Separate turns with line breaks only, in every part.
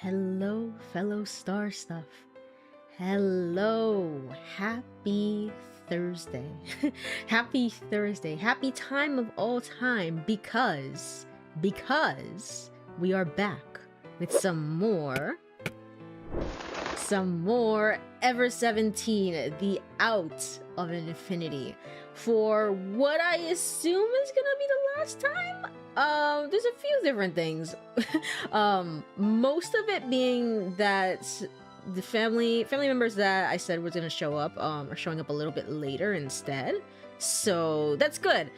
Hello, fellow star stuff. Hello. Happy Thursday. Happy Thursday. Happy time of all time because we are back with some more Ever 17, the Out of Infinity, for what I assume is gonna be the last time. There's a few different things. Most of it being that the family members that I said was gonna show up are showing up a little bit later instead, so that's good.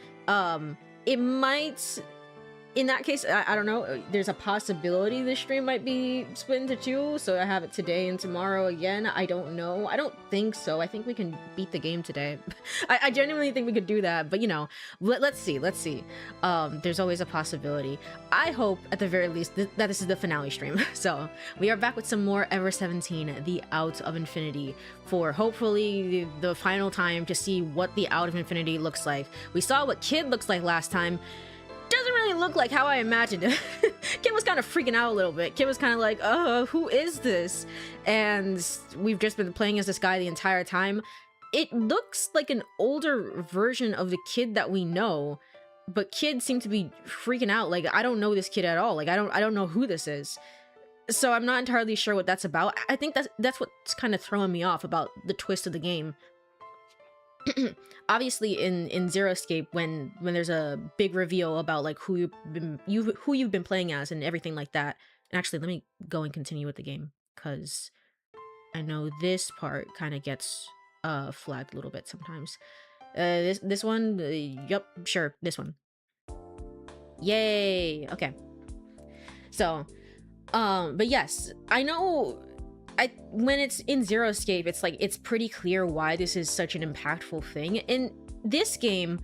It might, in that case, I don't know, there's a possibility the stream might be split into two, so I have it today and tomorrow again. I don't know. I don't think so. I think we can beat the game today. I genuinely think we could do that, but you know, let's see. There's always a possibility. I hope, at the very least, that this is the finale stream. So, we are back with some more Ever 17, the Out of Infinity, for hopefully the final time to see what the Out of Infinity looks like. We saw what Kid looks like last time. Doesn't really look like how I imagined it. Kid was kind of freaking out a little bit. Kid was kind of like, who is this? And we've just been playing as this guy the entire time. It looks like an older version of the Kid that we know, but Kid seemed to be freaking out. Like, I don't know this kid at all. Like, I don't know who this is. So I'm not entirely sure what that's about. I think that's what's kind of throwing me off about the twist of the game. Obviously in Zero Escape, when there's a big reveal about like who you've been playing as and everything like that. And actually, let me go and continue with the game, because I know this part kind of gets flagged a little bit sometimes. This one, yep, sure, this one. Yay. Okay. So but yes, I know when it's in Zero Escape, it's like, it's pretty clear why this is such an impactful thing. In this game,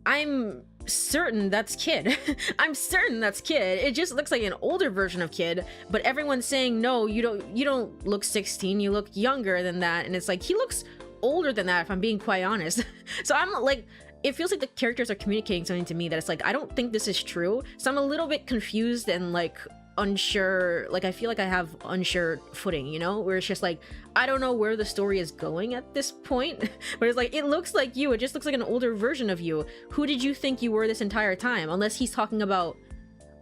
I'm certain that's Kid. I'm certain that's Kid. It just looks like an older version of Kid, but everyone's saying, no, you don't look 16, you look younger than that. And it's like, he looks older than that, if I'm being quite honest. So I'm like, it feels like the characters are communicating something to me that it's like, I don't think this is true. So I'm a little bit confused and like unsure. Like, I feel like I have unsure footing, you know, where it's just like, I don't know where the story is going at this point. But it's like, it looks like you, it just looks like an older version of you. Who did you think you were this entire time? Unless he's talking about,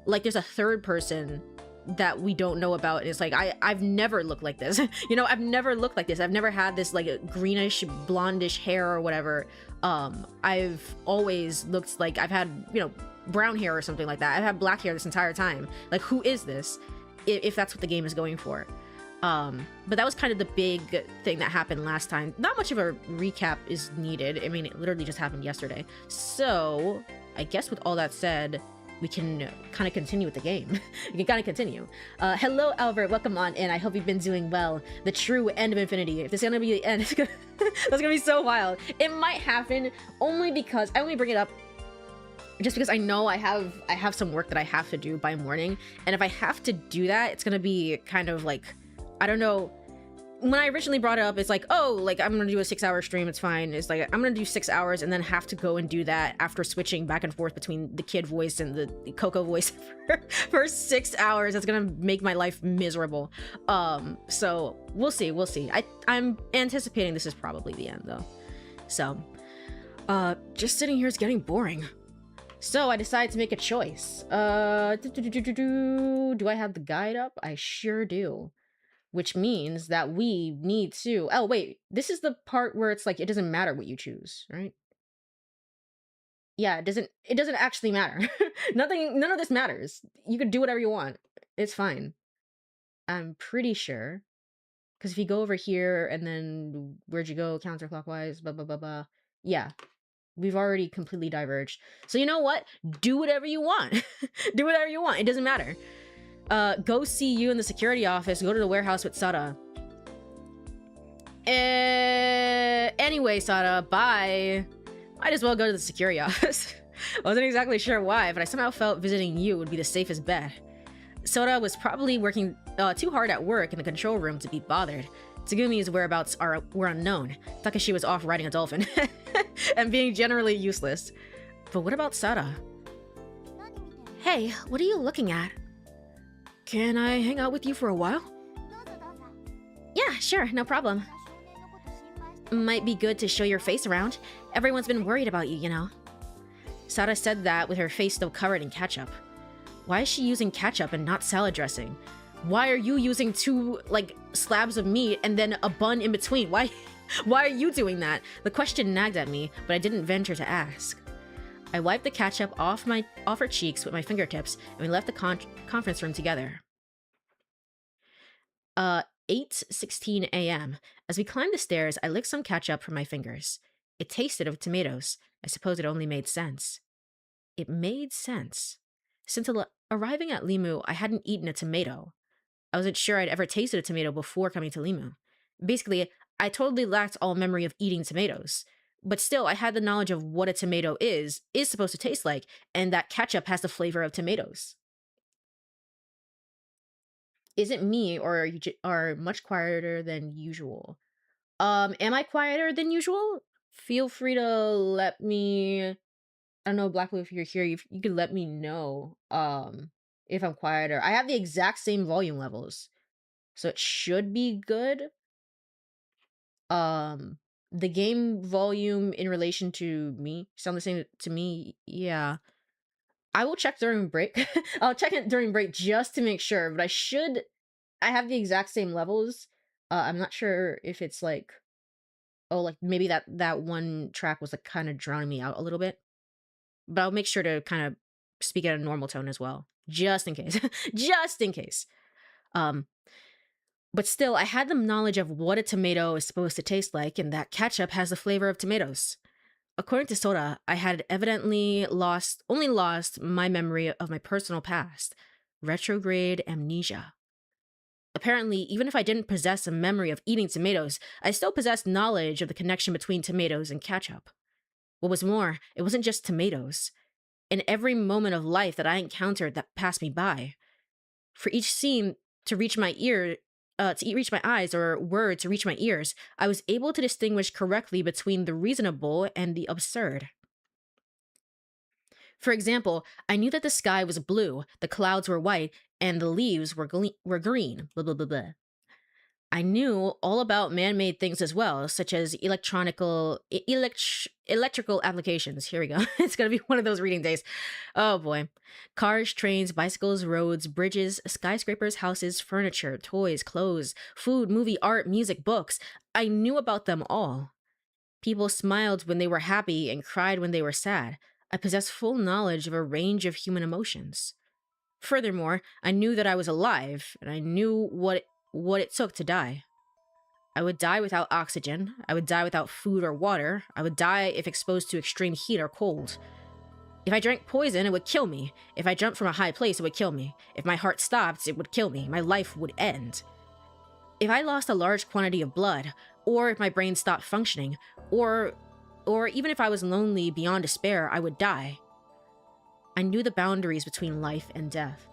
like, there's a third person that we don't know about, and it's like, I've never looked like this. You know, I've never looked like this. I've never had this like a greenish blondish hair or whatever. I've always looked like I've had, you know, brown hair or something like that. I've had black hair this entire time. Like, who is this, if that's what the game is going for? But that was kind of the big thing that happened last time. Not much of a recap is needed. I mean, it literally just happened yesterday. So I guess with all that said, we can kind of continue with the game. We can kind of continue. Hello, Albert. Welcome on in. I hope you've been doing well. The true end of Infinity. If this is gonna be the end, that's gonna be so wild. It might happen only because I only bring it up just because I know I have some work that I have to do by morning, and if I have to do that, it's gonna be kind of like, I don't know. When I originally brought it up, it's like, oh, like, I'm gonna do a 6-hour stream, it's fine. It's like, I'm gonna do 6 hours and then have to go and do that after switching back and forth between the Kid voice and the Coco voice for 6 hours. That's gonna make my life miserable. So we'll see. I'm anticipating this is probably the end though. So, just sitting here is getting boring. So I decided to make a choice. Do I have the guide up? I sure do. Which means that we need to... Oh, wait. This is the part where it's like, it doesn't matter what you choose, right? Yeah, it doesn't actually matter. None of this matters. You can do whatever you want. It's fine. I'm pretty sure. Because if you go over here, and then where'd you go? Counterclockwise, blah, blah, blah, blah. Yeah. We've already completely diverged. So you know what? Do whatever you want. Do whatever you want. It doesn't matter. Go see you in the security office. Go to the warehouse with Sada. Anyway, Sada, bye. Might as well go to the security office. I wasn't exactly sure why, but I somehow felt visiting you would be the safest bet. Soda was probably working too hard at work in the control room to be bothered. Tsugumi's whereabouts were unknown. Takashi was off riding a dolphin. And being generally useless. But what about Sada? Hey, what are you looking at? Can I hang out with you for a while? Yeah, sure, no problem. Might be good to show your face around. Everyone's been worried about you, you know. Sada said that with her face still covered in ketchup. Why is she using ketchup and not salad dressing? Why are you using two, like, slabs of meat and then a bun in between? Why are you doing that? The question nagged at me, but I didn't venture to ask. I wiped the ketchup off her cheeks with my fingertips, and we left the conference room together. 8:16 a.m. As we climbed the stairs, I licked some ketchup from my fingers. It tasted of tomatoes. I suppose it only made sense. It made sense. Since arriving at Limu, I hadn't eaten a tomato. I wasn't sure I'd ever tasted a tomato before coming to Limu. Basically, I totally lacked all memory of eating tomatoes. But still, I had the knowledge of what a tomato is supposed to taste like, and that ketchup has the flavor of tomatoes. Is it me, or are much quieter than usual? Am I quieter than usual? Feel free to let me... I don't know, Black Blue, if you're here, you could let me know, if I'm quieter. I have the exact same volume levels, so it should be good. The game volume in relation to me sound the same to me. Yeah. I will check during break. I'll check it during break just to make sure, but I have the exact same levels. I'm not sure if it's like, oh, like maybe that one track was like kind of drowning me out a little bit. But I'll make sure to kind of speak at a normal tone as well, just in case. Just in case. But still, I had the knowledge of what a tomato is supposed to taste like, and that ketchup has the flavor of tomatoes. According to Sora, I had evidently only lost my memory of my personal past, retrograde amnesia. Apparently, even if I didn't possess a memory of eating tomatoes, I still possessed knowledge of the connection between tomatoes and ketchup. What was more, it wasn't just tomatoes. In every moment of life that I encountered that passed me by, for each scene to reach my eyes, or word to reach my ears, I was able to distinguish correctly between the reasonable and the absurd. For example, I knew that the sky was blue, the clouds were white, and the leaves were green, blah blah blah blah. I knew all about man-made things as well, such as electrical applications. Here we go. It's gonna be one of those reading days. Oh boy. Cars, trains, bicycles, roads, bridges, skyscrapers, houses, furniture, toys, clothes, food, movie, art, music, books. I knew about them all. People smiled when they were happy and cried when they were sad. I possessed full knowledge of a range of human emotions. Furthermore, I knew that I was alive, and I knew what it took to die. I would die without oxygen. I would die without food or water. I would die if exposed to extreme heat or cold. If I drank poison, it would kill me. If I jumped from a high place, it would kill me. If my heart stopped, it would kill me. My life would end. If I lost a large quantity of blood, or if my brain stopped functioning, or even if I was lonely beyond despair, I would die. I knew the boundaries between life and death.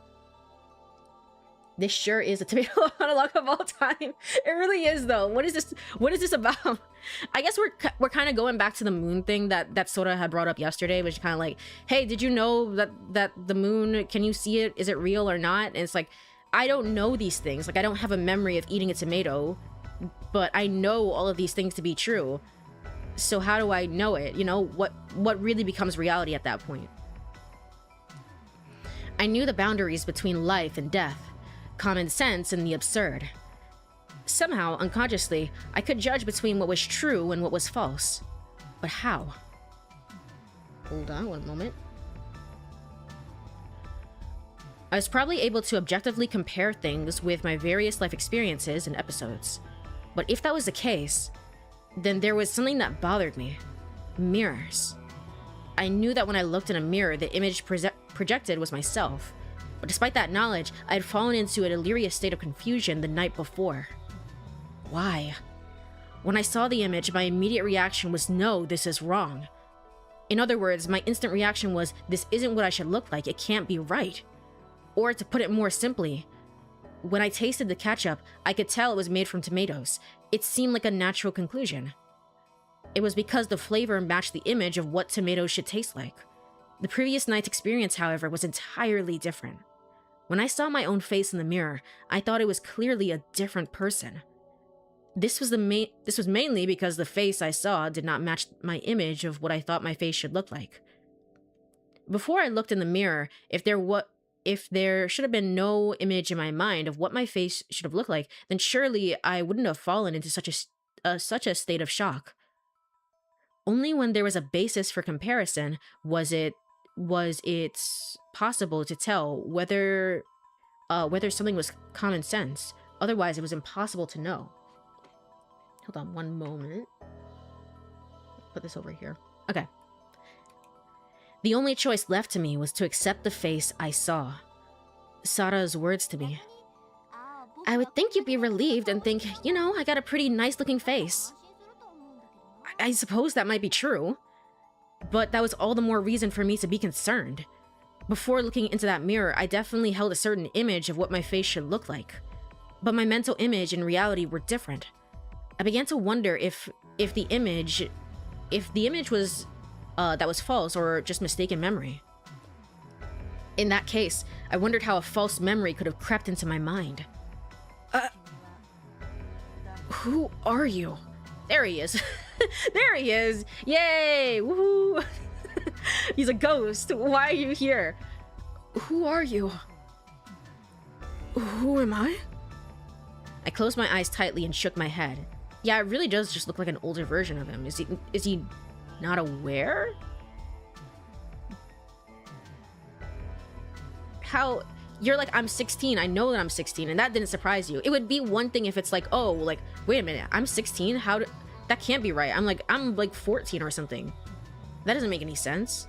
This sure is a tomato monologue of all time. It really is, though. What is this about? I guess we're kind of going back to the moon thing that Sora had brought up yesterday, which is kind of like, hey, did you know that the moon, can you see it? Is it real or not? And it's like, I don't know these things. Like, I don't have a memory of eating a tomato, but I know all of these things to be true. So how do I know it? You know, what really becomes reality at that point? I knew the boundaries between life and death, common sense and the absurd. Somehow, unconsciously, I could judge between what was true and what was false. But how? Hold on one moment. I was probably able to objectively compare things with my various life experiences and episodes. But if that was the case, then there was something that bothered me. Mirrors. I knew that when I looked in a mirror, the image projected was myself. But despite that knowledge, I had fallen into a delirious state of confusion the night before. Why? When I saw the image, my immediate reaction was, no, this is wrong. In other words, my instant reaction was, this isn't what I should look like, it can't be right. Or to put it more simply, when I tasted the ketchup, I could tell it was made from tomatoes. It seemed like a natural conclusion. It was because the flavor matched the image of what tomatoes should taste like. The previous night's experience, however, was entirely different. When I saw my own face in the mirror, I thought it was clearly a different person. This was mainly because the face I saw did not match my image of what I thought my face should look like. Before I looked in the mirror, if there should have been no image in my mind of what my face should have looked like, then surely I wouldn't have fallen into such a state of shock. Only when there was a basis for comparison was it possible to tell whether something was common sense. Otherwise, it was impossible to know. Hold on one moment. Put this over here. Okay. The only choice left to me was to accept the face I saw. Sara's words to me. I would think you'd be relieved and think, you know, I got a pretty nice looking face. I suppose that might be true. But that was all the more reason for me to be concerned. Before looking into that mirror, I definitely held a certain image of what my face should look like. But my mental image and reality were different. I began to wonder if the image was that was false or just mistaken memory. In that case, I wondered how a false memory could have crept into my mind. Who are you? There he is. There he is. Yay! Woohoo! He's a ghost. Why are you here? Who are you? Who am I? I closed my eyes tightly and shook my head. Yeah, it really does just look like an older version of him. Is he not aware? How you're like, I'm 16, I know that I'm 16, and that didn't surprise you. It would be one thing if it's like, oh, like, wait a minute, I'm 16? That can't be right. I'm like 14 or something. That doesn't make any sense.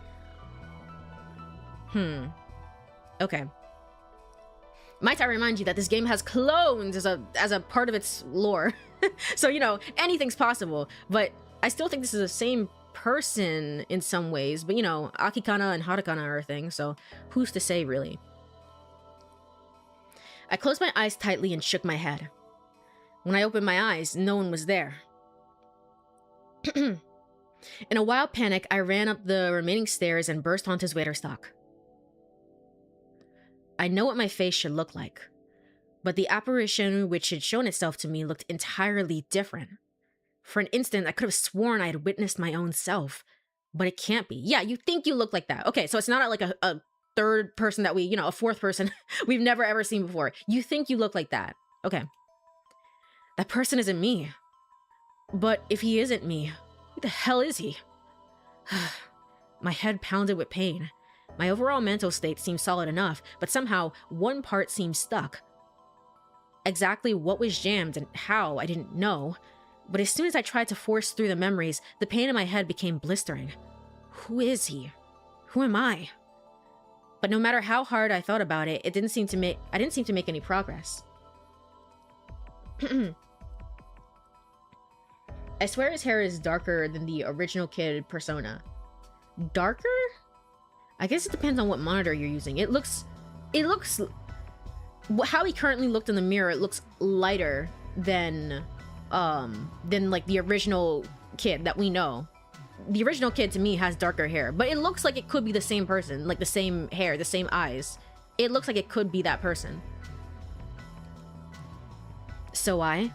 Okay. Might I remind you that this game has clones as a part of its lore. So, you know, anything's possible. But I still think this is the same person in some ways. But, you know, Akikana and Hatakana are a thing, so who's to say, really? I closed my eyes tightly and shook my head. When I opened my eyes, no one was there. In a wild panic, I ran up the remaining stairs and burst onto Zwaderstock. I know what my face should look like, but the apparition which had shown itself to me looked entirely different. For an instant, I could have sworn I had witnessed my own self, but it can't be. Yeah, you think you look like that. Okay, so it's not like a third person that a fourth person we've never ever seen before. You think you look like that. Okay. That person isn't me. But if he isn't me, who the hell is he? My head pounded with pain. My overall mental state seemed solid enough, but somehow one part seemed stuck. Exactly what was jammed and how, I didn't know. But as soon as I tried to force through the memories, the pain in my head became blistering. Who is he? Who am I? But no matter how hard I thought about it, I didn't seem to make any progress. I swear his hair is darker than the original kid persona. Darker? I guess it depends on what monitor you're using. It looks how he currently looked in the mirror, it looks lighter than like the original kid that we know. The original kid to me has darker hair, but it looks like it could be the same person, like the same hair, the same eyes. It looks like it could be that person. So I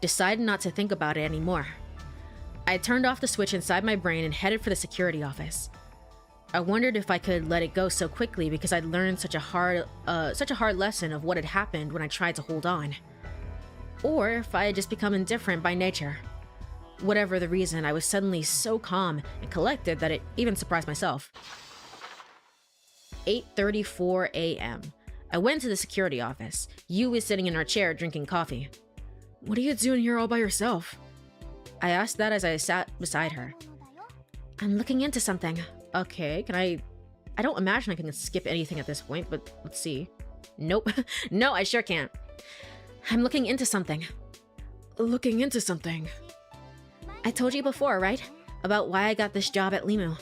decided not to think about it anymore. I turned off the switch inside my brain and headed for the security office. I wondered if I could let it go so quickly because I'd learned such a hard lesson of what had happened when I tried to hold on. Or if I had just become indifferent by nature. Whatever the reason, I was suddenly so calm and collected that it even surprised myself. 8:34 a.m. I went to the security office. Yu was sitting in her chair drinking coffee. What are you doing here all by yourself? I asked that as I sat beside her. I'm looking into something. Okay, can I don't imagine I can skip anything at this point, but let's see. Nope. No, I sure can't. I'm looking into something. Looking into something? I told you before, right? About why I got this job at Limu.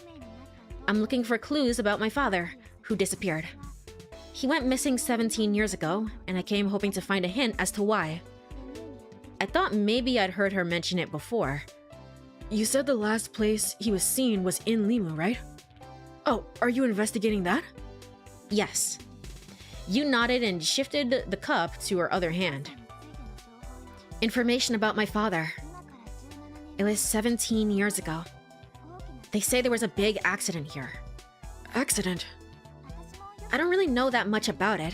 I'm looking for clues about my father, who disappeared. He went missing 17 years ago, and I came hoping to find a hint as to why. I thought maybe I'd heard her mention it before. You said the last place he was seen was in Limu, right? Oh, are you investigating that? Yes. Yu nodded and shifted the cup to her other hand. Information about my father. It was 17 years ago. They say there was a big accident here. Accident? I don't really know that much about it.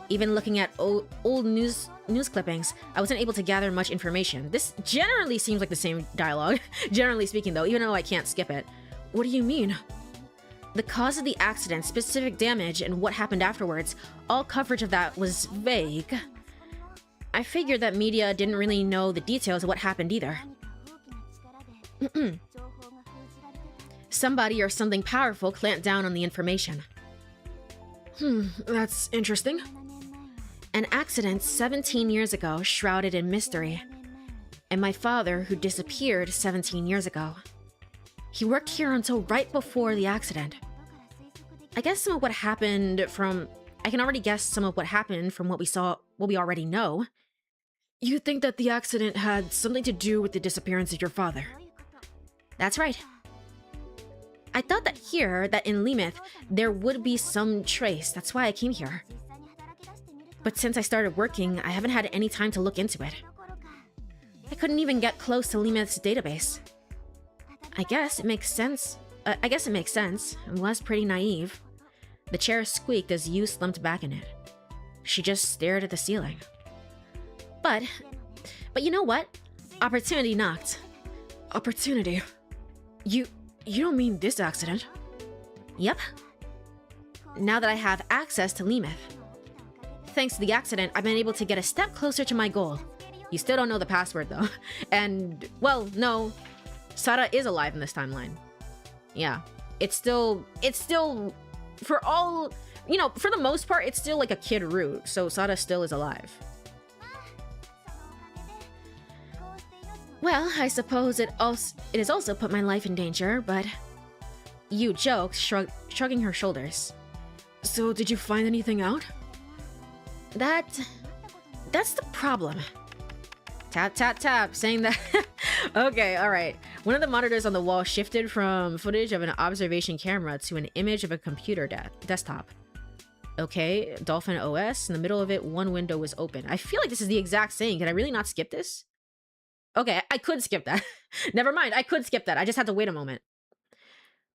Even looking at old news clippings, I wasn't able to gather much information. This generally seems like the same dialogue, generally speaking though, even though I can't skip it. What do you mean? The cause of the accident, specific damage, and what happened afterwards, all coverage of that was vague. I figured that media didn't really know the details of what happened either. Somebody or something powerful clamped down on the information. That's interesting. An accident 17 years ago shrouded in mystery. And my father, who disappeared 17 years ago. He worked here until right before the accident. I guess some of what happened from... I can already guess some of what happened from what we already know. You think that the accident had something to do with the disappearance of your father? That's right. I thought that in Limith, there would be some trace. That's why I came here. But since I started working, I haven't had any time to look into it. I couldn't even get close to Limith's database. I guess it makes sense. I was pretty naive. The chair squeaked as Yu slumped back in it. She just stared at the ceiling. But you know what? Opportunity knocked. Opportunity? You don't mean this accident? Yep. Now that I have access to Limith. Thanks to the accident, I've been able to get a step closer to my goal. You still don't know the password though. And, well, no. Sada is alive in this timeline. Yeah. It's still, for all, for the most part, it's still like a kid root. So Sada still is alive. Well, I suppose it has also put my life in danger, but... Yu joked, shrugging her shoulders. So, did you find anything out? That's the problem. Tap, tap, tap, saying that... Okay, alright. One of the monitors on the wall shifted from footage of an observation camera to an image of a computer desktop. Okay, Dolphin OS. In the middle of it, one window was open. I feel like this is the exact same. Can I really not skip this? Okay, I could skip that. Never mind, I could skip that. I just had to wait a moment.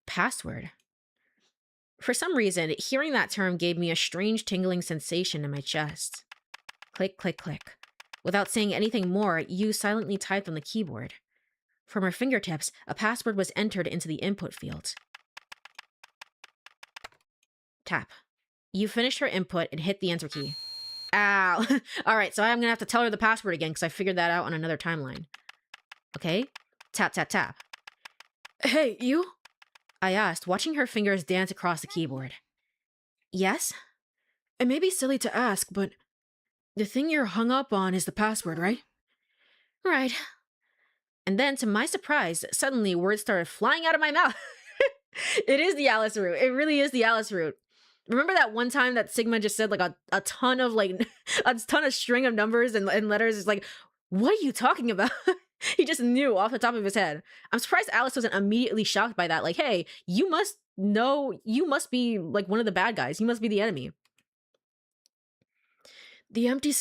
Password. For some reason, hearing that term gave me a strange tingling sensation in my chest. Click, click, click. Without saying anything more, Yu silently typed on the keyboard. From her fingertips, a password was entered into the input field. Tap. Yu finished her input and hit the enter key. Ow. Alright, so I'm gonna have to tell her the password again because I figured that out on another timeline. Okay. Tap, tap, tap. Hey, you? I asked, watching her fingers dance across the keyboard. Yes? It may be silly to ask, but the thing you're hung up on is the password, right? Right. And then, to my surprise, suddenly words started flying out of my mouth. It is the Alice root. It really is the Alice root. Remember that one time that Sigma just said like a ton of like a ton of string of numbers and letters? It's like, what are you talking about? He just knew off the top of his head. I'm surprised Alice wasn't immediately shocked by that. Like, hey, you must be like one of the bad guys. You must be the enemy. The empty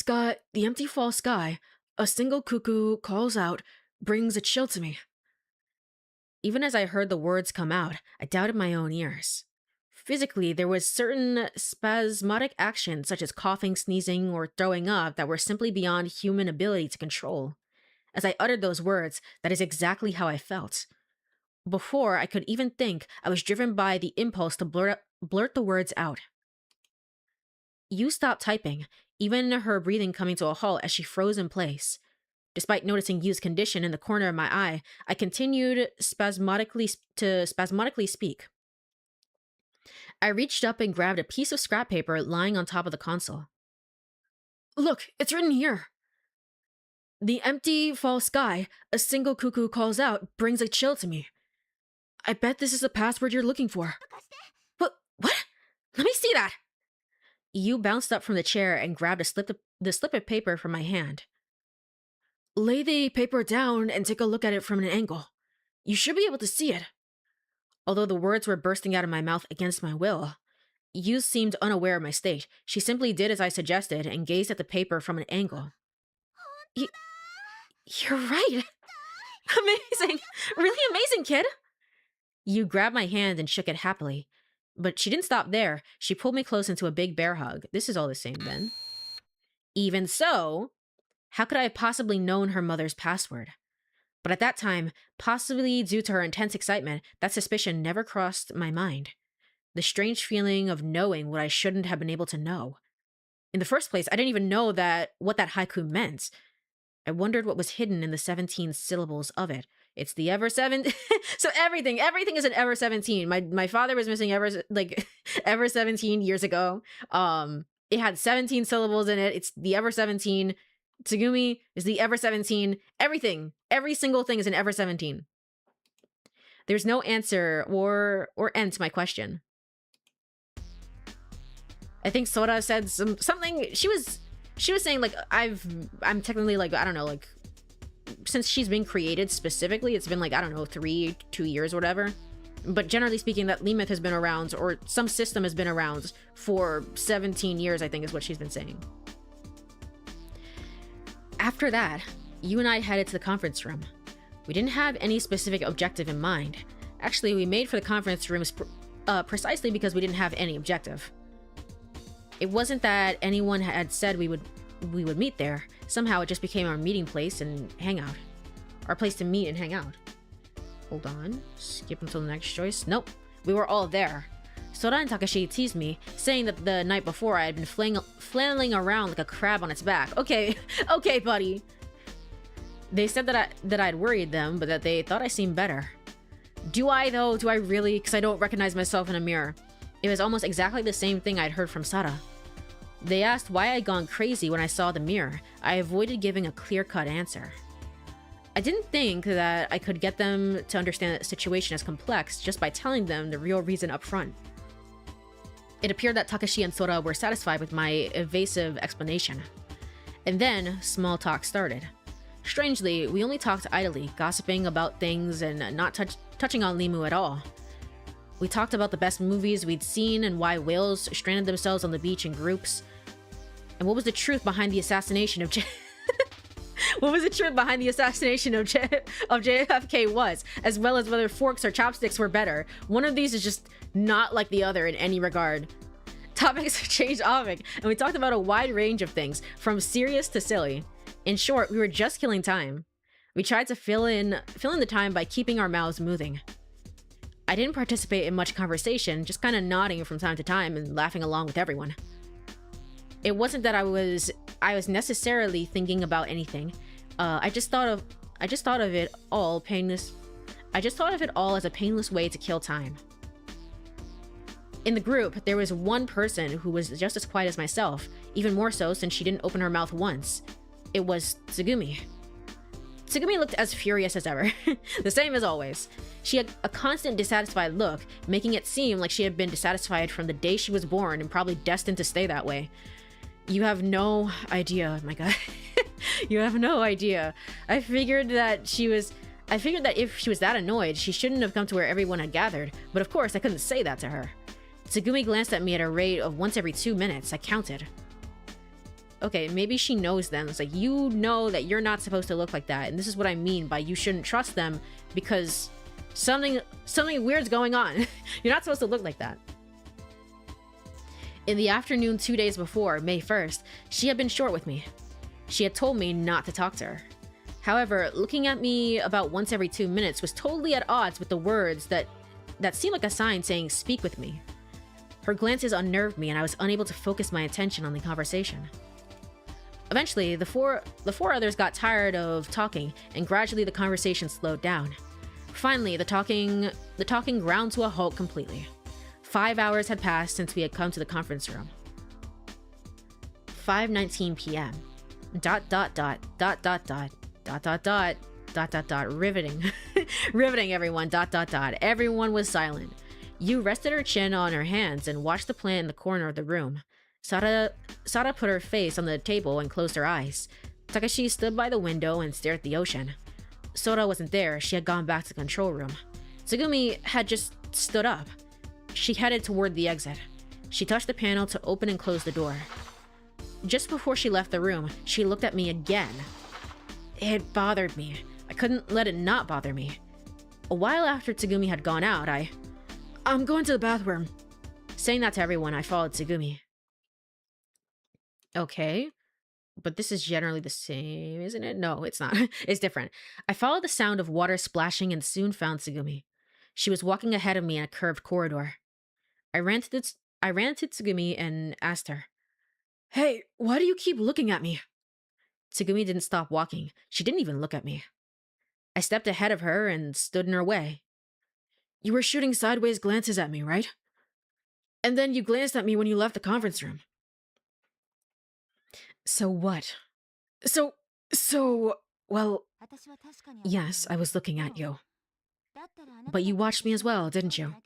fall sky, a single cuckoo calls out, brings a chill to me. Even as I heard the words come out, I doubted my own ears. Physically, there was certain spasmodic actions such as coughing, sneezing, or throwing up that were simply beyond human ability to control. As I uttered those words, that is exactly how I felt. Before I could even think, I was driven by the impulse to blurt the words out. Yu stopped typing, even her breathing coming to a halt as she froze in place. Despite noticing Yu's condition in the corner of my eye, I continued spasmodically speak. I reached up and grabbed a piece of scrap paper lying on top of the console. Look, it's written here. The empty fall sky, a single cuckoo calls out, brings a chill to me. I bet this is the password you're looking for. What? Let me see that! Yu bounced up from the chair and grabbed the slip of paper from my hand. Lay the paper down and take a look at it from an angle. You should be able to see it. Although the words were bursting out of my mouth against my will, Yu seemed unaware of my state. She simply did as I suggested and gazed at the paper from an angle. You're right. Amazing. Really amazing, kid. Yu grabbed my hand and shook it happily. But she didn't stop there. She pulled me close into a big bear hug. This is all the same then. Even so, how could I have possibly known her mother's password? But at that time, possibly due to her intense excitement, that suspicion never crossed my mind. The strange feeling of knowing what I shouldn't have been able to know. In the first place, I didn't even know what that haiku meant. I wondered what was hidden in the 17 syllables of it. It's the ever seven. So everything is an ever 17. My father was missing ever 17 years ago. It had 17 syllables in it. It's the ever 17. Tsugumi is the ever 17. Everything, every single thing is an ever 17. There's no answer or end to my question. I think Sora said something. She was saying like I'm technically like, I don't know, like since she's been created specifically, it's been like, I don't know, 2 years or whatever. But generally speaking, that Limith has been around, or some system has been around for 17 years, I think is what she's been saying. After that, you and I headed to the conference room. We didn't have any specific objective in mind. Actually, we made for the conference rooms precisely because we didn't have any objective. It wasn't that anyone had said we would meet there. Somehow it just became our meeting place and hangout. Our place to meet and hang out. Hold on. Skip until the next choice. Nope. We were all there. Sora and Takashi teased me, saying that the night before I had been flailing around like a crab on its back. Okay, okay, buddy. They said that I'd worried them, but that they thought I seemed better. Do I though? Do I really? Because I don't recognize myself in a mirror. It was almost exactly the same thing I'd heard from Sara. They asked why I'd gone crazy when I saw the mirror. I avoided giving a clear-cut answer. I didn't think that I could get them to understand the situation as complex just by telling them the real reason up front. It appeared that Takashi and Sora were satisfied with my evasive explanation. And then, small talk started. Strangely, we only talked idly, gossiping about things and not touching on Limu at all. We talked about the best movies we'd seen and why whales stranded themselves on the beach in groups. And what was the truth behind the assassination of what was the truth behind the assassination of JFK was, as well as whether forks or chopsticks were better. One of these is just not like the other in any regard. Topics changed topic, and we talked about a wide range of things, from serious to silly. In short, we were just killing time. We tried to fill in the time by keeping our mouths moving. I didn't participate in much conversation, just kind of nodding from time to time and laughing along with everyone. It wasn't that I was necessarily thinking about anything. I just thought of it all as a painless way to kill time. In the group, there was one person who was just as quiet as myself, even more so since she didn't open her mouth once. It was Tsugumi. Tsugumi looked as furious as ever, the same as always. She had a constant dissatisfied look, making it seem like she had been dissatisfied from the day she was born and probably destined to stay that way. You have no idea, my god. You have no idea. I figured that if she was that annoyed, she shouldn't have come to where everyone had gathered, but of course I couldn't say that to her. Tsugumi glanced at me at a rate of once every 2 minutes. I counted. Okay, maybe she knows them. It's like, you know that you're not supposed to look like that, and this is what I mean by you shouldn't trust them because something weird's going on. You're not supposed to look like that. In the afternoon 2 days before, May 1st, she had been short with me. She had told me not to talk to her. However, looking at me about once every 2 minutes was totally at odds with the words that seemed like a sign saying, "Speak with me." Her glances unnerved me and I was unable to focus my attention on the conversation. Eventually, the four others got tired of talking, and gradually the conversation slowed down. Finally, the talking ground to a halt completely. 5 hours had passed since we had come to the conference room. 5:19 p.m. ... Riveting. Riveting, everyone. ... Everyone was silent. Yu rested her chin on her hands and watched the plant in the corner of the room. Sara put her face on the table and closed her eyes. Takashi stood by the window and stared at the ocean. Sora wasn't there. She had gone back to the control room. Tsugumi had just stood up. She headed toward the exit. She touched the panel to open and close the door. Just before she left the room, she looked at me again. It bothered me. I couldn't let it not bother me. A while after Tsugumi had gone out, I'm going to the bathroom. Saying that to everyone, I followed Tsugumi. Okay, but this is generally the same, isn't it? No, it's not. It's different. I followed the sound of water splashing and soon found Tsugumi. She was walking ahead of me in a curved corridor. I ran to Tsugumi and asked her, "Hey, why do you keep looking at me?" Tsugumi didn't stop walking. She didn't even look at me. I stepped ahead of her and stood in her way. "You were shooting sideways glances at me, right? And then you glanced at me when you left the conference room." So what? Well, yes, I was looking at you. But you watched me as well, didn't you?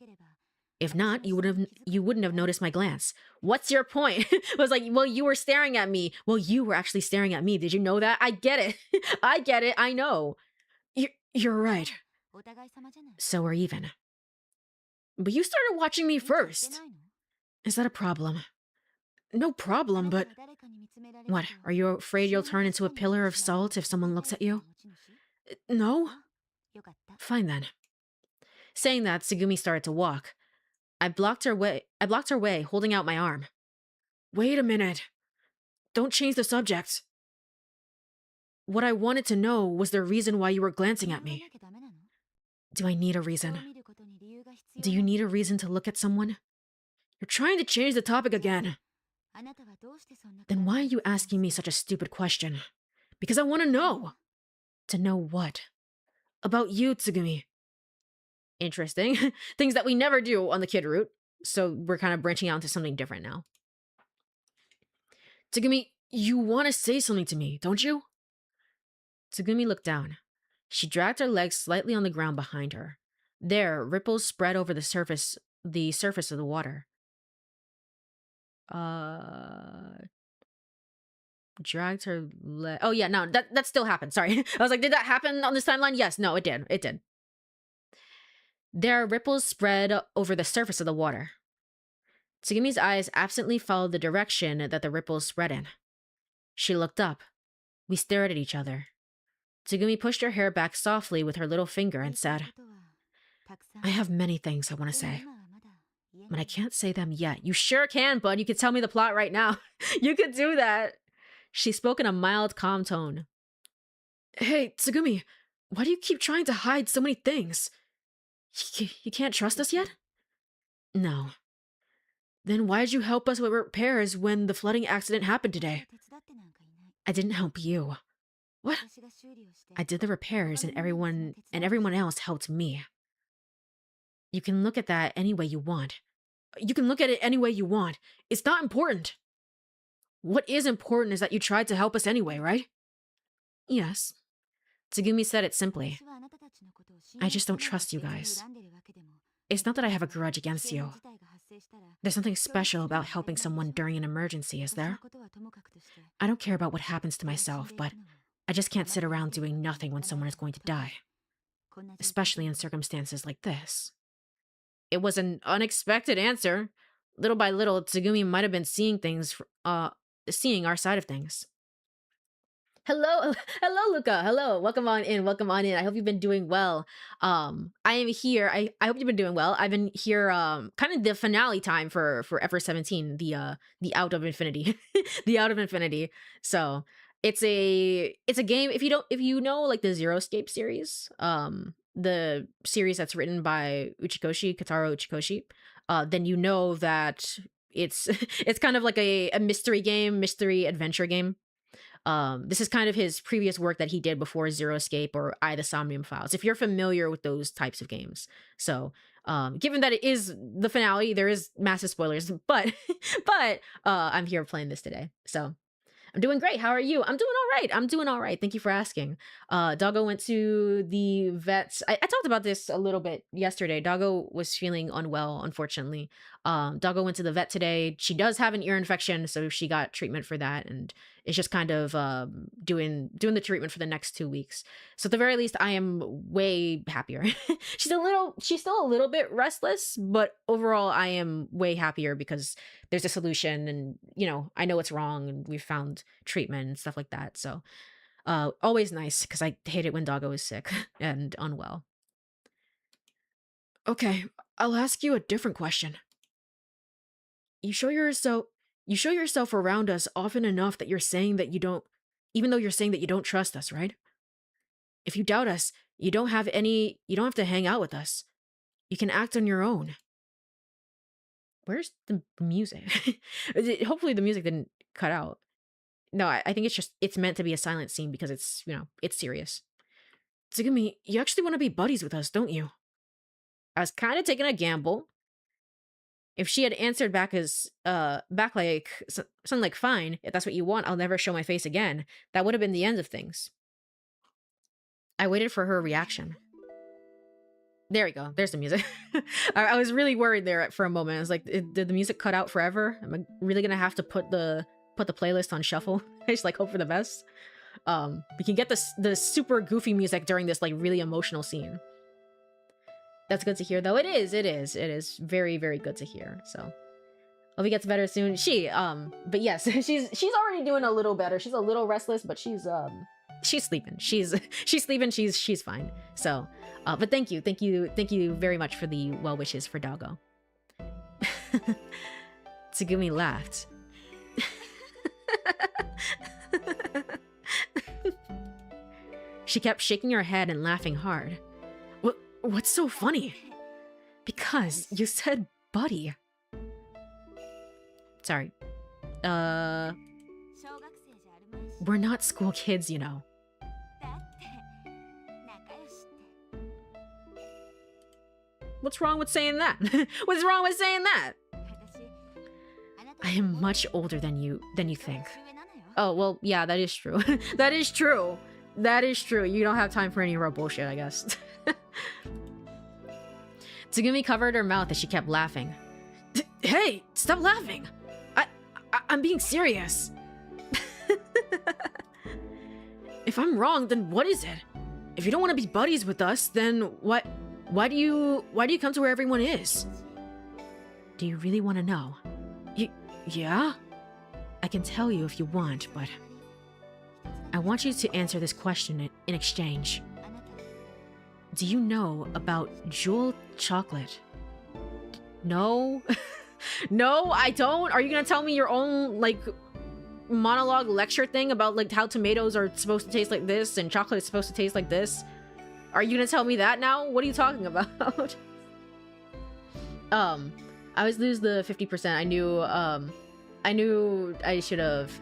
If not, you wouldn't have noticed my glance. What's your point? It was like, well, you were staring at me. Well, you were actually staring at me. Did you know that? I get it. I get it. I know. You're right. So we're even. But you started watching me first. Is that a problem? No problem, but... What, are you afraid you'll turn into a pillar of salt if someone looks at you? No? Fine then. Saying that, Tsugumi started to walk. I blocked her way, holding out my arm. Wait a minute. Don't change the subject. What I wanted to know was the reason why you were glancing at me. Do I need a reason? Do you need a reason to look at someone? You're trying to change the topic again. Then why are you asking me such a stupid question? Because I want to know. To know what? About you, Tsugumi. Interesting. Things that we never do on the kid route. So we're kind of branching out into something different now. Tsugumi, you want to say something to me, don't you? Tsugumi looked down. She dragged her legs slightly on the ground behind her. There, ripples spread over the surface of the water. Dragged her leg. Oh yeah, no, that still happened. Sorry. I was like, did that happen on this timeline? Yes, no, it did. It did. There are ripples spread over the surface of the water. Tsugumi's eyes absently followed the direction that the ripples spread in. She looked up. We stared at each other. Tsugumi pushed her hair back softly with her little finger and said, I have many things I want to say, but I can't say them yet. You sure can, bud. You could tell me the plot right now. You could do that. She spoke in a mild, calm tone. Hey, Tsugumi, why do you keep trying to hide so many things? You can't trust us yet? No. Then why did you help us with repairs when the flooding accident happened today? I didn't help you. What? I did the repairs and everyone else helped me. You can look at that any way you want. You can look at it any way you want. It's not important. What is important is that you tried to help us anyway, right? Yes. Tsugumi said it simply. I just don't trust you guys. It's not that I have a grudge against you. There's something special about helping someone during an emergency, is there? I don't care about what happens to myself, but I just can't sit around doing nothing when someone is going to die. Especially in circumstances like this. It was an unexpected answer. Little by little, Tsugumi might have been seeing our side of things. Hello, Luca. Hello, welcome on in. I hope you've been doing well. I am here. I hope you've been doing well. I've been here. Kind of the finale time for FR17, the Out of Infinity, the Out of Infinity. So it's a game. If you know like the Zero Escape series, the series that's written by Kotaro Uchikoshi, then you know that it's it's kind of like a mystery game, mystery adventure game. This is kind of his previous work that he did before Zero Escape or I, the Somnium Files, if you're familiar with those types of games. So, given that it is the finale, there is massive spoilers, but I'm here playing this today. So, I'm doing great. How are you? I'm doing all right. Thank you for asking. Doggo went to the vet. I talked about this a little bit yesterday. Doggo was feeling unwell, unfortunately. Doggo went to the vet today. She does have an ear infection, so she got treatment for that, and It's just kind of doing the treatment for the next 2 weeks. So at the very least, I am way happier. She's still a little bit restless, but overall, I am way happier because there's a solution, and I know what's wrong, and we've found treatment and stuff like that. So always nice, because I hate it when doggo is sick and unwell. Okay, I'll ask you a different question. You show yourself around us often enough that you're saying that you don't, even though you're saying that you don't trust us, right? If you doubt us, you don't have to hang out with us. You can act on your own. Where's the music? Hopefully the music didn't cut out. No, I think it's meant to be a silent scene because it's serious. Tsugumi, you actually want to be buddies with us, don't you? I was kind of taking a gamble. If she had answered back like something like, fine, if that's what you want, I'll never show my face again, that would have been the end of things. I waited for her reaction. There we go. There's the music. I was really worried there for a moment. I was like, did the music cut out forever? Am I really gonna have to put the playlist on shuffle? I just hope for the best. We can get the super goofy music during this really emotional scene. That's good to hear, though. It is very, very good to hear. So, hope he gets better soon. But yes, she's already doing a little better. She's a little restless, but she's sleeping. She's sleeping. She's fine. So, but thank you very much for the well wishes for Doggo. Tsugumi laughed. She kept shaking her head and laughing hard. What's so funny? Because you said buddy. Sorry. We're not school kids, What's wrong with saying that? What's wrong with saying that? I am much older than you think. Oh, well, yeah, that is true. That is true. That is true. You don't have time for any real bullshit, I guess. Tsugumi covered her mouth as she kept laughing. Hey, stop laughing! I'm being serious. If I'm wrong, then what is it? If you don't want to be buddies with us, then why do you come to where everyone is? Do you really want to know? Yeah? I can tell you if you want, but I want you to answer this question in exchange. Do you know about Jewel chocolate? No? No, I don't? Are you gonna tell me your own, monologue lecture thing about, how tomatoes are supposed to taste like this and chocolate is supposed to taste like this? Are you gonna tell me that now? What are you talking about? I always lose the 50%. I knew I should have...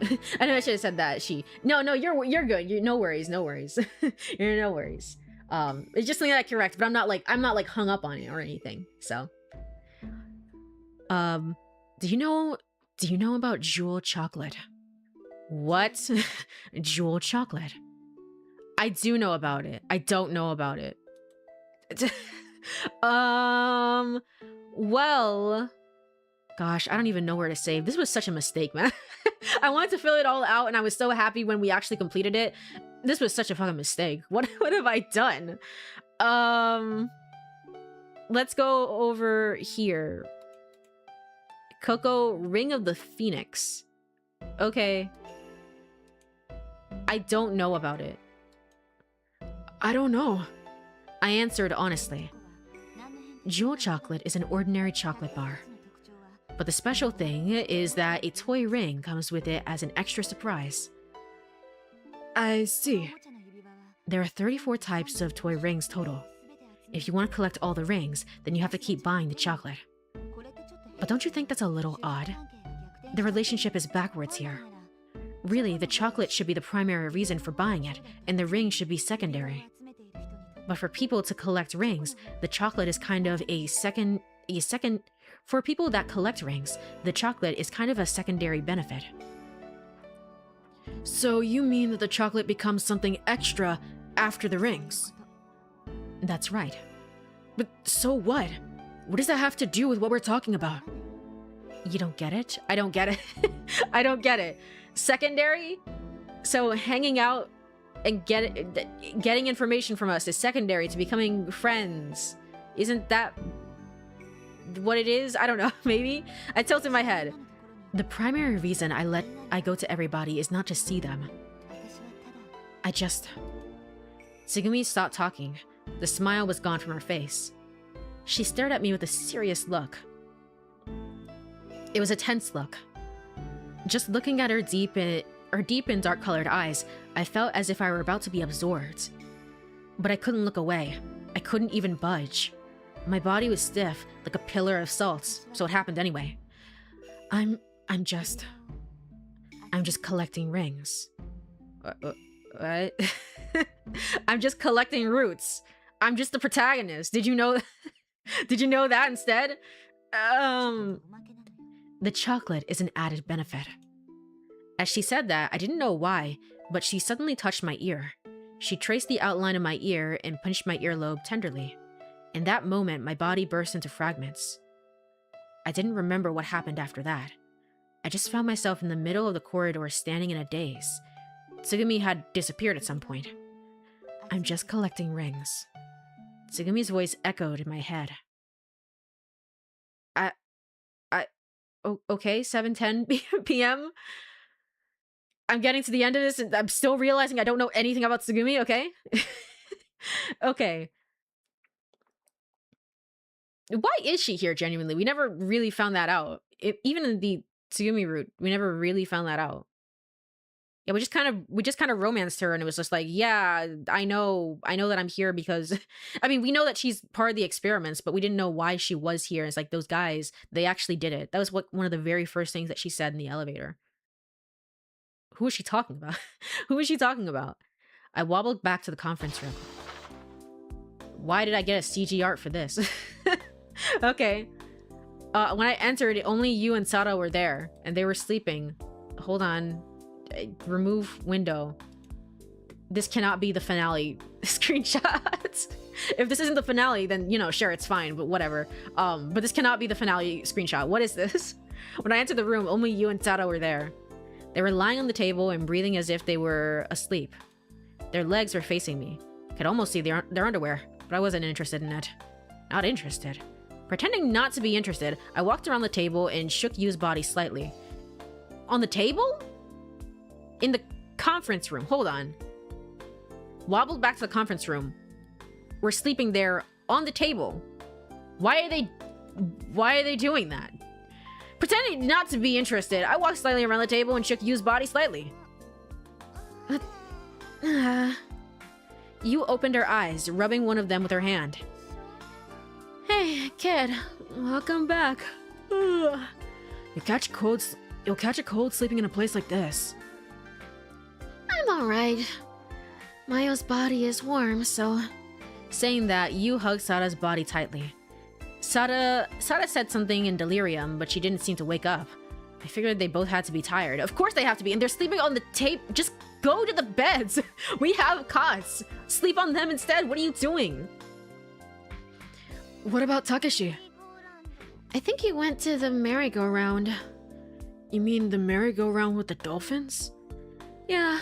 I know I should have said that. No, you're good. No worries. You're no worries. It's just something that I correct, but I'm not hung up on it or anything. So, do you know about Jewel chocolate? What? Jewel chocolate? I do know about it. I don't know about it. Well, gosh, I don't even know where to save. This was such a mistake, man. I wanted to fill it all out, and I was so happy when we actually completed it. This was such a fucking mistake. What have I done? Let's go over here. Coco, Ring of the Phoenix. Okay. I don't know about it. I don't know. I answered honestly. Jewel chocolate is an ordinary chocolate bar. But the special thing is that a toy ring comes with it as an extra surprise. I see. There are 34 types of toy rings total. If you want to collect all the rings, then you have to keep buying the chocolate. But don't you think that's a little odd? The relationship is backwards here. Really, the chocolate should be the primary reason for buying it, and the ring should be secondary. But for people to collect rings, the chocolate is kind of for people that collect rings, the chocolate is kind of a secondary benefit. So you mean that the chocolate becomes something extra after the rings? That's right. But so what? What does that have to do with what we're talking about? You don't get it? I don't get it. I don't get it. secondary? So hanging out and getting information from us is secondary to becoming friends. Isn't that what it is? I don't know, maybe? I tilted my head. The primary reason I go to everybody is not to see them. Tsugumi stopped talking. The smile was gone from her face. She stared at me with a serious look. It was a tense look. Just looking at her deep and dark-colored eyes, I felt as if I were about to be absorbed. But I couldn't look away. I couldn't even budge. My body was stiff, like a pillar of salt, so it happened anyway. I'm just collecting rings. What? I'm just collecting roots. I'm just the protagonist. Did you know? Did you know that instead? The chocolate is an added benefit. As she said that, I didn't know why, but she suddenly touched my ear. She traced the outline of my ear and pinched my earlobe tenderly. In that moment, my body burst into fragments. I didn't remember what happened after that. I just found myself in the middle of the corridor standing in a daze. Tsugumi had disappeared at some point. I'm just collecting rings. Tsugumi's voice echoed in my head. Okay, 7:10 p.m. I'm getting to the end of this and I'm still realizing I don't know anything about Tsugumi, okay? Okay. Why is she here, genuinely? We never really found that out. Even in the Tsugumi route, we never really found that out. Yeah, we just kind of romanced her, and it was just like, yeah, I know that I'm here because, I mean, we know that she's part of the experiments, but we didn't know why she was here. It's like those guys, they actually did it. That was one of the very first things that she said in the elevator. Who is she talking about? Who is she talking about? I wobbled back to the conference room. Why did I get a CG art for this? Okay. When I entered, only you and Sara were there, and they were sleeping. Hold on. Remove window. This cannot be the finale screenshot. If this isn't the finale, then, you know, sure, it's fine, but whatever. But this cannot be the finale screenshot. What is this? When I entered the room, only you and Sara were there. They were lying on the table and breathing as if they were asleep. Their legs were facing me. I could almost see their underwear, but I wasn't interested in it. Not interested. Pretending not to be interested, I walked around the table and shook Yu's body slightly. On the table? In the conference room. Hold on. Wobbled back to the conference room. We're sleeping there on the table. Why are they doing that? Pretending not to be interested, I walked slightly around the table and shook Yu's body slightly. Yu opened her eyes, rubbing one of them with her hand. Hey, kid. Welcome back. You'll catch a cold sleeping in a place like this. I'm alright. Mayo's body is warm, so... Saying that, Yu hugged Sara's body tightly. Sara said something in delirium, but she didn't seem to wake up. I figured they both had to be tired. Of course they have to be, and they're sleeping on the tape. Just go to the beds. We have cots. Sleep on them instead. What are you doing? What about Takeshi? I think he went to the merry-go-round. You mean the merry-go-round with the dolphins? Yeah.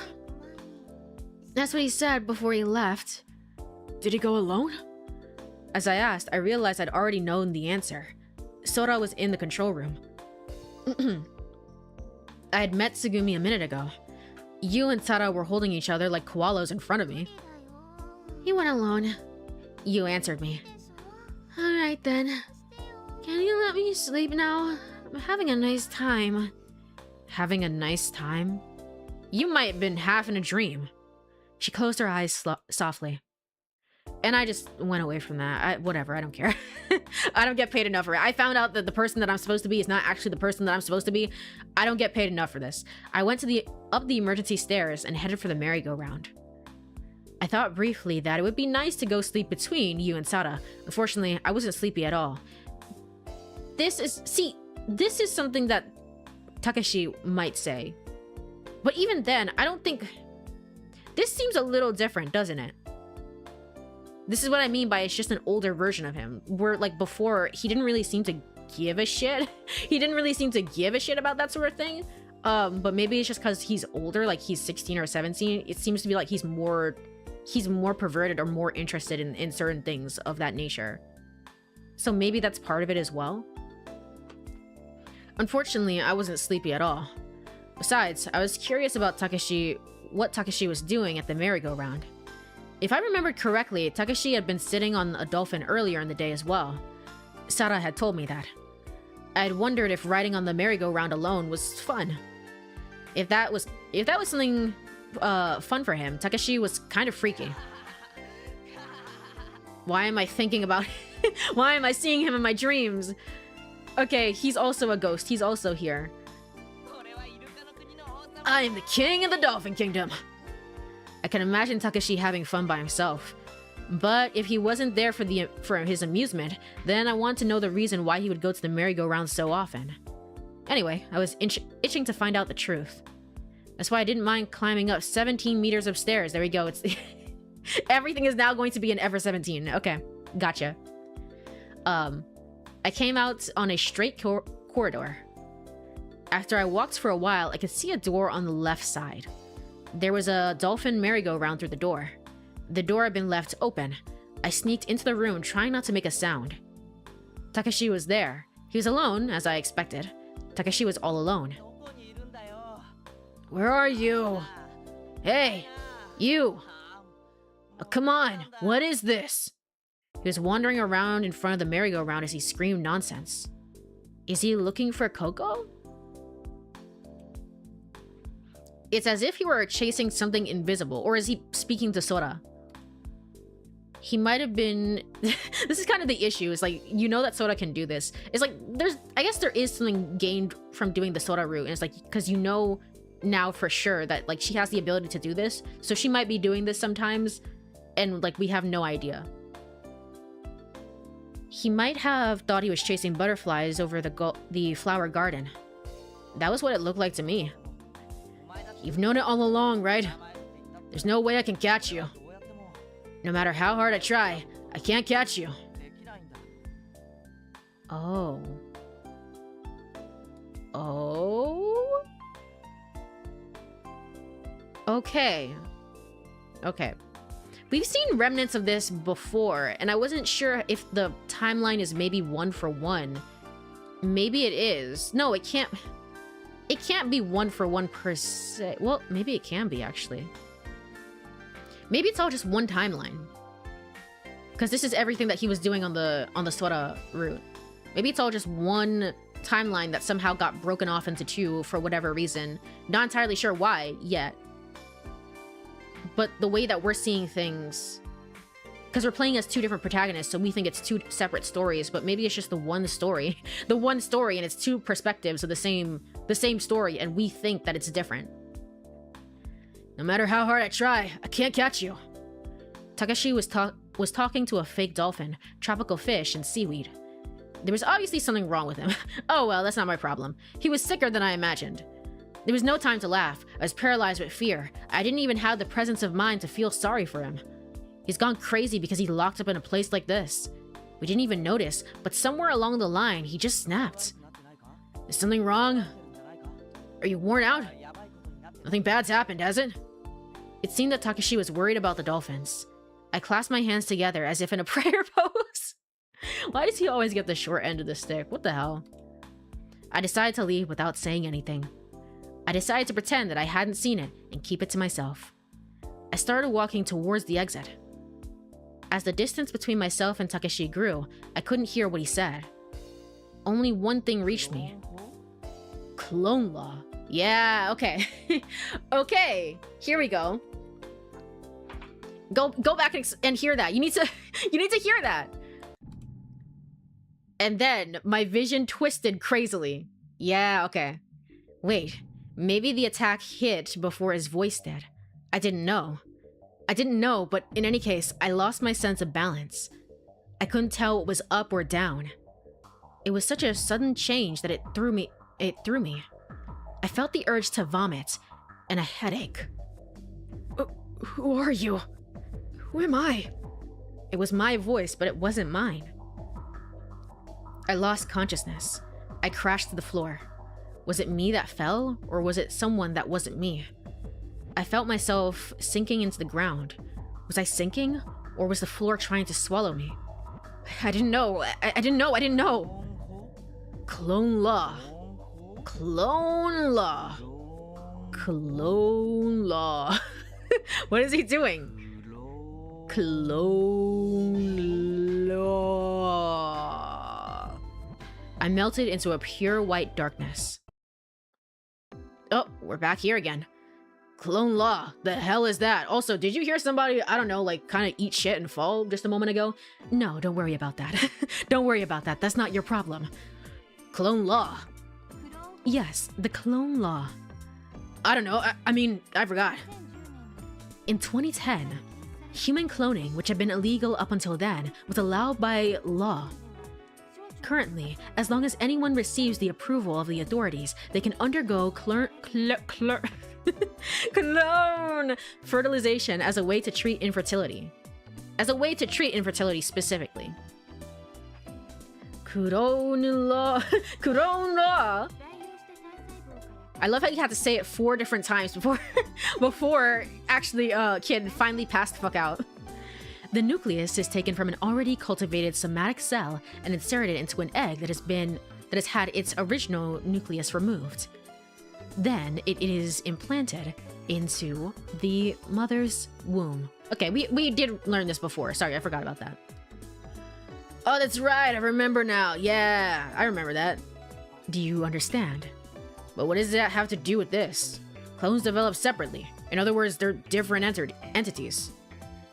That's what he said before he left. Did he go alone? As I asked, I realized I'd already known the answer. Sora was in the control room. I had met Tsugumi a minute ago. Yu and Sara were holding each other like koalas in front of me. He went alone. Yu answered me. Alright then. Can you let me sleep now? I'm having a nice time. Having a nice time? You might have been half in a dream. She closed her eyes softly. And I just went away from that. Whatever, I don't care. I don't get paid enough for it. I found out that the person that I'm supposed to be is not actually the person that I'm supposed to be. I don't get paid enough for this. I went up the emergency stairs and headed for the merry-go-round. I thought briefly that it would be nice to go sleep between Yu and Sara. Unfortunately, I wasn't sleepy at all. This is something that Takeshi might say. But even then, I don't think... This seems a little different, doesn't it? This is what I mean by it's just an older version of him. Where, like, before, he didn't really seem to give a shit. He didn't really seem to give a shit about that sort of thing. But maybe it's just because he's older, like he's 16 or 17. It seems to be like he's more perverted or more interested in certain things of that nature. So maybe that's part of it as well. Unfortunately, I wasn't sleepy at all. Besides, I was curious about what Takeshi was doing at the merry-go-round. If I remembered correctly, Takeshi had been sitting on a dolphin earlier in the day as well. Sara had told me that. I had wondered if riding on the merry-go-round alone was fun. If that was something fun for him, Takeshi was kind of freaky. Why am I thinking about why am I seeing him in my dreams? Okay, he's also a ghost. He's also here. I am the king of the Dolphin Kingdom. I can imagine Takeshi having fun by himself. But if he wasn't there for his amusement, then I want to know the reason why he would go to the merry-go-round so often. Anyway, I was itching to find out the truth. That's why I didn't mind climbing up 17 meters of stairs. There we go. It's everything is now going to be an ever 17. Okay, gotcha. I came out on a straight corridor. After I walked for a while, I could see a door on the left side. There was a dolphin merry-go-round through the door. The door had been left open. I sneaked into the room, trying not to make a sound. Takeshi was there. He was alone, as I expected. Takeshi was all alone. Where are you? Hey, you! Oh, come on, what is this? He was wandering around in front of the merry-go-round as he screamed nonsense. Is he looking for Coco? It's as if he were chasing something invisible, or is he speaking to Sora? He might have been... This is kind of the issue, is like, you know that Sora can do this. It's like, I guess there is something gained from doing the Sora route, and it's like, because you know now for sure that like she has the ability to do this, so she might be doing this sometimes, and like we have no idea. He might have thought he was chasing butterflies over the flower garden. That was what it looked like to me. You've known it all along, right? There's no way I can catch you. No matter how hard I try, I can't catch you. Oh. Oh? Okay. Okay. We've seen remnants of this before, and I wasn't sure if the timeline is maybe 1-for-1. Maybe it is. No, it can't... It can't be 1-for-1 per se. Well, maybe it can be, actually. Maybe it's all just one timeline. Because this is everything that he was doing on the Sora route. Maybe it's all just one timeline that somehow got broken off into two for whatever reason. Not entirely sure why yet. But the way that we're seeing things... Because we're playing as two different protagonists, so we think it's two separate stories, but maybe it's just the one story. The one story, and it's two perspectives of the same story, and we think that it's different. No matter how hard I try, I can't catch you. Takeshi was talking to a fake dolphin, tropical fish, and seaweed. There was obviously something wrong with him. Oh well, that's not my problem. He was sicker than I imagined. There was no time to laugh. I was paralyzed with fear. I didn't even have the presence of mind to feel sorry for him. He's gone crazy because he locked up in a place like this. We didn't even notice, but somewhere along the line, he just snapped. Is something wrong? Are you worn out? Nothing bad's happened, has it? It seemed that Takeshi was worried about the dolphins. I clasped my hands together as if in a prayer pose. Why does he always get the short end of the stick? What the hell? I decided to leave without saying anything. I decided to pretend that I hadn't seen it and keep it to myself. I started walking towards the exit. As the distance between myself and Takeshi grew, I couldn't hear what he said. Only one thing reached me. Clone law. Yeah, okay. Okay, here we go. Go back and hear that. You need to hear that. And then my vision twisted crazily. Yeah, okay. Wait, maybe the attack hit before his voice did. I didn't know, but in any case, I lost my sense of balance. I couldn't tell what was up or down. It was such a sudden change that it threw me. I felt the urge to vomit and a headache. Who are you? Who am I? It was my voice, but it wasn't mine. I lost consciousness. I crashed to the floor. Was it me that fell, or was it someone that wasn't me? I felt myself sinking into the ground. Was I sinking, or was the floor trying to swallow me? I didn't know. I didn't know. Clone law. Clone law. Clone law. What is he doing? Clone law. I melted into a pure white darkness. Oh, we're back here again. Clone law. The hell is that? Also, did you hear somebody, I don't know, like kind of eat shit and fall just a moment ago? No, don't worry about that. Don't worry about that. That's not your problem. Clone law. Yes, the clone law. I don't know. I mean, I forgot. In 2010, human cloning, which had been illegal up until then, was allowed by law. Currently, as long as anyone receives the approval of the authorities, they can undergo clone fertilization as a way to treat infertility. As a way to treat infertility specifically. Clone law. Clone law. I love how you had to say it 4 different times before actually kid finally passed the fuck out. The nucleus is taken from an already cultivated somatic cell and inserted into an egg that has had its original nucleus removed. Then it is implanted into the mother's womb. Okay, we did learn this before. Sorry, I forgot about that. Oh, that's right. I remember now. Yeah, I remember that. Do you understand? But what does that have to do with this? Clones develop separately. In other words, they're different entities.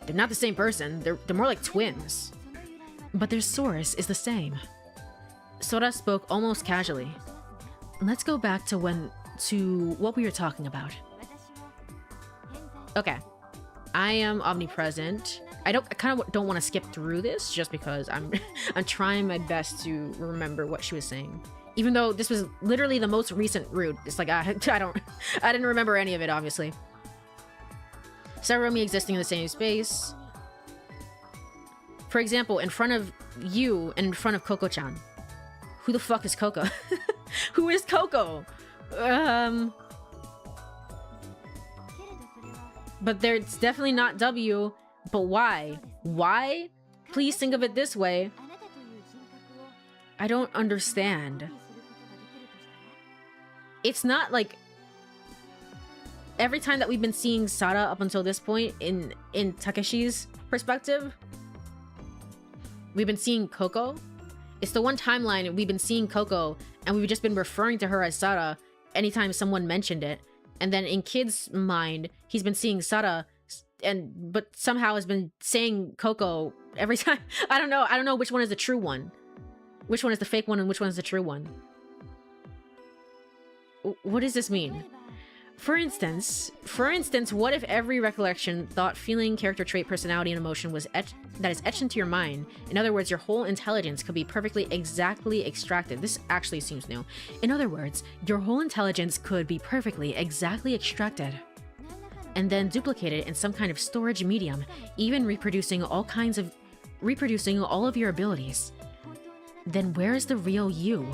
They're not the same person. They're more like twins. But their source is the same. Sora spoke almost casually. Let's go back to what we were talking about. Okay. I am omnipresent. I kind of don't want to skip through this just because I'm trying my best to remember what she was saying. Even though this was literally the most recent route. It's like, I didn't remember any of it, obviously. Several of me existing in the same space. For example, in front of you and in front of Coco-chan. Who the fuck is Coco? Who is Coco? But it's definitely not W. But why? Why? Please think of it this way. I don't understand. It's not like every time that we've been seeing Sada up until this point in Takeshi's perspective, we've been seeing Coco. It's the one timeline we've been seeing Coco and we've just been referring to her as Sada anytime someone mentioned it. And then in Kid's mind, he's been seeing Sada but somehow has been saying Coco every time. I don't know which one is the true one. Which one is the fake one and which one is the true one? What does this mean? For instance, what if every recollection, thought, feeling, character trait, personality, and emotion that is etched into your mind? In other words, your whole intelligence could be perfectly exactly extracted. This actually seems new. In other words, your whole intelligence could be perfectly exactly extracted and then duplicated in some kind of storage medium, even reproducing all of your abilities. Then where is the real you?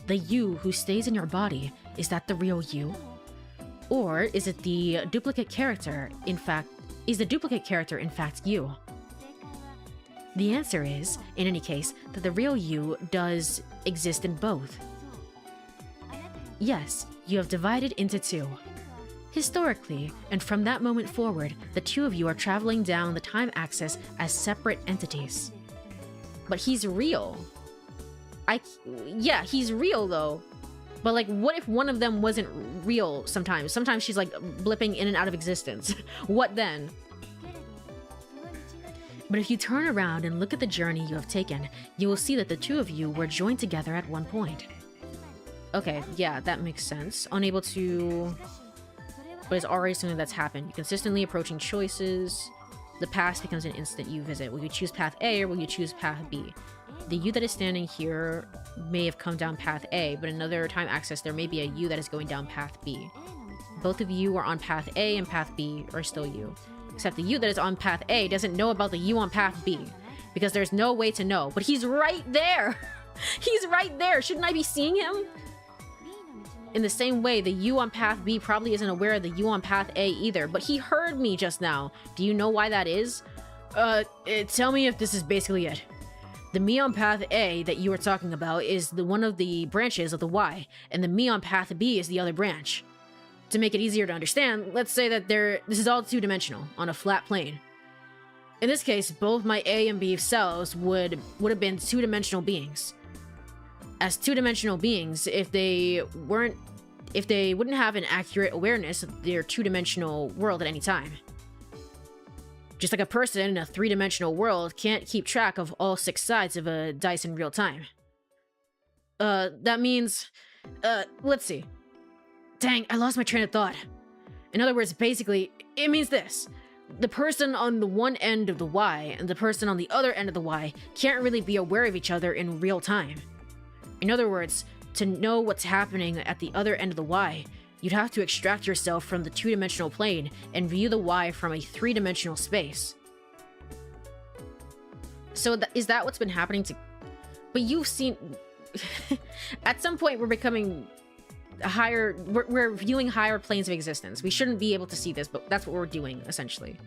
The you who stays in your body, is that the real you? Or is it the duplicate character, in fact you? The answer is, in any case, that the real you does exist in both. Yes, you have divided into 2. Historically, and from that moment forward, the 2 of you are traveling down the time axis as separate entities. But he's real. Yeah, he's real though. But like, what if one of them wasn't real sometimes? Sometimes she's like blipping in and out of existence. What then? But if you turn around and look at the journey you have taken, you will see that the 2 of you were joined together at one point. Okay, yeah, that makes sense. Unable to... But it's already something that's happened. You're consistently approaching choices. The past becomes an instant you visit. Will you choose path A or will you choose path B? The you that is standing here may have come down path A, but in another time axis there may be a you that is going down path B. Both of you are on path A and path B are still you. Except the you that is on path A doesn't know about the you on path B, because there's no way to know. But he's right there! He's right there! Shouldn't I be seeing him? In the same way, the you on path B probably isn't aware of the you on path A either, but he heard me just now. Do you know why that is? Tell me if this is basically it. The me on path A that you were talking about is one of the branches of the Y, and the me on path B is the other branch. To make it easier to understand, let's say that this is all two-dimensional, on a flat plane. In this case, both my A and B selves would have been two-dimensional beings. As two-dimensional beings, if they wouldn't have an accurate awareness of their two-dimensional world at any time. Just like a person in a three-dimensional world can't keep track of all 6 sides of a dice in real time. That means... let's see. Dang, I lost my train of thought. In other words, basically, it means this. The person on the one end of the Y and the person on the other end of the Y can't really be aware of each other in real time. In other words, to know what's happening at the other end of the Y, you'd have to extract yourself from the two-dimensional plane and view the Y from a three-dimensional space. So is that what's been happening to... But you've seen... At some point, we're becoming higher... We're viewing higher planes of existence. We shouldn't be able to see this, but that's what we're doing, essentially.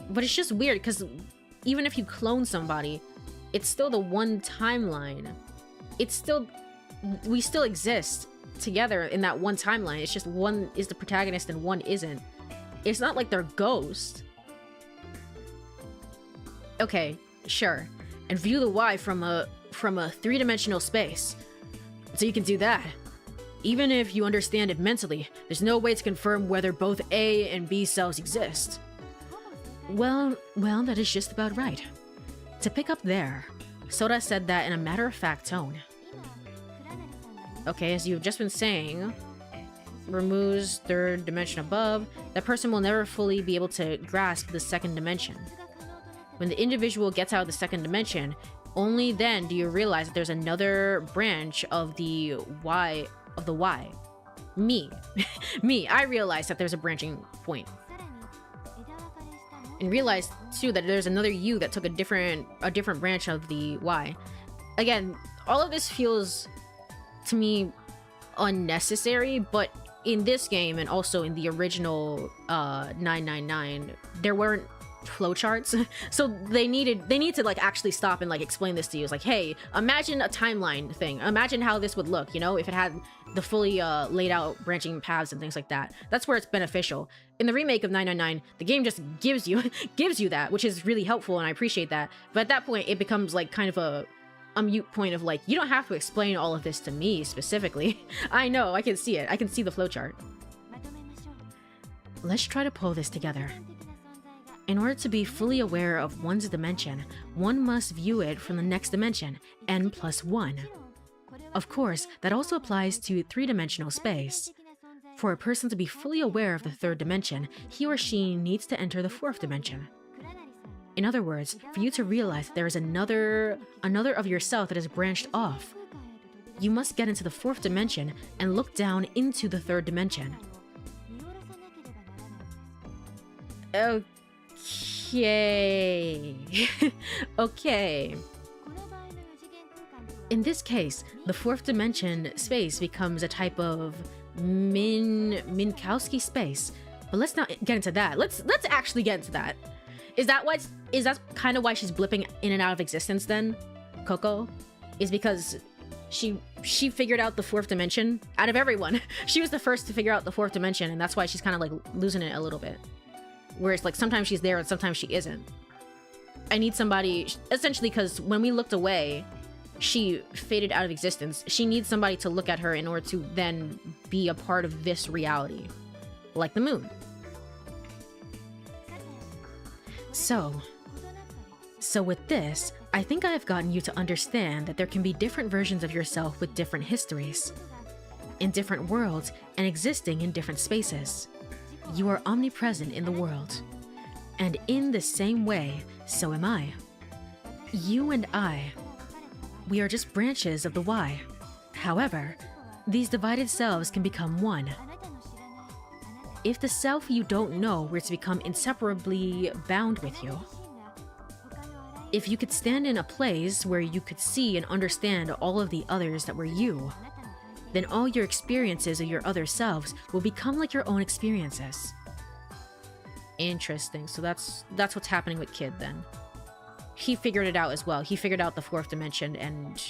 But it's just weird, because even if you clone somebody, it's still the one timeline. It's still... We still exist together in that one timeline. It's just one is the protagonist and one isn't. It's not like they're ghosts. Okay, sure. And view the Y from a three-dimensional space. So you can do that. Even if you understand it mentally, there's no way to confirm whether both A and B selves exist. Well, that is just about right. To pick up there, Soda said that in a matter-of-fact tone. Okay, as you've just been saying, removes third dimension above, that person will never fully be able to grasp the second dimension. When the individual gets out of the second dimension, only then do you realize that there's another branch of the Y, Me. Me, I realized that there's a branching point. And realized, too, that there's another you that took a different branch of the Y. Again, all of this feels... to me unnecessary, but in this game and also in the original 999 there weren't flowcharts, so they need to like actually stop and like explain this to you. It's like, hey, imagine a timeline thing, imagine how this would look, you know, if it had the fully laid out branching paths and things like that. That's where it's beneficial. In the remake of 999, the game just gives you that, which is really helpful, and I appreciate that. But at that point it becomes like kind of a mute point of like, you don't have to explain all of this to me specifically. I know, I can see it. I can see the flowchart. Let's try to pull this together. In order to be fully aware of one's dimension, one must view it from the next dimension, n+1. Of course, that also applies to three-dimensional space. For a person to be fully aware of the third dimension, he or she needs to enter the fourth dimension. In other words, for you to realize that there is another of yourself that is branched off, you must get into the fourth dimension and look down into the third dimension. Okay. Okay. In this case, the fourth dimension space becomes a type of Minkowski space. But let's not get into that. Let's actually get into that. Is that kind of why she's blipping in and out of existence then? Coco? Is because she figured out the fourth dimension out of everyone. She was the first to figure out the fourth dimension, and that's why she's kind of like losing it a little bit. Whereas like sometimes she's there and sometimes she isn't. I need somebody, essentially, because when we looked away, she faded out of existence. She needs somebody to look at her in order to then be a part of this reality. Like the moon. So with this, I think I have gotten you to understand that there can be different versions of yourself with different histories, in different worlds, and existing in different spaces. You are omnipresent in the world. And in the same way, so am I. You and I, we are just branches of the Y. However, these divided selves can become one. If the self you don't know were to become inseparably bound with you, If you could stand in a place where you could see and understand all of the others that were you, then all your experiences of your other selves will become like your own experiences. Interesting. So that's what's happening with Kid then. He figured it out as well. He figured out the fourth dimension and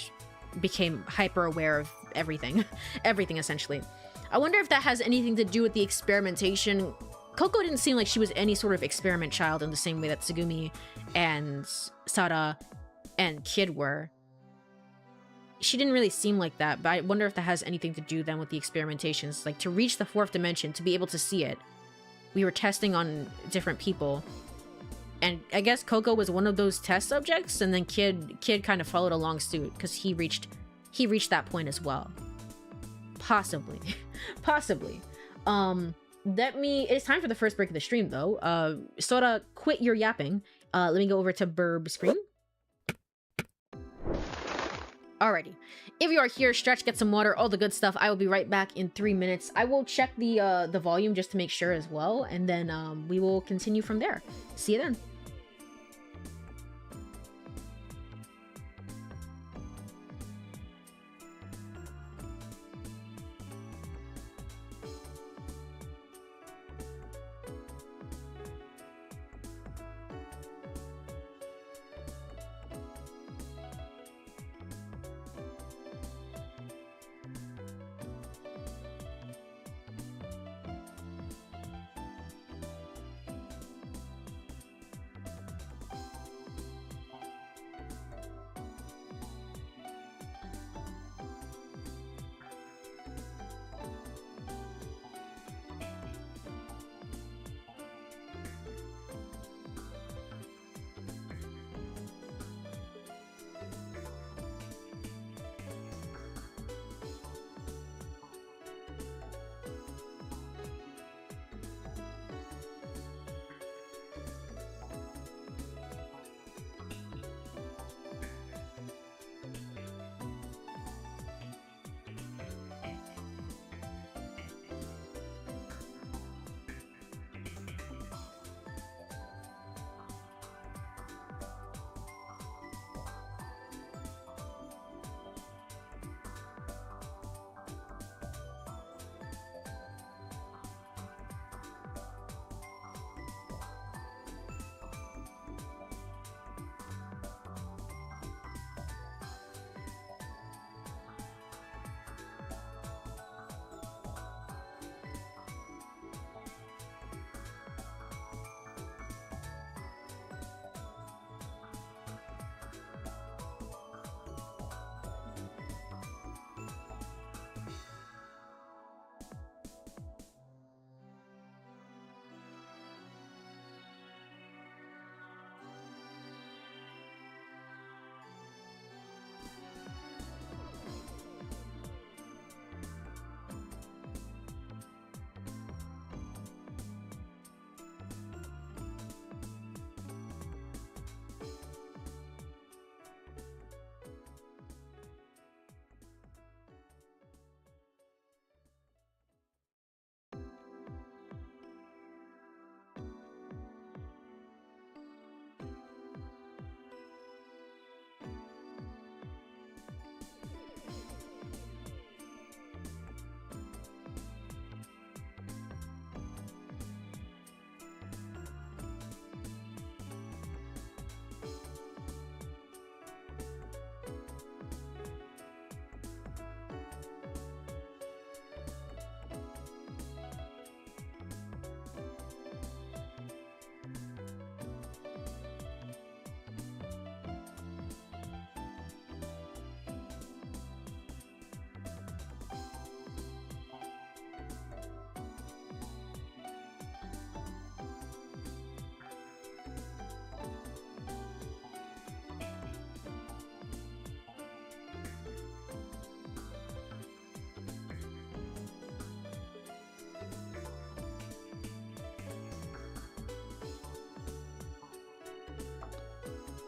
became hyper aware of everything. Everything, essentially. I wonder if that has anything to do with the experimentation. Coco didn't seem like she was any sort of experiment child in the same way that Tsugumi and Sada and Kid were. She didn't really seem like that, but I wonder if that has anything to do then with the experimentations. Like, to reach the fourth dimension, to be able to see it, we were testing on different people. And I guess Coco was one of those test subjects, and then Kid kind of followed along suit, because he reached that point as well. Possibly. Possibly. It's time for the first break of the stream, though. Sora, quit your yapping. Let me go over to Burb screen. Alrighty. If you are here, stretch, get some water, all the good stuff. I will be right back in 3 minutes. I will check the volume just to make sure as well, and then we will continue from there. See you then.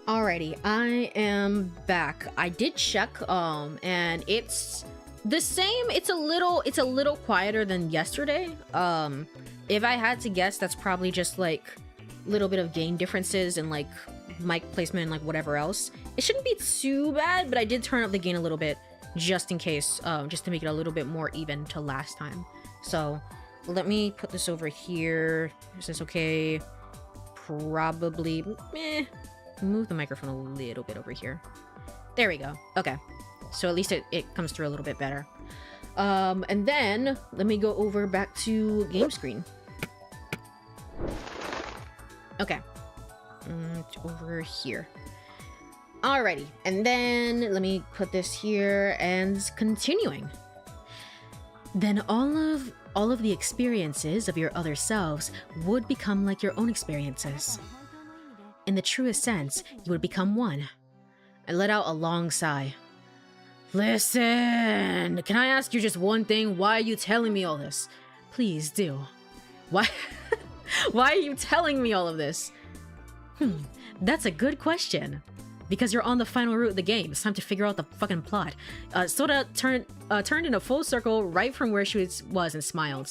Alrighty, I am back. I did check, and it's the same. It's a little quieter than yesterday. If I had to guess, that's probably just like little bit of gain differences and like mic placement and like whatever else. It shouldn't be too bad, but I did turn up the gain a little bit just in case, just to make it a little bit more even to last time. So let me put this over here. Is this okay? Probably, move the microphone a little bit over here. There we go. Okay. So at least it comes through a little bit better. And then let me go over back to game screen. Okay. Over here. Alrighty. And then let me put this here and continuing. Then all of the experiences of your other selves would become like your own experiences. In the truest sense, you would become one. I let out a long sigh. Listen, can I ask you just one thing? Why are you telling me all this? Please do. Why? Why are you telling me all of this? That's a good question. Because you're on the final route of the game. It's time to figure out the fucking plot. Sora turned in a full circle right from where she was and smiled.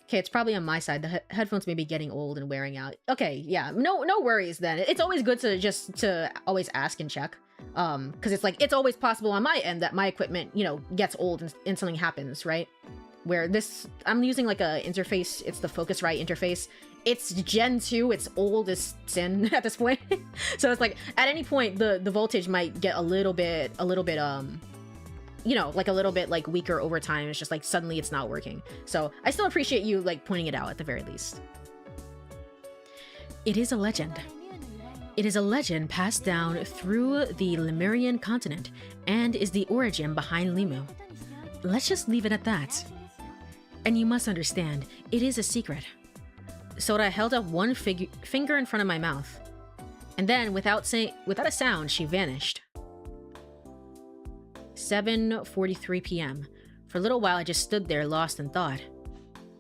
Okay, it's probably on my side. The headphones may be getting old and wearing out. Okay, yeah, no worries then. It's always good to always ask and check. Because it's like, it's always possible on my end that my equipment, you know, gets old and something happens, right? Where this, I'm using like a interface, it's the Focusrite interface. It's Gen 2, it's old as sin at this point. So it's like, at any point, the voltage might get a little bit, you know, like a little bit like weaker over time. It's just like suddenly it's not working. So I still appreciate you like pointing it out at the very least. It is a legend. It is a legend passed down through the Lemurian continent and is the origin behind Limu. Let's just leave it at that. And you must understand, it is a secret. Sora held up one finger in front of my mouth. And then, without a sound, she vanished. 7:43 p.m. For a little while, I just stood there lost in thought.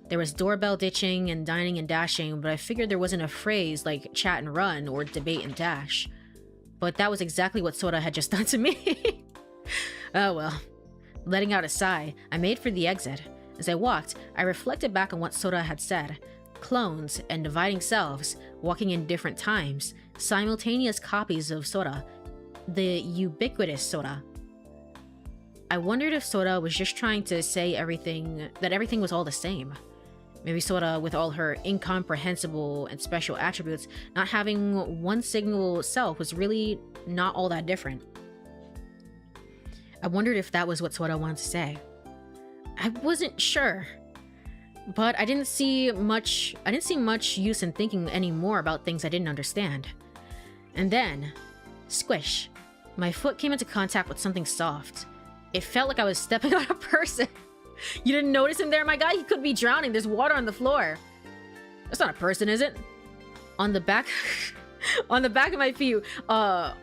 There was doorbell ditching and dining and dashing, but I figured there wasn't a phrase like chat and run or debate and dash. But that was exactly what Sora had just done to me. Oh well. Letting out a sigh, I made for the exit. As I walked, I reflected back on what Sora had said. Clones and dividing selves, walking in different times, simultaneous copies of Sora, the ubiquitous Sora. I wondered if Sora was just trying to say that everything was all the same. Maybe Sora, with all her incomprehensible and special attributes, not having one single self was really not all that different. I wondered if that was what Sora wanted to say. I wasn't sure. But I didn't see much use in thinking any more about things I didn't understand. And then, squish. My foot came into contact with something soft. It felt like I was stepping on a person. You didn't notice him there, my guy? He could be drowning. There's water on the floor. That's not a person, is it? On the back on the back of my feet, on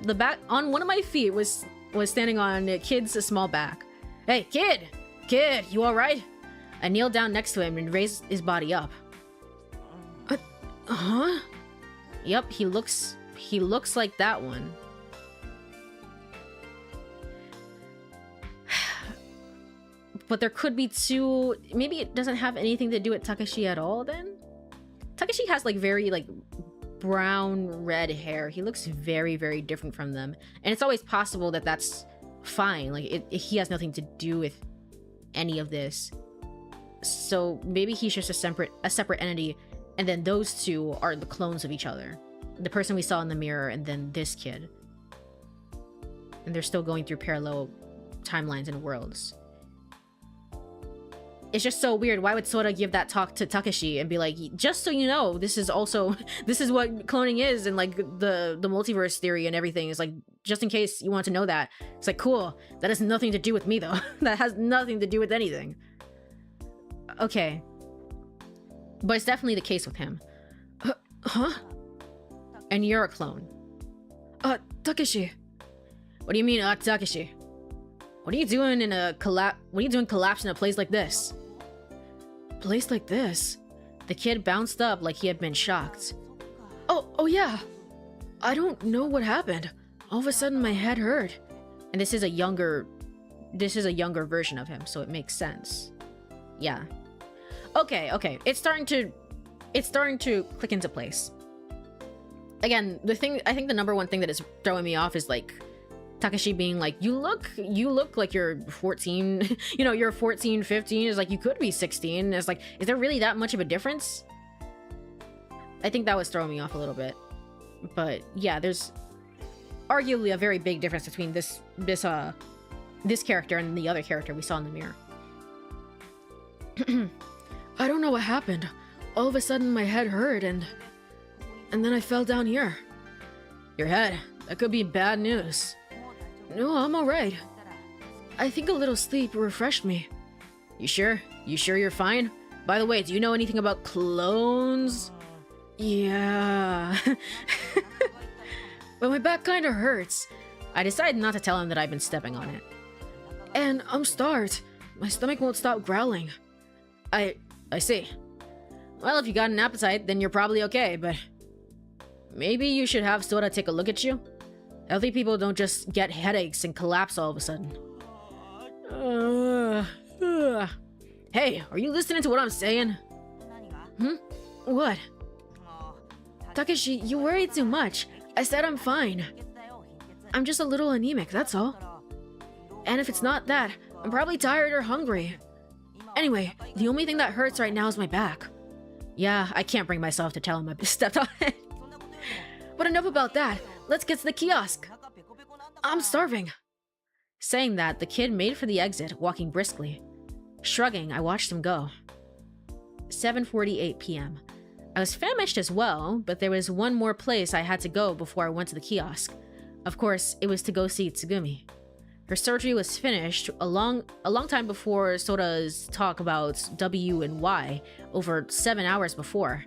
one of my feet was standing on a kid's small back. Hey, kid, you all right? I kneeled down next to him and raised his body up. Huh? Yep, he looks like that one. But there could be two. Maybe it doesn't have anything to do with Takeshi at all then? Takeshi has like very like brown red hair. He looks very, very different from them. And it's always possible that that's fine. Like he has nothing to do with any of this. So maybe he's just a separate entity, and then those two are the clones of each other. The person we saw in the mirror and then this kid. And they're still going through parallel timelines and worlds. It's just so weird. Why would Sora give that talk to Takeshi and be like, just so you know, this is what cloning is, and like the multiverse theory and everything is like, just in case you want to know that. It's like, cool. That has nothing to do with me though. That has nothing to do with anything. Okay. But it's definitely the case with him. Huh? And you're a clone. Takeshi. What do you mean, Takeshi? What are you doing collapsed in a place like this? Place like this? The kid bounced up like he had been shocked. Oh yeah. I don't know what happened. All of a sudden my head hurt. And this is a younger version of him, so it makes sense. Yeah. Okay. It's starting to click into place. Again, I think the number one thing that is throwing me off is like Takashi being like, you look like you're 14, you know, you're 14, 15. Is like, you could be 16. It's like, is there really that much of a difference? I think that was throwing me off a little bit. But yeah, there's arguably a very big difference between this character and the other character we saw in the mirror. I don't know what happened. All of a sudden my head hurt and then I fell down here. Your head? That could be bad news. No, I'm alright. I think a little sleep refreshed me. You sure? You sure you're fine? By the way, do you know anything about clones? Yeah. But my back kinda hurts. I decided not to tell him that I've been stepping on it. And I'm starved. My stomach won't stop growling. I see. Well, if you got an appetite, then you're probably okay, but maybe you should have Sora take a look at you. Healthy people don't just get headaches and collapse all of a sudden. Hey, are you listening to what I'm saying? What? Takeshi, you worry too much. I said I'm fine. I'm just a little anemic, that's all. And if it's not that, I'm probably tired or hungry. Anyway, the only thing that hurts right now is my back. Yeah, I can't bring myself to tell him I stepped on it. But enough about that. Let's get to the kiosk. I'm starving. Saying that, the kid made for the exit, walking briskly. Shrugging, I watched him go. 7:48 p.m. I was famished as well, but there was one more place I had to go before I went to the kiosk. Of course, it was to go see Tsugumi. Her surgery was finished a long time before Sora's talk about W and Y, over 7 hours before.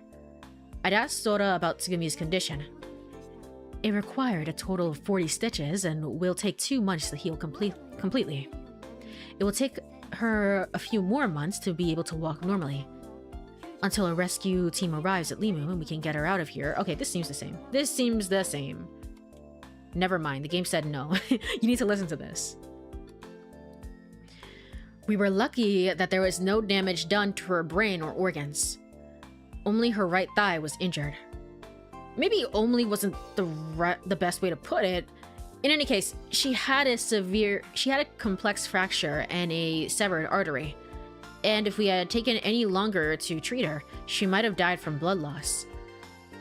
I'd asked Sora about Tsugumi's condition. It required a total of 40 stitches and will take 2 months to heal completely. It will take her a few more months to be able to walk normally. Until a rescue team arrives at Limu and we can get her out of here. Okay, this seems the same. This seems the same. Never mind, the game said no. You need to listen to this. We were lucky that there was no damage done to her brain or organs. Only her right thigh was injured. Maybe only wasn't the best way to put it. In any case, she had a complex fracture and a severed artery. And if we had taken any longer to treat her, she might have died from blood loss.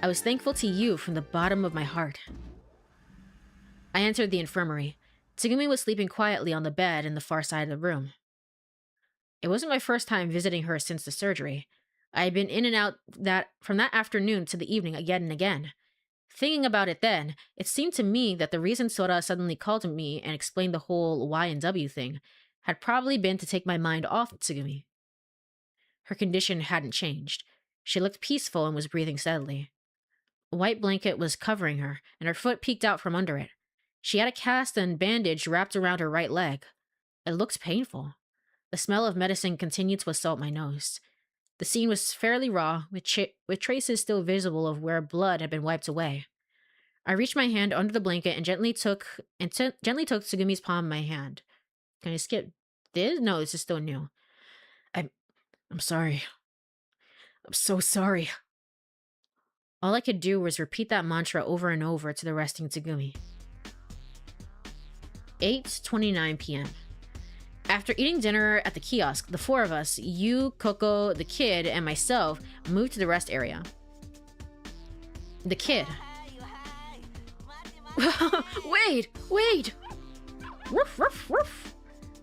I was thankful to you from the bottom of my heart. I entered the infirmary. Tsugumi was sleeping quietly on the bed in the far side of the room. It wasn't my first time visiting her since the surgery. I had been in and out from that afternoon to the evening again and again. Thinking about it then, it seemed to me that the reason Sora suddenly called to me and explained the whole Y and W thing had probably been to take my mind off Tsugumi. Her condition hadn't changed. She looked peaceful and was breathing steadily. A white blanket was covering her, and her foot peeked out from under it. She had a cast and bandage wrapped around her right leg. It looked painful. The smell of medicine continued to assault my nose. The scene was fairly raw, with traces still visible of where blood had been wiped away. I reached my hand under the blanket and gently took Tsugumi's palm in my hand. Can I skip this? No, this is still new. I'm sorry. I'm so sorry. All I could do was repeat that mantra over and over to the resting Tsugumi. 8:29 p.m. After eating dinner at the kiosk, the four of us, you, Coco, the kid, and myself, moved to the rest area. The kid. Wait! Woof, woof, woof.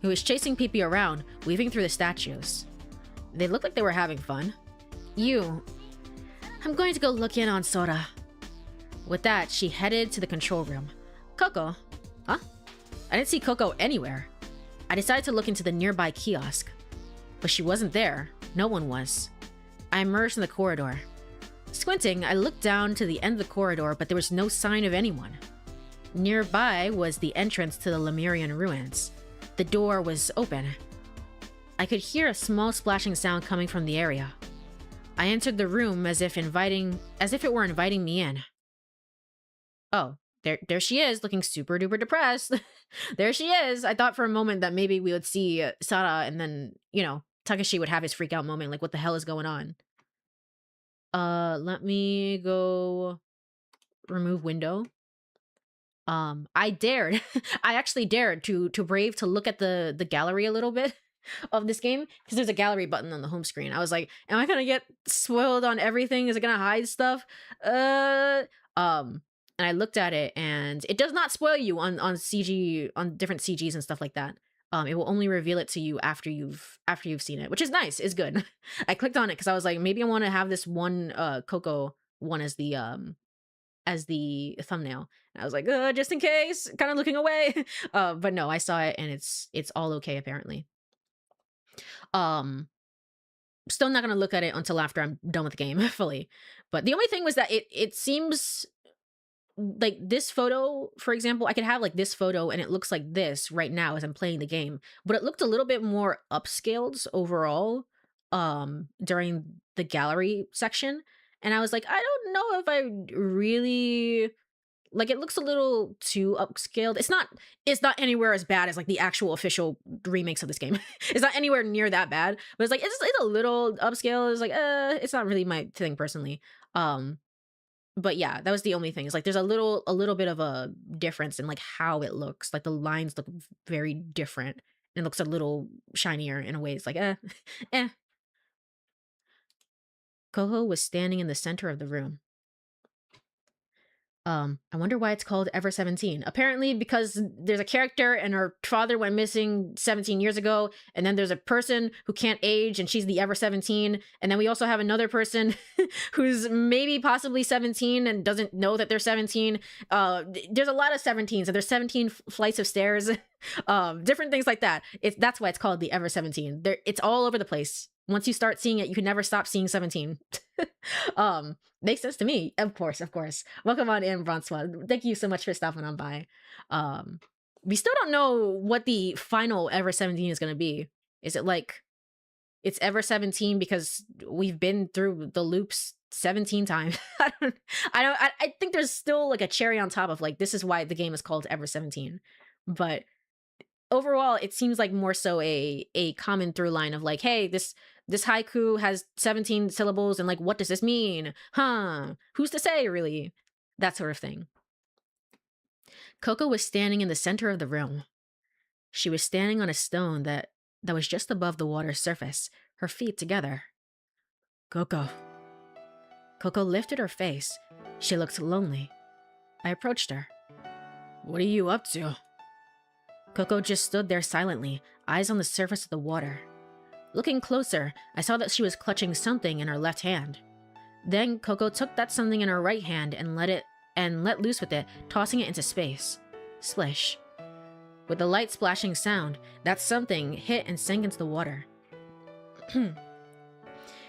Who was chasing Pee-Pee around, weaving through the statues. They looked like they were having fun. I'm going to go look in on Sora. With that, she headed to the control room. Coco? Huh? I didn't see Coco anywhere. I decided to look into the nearby kiosk. But she wasn't there. No one was. I emerged in the corridor. Squinting, I looked down to the end of the corridor, but there was no sign of anyone. Nearby was the entrance to the Lemurian ruins. The door was open. I could hear a small splashing sound coming from the area. I entered the room as if it were inviting me in. Oh, there she is, looking super duper depressed. There she is. I thought for a moment that maybe we would see Sara and then, Takashi would have his freak out moment, like what the hell is going on? Let me go remove window, I dared, I actually dared to brave to look at the gallery a little bit of this game, because there's a gallery button on the home screen. I was like, am I gonna get spoiled on everything? Is it gonna hide stuff? And I looked at it, and it does not spoil you on CG, on different CGs and stuff like that. It will only reveal it to you after you've seen it, which is nice. Is good. I clicked on it because I was like, maybe I want to have this one Coco one as the thumbnail. And I was like, just in case, kind of looking away. But no, I saw it, and it's all okay apparently. Still not gonna look at it until after I'm done with the game fully. But the only thing was that it seems like this photo, for example, I could have like this photo and it looks like this right now as I'm playing the game, but it looked a little bit more upscaled overall during the gallery section. And I was like, I don't know if I really like, it looks a little too upscaled. It's not anywhere as bad as like the actual official remakes of this game. It's not anywhere near that bad, but it's like it's a little upscale. It's like it's not really my thing personally. But yeah, that was the only thing. It's like there's a little bit of a difference in like how it looks. Like the lines look very different. And it looks a little shinier in a way. It's like eh. Coco was standing in the center of the room. I wonder why it's called Ever 17. Apparently because there's a character and her father went missing 17 years ago, and then there's a person who can't age and she's the Ever 17, and then we also have another person who's maybe possibly 17 and doesn't know that they're 17. There's a lot of 17s, and there's 17 flights of stairs. Different things like that. That's why it's called the Ever 17. It's all over the place. Once you start seeing it, you can never stop seeing 17. Makes sense to me. Of course. Welcome on in, Bronsois. Thank you so much for stopping on by. We still don't know what the final Ever 17 is going to be. Is it like it's Ever 17 because we've been through the loops 17 times? I think there's still like a cherry on top of like, this is why the game is called Ever 17. But overall, it seems like more so a common through line of like, hey, this haiku has 17 syllables, and like, what does this mean? Who's to say, really? That sort of thing. Coco was standing in the center of the room. She was standing on a stone that was just above the water's surface, her feet together. Coco. Coco lifted her face. She looked lonely. I approached her. What are you up to? Coco just stood there silently, eyes on the surface of the water. Looking closer, I saw that she was clutching something in her left hand. Then Coco took that something in her right hand and let loose with it, tossing it into space. Splish. With a light splashing sound, that something hit and sank into the water.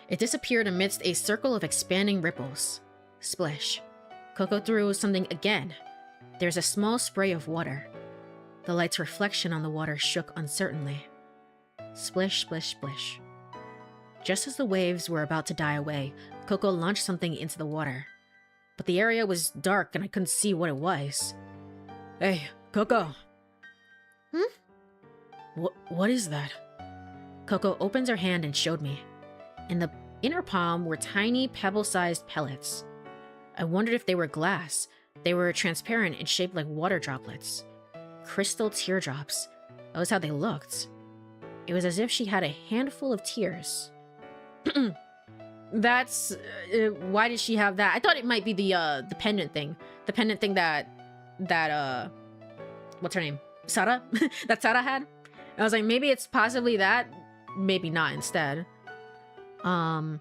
It disappeared amidst a circle of expanding ripples. Splish. Coco threw something again. There's a small spray of water. The light's reflection on the water shook uncertainly. Splish, splish, splish. Just as the waves were about to die away, Coco launched something into the water. But the area was dark and I couldn't see what it was. Hey, Coco. What is that? Coco opened her hand and showed me. In the inner palm were tiny pebble-sized pellets. I wondered if they were glass. They were transparent and shaped like water droplets. Crystal teardrops. That was how they looked. It was as if she had a handful of tears. That's... why did she have that? I thought it might be the pendant thing. The pendant thing that what's her name? Sara? That Sara had? I was like, maybe it's possibly that. Maybe not instead. I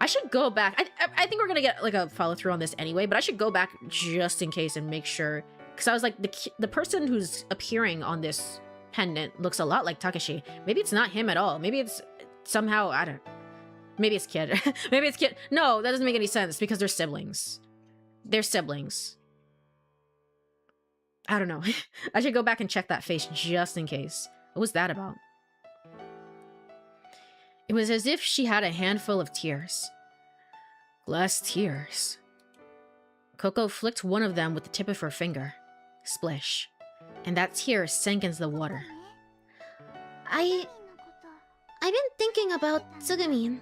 should go back. I think we're gonna get like a follow through on this anyway, but I should go back just in case and make sure. Because I was like, the person who's appearing on this pendant looks a lot like Takeshi. Maybe it's not him at all. Maybe it's somehow, I don't... Maybe it's Kid. Maybe it's Kid. No, that doesn't make any sense because they're siblings. They're siblings. I don't know. I should go back and check that face just in case. What was that about? It was as if she had a handful of tears. Glass tears. Coco flicked one of them with the tip of her finger. Splish. And that tear sank into the water.
I've been thinking about Tsugumin.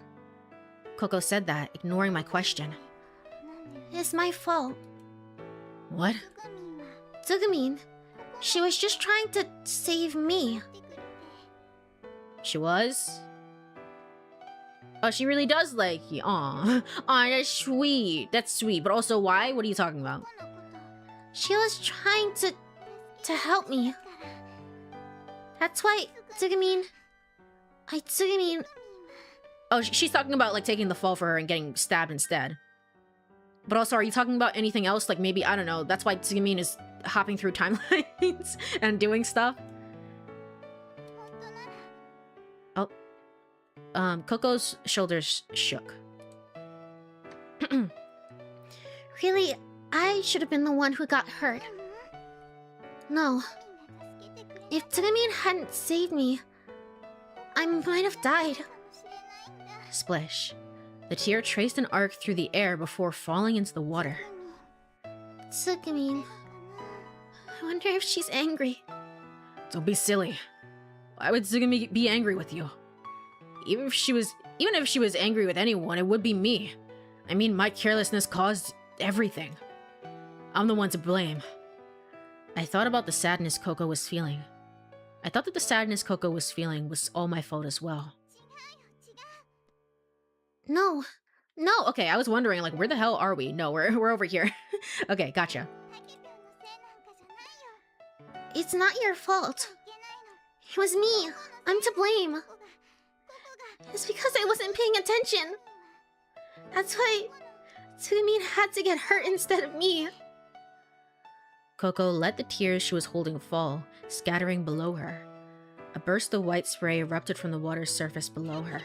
Coco said that, ignoring my question.
It's my fault.
What?
Tsugumin. She was just trying to save me.
She was? Oh, she really does like you. Aw. Aw, that's sweet. That's sweet. But also, why? What are you talking about?
She was trying to help me. That's why, Tsugumin... Tsugumin...
Oh, she's talking about, like, taking the fall for her and getting stabbed instead. But also, are you talking about anything else? Like, maybe, I don't know, that's why Tsugumin is hopping through timelines and doing stuff? Oh. Coco's shoulders shook.
Really, I should have been the one who got hurt. No. If Tsugumin hadn't saved me, I might have died.
Splish. The tear traced an arc through the air before falling into the water.
Tsugumin... I wonder if she's angry.
Don't be silly. Why would Tsugumi be angry with you? Even if she was angry with anyone, it would be me. I mean, my carelessness caused everything. I'm the one to blame. I thought about the sadness Coco was feeling. I thought that the sadness Coco was feeling was all my fault as well.
No.
No, okay, I was wondering, like, where the hell are we? No, we're over here. Okay, gotcha.
It's not your fault. It was me. I'm to blame. It's because I wasn't paying attention. That's why Tsugumin had to get hurt instead of me.
Coco let the tears she was holding fall, scattering below her. A burst of white spray erupted from the water's surface below her.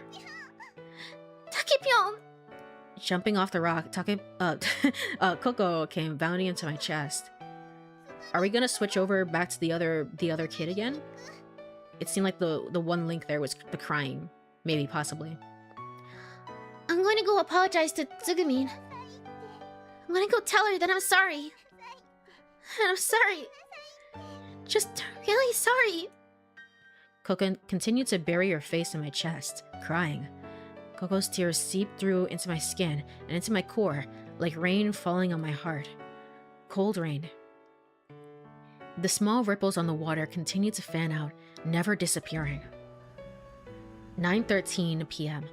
Takepyeon!
Jumping off the rock, Coco came bounding into my chest. Are we gonna switch over back to the other kid again? It seemed like the one link there was the crying. Maybe, possibly.
I'm going to go apologize to Tsugumin. I'm going to go tell her that I'm sorry. And I'm sorry. Just really sorry.
Coco continued to bury her face in my chest, crying. Coco's tears seeped through into my skin and into my core, like rain falling on my heart. Cold rain. The small ripples on the water continued to fan out, never disappearing. 9:13 p.m.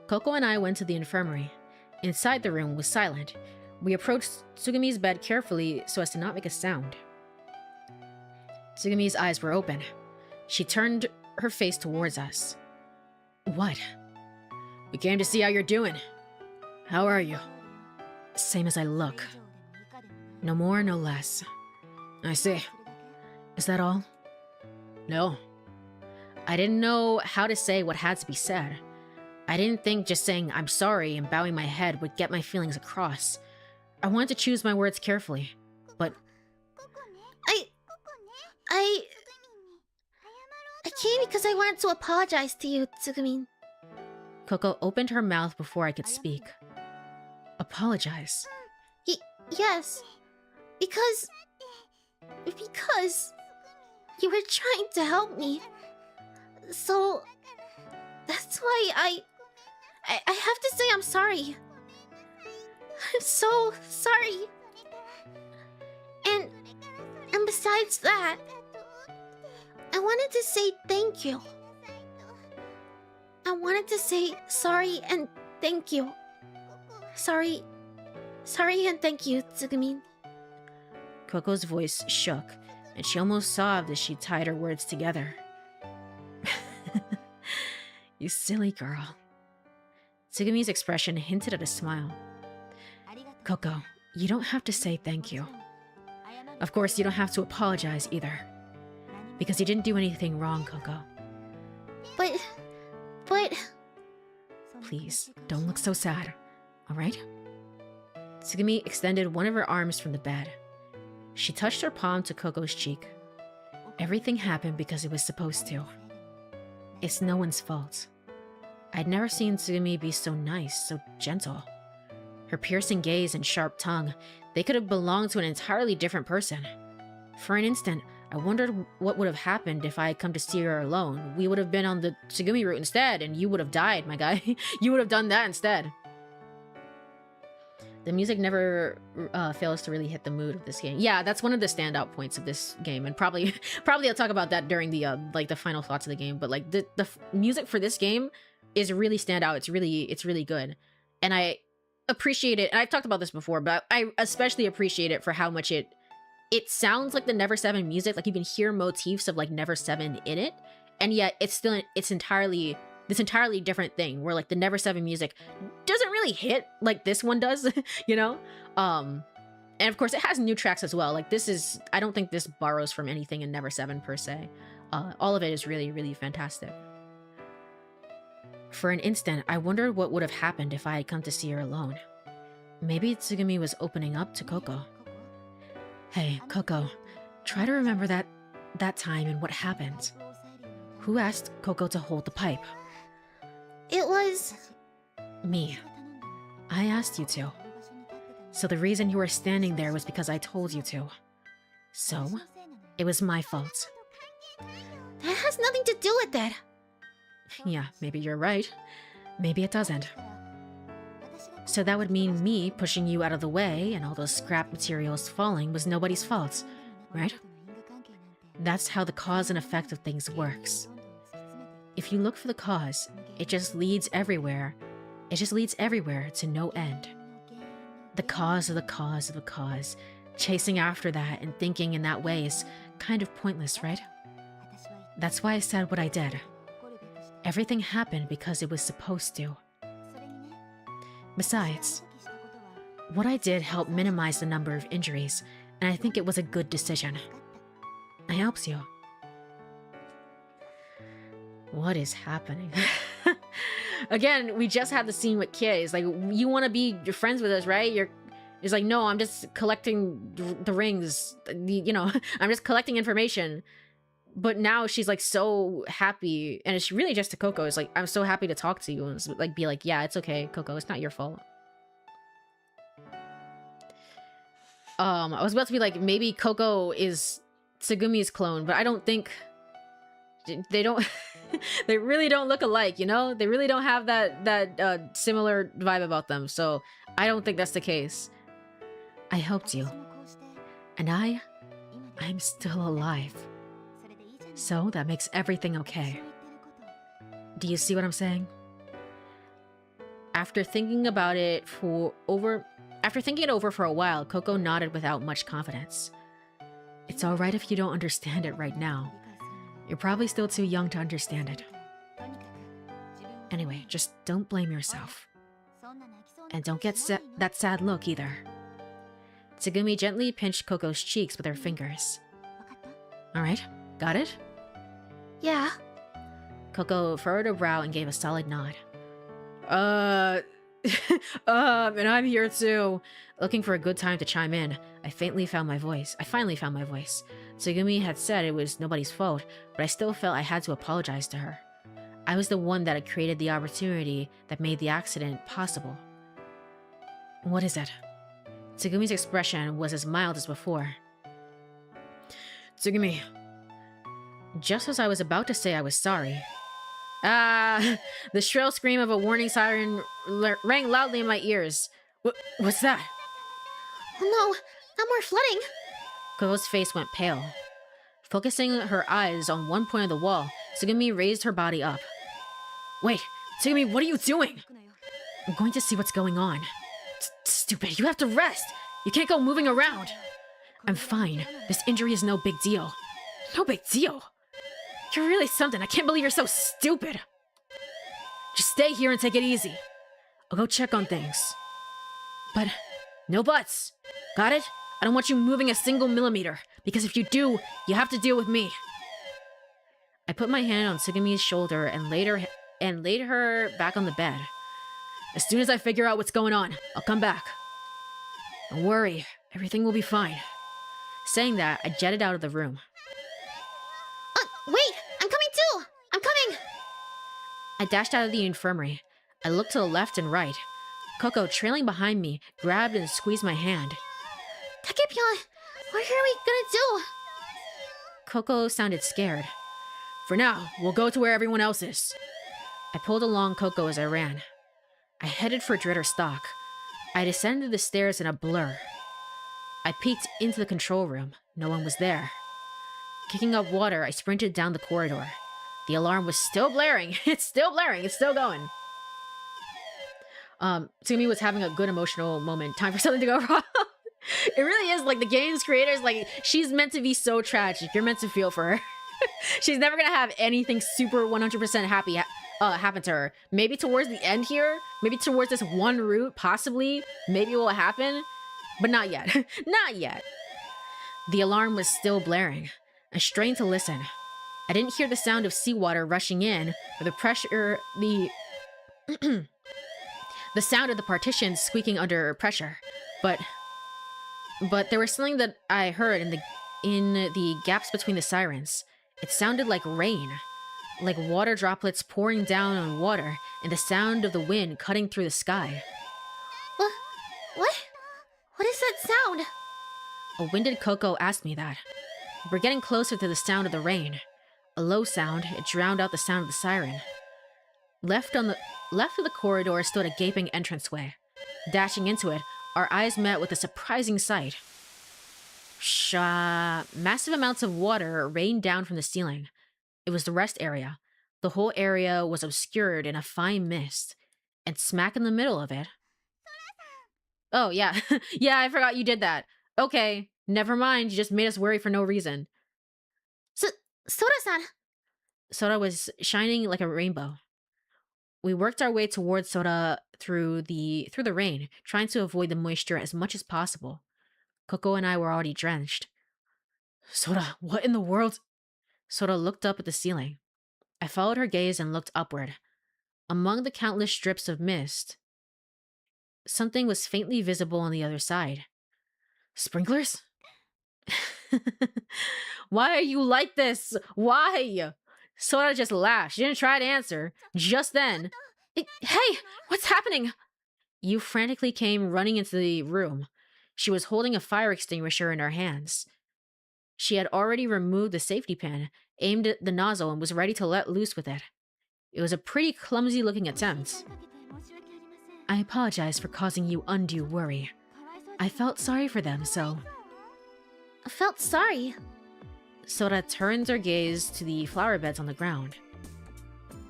Coco and I went to the infirmary. Inside the room was silent. We approached Tsugumi's bed carefully so as to not make a sound. Tsugumi's eyes were open. She turned her face towards us. What? We came to see how you're doing. How are you? Same as I look. No more, no less. I see. Is that all? No. I didn't know how to say what had to be said. I didn't think just saying I'm sorry and bowing my head would get my feelings across. I wanted to choose my words carefully, but...
I came because I wanted to apologize to you, Tsugumin.
Coco opened her mouth before I could speak. Apologize?
Yes. Because you were trying to help me. So that's why I have to say I'm sorry. I'm so sorry. And besides that, I wanted to say thank you. I wanted to say sorry and thank you. Sorry and thank you, Tsugumin.
Coco's voice shook, and she almost sobbed as she tied her words together. You silly girl. Tsugumi's expression hinted at a smile. Coco, you don't have to say thank you. Of course, you don't have to apologize either. Because you didn't do anything wrong, Coco.
But...
Please, don't look so sad, alright? Tsugumi extended one of her arms from the bed. She touched her palm to Coco's cheek. Everything happened because it was supposed to. It's no one's fault. I'd never seen Tsugumi be so nice, so gentle. Her piercing gaze and sharp tongue, they could have belonged to an entirely different person. For an instant, I wondered what would have happened if I had come to see her alone. We would have been on the Tsugumi route instead, and you would have died, my guy. You would have done that instead. The music never fails to really hit the mood of this game. Yeah, that's one of the standout points of this game, and probably I'll talk about that during the like the final thoughts of the game. But like the music for this game is really standout. It's really good, and I appreciate it. And I've talked about this before, but I especially appreciate it for how much it sounds like the Never Seven music. Like you can hear motifs of like Never Seven in it, and yet it's entirely this entirely different thing where like the Never Seven music doesn't really hit like this one does, you know? And of course it has new tracks as well. Like this is, I don't think this borrows from anything in Never Seven per se. All of it is really, really fantastic. For an instant, I wondered what would have happened if I had come to see her alone. Maybe Tsugumi was opening up to Coco. Hey, Coco, try to remember that time and what happened. Who asked Coco to hold the pipe?
It was...
Me. I asked you to. So the reason you were standing there was because I told you to. So, it was my fault.
That has nothing to do with it.
Yeah, maybe you're right. Maybe it doesn't. So that would mean me pushing you out of the way and all those scrap materials falling was nobody's fault, right? That's how the cause and effect of things works. If you look for the cause, it just leads everywhere. It just leads everywhere to no end. The cause of the cause of a cause, chasing after that and thinking in that way is kind of pointless, right? That's why I said what I did. Everything happened because it was supposed to. Besides, what I did helped minimize the number of injuries, and I think it was a good decision. It helps you. What is happening? Again, we just had the scene with Kie. It's like, you want to be friends with us, right? It's like, no, I'm just collecting the rings. You know, I'm just collecting information. But now she's like so happy, and it's really just to Coco. It's like, I'm so happy to talk to you, and it's like, be like, yeah, it's okay, Coco, it's not your fault. I was about to be like, maybe Coco is Tsugumi's clone, but I don't think they don't. They really don't look alike, you know? They really don't have that similar vibe about them, so I don't think that's the case. I helped you, and I'm still alive. So that makes everything okay. Do you see what I'm saying? After thinking it over for a while, Coco nodded without much confidence. It's alright if you don't understand it right now. You're probably still too young to understand it. Anyway, just don't blame yourself. And don't get that sad look either. Tsugumi gently pinched Coco's cheeks with her fingers. Alright, got it?
Yeah.
Coco furrowed her brow and gave a solid nod. And I'm here too. Looking for a good time to chime in, I finally found my voice. Tsugumi had said it was nobody's fault, but I still felt I had to apologize to her. I was the one that had created the opportunity that made the accident possible. What is it? Tsugumi's expression was as mild as before. Tsugumi. Just as I was about to say I was sorry. The shrill scream of a warning siren rang loudly in my ears. What's that?
Oh no, not more flooding.
Koko's face went pale. Focusing her eyes on one point of the wall, Tsugumi raised her body up. Wait, Tsugumi, what are you doing? I'm going to see what's going on. Stupid, you have to rest. You can't go moving around. I'm fine. This injury is no big deal. No big deal? You're really something. I can't believe you're so stupid. Just stay here and take it easy. I'll go check on things. But no buts. Got it? I don't want you moving a single millimeter, because if you do, you have to deal with me. I put my hand on Tsugumi's shoulder and laid her back on the bed. As soon as I figure out what's going on, I'll come back. Don't worry, everything will be fine. Saying that, I jetted out of the room.
Wait! I'm coming too! I'm coming!
I dashed out of the infirmary. I looked to the left and right. Coco, trailing behind me, grabbed and squeezed my hand.
Takepyeon, what are we gonna do?
Coco sounded scared. For now, we'll go to where everyone else is. I pulled along Coco as I ran. I headed for Dritter Stock. I descended the stairs in a blur. I peeked into the control room. No one was there. Kicking up water, I sprinted down the corridor. The alarm was still blaring. It's still blaring. It's still going. Tsumi was having a good emotional moment. Time for something to go wrong. It really is, like, the game's creators, like, she's meant to be so tragic. You're meant to feel for her. She's never gonna have anything super 100% happy happen to her. Maybe towards the end here, maybe towards this one route, possibly, maybe it will happen, but not yet. Not yet. The alarm was still blaring. I strained to listen. I didn't hear the sound of seawater rushing in, or the pressure, the sound of the partitions squeaking under pressure, but there was something that I heard in the gaps between the sirens. It sounded like rain, like water droplets pouring down on water, and the sound of the wind cutting through the sky.
What? What is that sound?
A winded Coco asked me that. We're getting closer to the sound of the rain. A low sound, it drowned out the sound of the siren. Left of the corridor stood a gaping entranceway. Dashing into it, our eyes met with a surprising sight. Massive amounts of water rained down from the ceiling. It was the rest area. The whole area was obscured in a fine mist. And smack in the middle of it... Oh, yeah. Yeah, I forgot you did that. Okay, never mind. You just made us worry for no reason.
Sora-san!
Sora was shining like a rainbow. We worked our way towards Sora through the rain, trying to avoid the moisture as much as possible. Coco and I were already drenched. Sora, what in the world? Sora looked up at the ceiling. I followed her gaze and looked upward. Among the countless strips of mist, something was faintly visible on the other side. Sprinklers? Why are you like this? Why? Sora just laughed. She didn't try to answer. Just then, hey, what's happening? You frantically came running into the room. She was holding a fire extinguisher in her hands. She had already removed the safety pin, aimed at the nozzle, and was ready to let loose with it. It was a pretty clumsy-looking attempt. I apologize for causing you undue worry. I felt sorry for them, so...
I felt sorry.
Sora turns her gaze to the flower beds on the ground.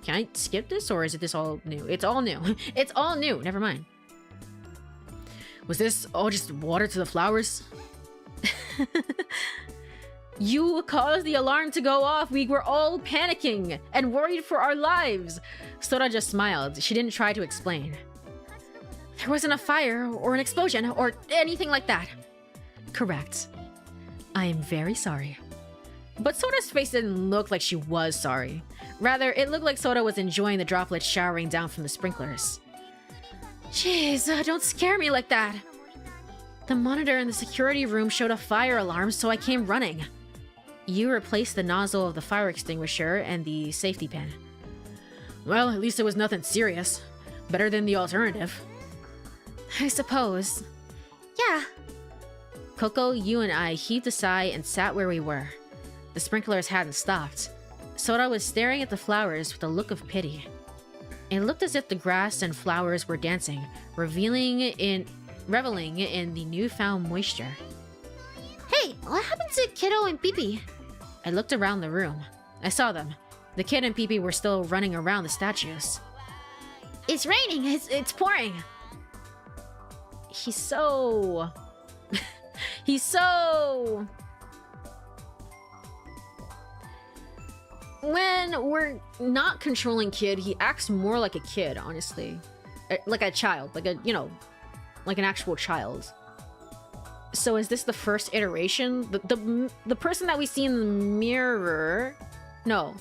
Can I skip this, or is this all new? It's all new. It's all new. Never mind. Was this all just water to the flowers? You caused the alarm to go off. We were all panicking and worried for our lives. Sora just smiled. She didn't try to explain. There wasn't a fire or an explosion or anything like that. Correct. I am very sorry. But Sora's face didn't look like she was sorry. Rather, it looked like Sora was enjoying the droplets showering down from the sprinklers. Jeez, don't scare me like that. The monitor in the security room showed a fire alarm, so I came running. You replaced the nozzle of the fire extinguisher and the safety pin. Well, at least it was nothing serious. Better than the alternative. I suppose.
Yeah.
Coco, you and I heaved a sigh and sat where we were. The sprinklers hadn't stopped. Sora was staring at the flowers with a look of pity. It looked as if the grass and flowers were dancing, reveling in the newfound moisture.
Hey, what happened to Kiddo and Pipi?
I looked around the room. I saw them. The kid and Pipi were still running around the statues.
It's raining. It's pouring.
He's so... He's so... When we're not controlling Kid, he acts more like a kid, honestly. Like a child. Like a, you know, like an actual child. So is this the first iteration? The person that we see in the mirror... No.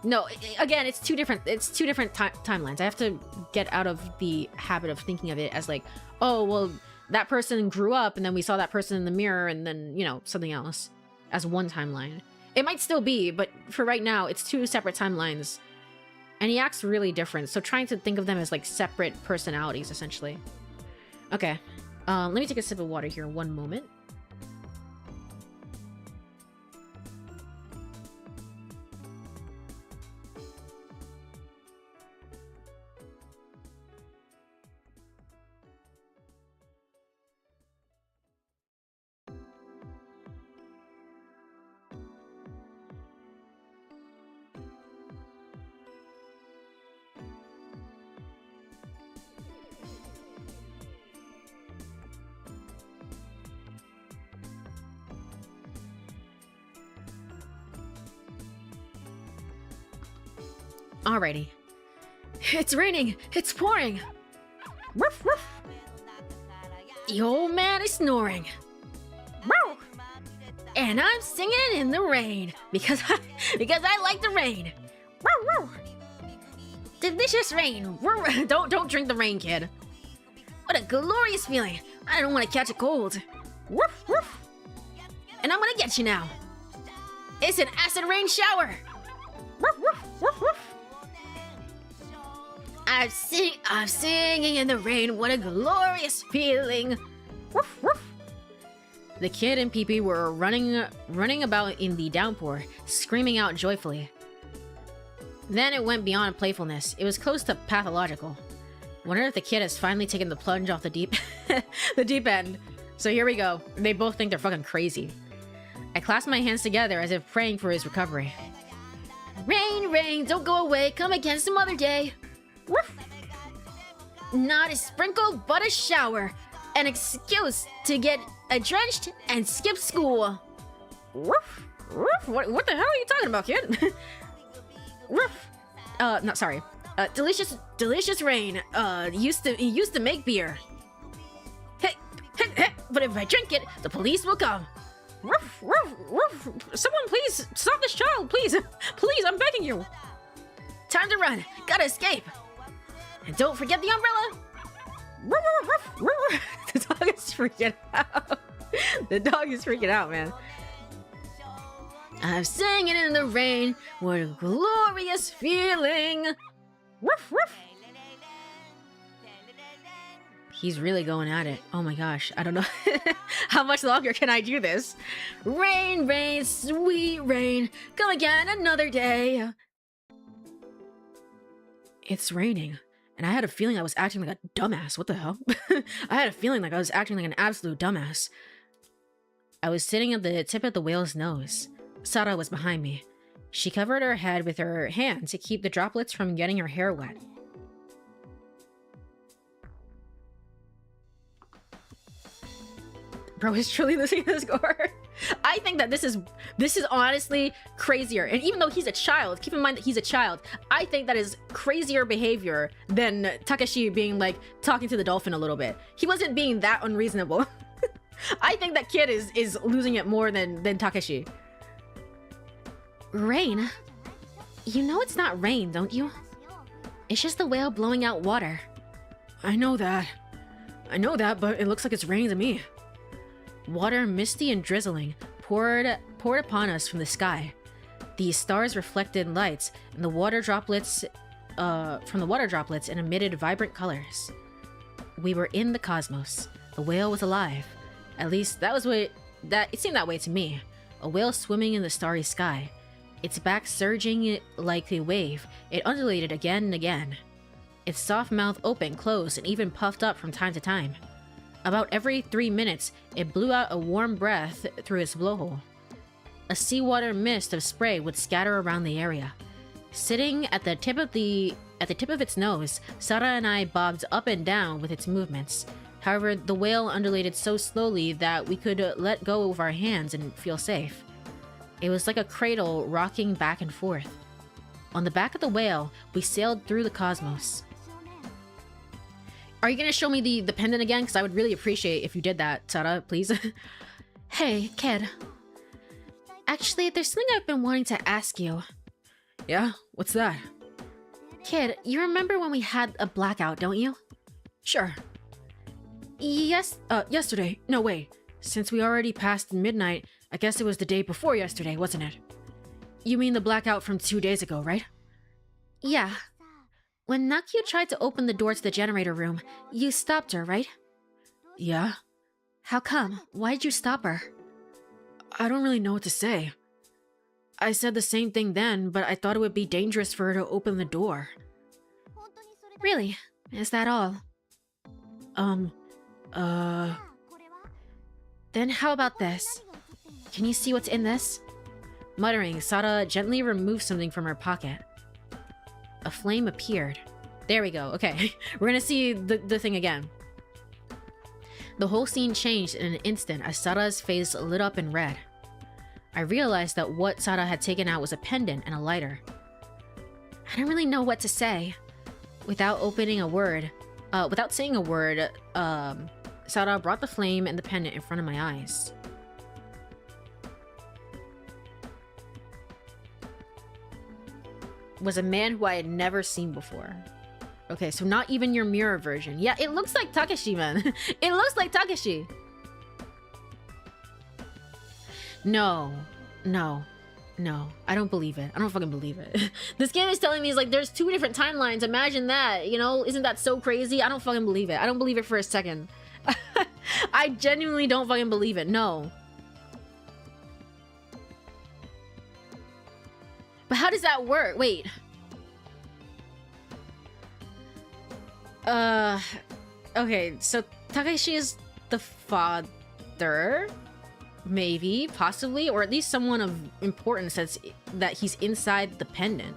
No, again, it's two different timelines. I have to get out of the habit of thinking of it as like, oh, well, that person grew up and then we saw that person in the mirror and then, you know, something else as one timeline. It might still be, but for right now, it's two separate timelines. And he acts really different, so trying to think of them as like separate personalities, essentially. Okay, let me take a sip of water here, one moment. Alrighty. It's raining! It's pouring! Woof woof! The old man is snoring. Woo! And I'm singing in the rain because I like the rain. Woo woo! Delicious rain. Don't drink the rain, kid. What a glorious feeling. I don't want to catch a cold. Woof woof! And I'm gonna get you now. It's an acid rain shower. Woof woof woof woof! I'm singing in the rain. What a glorious feeling. Woof woof! The kid and Pee-Pee were running about in the downpour, screaming out joyfully. Then it went beyond playfulness. It was close to pathological. Wonder if the kid has finally taken the plunge off the deep end. So here we go. They both think they're fucking crazy. I clasped my hands together as if praying for his recovery. Rain, rain, don't go away. Come again some other day. Woof! Not a sprinkle, but a shower. An excuse to get drenched and skip school. Woof! Woof! What the hell are you talking about, kid? Woof! No, sorry. Delicious rain. Used to make beer. Hey, but if I drink it, the police will come. Woof! Woof! Woof! Someone please stop this child, please! Please, I'm begging you. Time to run. Gotta escape. And don't forget the umbrella! The dog is freaking out. The dog is freaking out, man. I'm singing in the rain. What a glorious feeling. Woof, woof. He's really going at it. Oh my gosh. I don't know. How much longer can I do this? Rain, rain, sweet rain. Come again another day. It's raining. And I had a feeling I was acting like a dumbass. What the hell? I had a feeling like I was acting like an absolute dumbass. I was sitting at the tip of the whale's nose. Sara was behind me. She covered her head with her hand to keep the droplets from getting her hair wet. Bro is truly listening to the score. I think that this is honestly crazier. And even though he's a child, keep in mind that he's a child, I think that is crazier behavior than Takeshi being like talking to the dolphin a little bit. He wasn't being that unreasonable. I think that kid is losing it more than Takeshi. Rain? You know it's not rain, don't you? It's just the whale blowing out water. I know that, but it looks like it's raining to me. Water, misty and drizzling, poured upon us from the sky. The stars reflected lights, and the water droplets, from the water droplets, and emitted vibrant colors. We were in the cosmos. The whale was alive. At least it seemed that way to me. A whale swimming in the starry sky. Its back surging like a wave, it undulated again and again. Its soft mouth opened, closed, and even puffed up from time to time. About every 3 minutes, it blew out a warm breath through its blowhole. A seawater mist of spray would scatter around the area. Sitting at the tip of its nose, Sara and I bobbed up and down with its movements. However, the whale undulated so slowly that we could let go of our hands and feel safe. It was like a cradle rocking back and forth. On the back of the whale, we sailed through the cosmos. Are you gonna show me the pendant again? Because I would really appreciate if you did that, Sara, please. Hey, kid. Actually, there's something I've been wanting to ask you. Yeah? What's that? Kid, you remember when we had a blackout, don't you? Sure. Yes, yesterday. No, wait. Since we already passed midnight, I guess it was the day before yesterday, wasn't it? You mean the blackout from 2 days ago, right? Yeah. When Nakyu tried to open the door to the generator room, you stopped her, right? Yeah. How come? Why'd you stop her? I don't really know what to say. I said the same thing then, but I thought it would be dangerous for her to open the door. Really? Is that all? Then how about this? Can you see what's in this? Muttering, Sara gently removed something from her pocket. A flame appeared. There we go. Okay, we're gonna see the thing again. The whole scene changed in an instant as Sara's face lit up in red. I realized that what Sara had taken out was a pendant and a lighter. I don't really know what to say. Without saying a word, Sada brought the flame and the pendant in front of my eyes. Was a man who I had never seen before. Okay, so not even your mirror version. Yeah, it looks like Takeshi, man. It looks like Takeshi. No. I don't believe it. I don't fucking believe it. This game is telling me it's like there's 2 different timelines. Imagine that, you know? Isn't that so crazy? I don't fucking believe it. I don't believe it for a second. I genuinely don't fucking believe it. No. But how does that work? Wait. Okay, so Takeshi is the father? Maybe, possibly, or at least someone of importance that he's inside the pendant.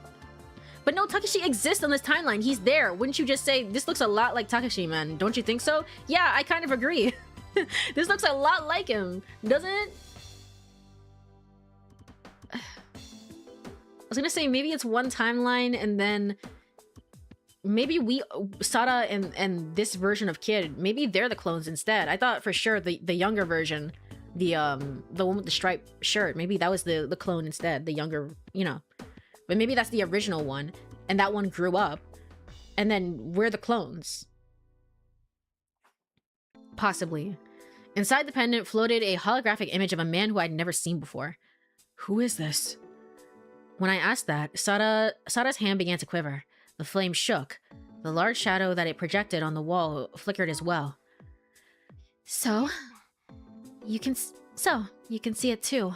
But no, Takeshi exists on this timeline. He's there. Wouldn't you just say, this looks a lot like Takeshi, man? Don't you think so? Yeah, I kind of agree. This looks a lot like him, doesn't it? I was gonna say, maybe it's one timeline and then maybe Sada and this version of Kid, maybe they're the clones instead. I thought for sure the younger version, the one with the striped shirt, maybe that was the clone instead, the younger, you know. But maybe that's the original one and that one grew up and then we're the clones. Possibly. Inside the pendant floated a holographic image of a man who I'd never seen before. Who is this? When I asked that, Sada's hand began to quiver. The flame shook. The large shadow that it projected on the wall flickered as well. So you can see it too.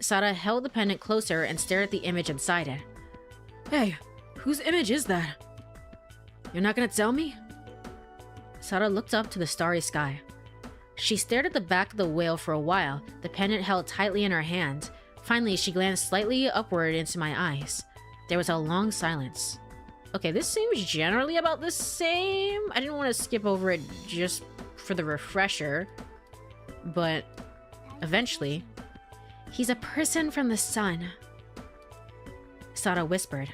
Sada held the pendant closer and stared at the image inside it. Hey, whose image is that? You're not gonna tell me? Sada looked up to the starry sky. She stared at the back of the whale for a while, the pendant held tightly in her hand. Finally, she glanced slightly upward into my eyes. There was a long silence. Okay, this seems generally about the same. I didn't want to skip over it just for the refresher. But eventually, he's a person from the sun. Sada whispered.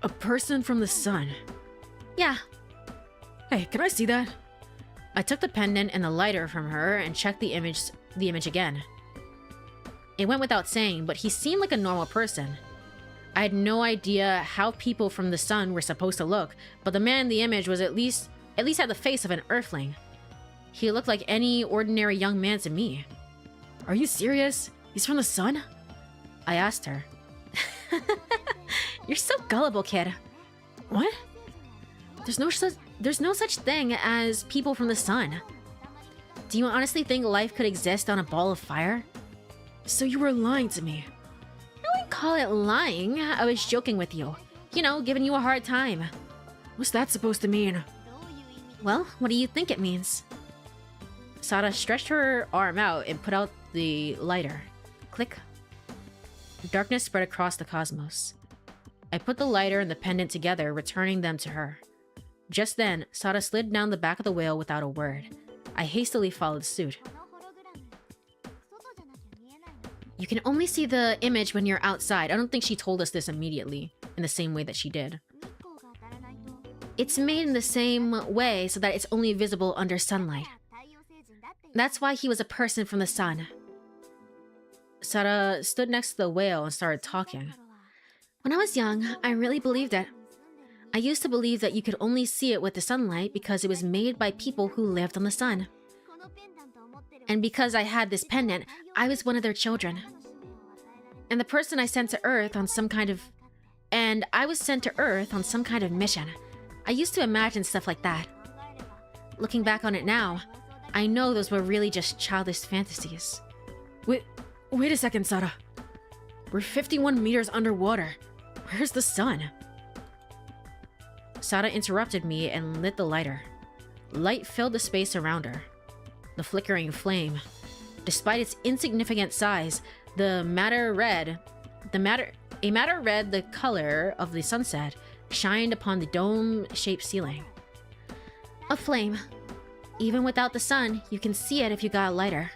A person from the sun? Yeah. Hey, can I see that? I took the pendant and the lighter from her and checked the image again. It went without saying, but he seemed like a normal person. I had no idea how people from the sun were supposed to look, but the man in the image was at least had the face of an earthling. He looked like any ordinary young man to me. Are you serious? He's from the sun? I asked her. You're so gullible, kid. What? There's no such thing as people from the sun. Do you honestly think life could exist on a ball of fire? So you were lying to me. I wouldn't call it lying. I was joking with you. You know, giving you a hard time. What's that supposed to mean? Well, what do you think it means? Sada stretched her arm out and put out the lighter. Click. Darkness spread across the cosmos. I put the lighter and the pendant together, returning them to her. Just then, Sada slid down the back of the whale without a word. I hastily followed suit. You can only see the image when you're outside. I don't think she told us this immediately, in the same way that she did. It's made in the same way so that it's only visible under sunlight. That's why he was a person from the sun. Sada stood next to the whale and started talking. When I was young, I really believed it. I used to believe that you could only see it with the sunlight because it was made by people who lived on the sun. And because I had this pendant, I was one of their children. And the person I sent to Earth on some kind of... And I was sent to Earth on some kind of mission. I used to imagine stuff like that. Looking back on it now, I know those were really just childish fantasies. Wait a second, Sada. We're 51 meters underwater. Where's the sun? Sada interrupted me and lit the lighter. Light filled the space around her. The flickering flame. Despite its insignificant size, a matter red, the color of the sunset, shined upon the dome-shaped ceiling. A flame. Even without the sun, you can see it if you got a lighter.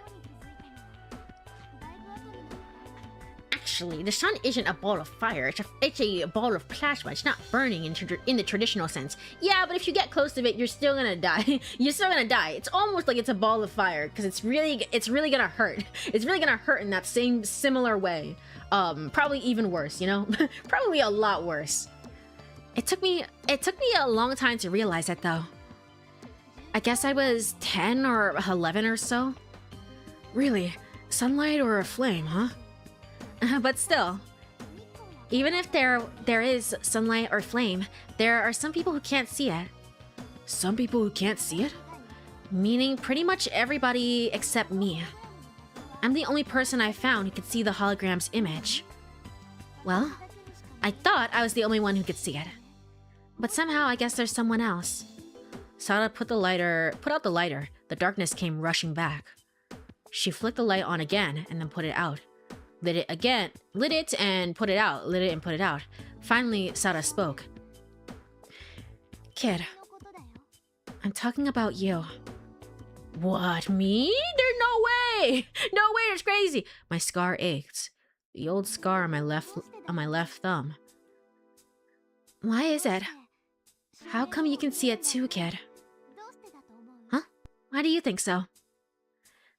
Actually, the sun isn't a ball of fire. It's a ball of plasma. It's not burning in the traditional sense. Yeah, but if you get close to it, you're still gonna die. You're still gonna die. It's almost like it's a ball of fire because it's really gonna hurt. It's really gonna hurt in that same similar way. Probably even worse. You know, probably a lot worse. It took me a long time to realize that though. I guess I was 10 or 11 or so. Really, sunlight or a flame, huh? But still, even if there is sunlight or flame, there are some people who can't see it. Some people who can't see it? Meaning pretty much everybody except me. I'm the only person I found who could see the hologram's image. Well, I thought I was the only one who could see it. But somehow I guess there's someone else. Sada put out the lighter. The darkness came rushing back. She flicked the light on again and then put it out. Lit it again, lit it and put it out, lit it and put it out. Finally, Sada spoke. Kid, I'm talking about you. What, me? There's no way! No way, it's crazy! My scar ached. The old scar on my left thumb. Why is it? How come you can see it too, kid? Huh? Why do you think so?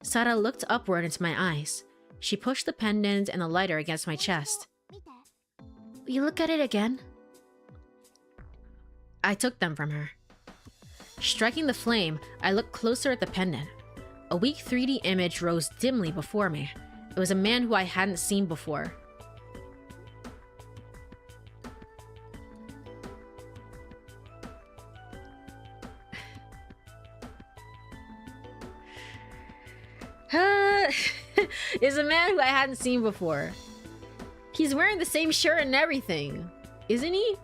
Sada looked upward into my eyes. She pushed the pendant and the lighter against my chest. Will you look at it again? I took them from her. Striking the flame, I looked closer at the pendant. A weak 3D image rose dimly before me. It was a man who I hadn't seen before. Is a man who I hadn't seen before. He's wearing the same shirt and everything, isn't he?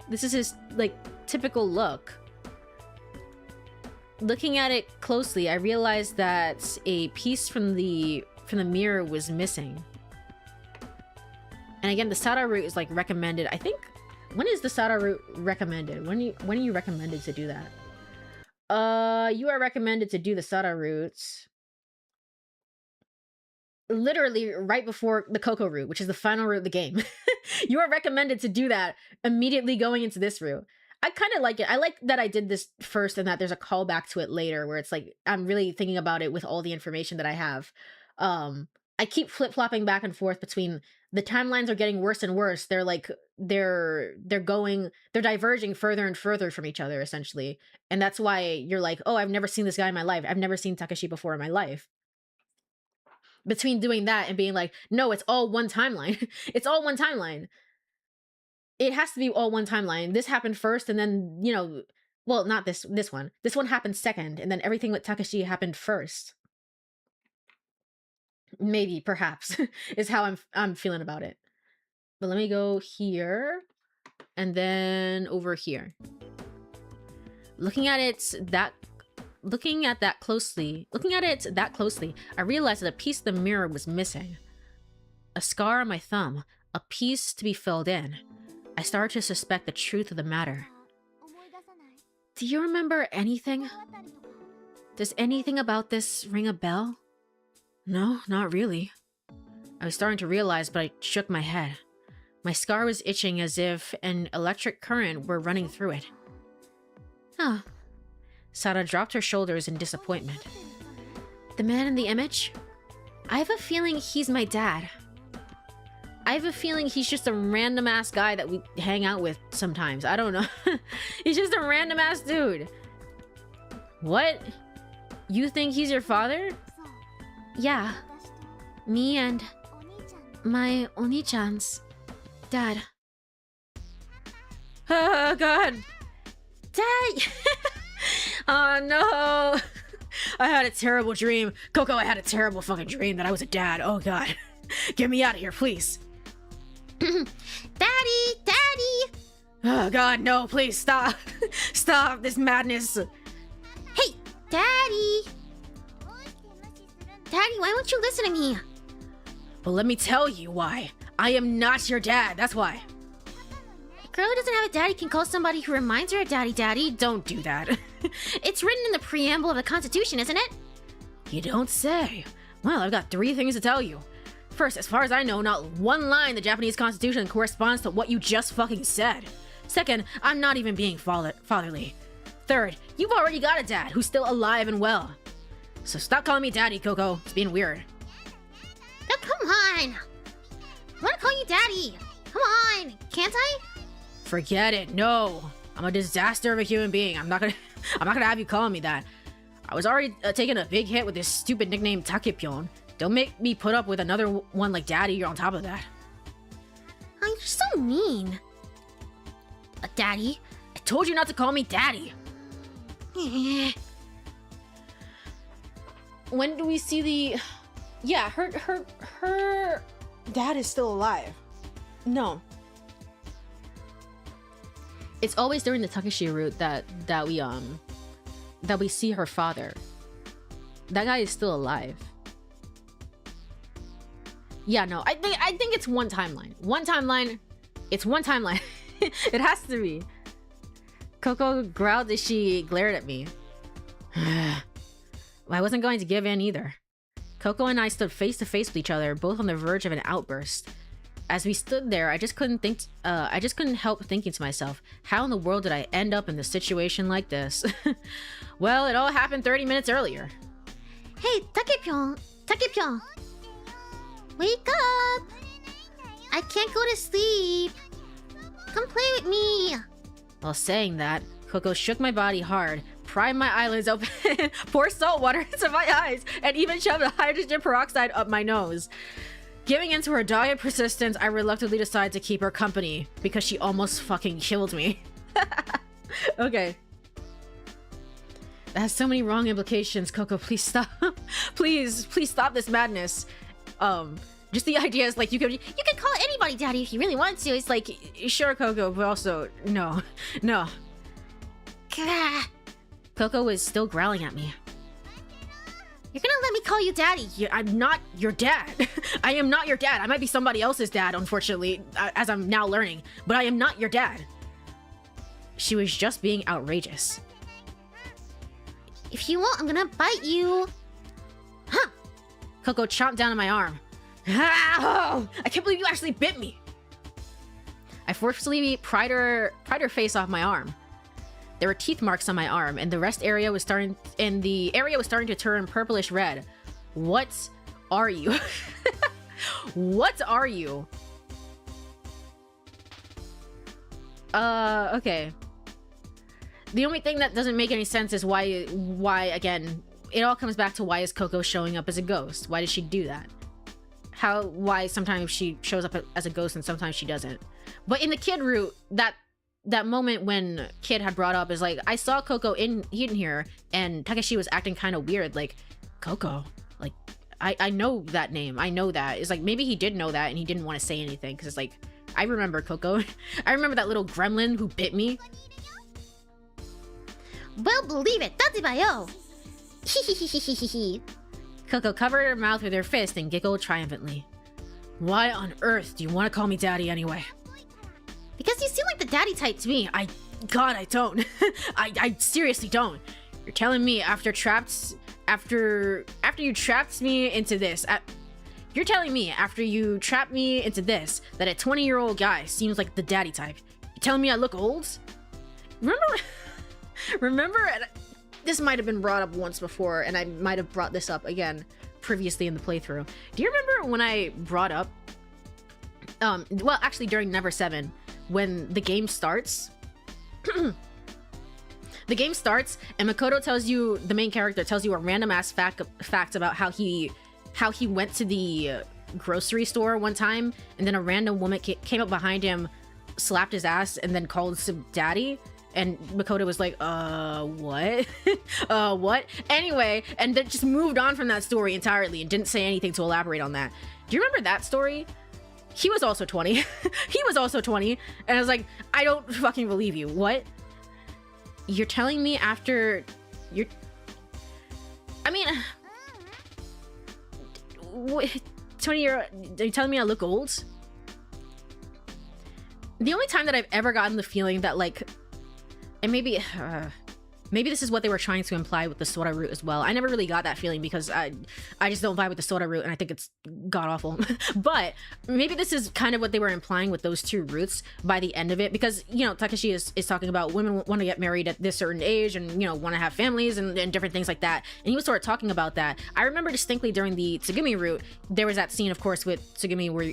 This is his, like, typical look. Looking at it closely, I realized that a piece from the mirror was missing. And again, the Sada route is like recommended. I think, when is the Sada route recommended? When are you recommended to do that? You are recommended to do the Sada route literally right before the Coco route, which is the final route of the game. You are recommended to do that immediately going into this route. I kind of like it. I like that I did this first and that there's a callback to it later where it's like I'm really thinking about it with all the information that I have. I keep flip-flopping back and forth between the timelines are getting worse and worse. They're like they're diverging further and further from each other essentially. And that's why you're like, "Oh, I've never seen this guy in my life. I've never seen Takashi before in my life." Between doing that and being like, "No, it's all one timeline." It's all one timeline. It has to be all one timeline. This happened first and then, you know, well, not this one. This one happened second and then everything with Takashi happened first. Maybe, perhaps, is how I'm feeling about it. But let me go here and then over here. Looking at it that closely, I realized that a piece of the mirror was missing. A scar on my thumb, a piece to be filled in. I started to suspect the truth of the matter. Do you remember anything? Does anything about this ring a bell? No, not really. I was starting to realize, but I shook my head. My scar was itching as if an electric current were running through it. Oh. Sada dropped her shoulders in disappointment. The man in the image? I have a feeling he's my dad. I have a feeling he's just a random-ass guy that we hang out with sometimes. I don't know. He's just a random-ass dude. What? You think he's your father? Yeah. Me and my Oni-chan's dad. Oh, God. Dad! Oh, no. I had a terrible dream. Coco, I had a terrible fucking dream that I was a dad. Oh, God. Get me out of here, please.
Daddy! Daddy!
Oh, God, no, please, stop. Stop this madness.
Hey, Daddy! Daddy, why won't you listen to me?
Well, let me tell you why. I am not your dad, that's why.
A girl who doesn't have a daddy can call somebody who reminds her of daddy daddy.
Don't do that.
It's written in the preamble of the Constitution, isn't it?
You don't say. Well, I've got 3 things to tell you. First, as far as I know, not one line in the Japanese constitution corresponds to what you just fucking said. Second, I'm not even being fatherly. Third, you've already got a dad who's still alive and well. So stop calling me daddy, Coco. It's being weird.
Now, come on! I wanna call you daddy! Come on! Can't I?
Forget it, no. I'm a disaster of a human being. I'm not gonna have you calling me that. I was already taking a big hit with this stupid nickname Takepyon. Don't make me put up with another one like daddy on top of that.
Oh, you're so mean. Daddy?
I told you not to call me daddy. When do we see the... Yeah, her dad is still alive. No. It's always during the Takeshi route that we see her father. That guy is still alive. Yeah, no, I think it's one timeline. One timeline. It's one timeline. It has to be. Coco growled as she glared at me. Well, I wasn't going to give in either. Coco and I stood face to face with each other, both on the verge of an outburst. As we stood there, I just couldn't help thinking to myself, how in the world did I end up in a situation like this? Well, it all happened 30 minutes earlier.
Hey, Takepyon! Takepyon! Wake up! I can't go to sleep. Come play with me.
While saying that, Coco shook my body hard, pried my eyelids open, poured salt water into my eyes, and even shoved hydrogen peroxide up my nose. Giving in to her dogged persistence, I reluctantly decided to keep her company because she almost fucking killed me. Okay. That has so many wrong implications. Coco, please stop. Please stop this madness. Just the idea is like you could call anybody daddy if you really want to. It's like, sure, Coco, but also no. Coco was still growling at me.
You're gonna let me call you daddy?
I'm not your dad. I am not your dad. I might be somebody else's dad, unfortunately, as I'm now learning, but I am not your dad. She was just being outrageous.
If you won't, I'm gonna bite you.
Huh? Coco chomped down on my arm. Oh, I can't believe you actually bit me. I forcefully pried her face off my arm. There were teeth marks on my arm, and the area was starting to turn purplish red. What are you? What are you? Okay. The only thing that doesn't make any sense is why again, it all comes back to why is Coco showing up as a ghost? Why does she do that? Why sometimes she shows up as a ghost and sometimes she doesn't. But in the kid route, that moment when Kid had brought up is like, I saw Coco in here and Takeshi was acting kind of weird, like, Coco, like, I know that name, I know that. It's like, maybe he did know that and he didn't want to say anything, because it's like, I remember Coco. I remember that little gremlin who bit me.
Well, believe it, Tatsibayo! Hehehehehehe.
Coco covered her mouth with her fist and giggled triumphantly. Why on earth do you want to call me daddy anyway?
Because you seem like the daddy type to me.
God, I don't. I seriously don't. You're telling me after you trapped me into this, you're telling me after you trapped me into this, that a 20-year-old guy seems like the daddy type. You're telling me I look old? Remember, this might have been brought up once before, and I might have brought this up again previously in the playthrough. Do you remember when I brought up, well, actually during Never 7, when the game starts, the game starts and Makoto tells you, the main character tells you a random ass fact about how he went to the grocery store one time, and then a random woman came up behind him, slapped his ass, and then called him daddy. And Makoto was like, what? What? Anyway, and then just moved on from that story entirely and didn't say anything to elaborate on that. Do you remember that story? He was also 20. He was also 20. And I was like, I don't fucking believe you. What? You're telling me after you're... I mean... 20-year-old... Are you telling me I look old? The only time that I've ever gotten the feeling that, like... And maybe Maybe this is what they were trying to imply with the Sora route as well. I never really got that feeling because I just don't vibe with the Sora route and I think it's god-awful. But maybe this is kind of what they were implying with those two routes by the end of it, because, you know, Takeshi is talking about women want to get married at this certain age and, you know, want to have families and different things like that. And he was sort of talking about that. I remember distinctly during the Tsugumi route, there was that scene, of course, with Tsugumi where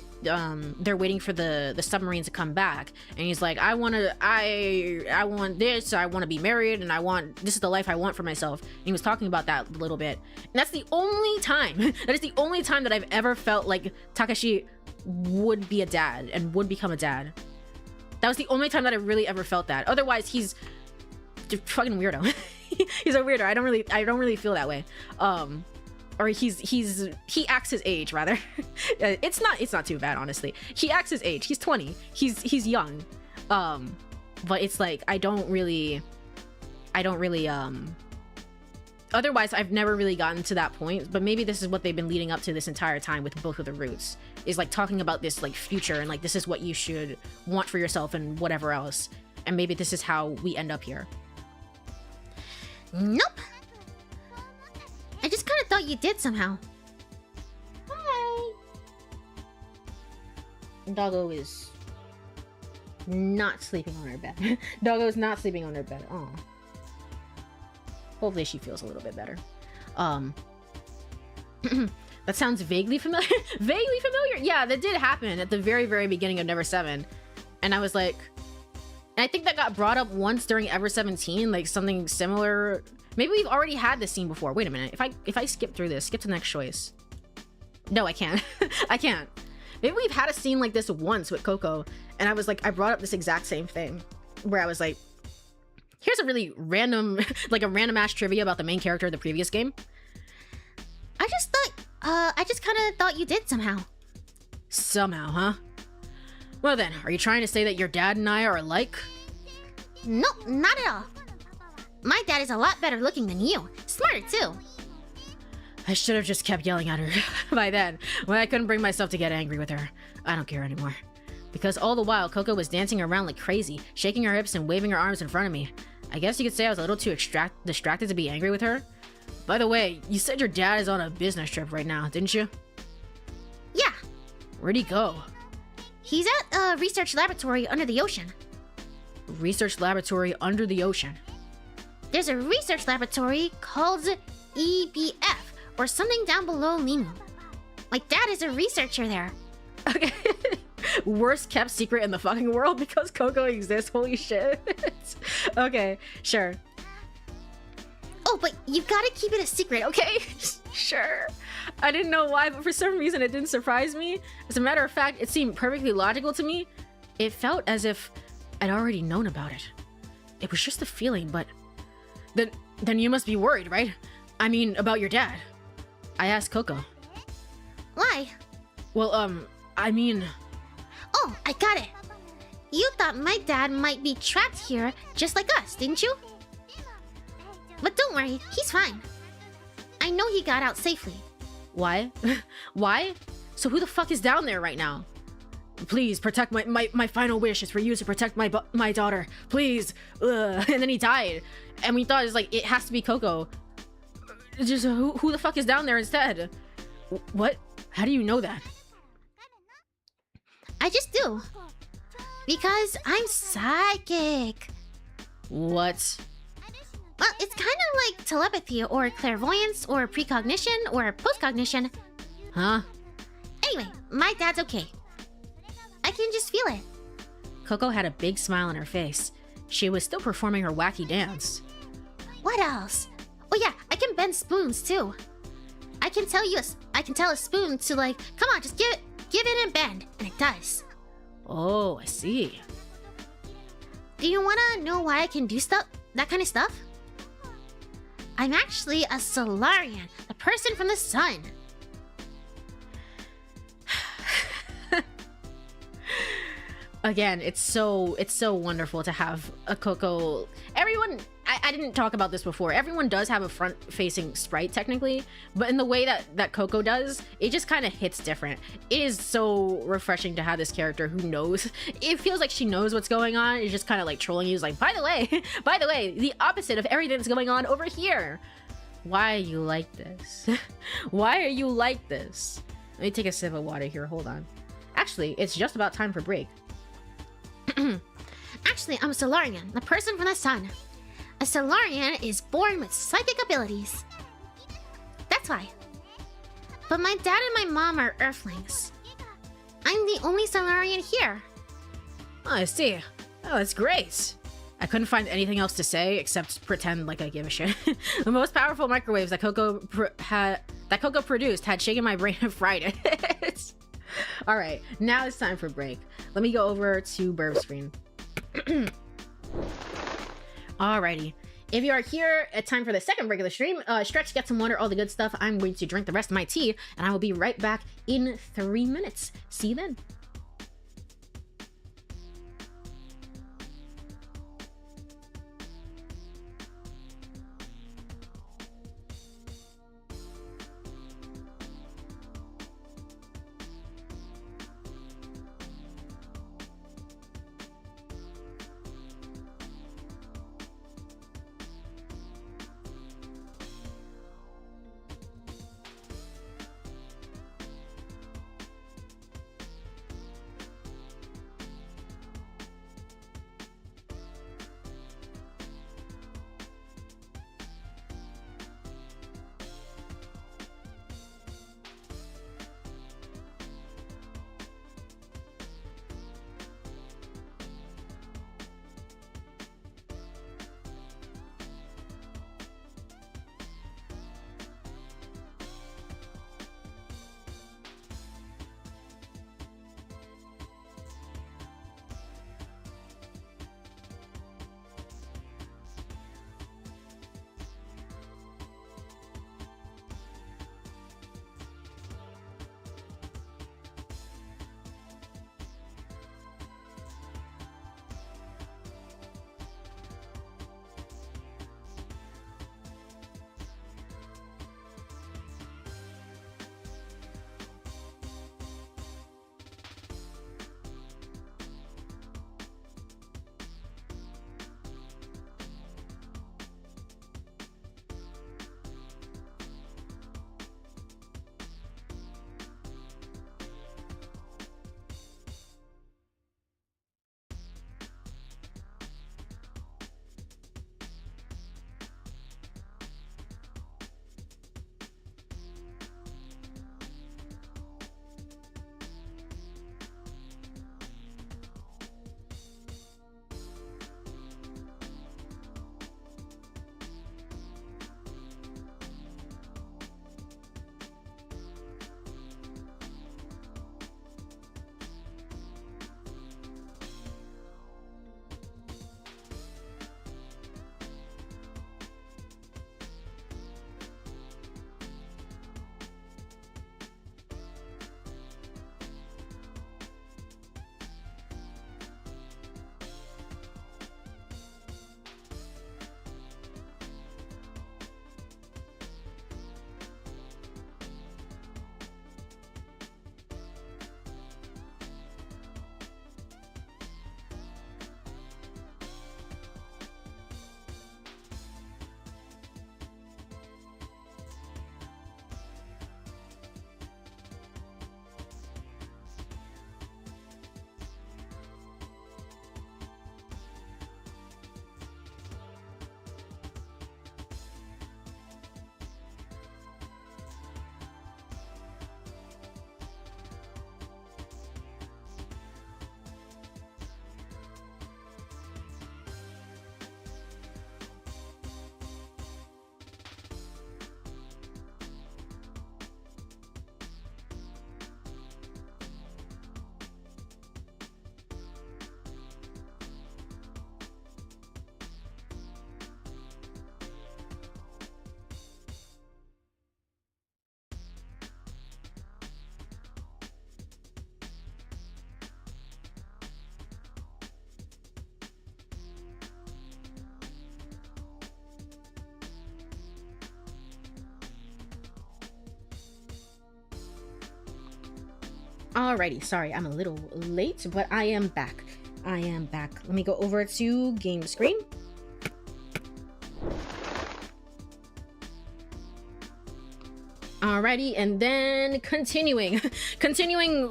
they're waiting for the submarine to come back. And he's like, I want this, I want to be married, and this is the life I want for myself. And he was talking about that a little bit. And that's the only time, that is the only time that I've ever felt like Takashi would be a dad and would become a dad. That was the only time that I really ever felt that. Otherwise, he's a fucking weirdo. He's a weirdo. I don't really feel that way. Or he acts his age, rather. It's not too bad, honestly. He acts his age. He's 20. He's young. But it's like I don't really otherwise I've never really gotten to that point. But maybe this is what they've been leading up to this entire time with both of the routes, is like talking about this like future and like this is what you should want for yourself and whatever else. And maybe this is how we end up here.
Nope. I just kind of thought you did somehow. Hi.
Doggo is not sleeping on her bed. Doggo is not sleeping on her bed. Oh. Hopefully she feels a little bit better. That sounds vaguely familiar. Vaguely familiar? Yeah, that did happen at the very, very beginning of Never 7. And I was like... And I think that got brought up once during Ever 17, like something similar. Maybe we've already had this scene before. Wait a minute. If I skip through this, skip to the next choice. No, I can't. I can't. Maybe we've had a scene like this once with Coco, and I was like, I brought up this exact same thing, where I was like, here's a really random, like a random ass trivia about the main character of the previous game.
I just kind of thought you did somehow.
Somehow, huh? Well then, are you trying to say that your dad and I are alike?
Nope, not at all. My dad is a lot better looking than you. Smarter too.
I should have just kept yelling at her by then, when I couldn't bring myself to get angry with her. I don't care anymore. Because all the while, Coco was dancing around like crazy, shaking her hips and waving her arms in front of me. I guess you could say I was a little too distracted to be angry with her. By the way, you said your dad is on a business trip right now, didn't you?
Yeah.
Where'd he go?
He's at a research laboratory under the ocean.
Research laboratory under the ocean?
There's a research laboratory called EBF, or something down below Limu. My dad is a researcher there.
Okay. Worst kept secret in the fucking world because Coco exists. Holy shit. Okay, sure.
Oh, but you gotta keep it a secret, okay?
Sure. I didn't know why, but for some reason it didn't surprise me. As a matter of fact, it seemed perfectly logical to me. It felt as if I'd already known about it. It was just a feeling, but... Then you must be worried, right? I mean, about your dad. I asked Coco.
Why?
Well, I mean...
Oh, I got it. You thought my dad might be trapped here just like us, didn't you? But don't worry, he's fine. I know he got out safely.
Why? Why? So who the fuck is down there right now? Please, protect my final wish is for you to protect my daughter. Please. Ugh. And then he died. And we thought it was like, it has to be Coco. Just who the fuck is down there instead? What? How do you know that?
I just do. Because I'm psychic.
What?
Well, it's kind of like telepathy or clairvoyance or precognition or postcognition.
Huh?
Anyway, my dad's okay. I can just feel it.
Coco had a big smile on her face. She was still performing her wacky dance.
What else? Oh yeah, I can bend spoons too. I can tell a spoon to like, come on, just give it and bend, and it does.
Oh, I see.
Do you wanna know why I can do that kind of stuff? I'm actually a Solarian, the person from the sun.
Again, it's so wonderful to have a Coco. Everyone, I didn't talk about this before. Everyone does have a front-facing sprite technically, but in the way that Coco does, it just kind of hits different. It is so refreshing to have this character who knows. It feels like she knows what's going on. It's just kind of like trolling you. It's like, by the way, the opposite of everything that's going on over here. Why are you like this? Why are you like this? Let me take a sip of water here. Hold on. Actually, it's just about time for break.
Actually, I'm a Solarian, the person from the sun. A Solarian is born with psychic abilities. That's why. But my dad and my mom are Earthlings. I'm the only Solarian here.
Oh, I see. Oh, that's great. I couldn't find anything else to say except pretend like I give a shit. The most powerful microwaves that Coco produced had shaken my brain and fried it. All right, now it's time for break. Let me go over to Burb screen. Alrighty. If you are here, it's time for the second break of the stream. Stretch, get some water, all the good stuff. I'm going to drink the rest of my tea, and I will be right back in 3 minutes. See you then. Alrighty, sorry, I'm a little late, but I am back. I am back. Let me go over to game screen. Alrighty, and then continuing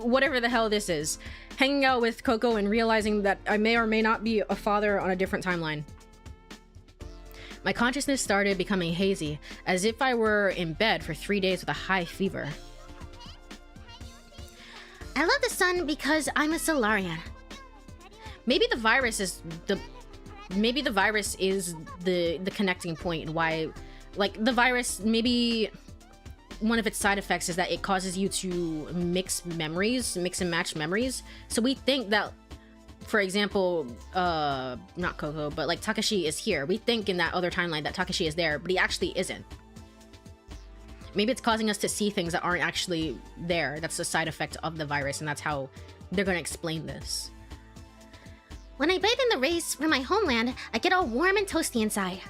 whatever the hell this is. Hanging out with Coco and realizing that I may or may not be a father on a different timeline. My consciousness started becoming hazy, as if I were in bed for 3 days with a high fever.
I love the sun because I'm a Solarian.
Maybe the virus is the connecting point and why, like, the virus, maybe one of its side effects is that it causes you to mix and match memories. So we think that, for example, not Coco, but like Takashi is here. We think in that other timeline that Takashi is there, but he actually isn't. Maybe it's causing us to see things that aren't actually there. That's the side effect of the virus, and that's how they're gonna explain this.
When I bathe in the rays from my homeland, I get all warm and toasty inside.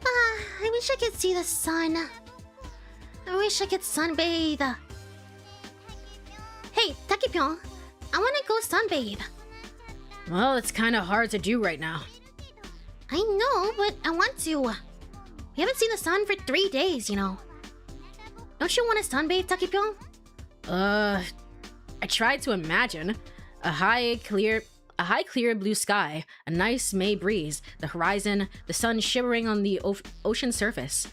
I wish I could see the sun. I wish I could sunbathe. Hey, Takipyeon, I want to go sunbathe.
Well, it's kind of hard to do right now.
I know, but I want to. We haven't seen the sun for 3 days, you know. Don't you want to sunbathe, Takipyeon?
I tried to imagine a high, clear blue sky, a nice May breeze, the horizon, the sun shimmering on the ocean surface.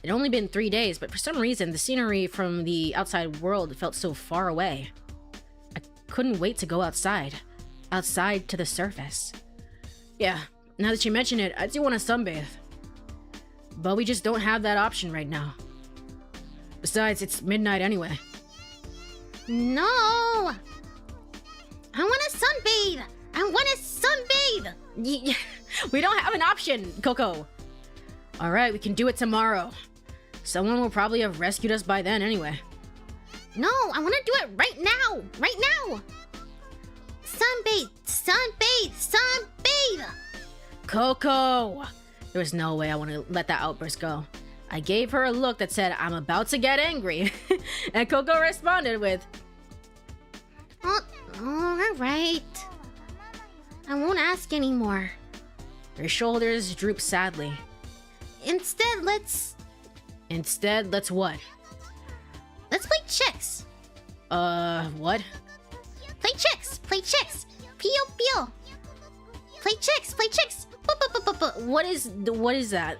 It'd only been 3 days, but for some reason, the scenery from the outside world felt so far away. I couldn't wait to go outside to the surface. Yeah, now that you mention it, I do want to sunbathe. But we just don't have that option right now. Besides, it's midnight anyway.
No! I want to sunbathe! I want to sunbathe!
We don't have an option, Coco. Alright, we can do it tomorrow. Someone will probably have rescued us by then anyway.
No, I want to do it right now! Right now! Sunbathe! Sunbathe! Sunbathe!
Coco! There was no way I want to let that outburst go. I gave her a look that said, I'm about to get angry. And Coco responded with,
Oh, alright. I won't ask anymore.
Her shoulders drooped sadly.
Instead, let's
what?
Let's play chess.
What?
Play chess. Play chess. Pio pio. Play chess. Play chess.
What is that?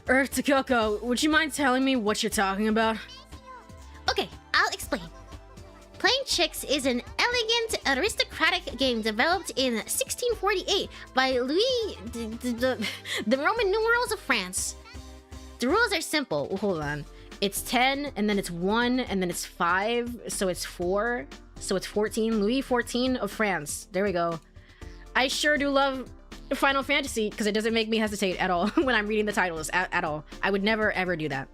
To Coco, would you mind telling me what you're talking about?
Okay, I'll explain. Playing chess is an elegant, aristocratic game developed in 1648 by Louis the Roman numerals of France. The rules are simple. Hold on. It's 10, and then it's 1, and then it's 5, so it's 4, so it's 14. Louis XIV of France. There we go. I sure do love Final Fantasy because it doesn't make me hesitate at all when I'm reading the titles at all. I would never ever do that.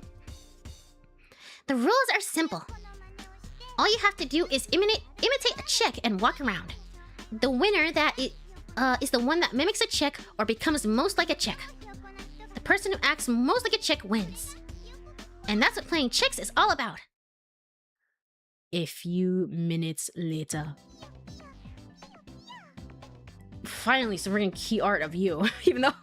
The rules are simple. All you have to do is imitate a chick and walk around. The winner is the one that mimics a chick or becomes most like a chick. The person who acts most like a chick wins. And that's what playing chicks is all about.
A few minutes later. Finally, some freaking key art of you. Even though,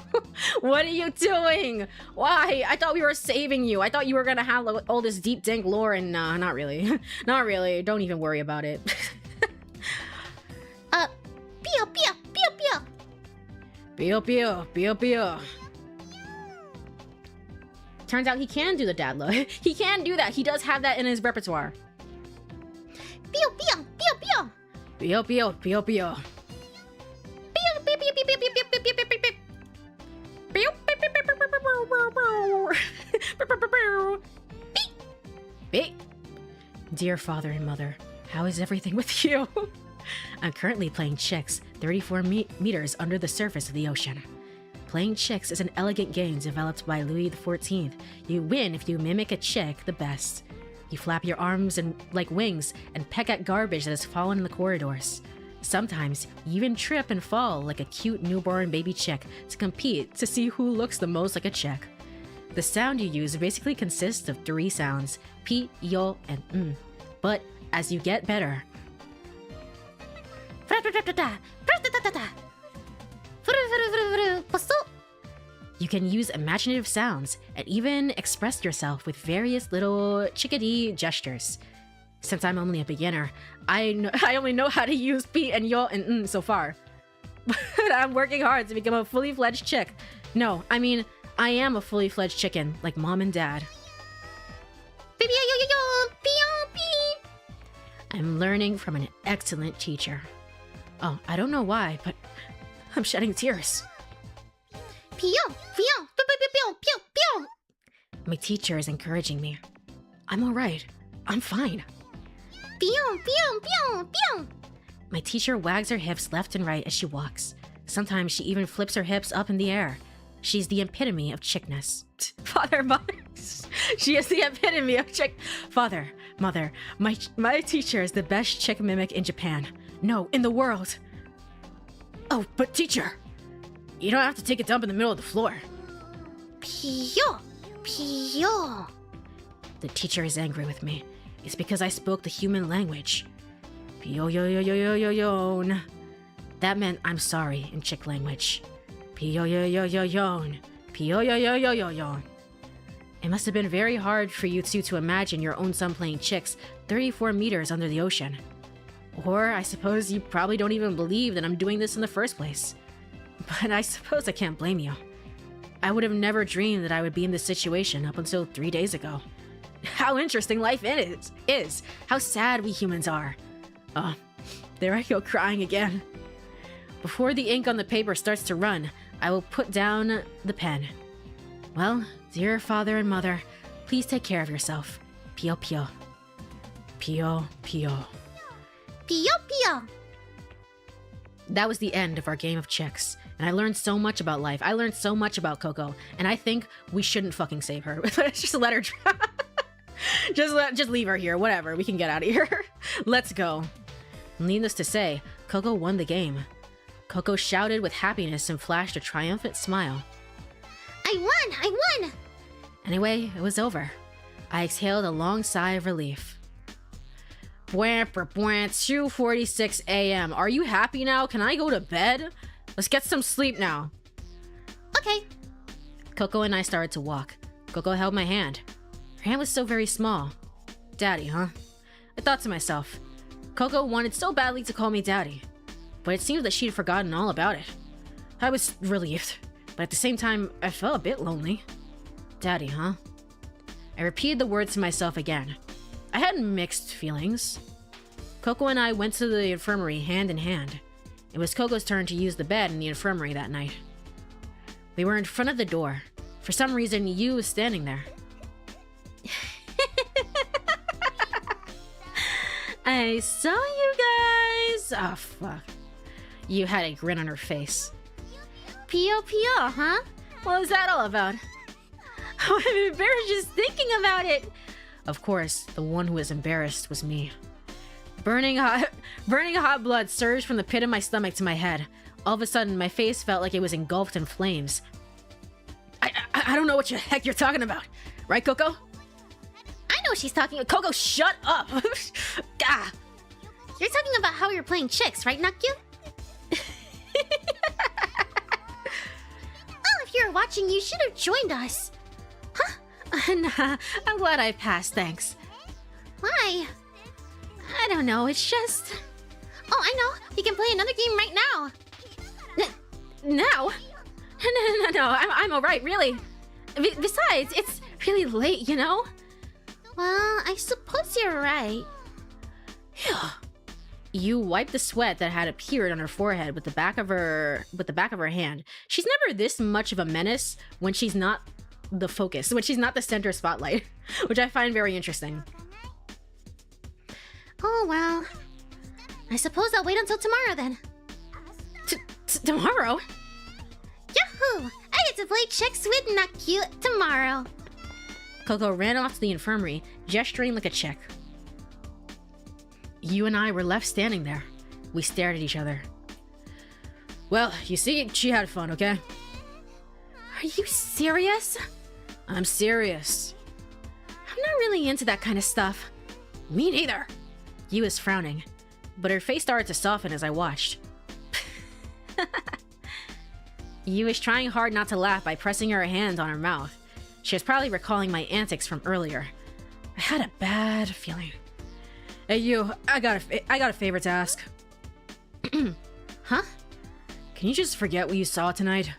what are you doing? Why? I thought we were saving you. I thought you were gonna have all this deep dank lore, and nah, not really. Not really. Don't even worry about it.
Pio pio pio pio.
Pio pio pio pio. Turns out he can do the dad look. He can do that. He does have that in his repertoire.
Pio pio pio pio.
Pio pio pio pio. Dear father and mother, how is everything with you? I'm currently playing chess 34 meters under the surface of the ocean. Playing chess is an elegant game developed by Louis XIV. You win if you mimic a chick the best. You flap your arms like wings and peck at garbage that has fallen in the corridors. Sometimes you even trip and fall like a cute newborn baby chick to compete to see who looks the most like a chick. The sound you use basically consists of 3 sounds, pi, yo, and but as you get better. You can use imaginative sounds and even express yourself with various little chickadee gestures. Since I'm only a beginner, I only know how to use pi and yo and so far. But I'm working hard to become a fully fledged chick. No, I mean, I am a fully fledged chicken, like mom and dad. I'm learning from an excellent teacher. Oh, I don't know why, but I'm shedding tears. My teacher is encouraging me. I'm alright. I'm fine. My teacher wags her hips left and right as she walks. Sometimes she even flips her hips up in the air. She's the epitome of chickness. Father, mother. She is the epitome of chick. Father, mother, my teacher is the best chick mimic in Japan. No, in the world. Oh, but teacher, you don't have to take a dump in the middle of the floor. The teacher is angry with me. It's because I spoke the human language. Pyo-yo-yo-yo-yo-yo-yon. That meant I'm sorry in chick language. Pyo-yo-yo-yo-yon. Pyo-yo-yo-yo-yo-yon. It must have been very hard for you two to imagine your own son playing chicks 34 meters under the ocean. Or I suppose you probably don't even believe that I'm doing this in the first place. But I suppose I can't blame you. I would have never dreamed that I would be in this situation up until 3 days ago. How interesting life is. How sad we humans are. Oh, there I go crying again. Before the ink on the paper starts to run, I will put down the pen. Well, dear father and mother, please take care of yourself. Pio pio. Pio pio. That was the end of our game of chicks, and I learned so much about life. I learned so much about Coco, and I think we shouldn't fucking save her. Let's just let her drown. Just leave her here. Whatever. We can get out of here. Let's go. Needless to say, Coco won the game. Coco shouted with happiness and flashed a triumphant smile.
I won!
Anyway, it was over. I exhaled a long sigh of relief. 2:46 a.m. Are you happy now? Can I go to bed? Let's get some sleep now.
Okay.
Coco and I started to walk. Coco held my hand. Her hand was so very small. Daddy, huh? I thought to myself. Coco wanted so badly to call me Daddy, but it seemed that she'd forgotten all about it. I was relieved, but at the same time, I felt a bit lonely. Daddy, huh? I repeated the words to myself again. I had mixed feelings. Coco and I went to the infirmary hand in hand. It was Coco's turn to use the bed in the infirmary that night. We were in front of the door. For some reason, Yu was standing there. I saw you guys! Oh, fuck. Yu had a grin on her face.
Pio, huh?
What was that all about? Oh, I'm embarrassed just thinking about it! Of course, the one who was embarrassed was me. Burning hot blood surged from the pit of my stomach to my head. All of a sudden, my face felt like it was engulfed in flames. I don't know what the heck you're talking about. Right, Coco?
I know what she's talking about.
Coco, shut up! Gah!
You're talking about how you're playing chicks, right, Nakyu? Well, if you were watching, you should have joined us. Huh?
Nah, I'm glad I passed, thanks.
Why?
I don't know, it's just...
Oh, I know! We can play another game right now!
Now? No, I'm alright, really. Besides, it's really late, you know?
Well, I suppose you're right.
You wiped the sweat that had appeared on her forehead with the back of her hand. She's never this much of a menace when she's not the focus, when she's not the center spotlight, which I find very interesting.
Oh, well. I suppose I'll wait until tomorrow then.
Tomorrow?
Yahoo! I get to play chicks with Nakyu tomorrow.
Coco ran off to the infirmary, gesturing like a chick. You and I were left standing there. We stared at each other. Well, you see, she had fun, okay?
Are you serious?
I'm serious.
I'm not really into that kind of stuff.
Me neither. Yu was frowning, but her face started to soften as I watched. Yu was trying hard not to laugh by pressing her hand on her mouth. She was probably recalling my antics from earlier. I had a bad feeling. Hey Yu, I got a favor to ask.
Huh?
Can you just forget what you saw tonight?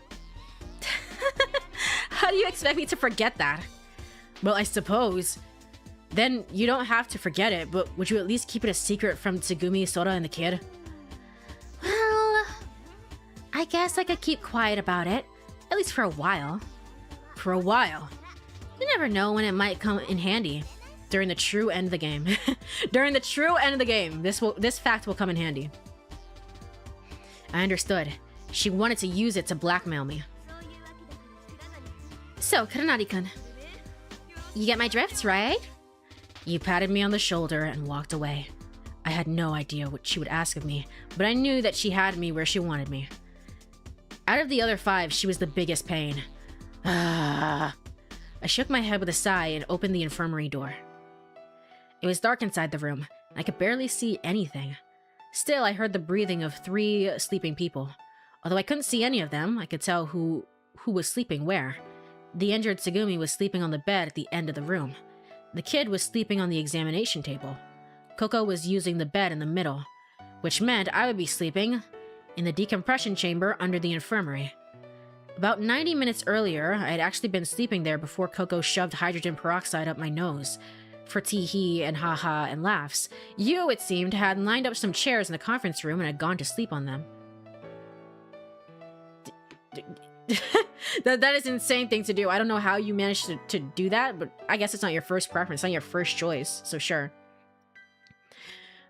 How do you expect me to forget that? Well, I suppose. Then you don't have to forget it, but would you at least keep it a secret from Tsugumi, Sora, and the kid?
Well, I guess I could keep quiet about it, at least for a while.
For a while?
You never know when it might come in handy.
During the true end of the game. During the true end of the game, this fact will come in handy. I understood. She wanted to use it to blackmail me.
So, Kuranari-kun, you get my drift, right?
You patted me on the shoulder and walked away. I had no idea what she would ask of me, but I knew that she had me where she wanted me. Out of the other 5, she was the biggest pain. I shook my head with a sigh and opened the infirmary door. It was dark inside the room. I could barely see anything. Still, I heard the breathing of 3 sleeping people. Although I couldn't see any of them, I could tell who was sleeping where. The injured Tsugumi was sleeping on the bed at the end of the room. The kid was sleeping on the examination table. Coco was using the bed in the middle, which meant I would be sleeping in the decompression chamber under the infirmary. About 90 minutes earlier, I had actually been sleeping there before Coco shoved hydrogen peroxide up my nose. For tee-hee and ha-ha and laughs. Yu, it seemed, had lined up some chairs in the conference room and had gone to sleep on them. That is an insane thing to do. I don't know how you managed to do that, but I guess it's not your first preference, not your first choice, so sure.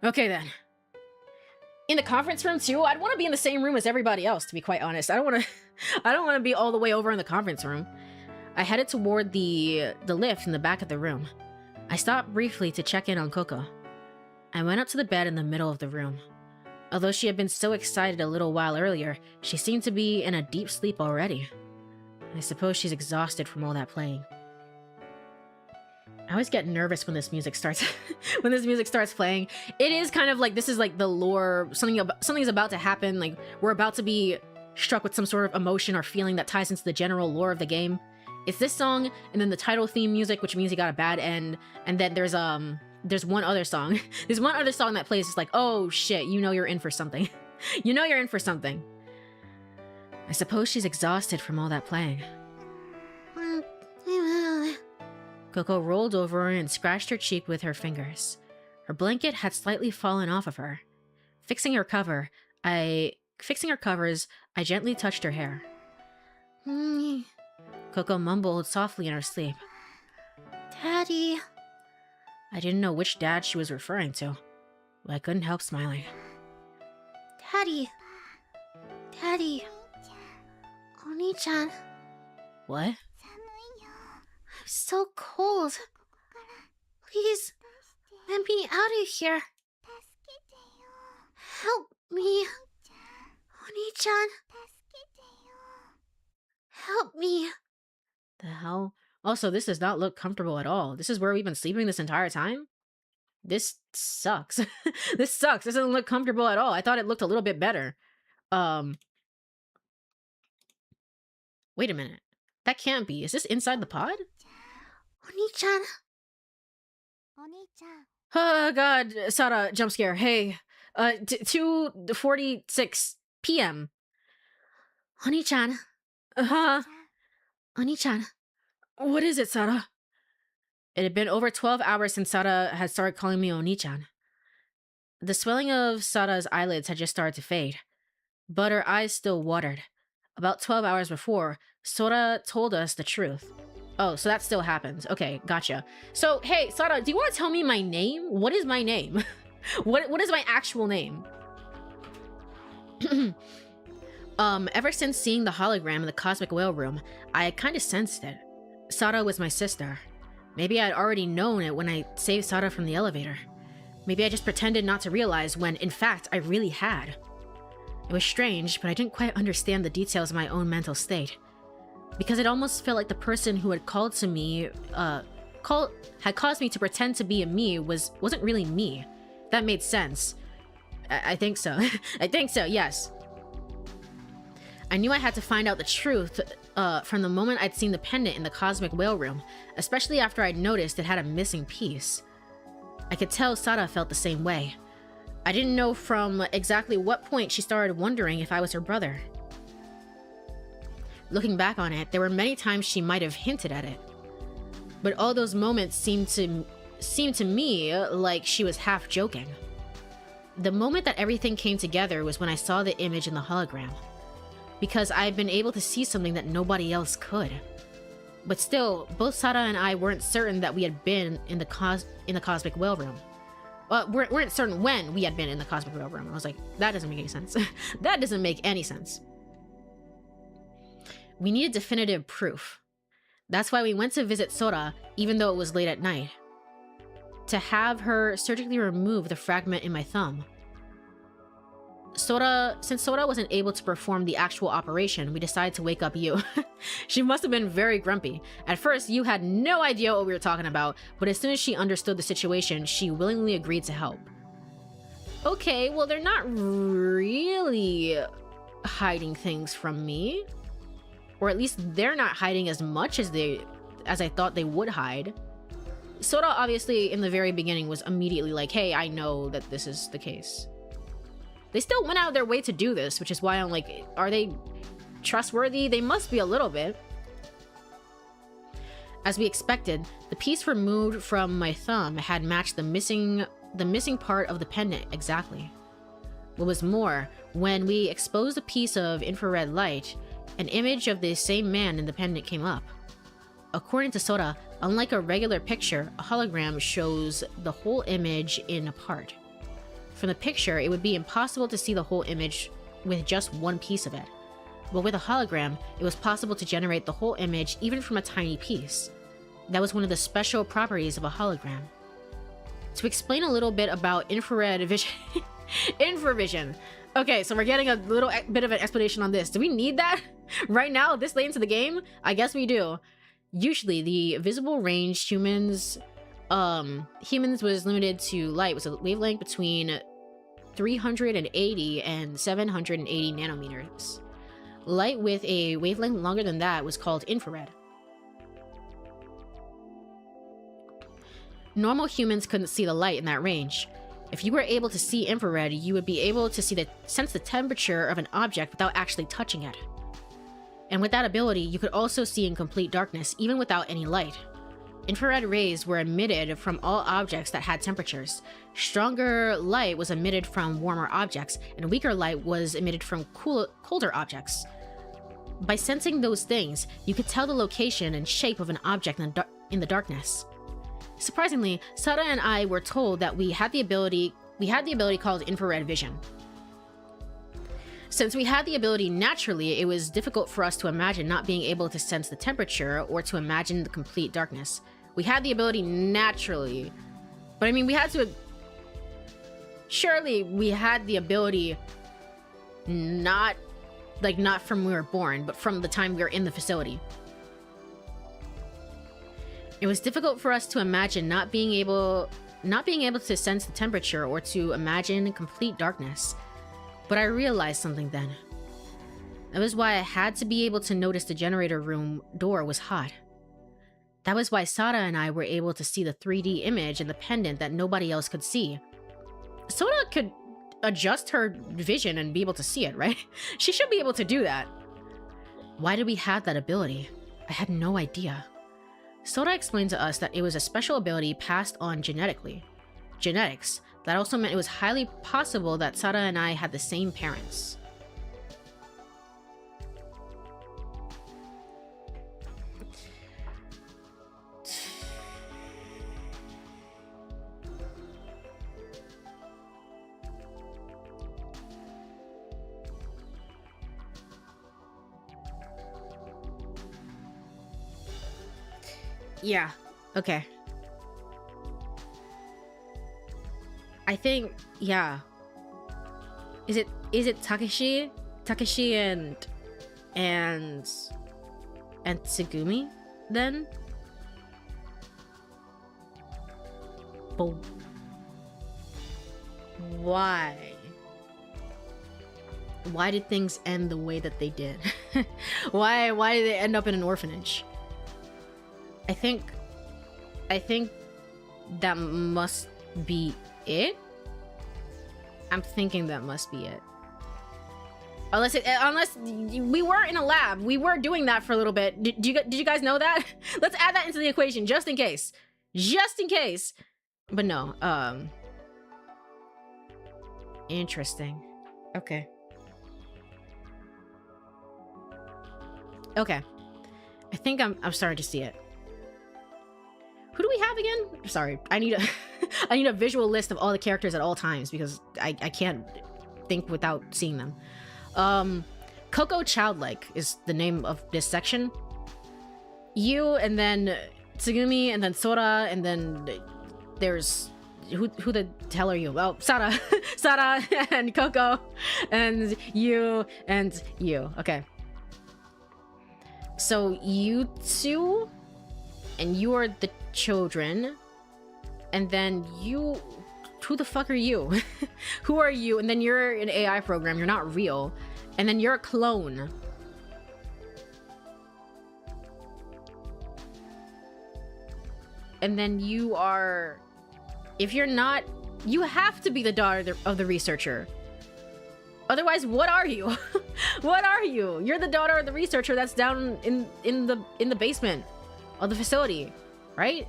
Okay then. In the conference room too? I'd want to be in the same room as everybody else, to be quite honest. I don't want to be all the way over in the conference room. I headed toward the lift in the back of the room. I stopped briefly to check in on Coco. I went up to the bed in the middle of the room. Although she had been so excited a little while earlier, she seemed to be in a deep sleep already. I suppose she's exhausted from all that playing. I always get nervous when this music starts when this music starts playing. It is kind of like this is like the lore, something's about to happen, like we're about to be struck with some sort of emotion or feeling that ties into the general lore of the game. It's this song and then the title theme music, which means you got a bad end, and then there's one other song. There's one other song that plays. It's like, oh shit, you know you're in for something. You know you're in for something. I suppose she's exhausted from all that playing. Coco rolled over and scratched her cheek with her fingers. Her blanket had slightly fallen off of her. Fixing her covers, I gently touched her hair. Coco mumbled softly in her sleep.
Daddy.
I didn't know which dad she was referring to, but I couldn't help smiling.
Daddy. Daddy. Oni-chan.
What?
I'm so cold. Please, let me out of here. Help me. Oni-chan. Help me.
The hell? Also, this does not look comfortable at all. This is where we've been sleeping this entire time? This sucks. This sucks. This doesn't look comfortable at all. I thought it looked a little bit better. Wait a minute. That can't be. Is this inside the pod?
Oni-chan.
Oh god, Sara, jump scare. Hey, 2:46 p.m.
Oni-chan.
Huh?
Oni-chan.
What is it, Sara? It had been over 12 hours since Sara had started calling me Oni-chan. The swelling of Sara's eyelids had just started to fade, but her eyes still watered. About 12 hours before, Sora told us the truth. Oh, so that still happens. Okay, gotcha. So, hey, Sara, do you want to tell me my name? What is my name? What is my actual name? Ever since seeing the hologram in the Cosmic Whale Room, I had kind of sensed it. Sara was my sister. Maybe I had already known it when I saved Sara from the elevator. Maybe I just pretended not to realize when, in fact, I really had. It was strange, but I didn't quite understand the details of my own mental state. Because it almost felt like the person who had called to me, had caused me to pretend to be a me wasn't really me. That made sense. I think so. I think so, yes. I knew I had to find out the truth from the moment I'd seen the pendant in the cosmic whale room, especially after I'd noticed it had a missing piece. I could tell Sada felt the same way. I didn't know from exactly what point she started wondering if I was her brother. Looking back on it, there were many times she might have hinted at it. But all those moments seemed to me like she was half joking. The moment that everything came together was when I saw the image in the hologram, because I've been able to see something that nobody else could. But still, both Sada and I weren't certain that we had been in the cosmic whale room. Weren't certain when we had been in the cosmic whale room. I was like, that doesn't make any sense. That doesn't make any sense. We needed definitive proof. That's why we went to visit Sora, even though it was late at night, to have her surgically remove the fragment in my thumb. Since Sora wasn't able to perform the actual operation, we decided to wake up Yu. She must have been very grumpy. At first, Yu had no idea what we were talking about, but as soon as she understood the situation, she willingly agreed to help. Okay, well, they're not really hiding things from me. Or at least they're not hiding as much as I thought they would hide. Sora obviously in the very beginning was immediately like, hey, I know that this is the case. They still went out of their way to do this, which is why I'm like, are they trustworthy? They must be a little bit. As we expected, the piece removed from my thumb had matched the missing part of the pendant exactly. What was more, when we exposed a piece of infrared light, an image of the same man in the pendant came up. According to Sora, unlike a regular picture, a hologram shows the whole image in a part. From the picture, it would be impossible to see the whole image with just one piece of it. But with a hologram, it was possible to generate the whole image even from a tiny piece. That was one of the special properties of a hologram. To explain a little bit about infrared vision... infravision. Okay, so we're getting a little bit of an explanation on this. Do we need that right now, this late into the game? I guess we do. Usually, the visible range humans was limited to light with a wavelength between 380 and 780 nanometers. Light with a wavelength longer than that was called infrared. Normal humans couldn't see the light in that range. If you were able to see infrared, you would be able to sense the temperature of an object without actually touching it. And with that ability, you could also see in complete darkness, even without any light. Infrared rays were emitted from all objects that had temperatures. Stronger light was emitted from warmer objects, and weaker light was emitted from colder objects. By sensing those things, you could tell the location and shape of an object in the darkness. Surprisingly, Sada and I were told that we had the ability called infrared vision. Since we had the ability naturally, it was difficult for us to imagine not being able to sense the temperature or to imagine the complete darkness. We had the ability naturally, but I mean, we had to... Surely we had the ability not from when we were born, but from the time we were in the facility. It was difficult for us to imagine not being able to sense the temperature or to imagine complete darkness. But I realized something then. That was why I had to be able to notice the generator room door was hot. That was why Sada and I were able to see the 3D image in the pendant that nobody else could see. Sada could adjust her vision and be able to see it, right? She should be able to do that. Why did we have that ability? I had no idea. Soda explained to us that it was a special ability passed on genetics. That also meant it was highly possible that Sada and I had the same parents. Yeah, okay. I think, yeah. Is it Takeshi? Takeshi and Tsugumi then? Why? Why did things end the way that they did? Why did they end up in an orphanage? I think that must be it. I'm thinking that must be it. Unless we were in a lab. We were doing that for a little bit. Did you guys know that? Let's add that into the equation just in case. Just in case. But no, interesting. Okay. Okay. I think I'm starting to see it. Who do we have again? Sorry, I need a I need a visual list of all the characters at all times because I can't think without seeing them. Coco Childlike is the name of this section. You, and then Tsugumi, and then Sora, and then there's who the hell are you? Oh, Sara, Sara, and Coco, and you, and you. Okay. So you two, and you are the children, and then you, who the fuck are you? Who are you? And then you're an AI program, you're not real, and then you're a clone. And then you are, if you're not, you have to be the daughter of the researcher. Otherwise, what are you? What are you? You're the daughter of the researcher that's down in the basement of the facility, right?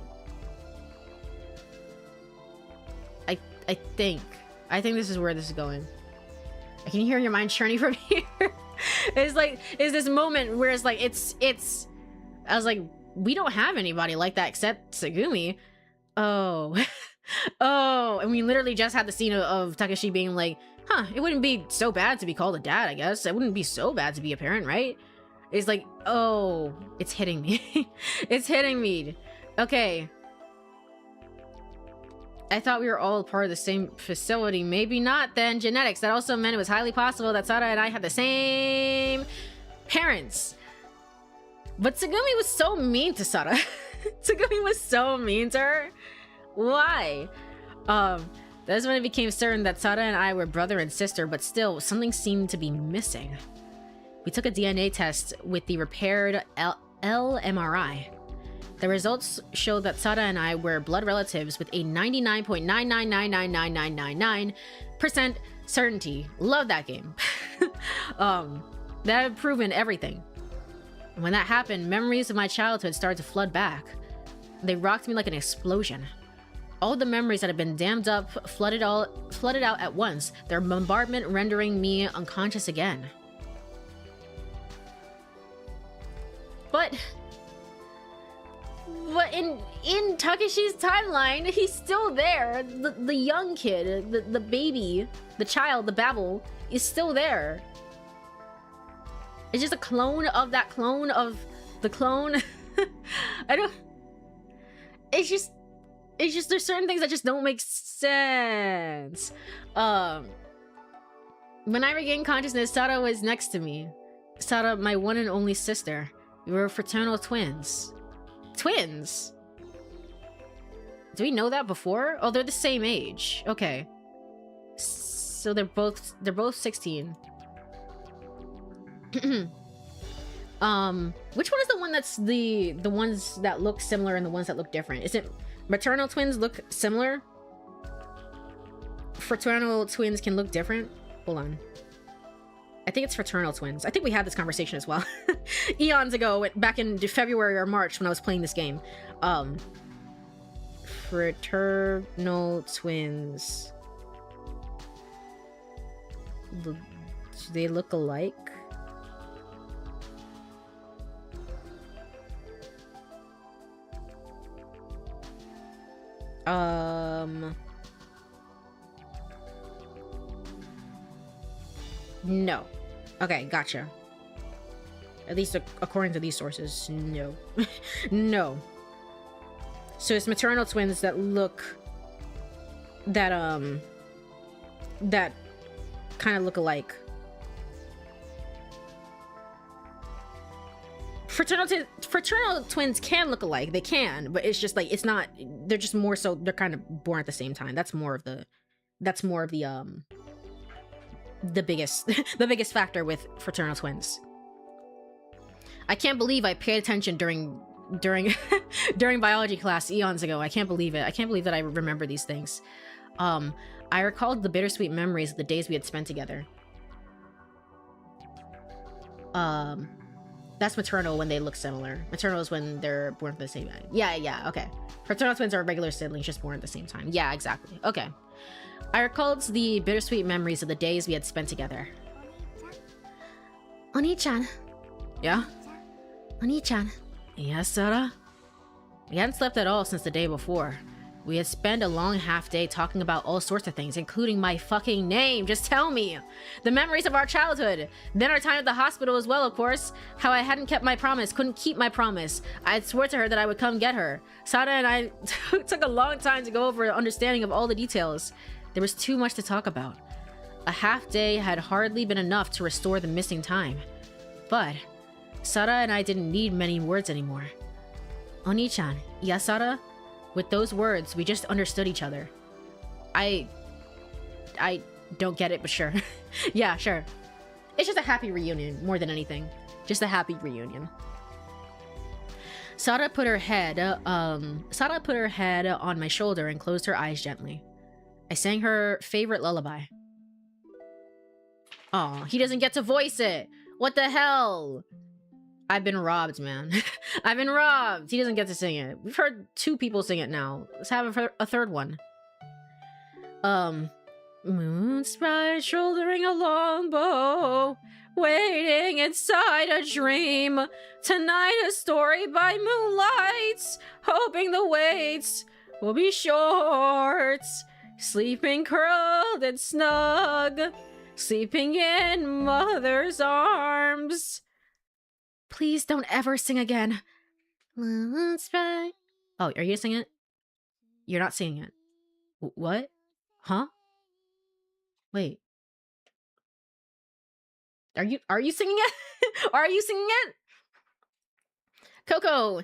I think this is where this is going. I can hear your mind churning from here. It's like, it's this moment where it's like, it's I was like, we don't have anybody like that except Tsugumi. Oh. Oh, and we literally just had the scene of Takeshi being like, huh, it wouldn't be so bad to be called a dad, I guess. It wouldn't be so bad to be a parent, right? It's like, oh, it's hitting me. It's hitting me. Okay. I thought we were all part of the same facility. Maybe not then. Genetics. That also meant it was highly possible that Sara and I had the same parents. But Tsugumi was so mean to Sara. Tsugumi was so mean to her. Why? That's when it became certain that Sara and I were brother and sister, but still, something seemed to be missing. We took a DNA test with the repaired LMRI. The results showed that Sara and I were blood relatives with a 99.9999999% certainty. Love that game. That had proven everything. When that happened, memories of my childhood started to flood back. They rocked me like an explosion. All the memories that had been dammed up flooded out at once, their bombardment rendering me unconscious again. But in Takeshi's timeline, he's still there. The young kid, the baby, the child, the Babel is still there. It's just a clone of that clone of the clone. It's just there's certain things that just don't make sense. When I regained consciousness, Sara was next to me. Sara, my one and only sister. We were fraternal twins. Twins? Do we know that before? Oh, they're the same age. Okay. So they're both 16. Which one is the one that's the ones that look similar and the ones that look different? Is it maternal twins look similar? Fraternal twins can look different? Hold on. I think it's fraternal twins. I think we had this conversation as well. Eons ago, back in February or March when I was playing this game. Fraternal twins. Do they look alike? No. Okay, gotcha. At least according to these sources, no. No. So it's maternal twins that look that kind of look alike. Fraternal twins can look alike. They can, but it's just like, it's not, they're just more so, they're kind of born at the same time. That's more of the That's more of the biggest the biggest factor with fraternal twins. I can't believe I paid attention during during biology class eons ago. I can't believe it. I can't believe that I remember these things. I recalled the bittersweet memories of the days we had spent together. That's maternal when they look similar. Maternal is when they're born at the same time. Yeah, okay. Fraternal twins are regular siblings just born at the same time. Yeah, exactly. Okay. I recalled the bittersweet memories of the days we had spent together.
Oni-chan.
Yeah?
Oni-chan.
Yes, Sarah? We hadn't slept at all since the day before. We had spent a long half day talking about all sorts of things, including my fucking name. Just tell me. The memories of our childhood. Then our time at the hospital as well, of course. How I hadn't kept my promise, couldn't keep my promise. I had sworn to her that I would come get her. Sada and I took a long time to go over an understanding of all the details. There was too much to talk about. A half day had hardly been enough to restore the missing time. But Sada and I didn't need many words anymore. Oni-chan, yes, Sada? With those words, we just understood each other. I don't get it, but sure. Yeah, sure. It's just a happy reunion, more than anything. Just a happy reunion. Sada put her head on my shoulder and closed her eyes gently. I sang her favorite lullaby. Aw, he doesn't get to voice it! What the hell? I've been robbed, man. I've been robbed! He doesn't get to sing it. We've heard 2 people sing it now. Let's have a third one. Moon sprite shouldering a long bow, waiting inside a dream. Tonight a story by moonlight, hoping the waits will be short. Sleeping curled and snug, sleeping in mother's arms. Please don't ever sing again. Moon sprite. Oh, are you singing it? You're not singing it. What? Huh? Wait. Are you singing it? Are you singing it? Coco.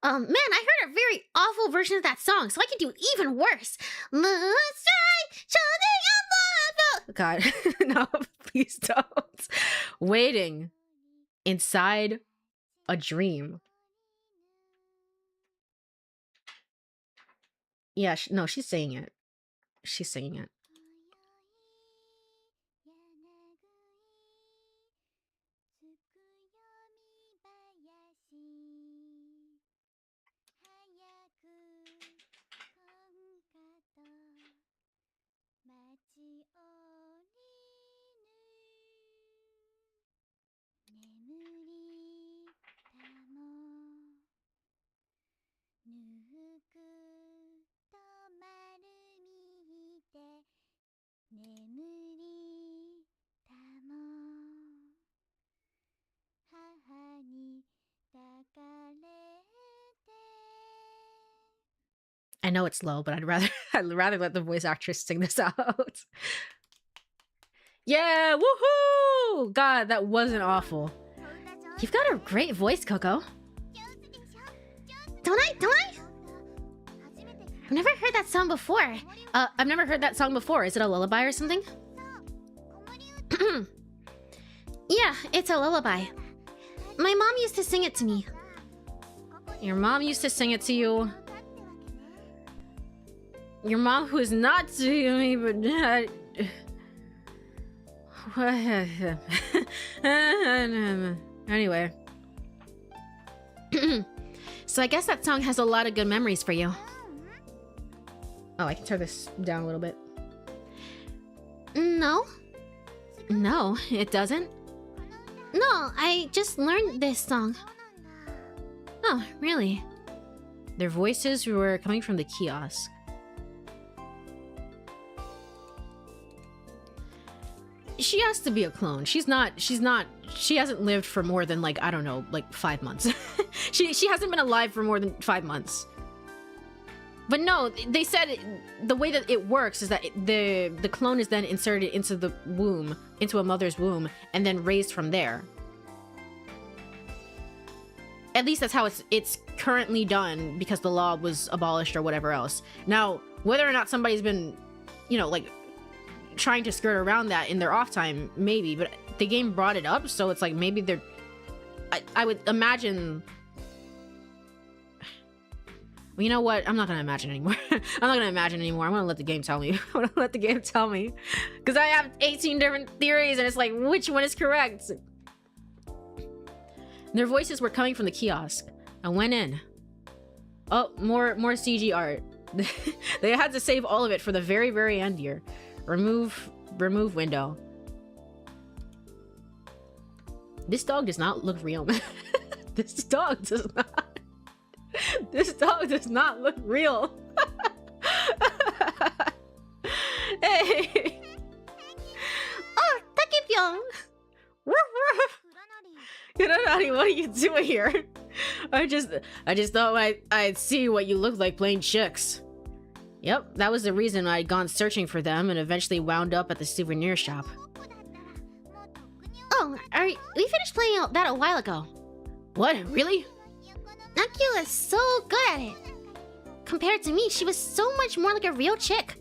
Man, I heard a very awful version of that song, so I can do even worse.
God, no, please don't. Waiting inside a dream. Yeah, no, she's singing it. She's singing it. I know it's low, but I'd rather let the voice actress sing this out. Yeah, woohoo! God, that wasn't awful. You've got a great voice, Coco.
Don't I? I've never heard that song before.
I've never heard that song before. Is it a lullaby or something?
Yeah, it's a lullaby. My mom used to sing it to me.
Your mom used to sing it to you? Your mom who is not to me, but... Anyway.
So I guess that song has a lot of good memories for you.
Oh, I can turn this down a little bit.
No,
it doesn't?
No, I just learned this song.
Oh, really? Their voices were coming from the kiosk. She has to be a clone. She hasn't lived for more than, like, I don't know, like 5 months. she hasn't been alive for more than 5 months. But no, they said the way that it works is that the clone is then inserted into the womb, into a mother's womb, and then raised from there. At least that's how it's currently done, because the law was abolished or whatever else. Now, whether or not somebody's been, you know, like, trying to skirt around that in their off time, maybe, but the game brought it up, so it's like maybe they're... I would imagine... Well, you know what? I'm not gonna imagine anymore. I'm not gonna imagine anymore. I'm gonna let the game tell me. I'm gonna let the game tell me. Because I have 18 different theories, and it's like, which one is correct? Their voices were coming from the kiosk. I went in. Oh, more CG art. They had to save all of it for the very, very end here. Remove window. This dog does not look real. This dog does not. This dog does not look real. Hey.
Oh, Takipyeong.
Kuronari, what are you doing here? I just thought I'd see what you look like playing chicks. Yep, that was the reason I'd gone searching for them and eventually wound up at the souvenir shop.
Oh, we finished playing that a while ago.
What? Really?
Nakyu is so good at it. Compared to me, she was so much more like a real chick.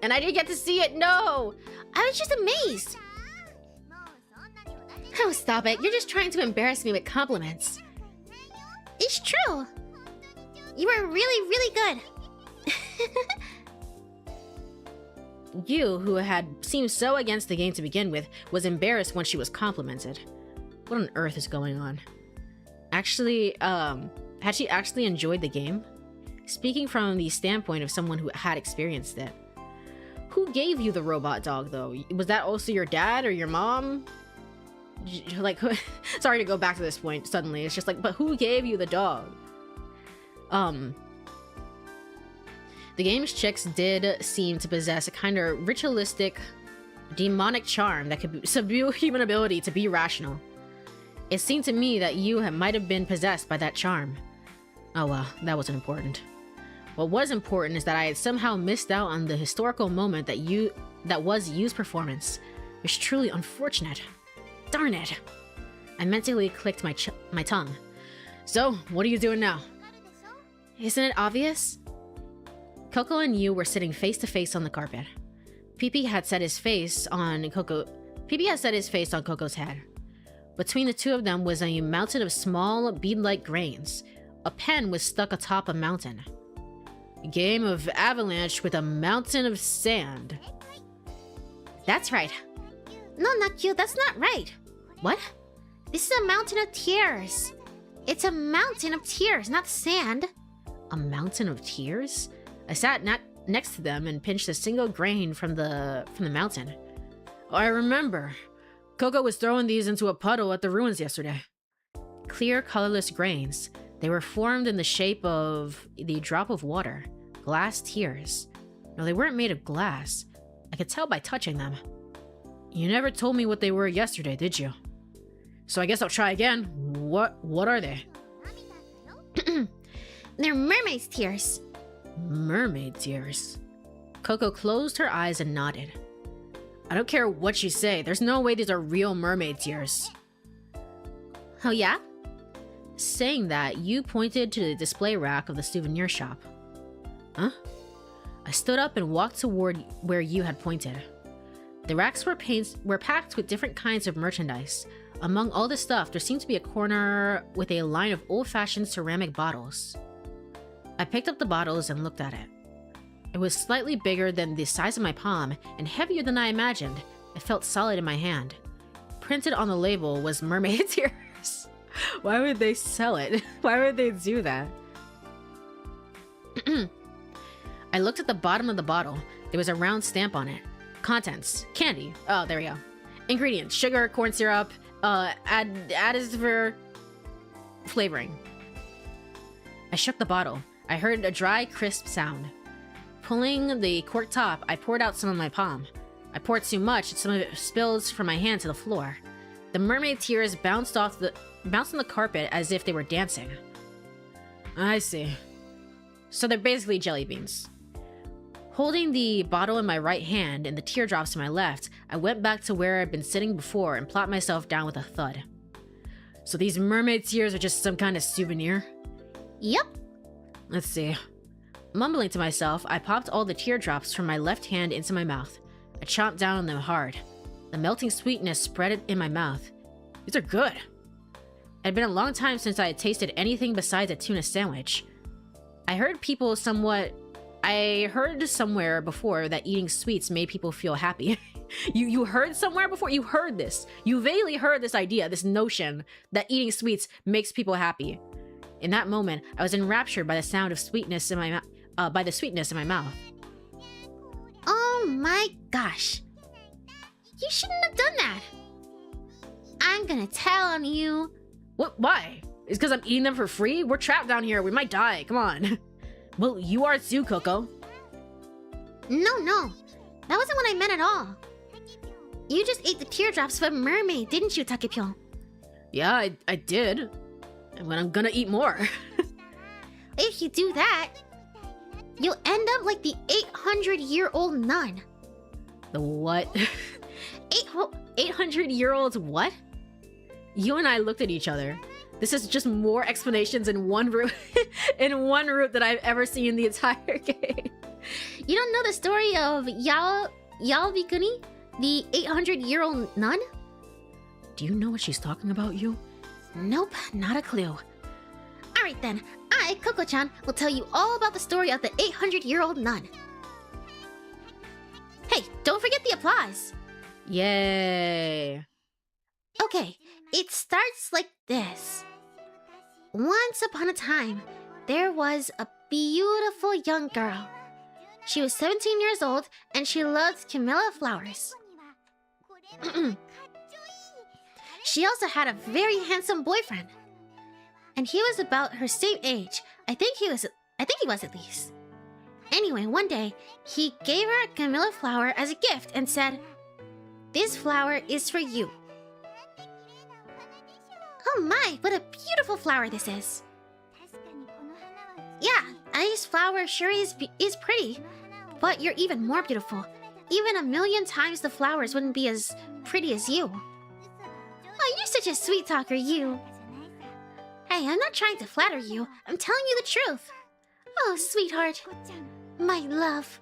And I didn't get to see it, no!
I was just amazed. Oh, stop it. You're just trying to embarrass me with compliments. It's true. You were really, really good.
You, who had seemed so against the game to begin with, was embarrassed when she was complimented. What on earth is going on? Actually, had she actually enjoyed the game? Speaking from the standpoint of someone who had experienced it. Who gave you the robot dog, though? Was that also your dad or your mom? Like, sorry to go back to this point suddenly. It's just like, but who gave you the dog? The game's chicks did seem to possess a kind of ritualistic, demonic charm that could subdue human ability to be rational. It seemed to me that you might have been possessed by that charm. Oh well, that wasn't important. What was important is that I had somehow missed out on the historical moment that was Yu's performance. It was truly unfortunate. Darn it! I mentally clicked my tongue. So, what are you doing now? Isn't it obvious? Coco and Yu were sitting face to face on the carpet. Pee-Pee had set his face on Coco's head. Between the two of them was a mountain of small, bead-like grains. A pen was stuck atop a mountain. A game of avalanche with a mountain of sand. That's right.
No, Nakyu, that's not right.
What?
This is a mountain of tears. It's a mountain of tears, not sand.
A mountain of tears? I sat next to them and pinched a single grain from the mountain. Oh, I remember. Coco was throwing these into a puddle at the ruins yesterday. Clear, colorless grains. They were formed in the shape of the drop of water. Glass tears. No, they weren't made of glass. I could tell by touching them. You never told me what they were yesterday, did you? So I guess I'll try again. What are they?
They're mermaid's tears.
Mermaid tears. Coco closed her eyes and nodded. I don't care what you say. There's no way these are real mermaid tears.
Oh yeah?
Saying that, you pointed to the display rack of the souvenir shop. Huh? I stood up and walked toward where you had pointed. The racks were packed with different kinds of merchandise. Among all the stuff, there seemed to be a corner with a line of old-fashioned ceramic bottles. I picked up the bottles and looked at it. It was slightly bigger than the size of my palm and heavier than I imagined. It felt solid in my hand. Printed on the label was mermaid tears. Why would they sell it? Why would they do that? I looked at the bottom of the bottle. There was a round stamp on it. Contents. Candy. Oh, there we go. Ingredients. Sugar, corn syrup, additive flavoring. I shook the bottle. I heard a dry, crisp sound. Pulling the cork top, I poured out some of my palm. I poured too much, and some of it spilled from my hand to the floor. The mermaid tears bounced on the carpet as if they were dancing. I see. So they're basically jelly beans. Holding the bottle in my right hand and the teardrops in my left, I went back to where I'd been sitting before and plopped myself down with a thud. So these mermaid tears are just some kind of souvenir?
Yep.
Let's see. Mumbling to myself, I popped all the teardrops from my left hand into my mouth. I chomped down on them hard. The melting sweetness spread in my mouth. These are good. It had been a long time since I had tasted anything besides a tuna sandwich. I heard somewhere before that eating sweets made people feel happy. You heard somewhere before? You heard this. You vaguely heard this idea, this notion that eating sweets makes people happy. In that moment, I was enraptured by the sound of sweetness in my by the sweetness in my mouth.
Oh my gosh. You shouldn't have done that. I'm gonna tell on you.
What? Why? It's because I'm eating them for free? We're trapped down here. We might die. Come on. Well, you are too, Coco.
No. That wasn't what I meant at all. You just ate the teardrops of a mermaid, didn't you, Takepyo?
Yeah, I did. And I'm gonna eat more.
If you do that, you'll end up like the 800-year-old nun.
The what? 800-year-olds what? You and I looked at each other. This is just more explanations in one route in one route that I've ever seen in the entire game.
You don't know the story of Yalbikuni, the 800-year-old nun?
Do you know what she's talking about, you?
Nope, not a clue. Alright then, I, Coco-chan, will tell you all about the story of the 800-year-old nun. Hey, don't forget the applause!
Yay!
Okay, it starts like this. Once upon a time, there was a beautiful young girl. She was 17 years old and she loved camellia flowers. She also had a very handsome boyfriend. And he was about her same age. I think he was at least. Anyway, one day, he gave her a camellia flower as a gift and said, "This flower is for you." Oh my, what a beautiful flower this is. Yeah, this flower sure is pretty. But you're even more beautiful. Even 1,000,000 times the flowers wouldn't be as pretty as you. Oh, you're such a sweet talker, you. Hey, I'm not trying to flatter you. I'm telling you the truth. Oh, sweetheart. My love.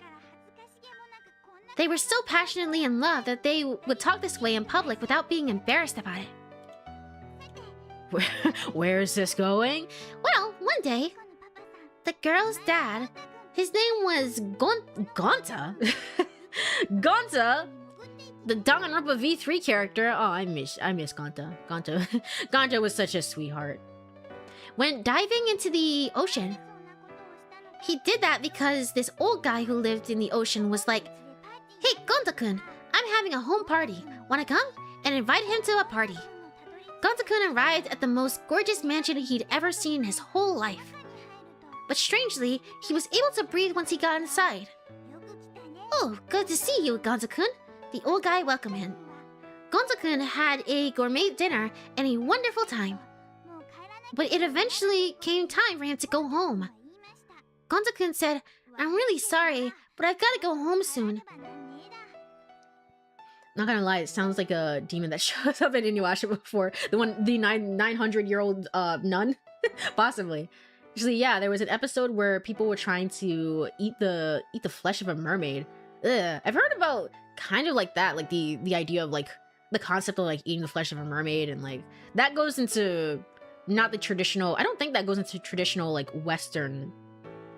They were so passionately in love that they would talk this way in public without being embarrassed about it.
Where is this going?
Well, one day, the girl's dad, his name was
Gonta? Gonta? The Danganronpa V3 character? Oh, I miss Gonta. Gonta was such a sweetheart.
Went diving into the ocean. He did that because this old guy who lived in the ocean was like, "Hey, Gonta-kun, I'm having a home party. Wanna come?" And invited him to a party. Gonta-kun arrived at the most gorgeous mansion he'd ever seen in his whole life. But strangely, he was able to breathe once he got inside. "Oh, good to see you, Gonta-kun," the old guy welcomed him. Gonta-kun had a gourmet dinner and a wonderful time. But it eventually came time for him to go home. Gonta-kun said, "I'm really sorry, but I've got to go home soon."
Not gonna lie, it sounds like a demon that shows up in Inuyasha before. The 900-year-old nun? Possibly. Actually, yeah, there was an episode where people were trying to eat the flesh of a mermaid. Ugh. I've heard about kind of like that, like the idea of like the concept of like eating the flesh of a mermaid, and like that goes into not the traditional. I don't think that goes into traditional like Western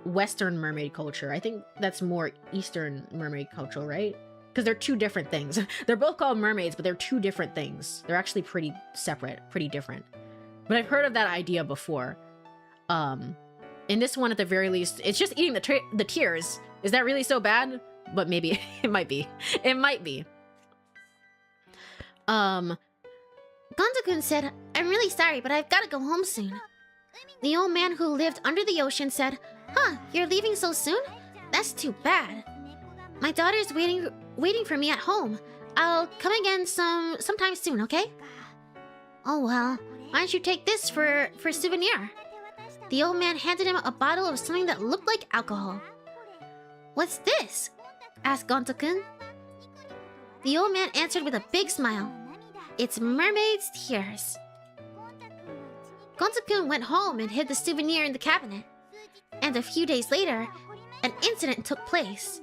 mermaid culture. I think that's more Eastern mermaid culture, right? Because they're two different things. They're both called mermaids, but they're two different things. They're actually pretty separate, pretty different. But I've heard of that idea before. In this one, at the very least, it's just eating the tears. Is that really so bad? But maybe it might be. It might be.
Gonta-kun said, "I'm really sorry, but I've got to go home soon." The old man who lived under the ocean said, "Huh, you're leaving so soon? That's too bad. My daughter's waiting for me at home. I'll come again sometime soon, okay?" "Oh well, why don't you take this for souvenir?" The old man handed him a bottle of something that looked like alcohol. "What's this?" asked Gonta-kun. The old man answered with a big smile. "It's mermaid's tears." Gonta-kun went home and hid the souvenir in the cabinet. And a few days later, an incident took place.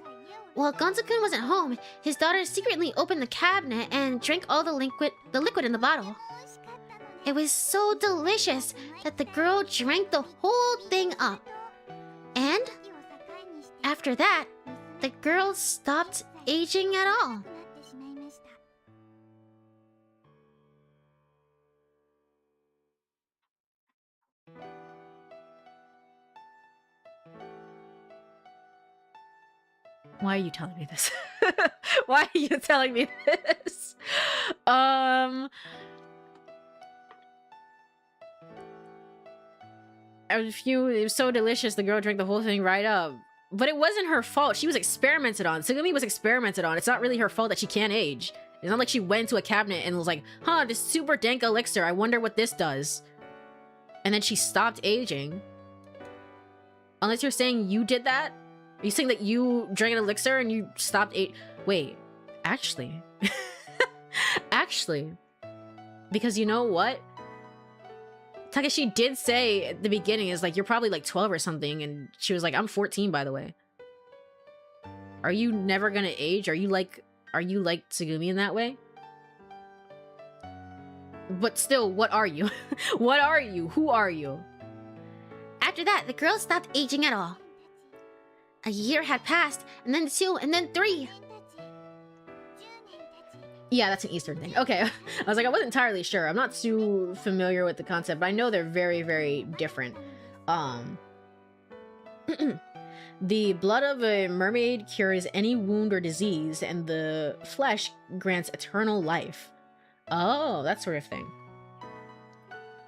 While Gonzo-kun wasn't home, his daughter secretly opened the cabinet and drank all the liquid in the bottle. It was so delicious that the girl drank the whole thing up. And after that, the girl stopped aging at all.
Why are you telling me this? Why are you telling me this? It was so delicious, the girl drank the whole thing right up. But it wasn't her fault. She was experimented on. Tsugumi was experimented on. It's not really her fault that she can't age. It's not like she went to a cabinet and was like, huh, this super dank elixir, I wonder what this does. And then she stopped aging. Unless you're saying you did that? Are you saying that you drank an elixir and you stopped Wait, actually. Actually. Because you know what? Takeshi did say at the beginning, is like, you're probably like 12 or something, and she was like, I'm 14, by the way. Are you never gonna age? Are you like Tsugumi in that way? But still, what are you? What are you? Who are you?
After that, the girl stopped aging at all. A year had passed, and then 2, and then 3.
Yeah, that's an Eastern thing. Okay, I was like, I wasn't entirely sure. I'm not too familiar with the concept, but I know they're very, very different. The blood of a mermaid cures any wound or disease, and the flesh grants eternal life. Oh, that sort of thing.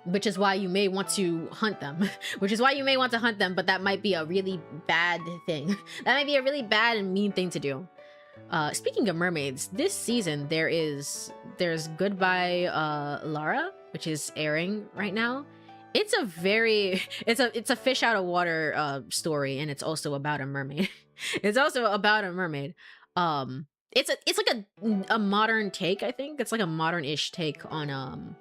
Which is why you may want to hunt them. Which is why you may want to hunt them, but that might be a really bad thing. That might be a really bad and mean thing to do. Speaking of mermaids, this season there's Goodbye Lara, which is airing right now. It's a fish out of water story, and it's also about a mermaid. It's also about a mermaid. It's like a modern take, I think. It's like a modern-ish take on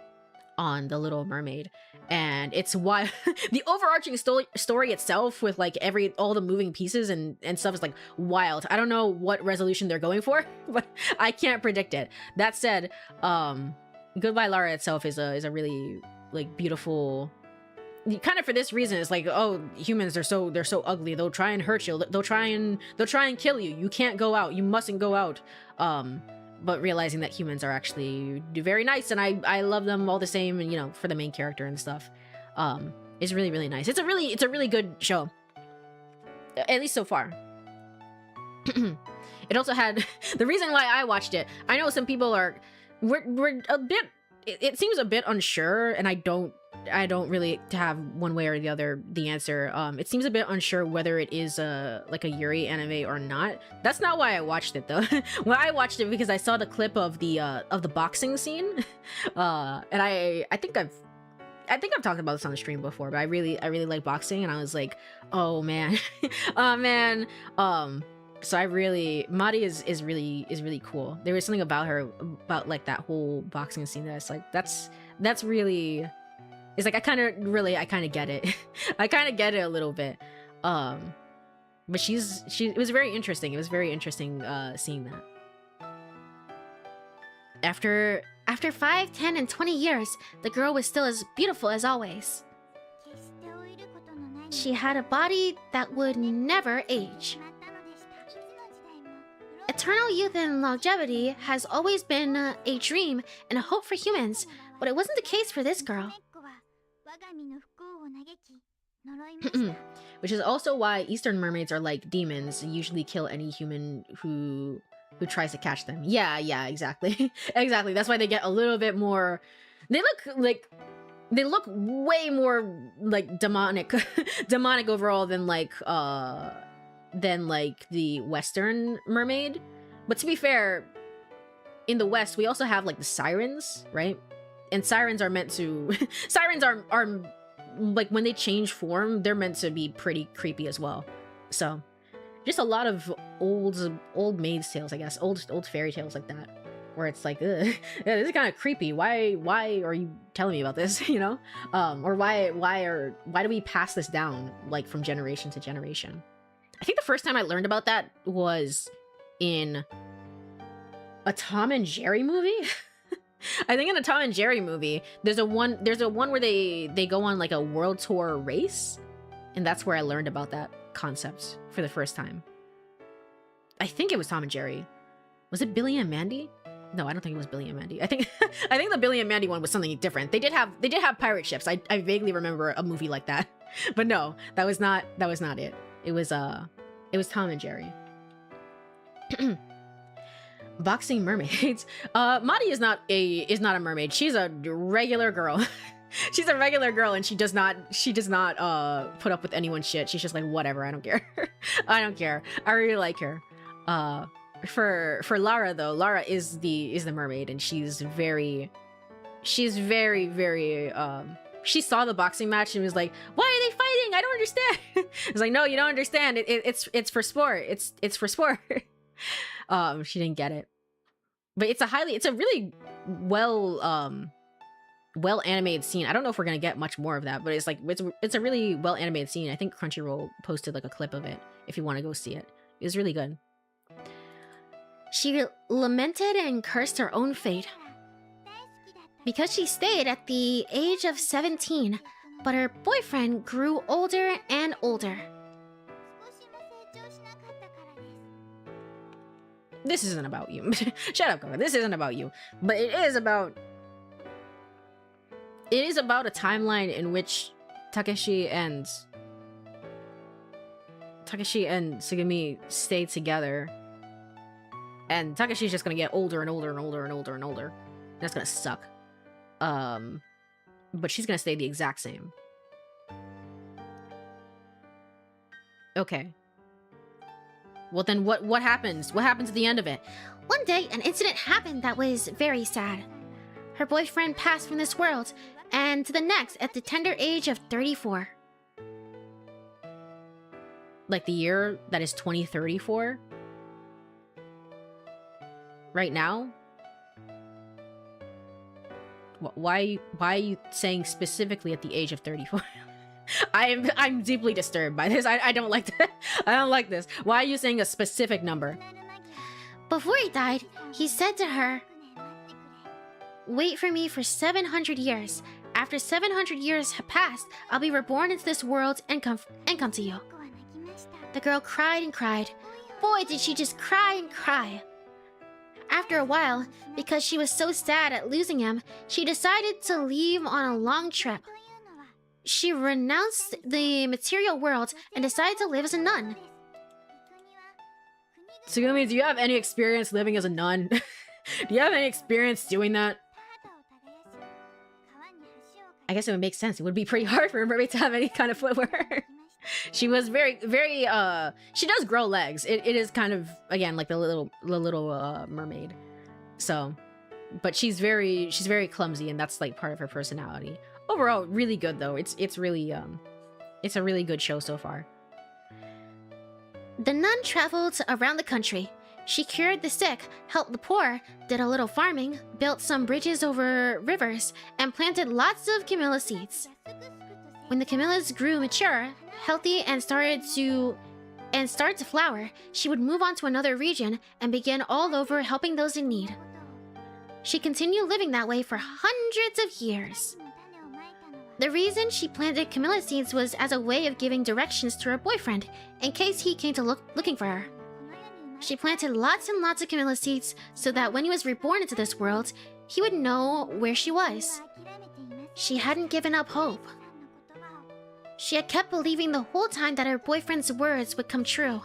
The Little Mermaid, and it's why the overarching story itself, with like all the moving pieces and stuff, is like wild. I don't know what resolution they're going for, but I can't predict it. That said, Goodbye Lara itself is a really like beautiful, kind of for this reason. It's like, oh, humans, they're so ugly, they'll try and hurt you, they'll try and kill you, you can't go out, you mustn't go out. But realizing that humans are actually very nice, and I love them all the same, and you know, for the main character and stuff, is really, really nice. It's a really good show, at least so far. It also had the reason why I watched it. I know some people we're a bit. It seems a bit unsure, and I don't really have one way or the other the answer. It seems a bit unsure whether it is like a Yuri anime or not. That's not why I watched it though. Well, I watched it because I saw the clip of the boxing scene, and I think I've talked about this on the stream before, but I really like boxing, and I was like, oh man, oh man. So Mari is really cool. There was something about her, about like that whole boxing scene, that's like, that's really. It's like I kind of get it. I kind of get it a little bit. But it was very interesting. It was very interesting seeing that.
After 5, 10, and 20 years, the girl was still as beautiful as always. She had a body that would never age. Eternal youth and longevity has always been a dream and a hope for humans, but it wasn't the case for this girl.
Which is also why Eastern mermaids are like demons, usually kill any human who tries to catch them. Yeah, exactly. Exactly. That's why they get a little bit more. They look way more like demonic overall than like the Western mermaid. But to be fair, in the West we also have like the sirens, right? And sirens are meant to sirens are like, when they change form, they're meant to be pretty creepy as well. So just a lot of old maid's tales, I guess, old fairy tales like that, where it's like, ugh, yeah, this is kind of creepy. Why are you telling me about this? You know, or why do we pass this down like from generation to generation? I think the first time I learned about that was in a Tom and Jerry movie. I think in a Tom and Jerry movie, there's a one where they go on like a world tour race, and that's where I learned about that concept for the first time. I think it was Tom and Jerry. Was it Billy and Mandy? No, I don't think it was Billy and Mandy. I think the Billy and Mandy one was something different. They did have pirate ships. I vaguely remember a movie like that. But no, that was not it. It was Tom and Jerry. Boxing mermaids. Madi is not a mermaid. She's a regular girl. She's a regular girl, and she does not put up with anyone's shit. She's just like, whatever, I don't care. I don't care. I really like her. For Lara though, Lara is the mermaid, and she's very she saw the boxing match and was like, why are they fighting? I don't understand. It's like, no, you don't understand. It's for sport. It's for sport. She didn't get it. But it's a really well animated scene. I don't know if we're gonna get much more of that, but it's a really well animated scene. I think Crunchyroll posted like a clip of it if you want to go see it. It was really good.
She lamented and cursed her own fate because she stayed at the age of 17, but her boyfriend grew older and older.
This isn't about you. Shut up, Coco. This isn't about you. But it is about a timeline in which Takeshi and Tsugumi stay together. And Takeshi's just gonna get older and older and older and older and older. That's gonna suck. But she's gonna stay the exact same. Okay. Well then what happens? What happens at the end of it?
One day, an incident happened that was very sad. Her boyfriend passed from this world and to the next at the tender age of 34.
Like the year that is 2034? Right now? Why are you saying specifically at the age of 34? I'm deeply disturbed by this. I don't like that. I don't like this. Why are you saying a specific number?
Before he died, he said to her, "Wait for me for 700 years. After 700 years have passed, I'll be reborn into this world and come to you." The girl cried and cried. Boy, did she just cry and cry. After a while, because she was so sad at losing him, she decided to leave on a long trip. She renounced the material world and decided to live as a nun.
Tsugumi, do you have any experience living as a nun? Do you have any experience doing that? I guess it would make sense. It would be pretty hard for a mermaid to have any kind of footwear. She was very she does grow legs. It is kind of, again, like the little mermaid. So, but she's very clumsy, and that's like part of her personality. Overall, really good though. It's a really good show so far.
The nun traveled around the country. She cured the sick, helped the poor, did a little farming, built some bridges over rivers, and planted lots of camellia seeds. When the camellias grew mature, healthy, and started to flower, she would move on to another region and begin all over helping those in need. She continued living that way for hundreds of years. The reason she planted camellia seeds was as a way of giving directions to her boyfriend in case he came to looking for her. She planted lots and lots of camellia seeds so that when he was reborn into this world, he would know where she was. She hadn't given up hope. She had kept believing the whole time that her boyfriend's words would come true.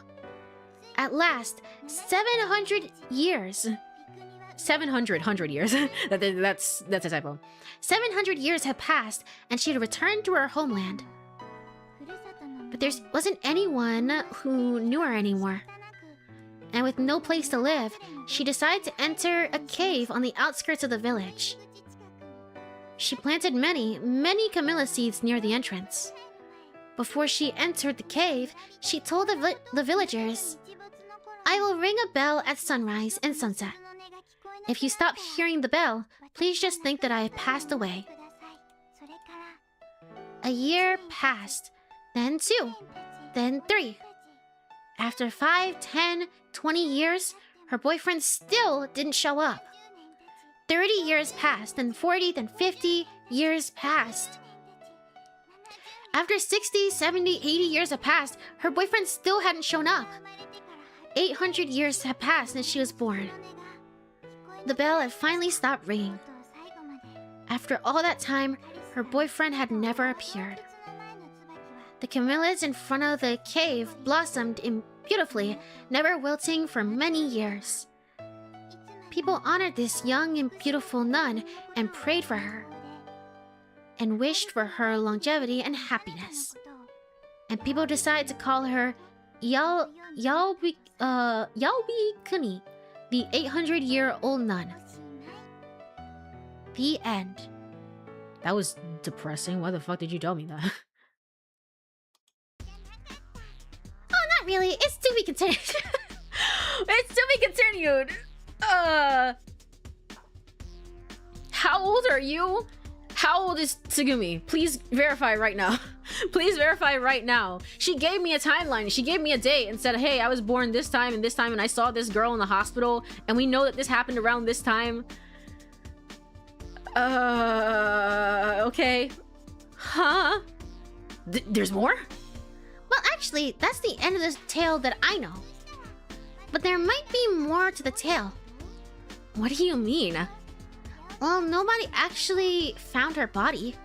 At last, 700 years.
700 years. That's a typo.
700 years had passed, and she had returned to her homeland. But there wasn't anyone who knew her anymore. And with no place to live, she decided to enter a cave on the outskirts of the village. She planted many, many camellia seeds near the entrance. Before she entered the cave, she told the villagers, "I will ring a bell at sunrise and sunset. If you stop hearing the bell, please just think that I have passed away." A year passed, then 2, then 3. After 5, 10, 20 years, her boyfriend still didn't show up. 30 years passed, then 40, then 50 years passed. After 60, 70, 80 years had passed, her boyfriend still hadn't shown up. 800 years had passed since she was born. The bell had finally stopped ringing. After all that time, her boyfriend had never appeared. The camellias in front of the cave blossomed beautifully, never wilting for many years. People honored this young and beautiful nun and prayed for her, and wished for her longevity and happiness. And people decided to call her Yaobi Kuni, the 800-year-old nun. The end.
That was depressing. Why the fuck did you tell me that?
Oh, not really. It's to be continued.
It's to be continued. How old are you? How old is Tsugumi? Please verify right now. Please verify right now. She gave me a timeline. She gave me a date and said, hey, I was born this time, and I saw this girl in the hospital, and we know that this happened around this time. Okay. Huh? There's more?
Well, actually, that's the end of the tale that I know. But there might be more to the tale.
What do you mean?
Well, nobody actually found her body.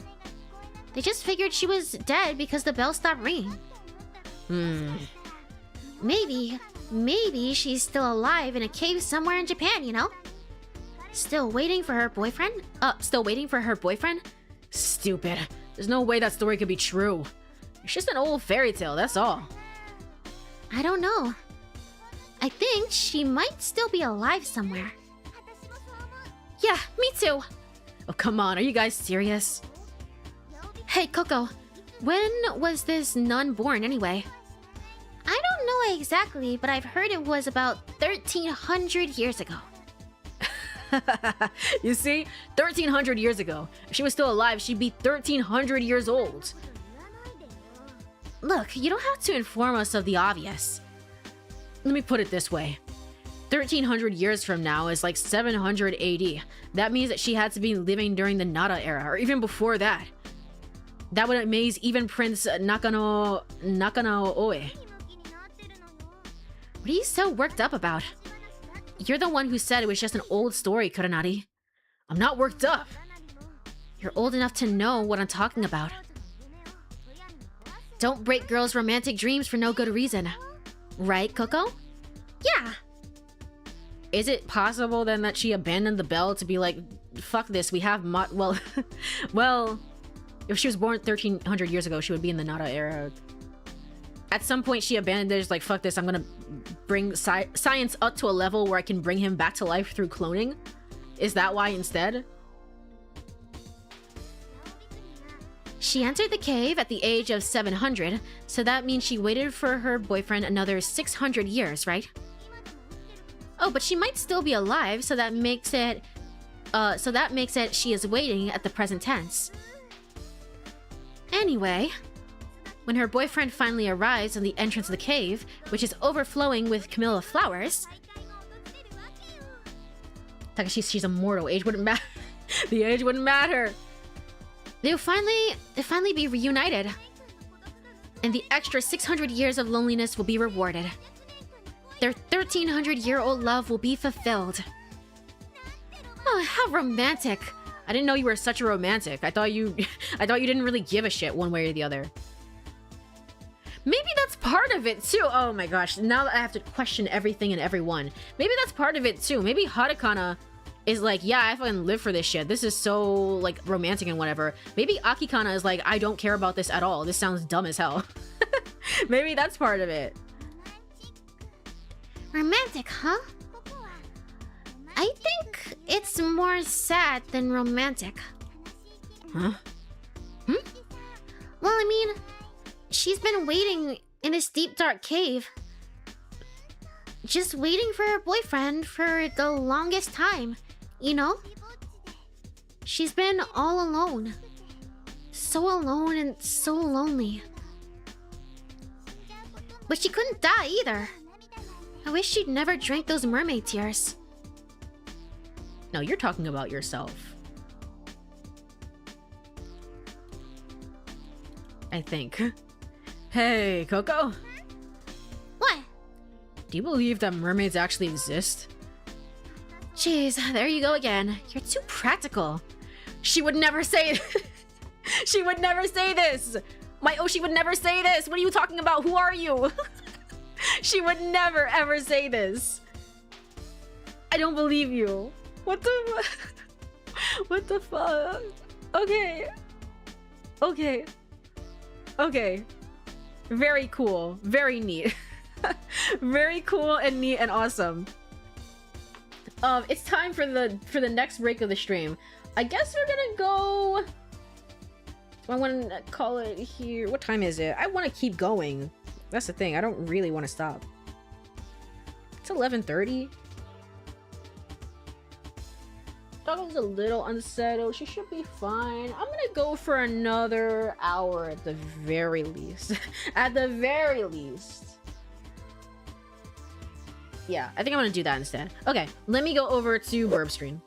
They just figured she was dead because the bell stopped ringing. Maybe she's still alive in a cave somewhere in Japan, you know? Still waiting for her boyfriend?
Still waiting for her boyfriend? Stupid. There's no way that story could be true. It's just an old fairy tale, that's all.
I don't know. I think she might still be alive somewhere.
Yeah, me too. Oh, come on, are you guys serious? Hey, Coco, when was this nun born anyway?
I don't know exactly, but I've heard it was about 1,300 years ago.
You see? 1,300 years ago. If she was still alive, she'd be 1,300 years old. Look, you don't have to inform us of the obvious. Let me put it this way. 1,300 years from now is like 700 AD. That means that she had to be living during the Nara era, or even before that. That would amaze even Prince Nakano Oe. What are you so worked up about? You're the one who said it was just an old story, Kuranari. I'm not worked up. You're old enough to know what I'm talking about. Don't break girls' romantic dreams for no good reason. Right, Coco?
Yeah.
Is it possible then that she abandoned the bell to be like, fuck this, we have well, well, if she was born 1,300 years ago, she would be in the Nara era. At some point, she abandoned it, just like, fuck this, I'm gonna bring science up to a level where I can bring him back to life through cloning? Is that why instead? She entered the cave at the age of 700, so that means she waited for her boyfriend another 600 years, right? Oh, but she might still be alive, so that makes it she is waiting at the present tense. Anyway, when her boyfriend finally arrives on the entrance of the cave, which is overflowing with camellia flowers... Takashi, she's immortal. Age wouldn't matter. The age wouldn't matter. They'll finally be reunited. And the extra 600 years of loneliness will be rewarded. Their 1,300-year-old love will be fulfilled. Oh, how romantic. I didn't know you were such a romantic. I thought you didn't really give a shit one way or the other. Maybe that's part of it too. Oh my gosh, now that I have to question everything and everyone. Maybe that's part of it too. Maybe Hatakana is like, yeah, I fucking live for this shit. This is so, like, romantic and whatever. Maybe Akikana is like, I don't care about this at all. This sounds dumb as hell. Maybe that's part of it.
Romantic, huh? I think it's more sad than romantic.
Huh?
Well, I mean, she's been waiting in this deep, dark cave. Just waiting for her boyfriend for the longest time, you know? She's been all alone. So alone and so lonely. But she couldn't die either. I wish she'd never drank those mermaid tears.
No, you're talking about yourself. I think. Hey, Coco.
What?
Do you believe that mermaids actually exist?
Jeez, there you go again. You're too practical.
She would never say She would never say this. My Oshi would never say this. What are you talking about? Who are you? She would never ever say this. I don't believe you. What the What the fuck? Okay. Okay. Okay. Very cool. Very neat. Very cool and neat and awesome. It's time for the next break of the stream. I guess we're gonna go. Do I want to call it here? What time is it? I want to keep going. That's the thing. I don't really want to stop. It's 11:30. Doggle's a little unsettled. She should be fine. I'm gonna go for another hour at the very least. At the very least. Yeah, I think I'm gonna do that instead. Okay, let me go over to Burb Screen.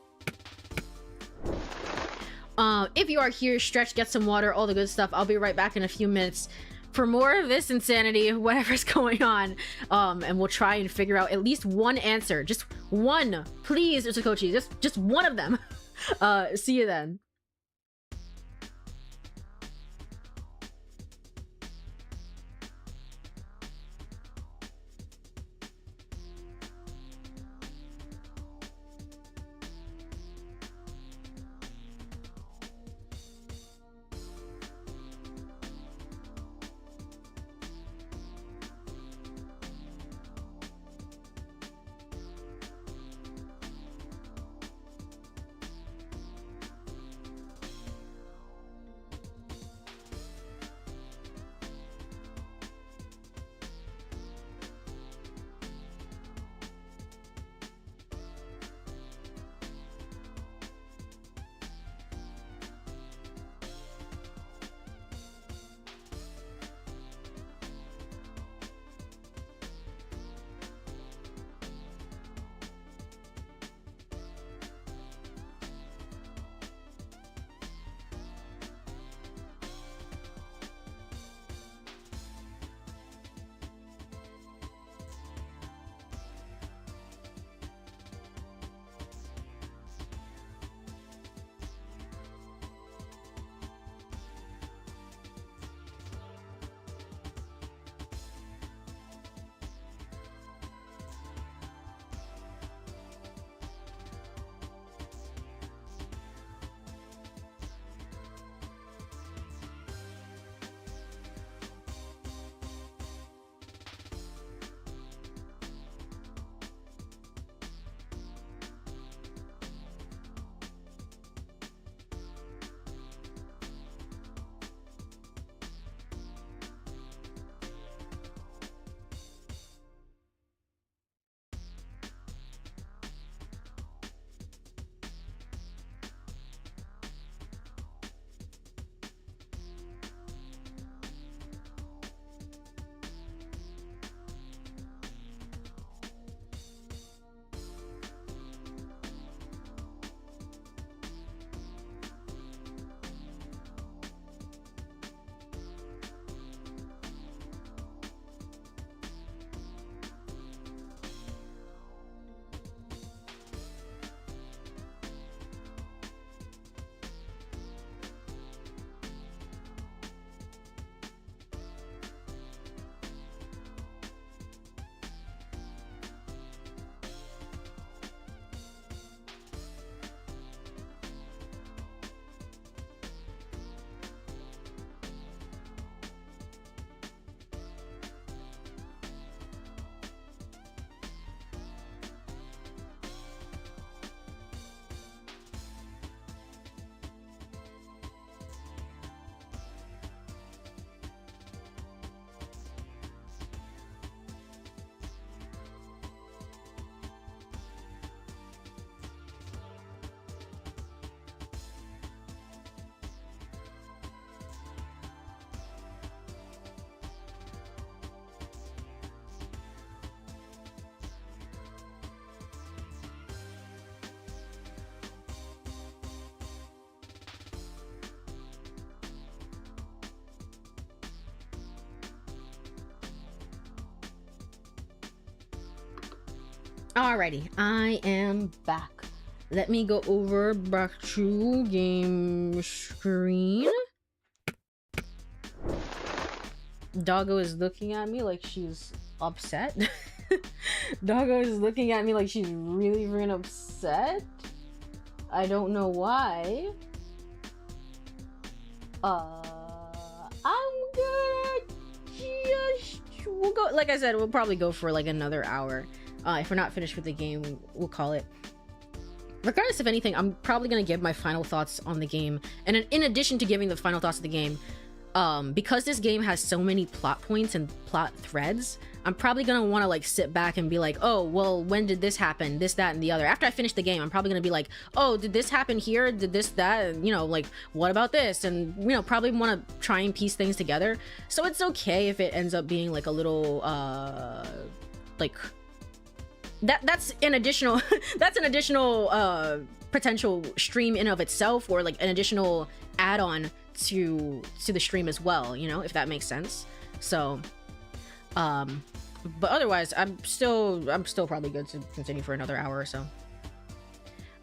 If you are here, stretch, get some water, all the good stuff. I'll be right back in a few minutes for more of this insanity, whatever's going on. And we'll try and figure out at least one answer. Just one, please, Uchikoshi. Just one of them. See you then. Alrighty, I am back. Let me go over back to game screen. Doggo is looking at me like she's upset. Doggo is looking at me like she's really freaking upset. I don't know why. I'm gonna just... We'll go... Like I said, we'll probably go for like another hour. If we're not finished with the game, we'll call it. Regardless of anything, I'm probably gonna give my final thoughts on the game. And in addition to giving the final thoughts of the game, because this game has so many plot points and plot threads, I'm probably gonna want to like sit back and be like, oh, well, when did this happen? This, that, and the other. After I finish the game, I'm probably gonna be like, oh, did this happen here? Did this, that? And, you know, like, what about this? And, you know, probably want to try and piece things together. So it's okay if it ends up being like a little, like, that's an additional, that's an additional, potential stream in of itself, or like an additional add-on to the stream as well, you know, if that makes sense. So but otherwise I'm still probably good to continue for another hour or so.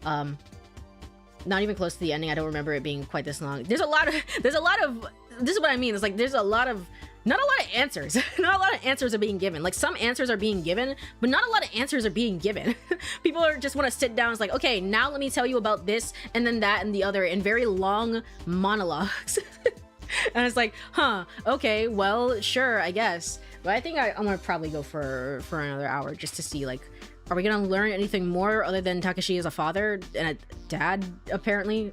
Not even close to the ending. I don't remember it being quite this long. There's a lot of this is what I mean. It's like there's not a lot of answers. Not a lot of answers are being given. Like, some answers are being given, but not a lot of answers are being given. People are just want to sit down. It's like, okay, now let me tell you about this and then that and the other in very long monologues. And it's like, huh, okay, well, sure, I guess. But I think I'm gonna probably go for another hour just to see, like, are we gonna learn anything more other than Takeshi is a father and a dad, apparently?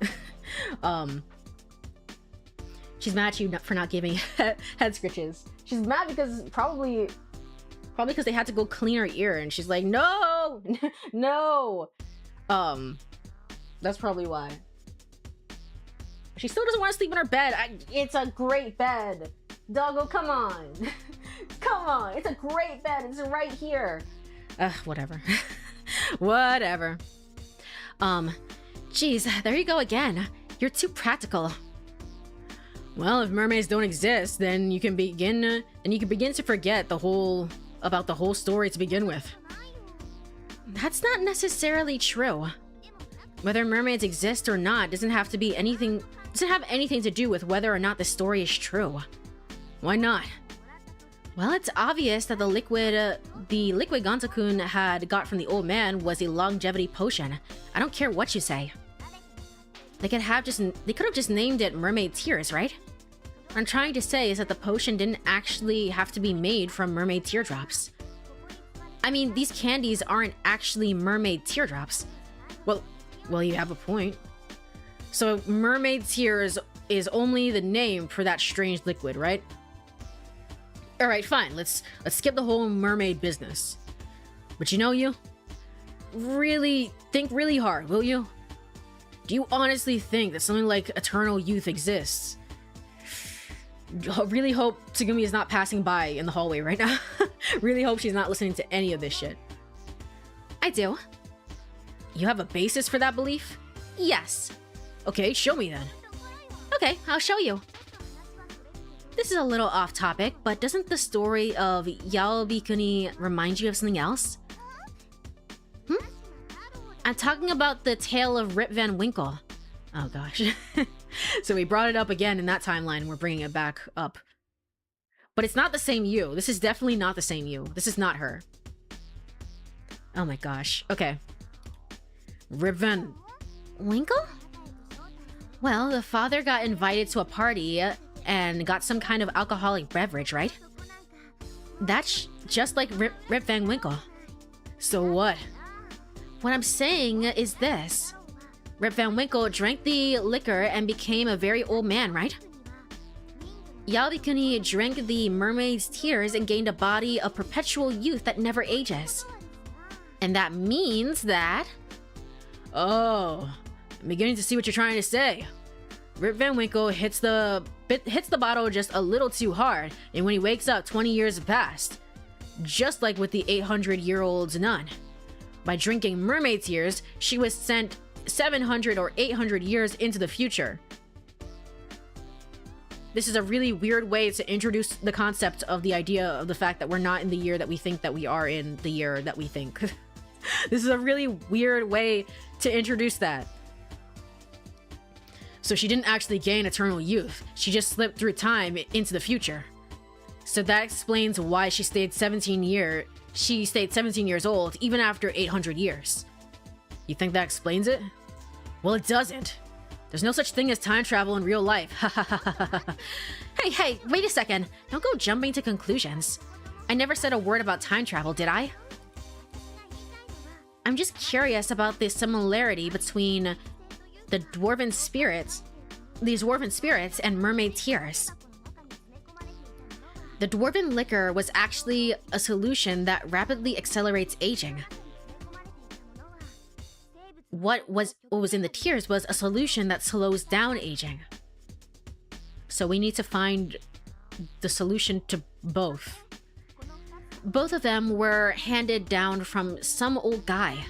She's mad at you for not giving head scritches. She's mad because probably because they had to go clean her ear, and she's like, no, no. That's probably why. She still doesn't want to sleep in her bed. It's a great bed. Doggo, come on. Come on. It's a great bed. It's right here. Whatever. Whatever. Geez, there you go again. You're too practical. Well, if mermaids don't exist, then you can begin to forget about the whole story to begin with. That's not necessarily true. Whether mermaids exist or not doesn't have anything to do with whether or not the story is true. Why not? Well, it's obvious that the liquid Gantakun had got from the old man was a longevity potion. I don't care what you say. They could have just named it Mermaid Tears, right? What I'm trying to say is that the potion didn't actually have to be made from mermaid teardrops. I mean, these candies aren't actually mermaid teardrops. Well, you have a point. So Mermaid Tears is only the name for that strange liquid, right? Alright, fine. Let's skip the whole mermaid business. But you know, you really think really hard, will you? Do you honestly think that something like eternal youth exists? Really hope Tsugumi is not passing by in the hallway right now. Really hope she's not listening to any of this shit. I do. You have a basis for that belief? Yes. Okay, show me then. Okay, I'll show you. This is a little off topic, but doesn't the story of Yaobikuni remind you of something else? I'm talking about the tale of Rip Van Winkle. Oh gosh. So we brought it up again in that timeline. We're bringing it back up. But it's not the same you. This is definitely not the same you. This is not her. Oh my gosh. Okay. Rip Van
Winkle?
Well, the father got invited to a party and got some kind of alcoholic beverage, right? That's just like Rip Van Winkle. So what? What I'm saying is this. Rip Van Winkle drank the liquor and became a very old man, right? Yaobikuni drank the mermaid's tears and gained a body of perpetual youth that never ages. And that means that... Oh, I'm beginning to see what you're trying to say. Rip Van Winkle hits the bottle just a little too hard, and when he wakes up, 20 years have passed. Just like with the 800-year-old nun. By drinking mermaid tears, she was sent 700 or 800 years into the future. This is a really weird way to introduce the concept of the idea of the fact that we're not in the year that we think that we are in the year that we think. This is a really weird way to introduce that. So she didn't actually gain eternal youth. She just slipped through time into the future. So that explains why she stayed 17 years old even after 800 years. You think that explains it? Well, it doesn't. There's no such thing as time travel in real life. Hey, wait a second. Don't go jumping to conclusions. I never said a word about time travel, did I? I'm just curious about the similarity between these dwarven spirits and mermaid tears. The dwarven liquor was actually a solution that rapidly accelerates aging. What was in the tears was a solution that slows down aging. So we need to find the solution to both. Both of them were handed down from some old guy.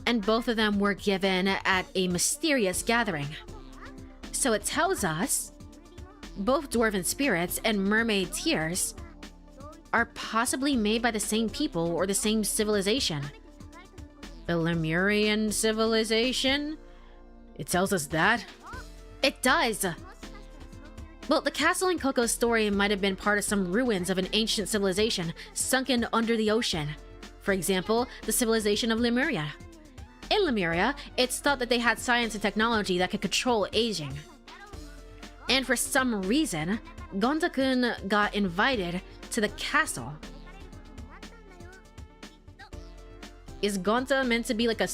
And both of them were given at a mysterious gathering. So it tells us both dwarven spirits and mermaid tears are possibly made by the same people or the same civilization. The Lemurian civilization? It tells us that? It does! Well, the castle in Coco's story might have been part of some ruins of an ancient civilization sunken under the ocean. For example, the civilization of Lemuria. In Lemuria, it's thought that they had science and technology that could control aging. And for some reason, Gonta-kun got invited to the castle. Is Gonta meant to be like a...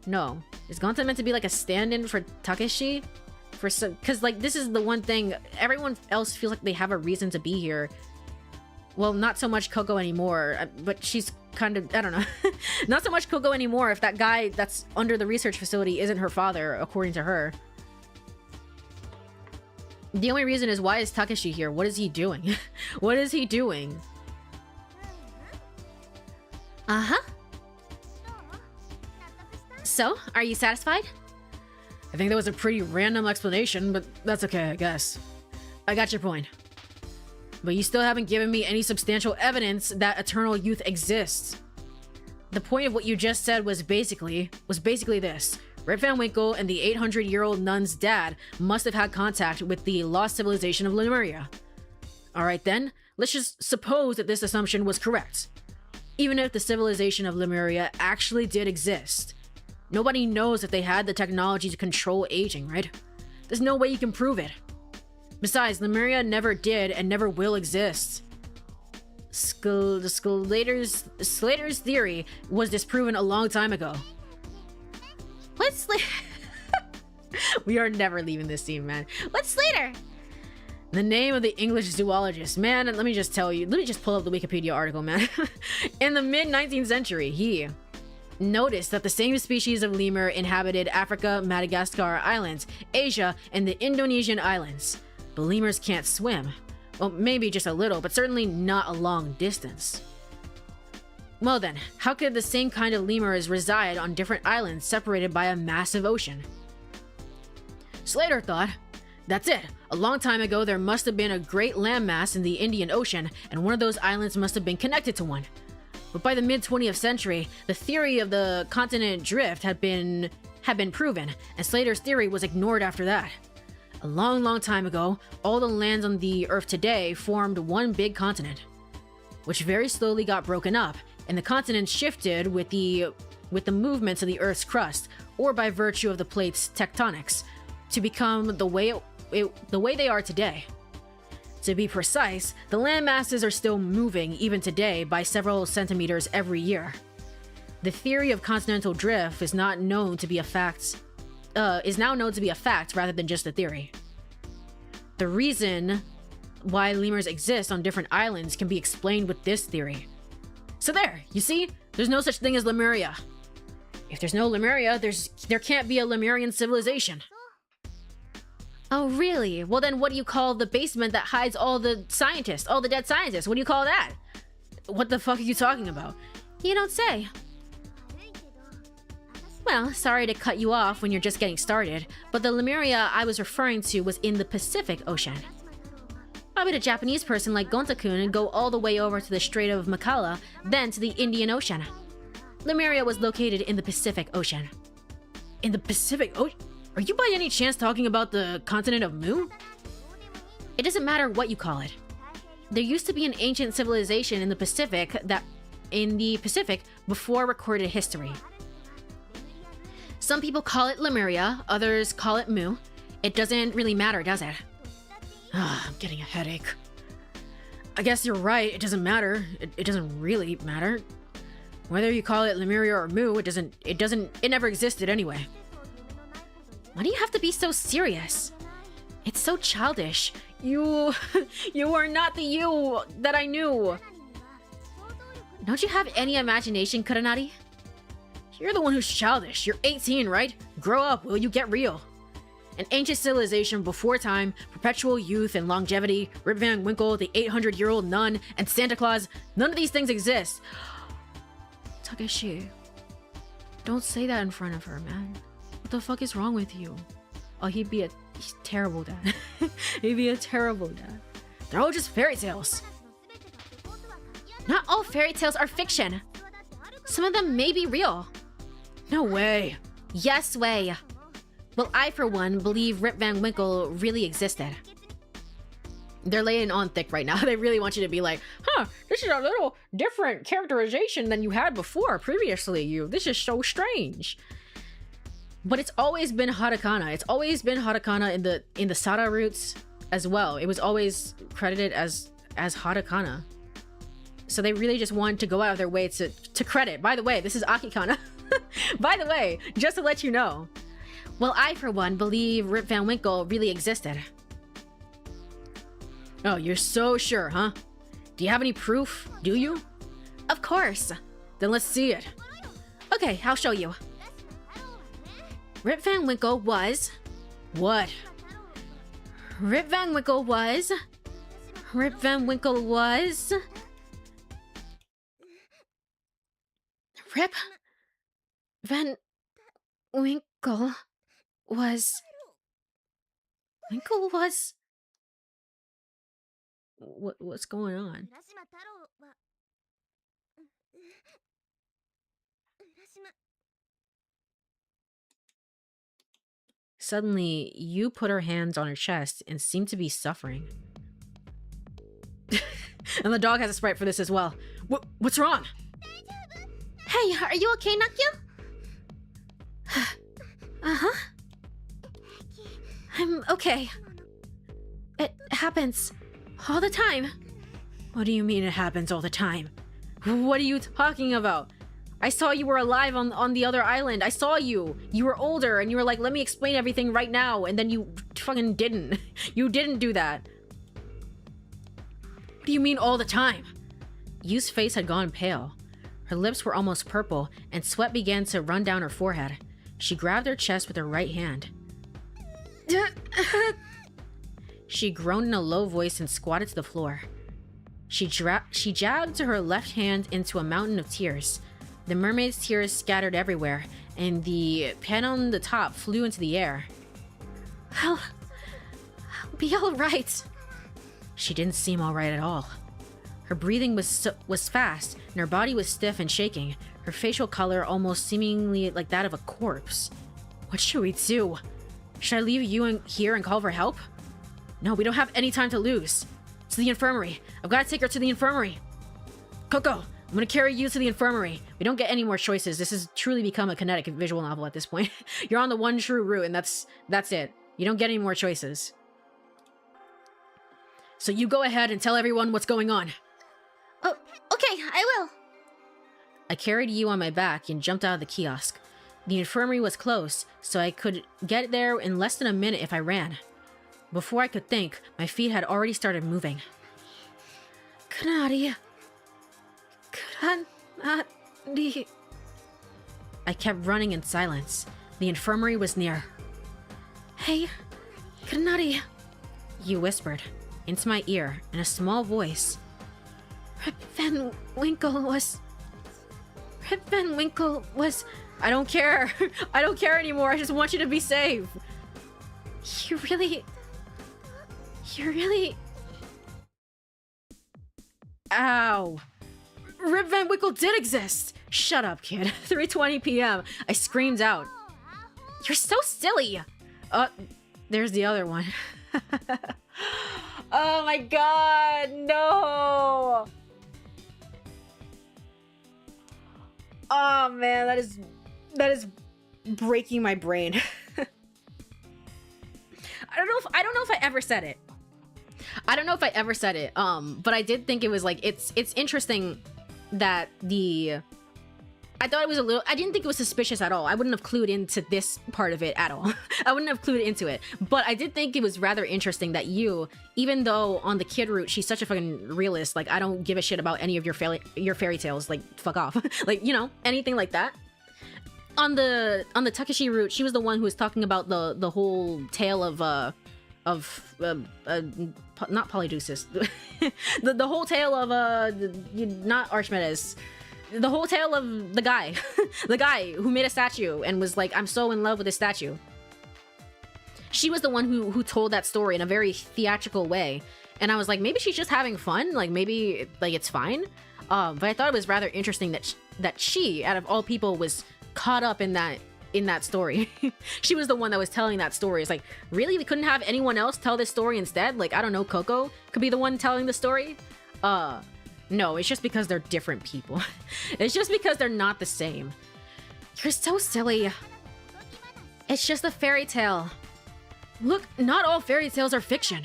No. Is Gonta meant to be like a stand-in for Takeshi? For some... Because, like, this is the one thing... Everyone else feels like they have a reason to be here. Well, not so much Coco anymore, but she's kind of... I don't know. Not so much Coco anymore if that guy that's under the research facility isn't her father, according to her. The only reason is, why is Takeshi here? What is he doing? What is he doing? Uh-huh. So, are you satisfied? I think that was a pretty random explanation, but that's okay, I guess. I got your point. But you still haven't given me any substantial evidence that eternal youth exists. The point of what you just said was basically this. Rip Van Winkle and the 800-year-old nun's dad must have had contact with the lost civilization of Lemuria. Alright then, let's just suppose that this assumption was correct. Even if the civilization of Lemuria actually did exist, nobody knows if they had the technology to control aging, right? There's no way you can prove it. Besides, Lemuria never did and never will exist. Slater's theory was disproven a long time ago.
What's Slater?
We are never leaving this scene, man.
What's Slater?
The name of the English zoologist. Man, let me just tell you. Let me just pull up the Wikipedia article, man. In the mid-19th century, he noticed that the same species of lemur inhabited Africa, Madagascar Islands, Asia, and the Indonesian islands. But lemurs can't swim. Well, maybe just a little, but certainly not a long distance. Well then, how could the same kind of lemurs reside on different islands separated by a massive ocean? Slater thought, that's it. A long time ago, there must have been a great landmass in the Indian Ocean, and one of those islands must have been connected to one. But by the mid-20th century, the theory of the continent drift had been proven, and Slater's theory was ignored after that. A long, long time ago, all the lands on the Earth today formed one big continent, which very slowly got broken up, and the continent shifted with the movements of the Earth's crust, or by virtue of the plate's tectonics, to become the way they are today. To be precise, the land masses are still moving even today by several centimeters every year. The theory of continental drift is now known to be a fact rather than just a theory. The reason why lemurs exist on different islands can be explained with this theory. So there, you see? There's no such thing as Lemuria. If there's no Lemuria, there can't be a Lemurian civilization. Oh, really? Well then what do you call the basement that hides all the scientists, all the dead scientists? What do you call that? What the fuck are you talking about?
You don't say.
Well, sorry to cut you off when you're just getting started, but the Lemuria I was referring to was in the Pacific Ocean. Why would a Japanese person like Gonta-kun go all the way over to the Strait of Makala, then to the Indian Ocean? Lemuria was located in the Pacific Ocean. In the Pacific Ocean? Are you by any chance talking about the continent of Mu? It doesn't matter what you call it. There used to be an ancient civilization in the Pacific before recorded history. Some people call it Lemuria, others call it Mu. It doesn't really matter, does it? I'm getting a headache. I guess you're right, it doesn't matter. It doesn't really matter. Whether you call it Lemuria or Mu, it never existed anyway. Why do you have to be so serious? It's so childish. You are not the you that I knew. Don't you have any imagination, Kuranari? You're the one who's childish. You're 18, right? Grow up, will you? Get real. An ancient civilization before time, perpetual youth and longevity, Rip Van Winkle, the 800-year-old nun, and Santa Claus, none of these things exist. Takeshi, don't say that in front of her, man. What the fuck is wrong with you? Oh, he's terrible dad. He'd be a terrible dad. They're all just fairy tales. Not all fairy tales are fiction. Some of them may be real. No way. Yes way. Well, I, for one, believe Rip Van Winkle really existed. They're laying on thick right now. They really want you to be like, this is a little different characterization than you had before, previously. This is so strange. But it's always been Hatakana. It's always been Hatakana in the Sara roots as well. It was always credited as Hatakana. So they really just wanted to go out of their way to credit. By the way, this is Akikana. By the way, just to let you know. Well, I, for one, believe Rip Van Winkle really existed. Oh, you're so sure, huh? Do you have any proof? Do you? Of course. Then let's see it. Okay, I'll show you. Rip Van Winkle was... What? Rip Van Winkle was... Rip Van Winkle was... Rip Van Winkle was... Winkle was... What's going on? Suddenly, you put her hands on her chest and seem to be suffering. And the dog has a sprite for this as well. What's wrong?
Hey, are you okay, Nakyu? Uh-huh. I'm okay. It happens all the time.
What do you mean it happens all the time? What are you talking about? I saw you were alive on the other island. I saw you. You were older and you were like, let me explain everything right now. And then you fucking didn't. You didn't do that. What do you mean all the time? Yu's face had gone pale. Her lips were almost purple and sweat began to run down her forehead. She grabbed her chest with her right hand. She groaned in a low voice and squatted to the floor. She jabbed her left hand into a mountain of tears. The mermaid's tears scattered everywhere, and the pen on the top flew into the air.
I'll be alright.
She didn't seem alright at all. Her breathing was fast, and her body was stiff and shaking, her facial color almost seemingly like that of a corpse. What should we do? Should I leave you here and call for help? No, we don't have any time to lose. To the infirmary. I've got to take her to the infirmary. Coco, I'm gonna carry you to the infirmary. We don't get any more choices. This has truly become a kinetic visual novel at this point. You're on the one true route, and that's it. You don't get any more choices. So you go ahead and tell everyone what's going on.
Oh, okay, I will.
I carried you on my back and jumped out of the kiosk. The infirmary was close, so I could get there in less than a minute if I ran. Before I could think, my feet had already started moving.
Kuranari.
I kept running in silence. The infirmary was near.
Hey, Kuranari.
You whispered into my ear in a small voice.
Rip Van Winkle was...
I don't care. I don't care anymore. I just want you to be safe.
You're really...
Ow. Rip Van Winkle did exist! Shut up, kid. 3:20 p.m. I screamed out. You're so silly! There's the other one. Oh my god, no! Oh man, that is breaking my brain. I don't know if I ever said it. But I did think it was like it's interesting that I thought it was I didn't think it was suspicious at all. I wouldn't have clued into this part of it at all. I wouldn't have clued into it. But I did think it was rather interesting that you, even though on the kid route, she's such a fucking realist, like I don't give a shit about any of your fairy tales, like fuck off. Like, you know, anything like that. On the Takeshi route, she was the one who was talking about the whole tale of not Polydeuces. the whole tale of not Archimedes. The whole tale of the guy the guy who made a statue and was like, I'm so in love with this statue. She was the one who told that story in a very theatrical way, and I was like, maybe she's just having fun, like maybe like it's fine. But I thought it was rather interesting that she, out of all people, was caught up in that story. She was the one that was telling that story. It's like, really, we couldn't have anyone else tell this story instead? Like, I don't know, Coco could be the one telling the story? No, it's just because they're different people. It's just because they're not the same. You're so silly. It's just a fairy tale. Look, not all fairy tales are fiction.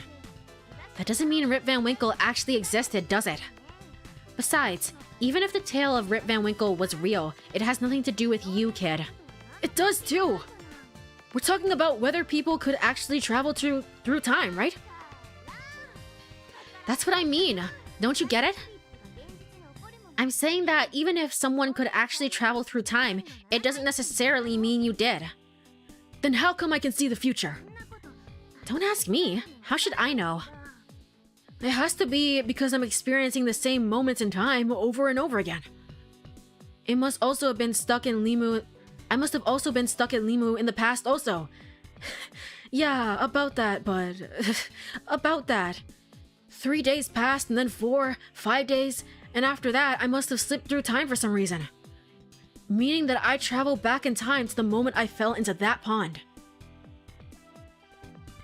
That doesn't mean Rip Van Winkle actually existed, does it? Besides, even if the tale of Rip Van Winkle was real, it has nothing to do with you, kid. It does too. We're talking about whether people could actually travel through time, right? That's what I mean. Don't you get it? I'm saying that even if someone could actually travel through time, it doesn't necessarily mean you did. Then how come I can see the future? Don't ask me. How should I know? It has to be because I'm experiencing the same moments in time over and over again. It must also have been stuck in Limu. I must have also been stuck in Limu in the past also. Yeah, about that, but... about that. 3 days passed, and then 4, 5 days, and after that, I must have slipped through time for some reason. Meaning that I traveled back in time to the moment I fell into that pond.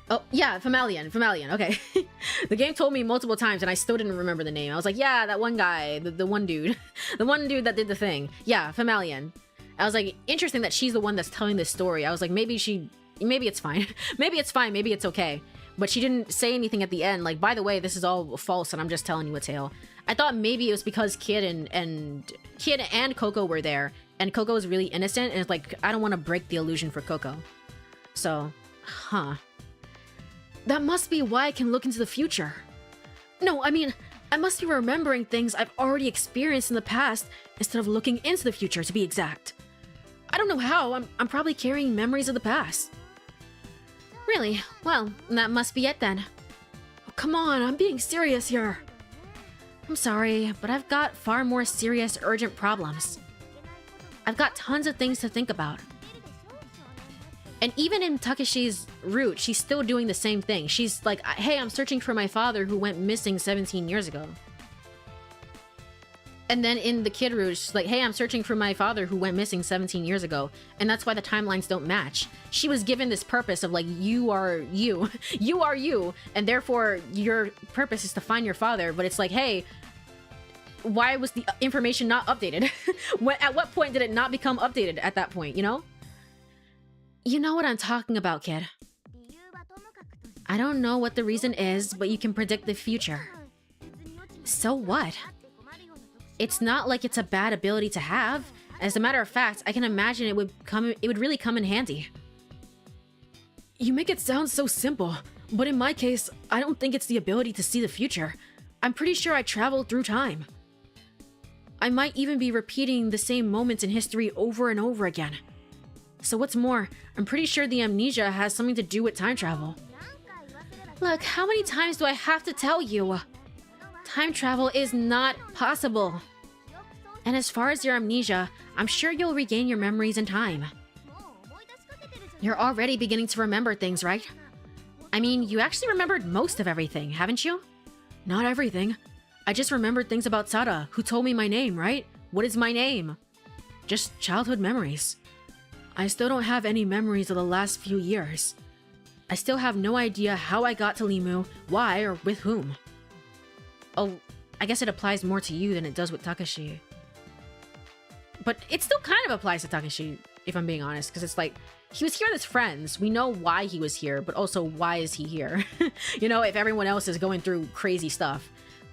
Oh, yeah, Famalian, okay. The game told me multiple times, and I still didn't remember the name. I was like, yeah, that one guy, the one dude. The one dude that did the thing. Yeah, Famalian. I was like, interesting that she's the one that's telling this story. I was like, maybe it's fine. Maybe it's fine, maybe it's okay. But she didn't say anything at the end, like, by the way, this is all false and I'm just telling you a tale. I thought maybe it was because Kid and Coco were there, and Coco was really innocent, and it's like, I don't want to break the illusion for Coco. So, huh. That must be why I can look into the future. No, I mean, I must be remembering things I've already experienced in the past instead of looking into the future, to be exact. I don't know how, I'm probably carrying memories of the past. Really? Well, that must be it then. Oh, come on, I'm being serious here. I'm sorry, but I've got far more serious, urgent problems. I've got tons of things to think about. And even in Takeshi's route, she's still doing the same thing. She's like, hey, I'm searching for my father who went missing 17 years ago. And then in the kid route, she's like, hey, I'm searching for my father who went missing 17 years ago. And that's why the timelines don't match. She was given this purpose of like, you are you. You are you. And therefore, your purpose is to find your father. But it's like, hey, why was the information not updated? At what point did it not become updated at that point, you know? You know what I'm talking about, kid. I don't know what the reason is, but you can predict the future. So what? It's not like it's a bad ability to have. As a matter of fact, I can imagine it would really come in handy. You make it sound so simple, but in my case, I don't think it's the ability to see the future. I'm pretty sure I traveled through time. I might even be repeating the same moments in history over and over again. So what's more, I'm pretty sure the amnesia has something to do with time travel. Look, how many times do I have to tell you? Time travel is not possible. And as far as your amnesia, I'm sure you'll regain your memories in time. You're already beginning to remember things, right? I mean, you actually remembered most of everything, haven't you? Not everything. I just remembered things about Sara, who told me my name, right? What is my name? Just childhood memories. I still don't have any memories of the last few years. I still have no idea how I got to Limu, why, or with whom. Oh, I guess it applies more to you than it does with Takashi. But it still kind of applies to Takashi, if I'm being honest, because it's like, he was here with his friends. We know why he was here, but also why is he here? You know, if everyone else is going through crazy stuff.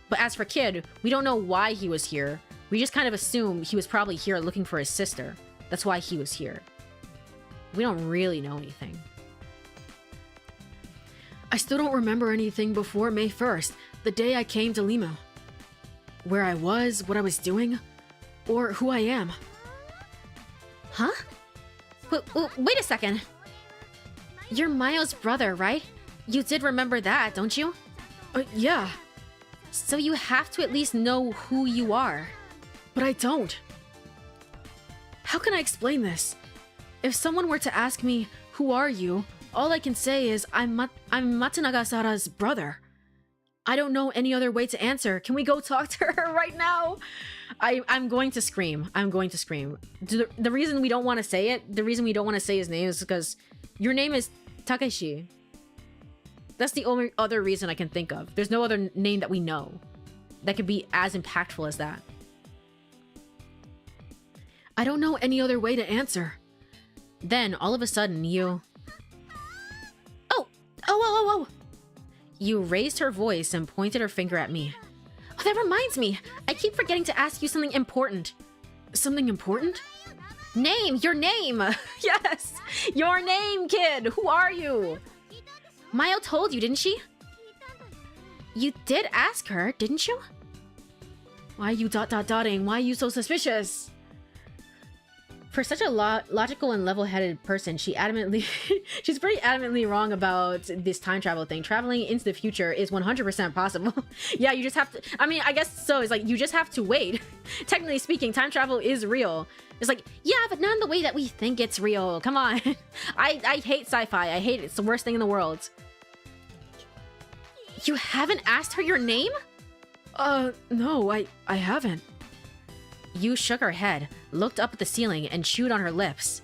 But as for Kid, we don't know why he was here. We just kind of assume he was probably here looking for his sister. That's why he was here. We don't really know anything. I still don't remember anything before May 1st, the day I came to Limu. Where I was, what I was doing, or who I am.
Huh? Wait a second. You're Mayo's brother, right? You did remember that, don't you?
Yeah.
So you have to at least know who you are.
But I don't. How can I explain this? If someone were to ask me, who are you? All I can say is, I'm Matsunaga Sara's brother. I don't know any other way to answer. Can we go talk to her right now? I'm going to scream. I'm going to scream. The reason we don't want to say it, the reason we don't want to say his name is because your name is Takeshi. That's the only other reason I can think of. There's no other name that we know that could be as impactful as that. I don't know any other way to answer. Then, all of a sudden, you... Oh! You raised her voice and pointed her finger at me. Oh, that reminds me! I keep forgetting to ask you something important. Something important?
Name! Your name!
Yes! Your name, kid! Who are you?
Mayo told you, didn't she? You did ask her, didn't you?
Why are you dotting? Why are you so suspicious? For such a logical and level-headed person, she's pretty adamantly wrong about this time travel thing. Traveling into the future is 100% possible. Yeah, you just have to... I mean, I guess so. It's like, you just have to wait. Technically speaking, time travel is real. It's like, yeah, but not in the way that we think it's real. Come on. I hate sci-fi. I hate it. It's the worst thing in the world.
You haven't asked her your name?
No, I haven't. You shook her head, looked up at the ceiling, and chewed on her lips.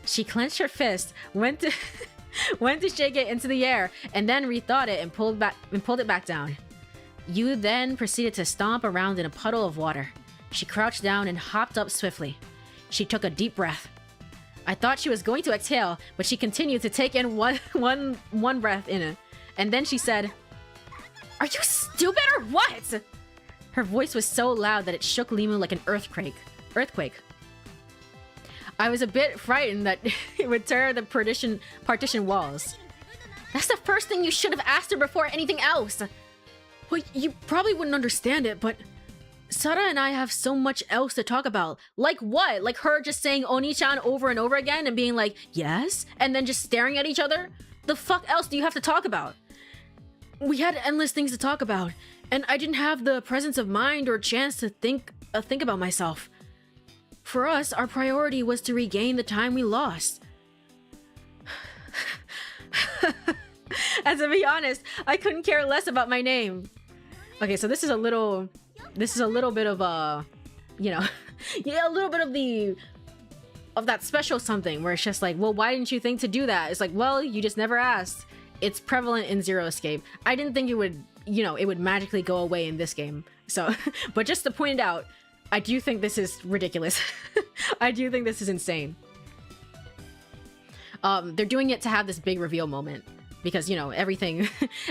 She clenched her fist, went to shake it into the air, and then rethought it and pulled it back down. You then proceeded to stomp around in a puddle of water. She crouched down and hopped up swiftly. She took a deep breath. I thought she was going to exhale, but she continued to take in one breath in it. And then she said, "Are you stupid or what?" Her voice was so loud that it shook Limu like an earthquake. I was a bit frightened that it would tear the partition walls.
That's the first thing you should have asked her before anything else.
Well, you probably wouldn't understand it, but Sara and I have so much else to talk about. Like what? Like her just saying Oni-chan over and over again and being like, yes? And then just staring at each other? The fuck else do you have to talk about? We had endless things to talk about, and I didn't have the presence of mind or chance to think about myself. For us, our priority was to regain the time we lost. And to be honest, I couldn't care less about my name. Okay, so this is a little bit of a, you know, yeah, a little bit of that special something where it's just like, well, why didn't you think to do that? It's like, well, you just never asked. It's prevalent in Zero Escape. I didn't think it would, you know, it would magically go away in this game. So, but just to point it out, I do think this is ridiculous. I do think this is insane. They're doing it to have this big reveal moment because, you know, everything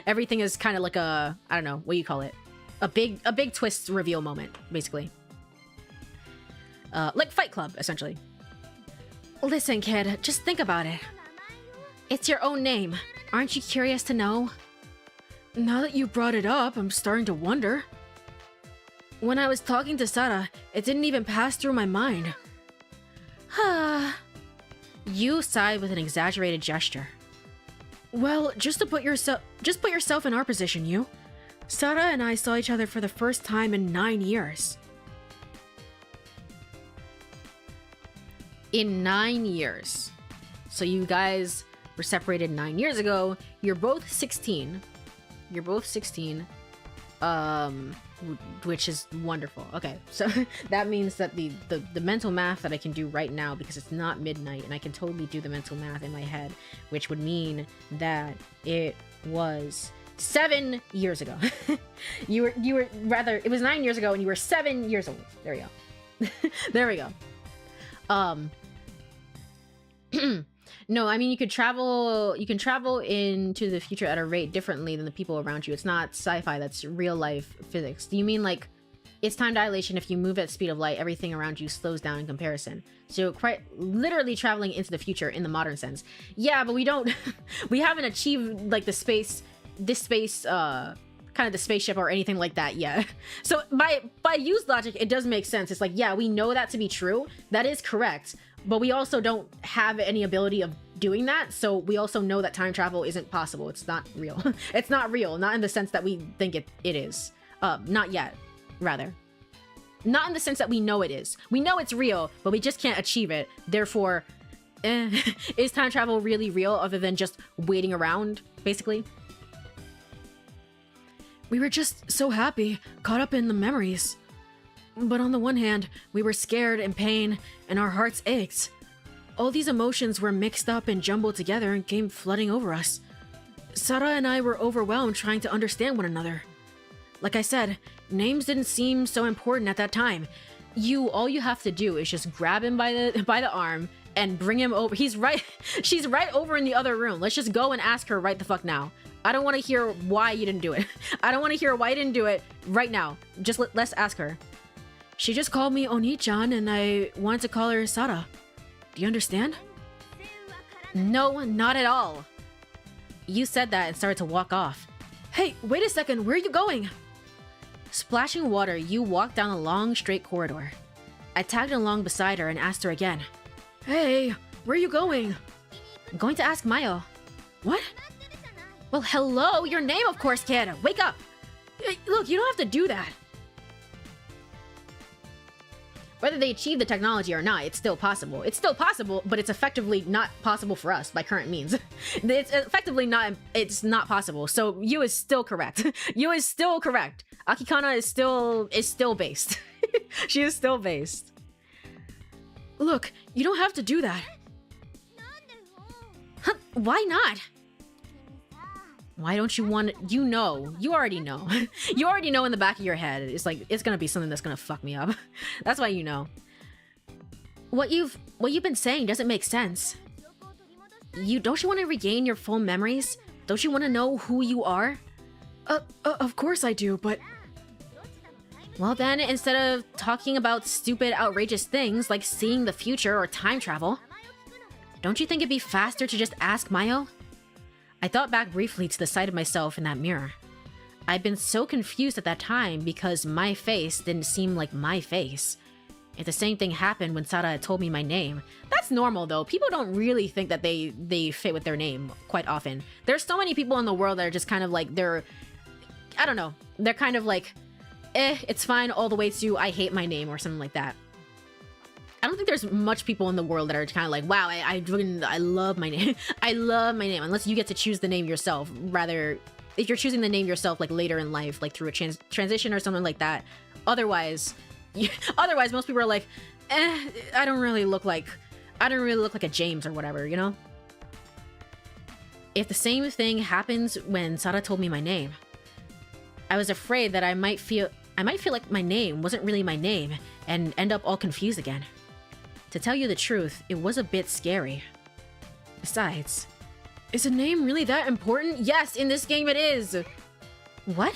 is kind of like a, I don't know, what do you call it? A big twist reveal moment, basically. Like Fight Club, essentially. Listen, kid, just think about it. It's your own name. Aren't you curious to know? Now that you brought it up, I'm starting to wonder. When I was talking to Sara, it didn't even pass through my mind. You sighed with an exaggerated gesture. Well, just put yourself in our position, you. Sara and I saw each other for the first time in 9 years. In 9 years. So you guys were separated 9 years ago. You're both 16. which is wonderful. Okay, so that means that the mental math that I can do right now, because it's not midnight and I can totally do the mental math in my head, which would mean that it was 7 years ago. you were rather, it was 9 years ago and you were 7 years old. There we go. There we go. No, I mean, you can travel into the future at a rate differently than the people around you. It's not sci-fi, that's real life physics. Do you mean like it's time dilation? If you move at the speed of light, everything around you slows down in comparison. So quite literally traveling into the future in the modern sense. Yeah, but we don't we haven't achieved like this space kind of the spaceship or anything like that yet. So by used logic, it does make sense. It's like, yeah, we know that to be true. That is correct. But we also don't have any ability of doing that, so we also know that time travel isn't possible. It's not real. It's not real, not in the sense that we think it is. Not yet, rather. Not in the sense that we know it is. We know it's real, but we just can't achieve it. Therefore, is time travel really real other than just waiting around, basically? We were just so happy, caught up in the memories. But on the one hand, we were scared and pain, and our hearts ached. All these emotions were mixed up and jumbled together and came flooding over us. Sara and I were overwhelmed trying to understand one another. Like I said, names didn't seem so important at that time. All you have to do is just grab him by the arm and bring him over. She's right over in the other room. Let's just go and ask her right the fuck now. I don't want to hear why you didn't do it. I don't want to hear why you didn't do it right now. Just let's ask her. She just called me Oni-chan and I wanted to call her Sara. Do you understand? No, not at all. You said that and started to walk off. Hey, wait a second, where are you going? Splashing water, you walked down a long, straight corridor. I tagged along beside her and asked her again. Hey, where are you going? I'm going to ask Mayo. What? Well, hello, your name, of course, kid. Wake up. Hey, look, you don't have to do that. Whether they achieve the technology or not, it's still possible. It's still possible, but it's effectively not possible for us by current means. It's effectively not, it's not possible. So you is still correct. You is still correct. Akikana is still based. She is still based. Look, you don't have to do that. Huh, why not? Why don't you want to, you already know. You already know in the back of your head. It's like, it's gonna be something that's gonna fuck me up. That's why you know. What you've been saying doesn't make sense. Don't you want to regain your full memories? Don't you want to know who you are? Of course I do, but... Well then, instead of talking about stupid, outrageous things like seeing the future or time travel, don't you think it'd be faster to just ask Mayo? I thought back briefly to the sight of myself in that mirror. I'd been so confused at that time because my face didn't seem like my face. If the same thing happened when Sara had told me my name. That's normal though. People don't really think that they fit with their name quite often. There's so many people in the world that are just kind of like, I don't know. They're kind of like, it's fine all the way to I hate my name or something like that. I don't think there's much people in the world that are kind of like, wow, I love my name. I love my name, unless you get to choose the name yourself. Rather, if you're choosing the name yourself, like later in life, like through a transition or something like that. Otherwise, most people are like, I don't really look like a James or whatever, you know? If the same thing happens when Sara told me my name, I was afraid that I might feel like my name wasn't really my name and end up all confused again. To tell you the truth, it was a bit scary. Besides, is a name really that important? Yes, in this game it is! What?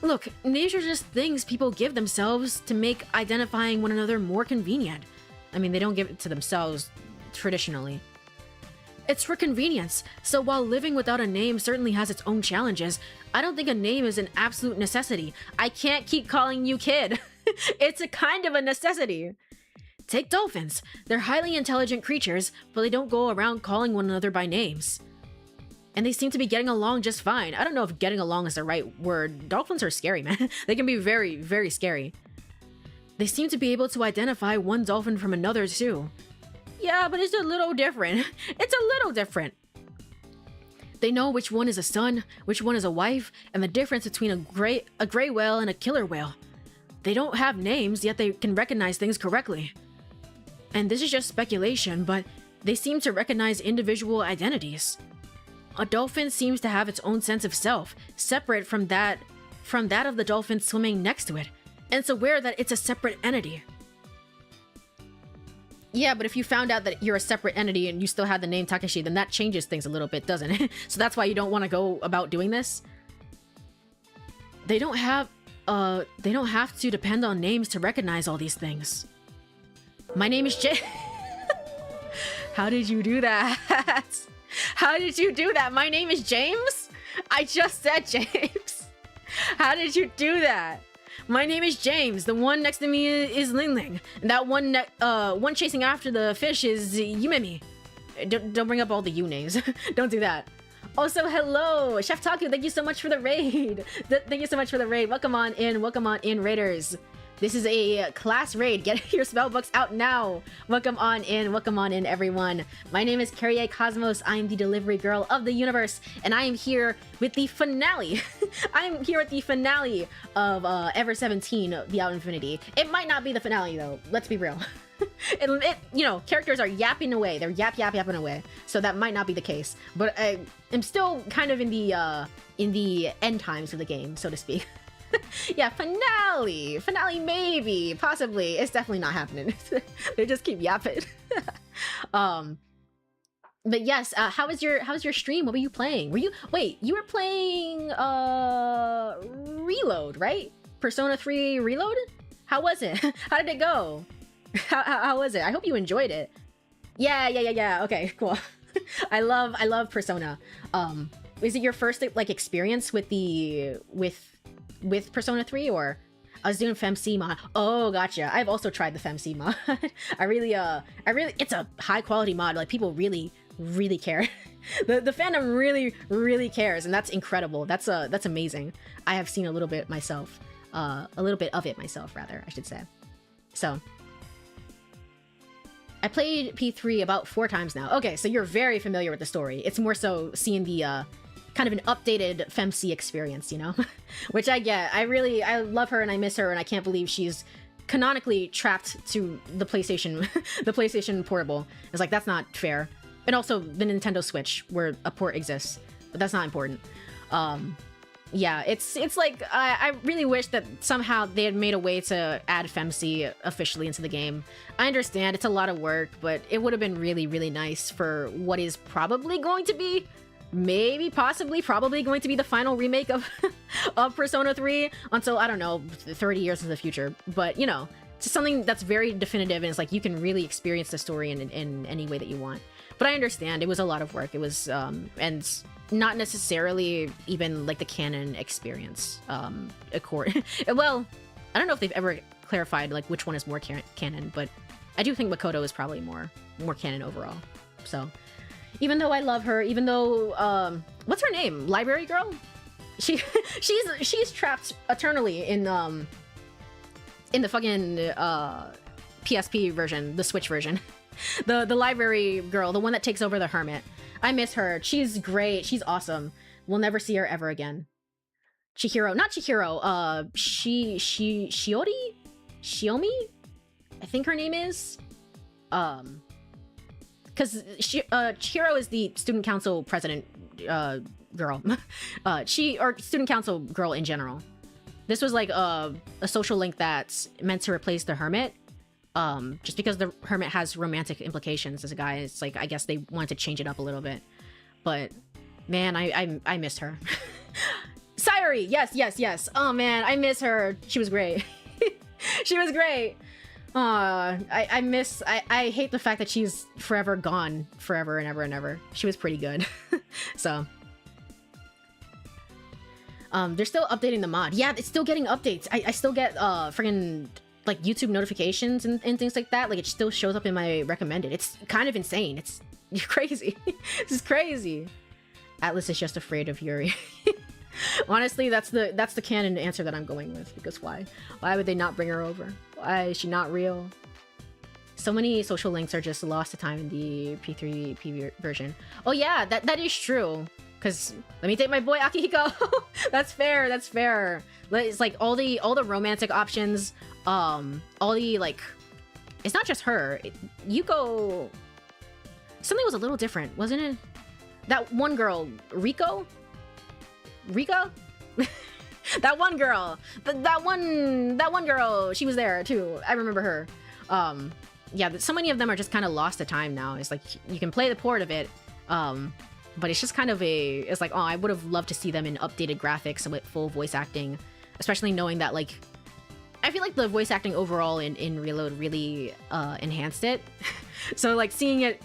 Look, names are just things people give themselves to make identifying one another more convenient. I mean, they don't give it to themselves traditionally. It's for convenience, so while living without a name certainly has its own challenges, I don't think a name is an absolute necessity. I can't keep calling you kid. It's a kind of a necessity. Take dolphins. They're highly intelligent creatures, but they don't go around calling one another by names. And they seem to be getting along just fine. I don't know if getting along is the right word. Dolphins are scary, man. They can be very, very scary. They seem to be able to identify one dolphin from another too. Yeah, but it's a little different. It's a little different. They know which one is a son, which one is a wife, and the difference between a gray whale and a killer whale. They don't have names, yet they can recognize things correctly. And this is just speculation, but they seem to recognize individual identities. A dolphin seems to have its own sense of self, separate from that of the dolphin swimming next to it, and it's aware that it's a separate entity. Yeah, but if you found out that you're a separate entity and you still had the name Takeshi, then that changes things a little bit, doesn't it? So that's why you don't want to go about doing this. They don't have to depend on names to recognize all these things. My name is Jay. How did you do that? How did you do that? My name is James? I just said James. How did you do that? My name is James. The one next to me is Ling Ling. And that one chasing after the fish is Yumemi. Don't bring up all the you names. Don't do that. Also, hello, Chef Taku. Thank you so much for the raid. Thank you so much for the raid. Welcome on in, raiders. This is a class raid. Get your spell books out now. Welcome on in, everyone. My name is Courie Cosmos. I am the delivery girl of the universe, and I am here with the finale. I'm here with the finale of Ever 17, The Out Infinity. It might not be the finale though. Let's be real. You know, characters are yapping away. They're yapping away. So that might not be the case. But I am still kind of in the end times of the game, so to speak. Yeah, finale maybe, possibly. It's definitely not happening. They just keep yapping. But yes, how was your stream? What were you playing? You were playing Reload, right? Persona 3 Reload? How was it? How did it go? How was it? I hope you enjoyed it. Yeah. Okay, cool. I love Persona. Is it your first like experience with Persona 3, or I was doing FemC mod? Oh, gotcha. I've also tried the FemC mod. I really, it's a high quality mod. Like, people really care. the fandom really cares, and that's incredible. That's amazing. I have seen a little bit myself, a little bit of it myself, rather, I should say. So I played P3 about 4 times now. Okay, so you're very familiar with the story. It's more so seeing the kind of an updated FemC experience, you know? Which I get. I love her and I miss her, and I can't believe she's canonically trapped to the PlayStation the PlayStation Portable. It's like, that's not fair. And also the Nintendo Switch, where a port exists, but that's not important. Yeah, it's like, I really wish that somehow they had made a way to add FemC officially into the game. I understand it's a lot of work, but it would have been really nice for what is probably going to be, probably going to be the final remake of of Persona 3 until, I don't know, 30 years in the future. But, you know, it's something that's very definitive, and it's like you can really experience the story in any way that you want. But I understand it was a lot of work. It was, and not necessarily even like the canon experience. Well, I don't know if they've ever clarified like which one is more canon, but I do think Makoto is probably more canon overall. So even though I love her, even though what's her name? Library Girl? She's trapped eternally in the fucking PSP version, the Switch version. The library girl, the one that takes over the hermit. I miss her. She's great. She's awesome. We'll never see her ever again. Not Chihiro. Shiomi? I think her name is. Because Chihiro is the student council president girl. Or student council girl in general. This was like a social link that's meant to replace the hermit. Just because the hermit has romantic implications as a guy, it's like, I guess they wanted to change it up a little bit. But man, I miss her. Sayuri, yes. Oh man, I miss her. She was great. She was great. I hate the fact that she's forever gone, forever and ever. She was pretty good. So they're still updating the mod. Yeah, it's still getting updates. I still get friggin' like YouTube notifications and things like that. Like, it still shows up in my recommended. It's kind of insane. It's crazy. This is crazy. Atlas is just afraid of Yuri. Honestly, that's the canon answer that I'm going with, because why would they not bring her over? Why is she not real? So many social links are just lost to time in the P3 version. Oh yeah, that is true, Because let me take my boy Akihiko. That's fair. That's fair. It's like all the romantic options. All the like, it's not just her. Yuko. Something was a little different, wasn't it? That one girl, Rika. That one girl. That one girl. She was there too. I remember her. Yeah. So many of them are just kind of lost to time now. It's like you can play the port of it. But it's just kind of it's like, oh, I would have loved to see them in updated graphics with full voice acting, especially knowing that, like, I feel like the voice acting overall in Reload really enhanced it. So like seeing it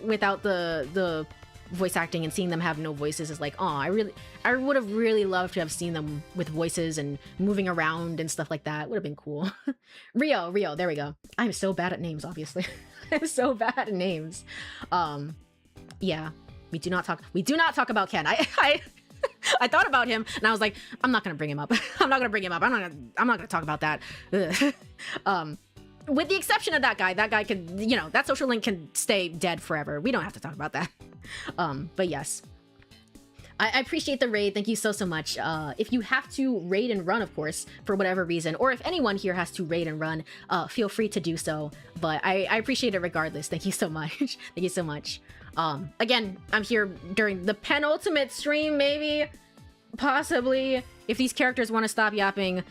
without the voice acting and seeing them have no voices is like, oh, I would have really loved to have seen them with voices and moving around and stuff like that. Would have been cool. Rio, there we go. I'm so bad at names, obviously. I'm so bad at names. Yeah. We do not talk about Ken. I thought about him and I was like, I'm not gonna bring him up. I'm not gonna talk about that. With the exception of that guy can, you know, that social link can stay dead forever. We don't have to talk about that. But yes. I appreciate the raid. Thank you so much. If you have to raid and run, of course, for whatever reason, or if anyone here has to raid and run, feel free to do so. But I appreciate it regardless. Thank you so much. Thank you so much. Again, I'm here during the penultimate stream, maybe, possibly, if these characters want to stop yapping.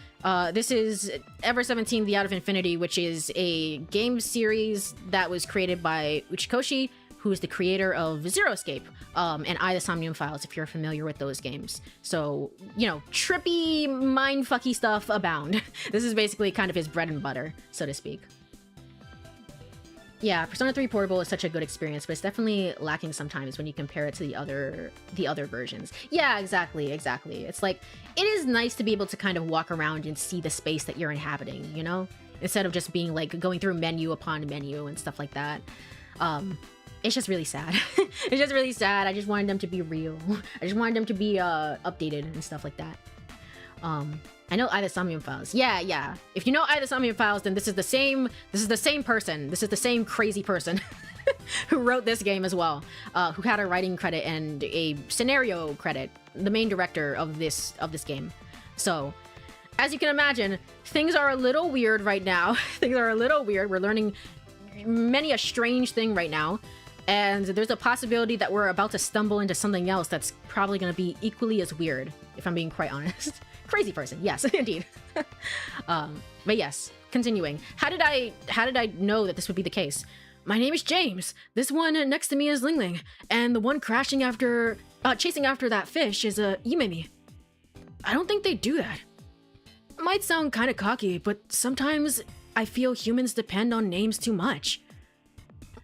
This is Ever 17 The Out of Infinity, which is a game series that was created by Uchikoshi, who is the creator of Zero Escape, and I, the Somnium Files, if you're familiar with those games. So, you know, trippy, mindfucky stuff abound. This is basically kind of his bread and butter, so to speak. Yeah, Persona 3 Portable is such a good experience, but it's definitely lacking sometimes when you compare it to the other versions. Yeah, exactly. It's like, it is nice to be able to kind of walk around and see the space that you're inhabiting, you know? Instead of just being like going through menu upon menu and stuff like that. It's just really sad. It's just really sad. I just wanted them to be real. I just wanted them to be updated and stuff like that. I know I, the Somnium Files. Yeah. If you know I, the Somnium Files, then this is the same person. This is the same crazy person who wrote this game as well, who had a writing credit and a scenario credit, the main director of this game. So, as you can imagine, things are a little weird right now. Things are a little weird. We're learning many a strange thing right now. And there's a possibility that we're about to stumble into something else that's probably going to be equally as weird, if I'm being quite honest. Crazy person, yes, indeed. But yes, continuing. How did I know that this would be the case? My name is James. This one next to me is Ling Ling, and the one chasing after that fish is Yumemi. I don't think they do that. Might sound kind of cocky, but sometimes I feel humans depend on names too much.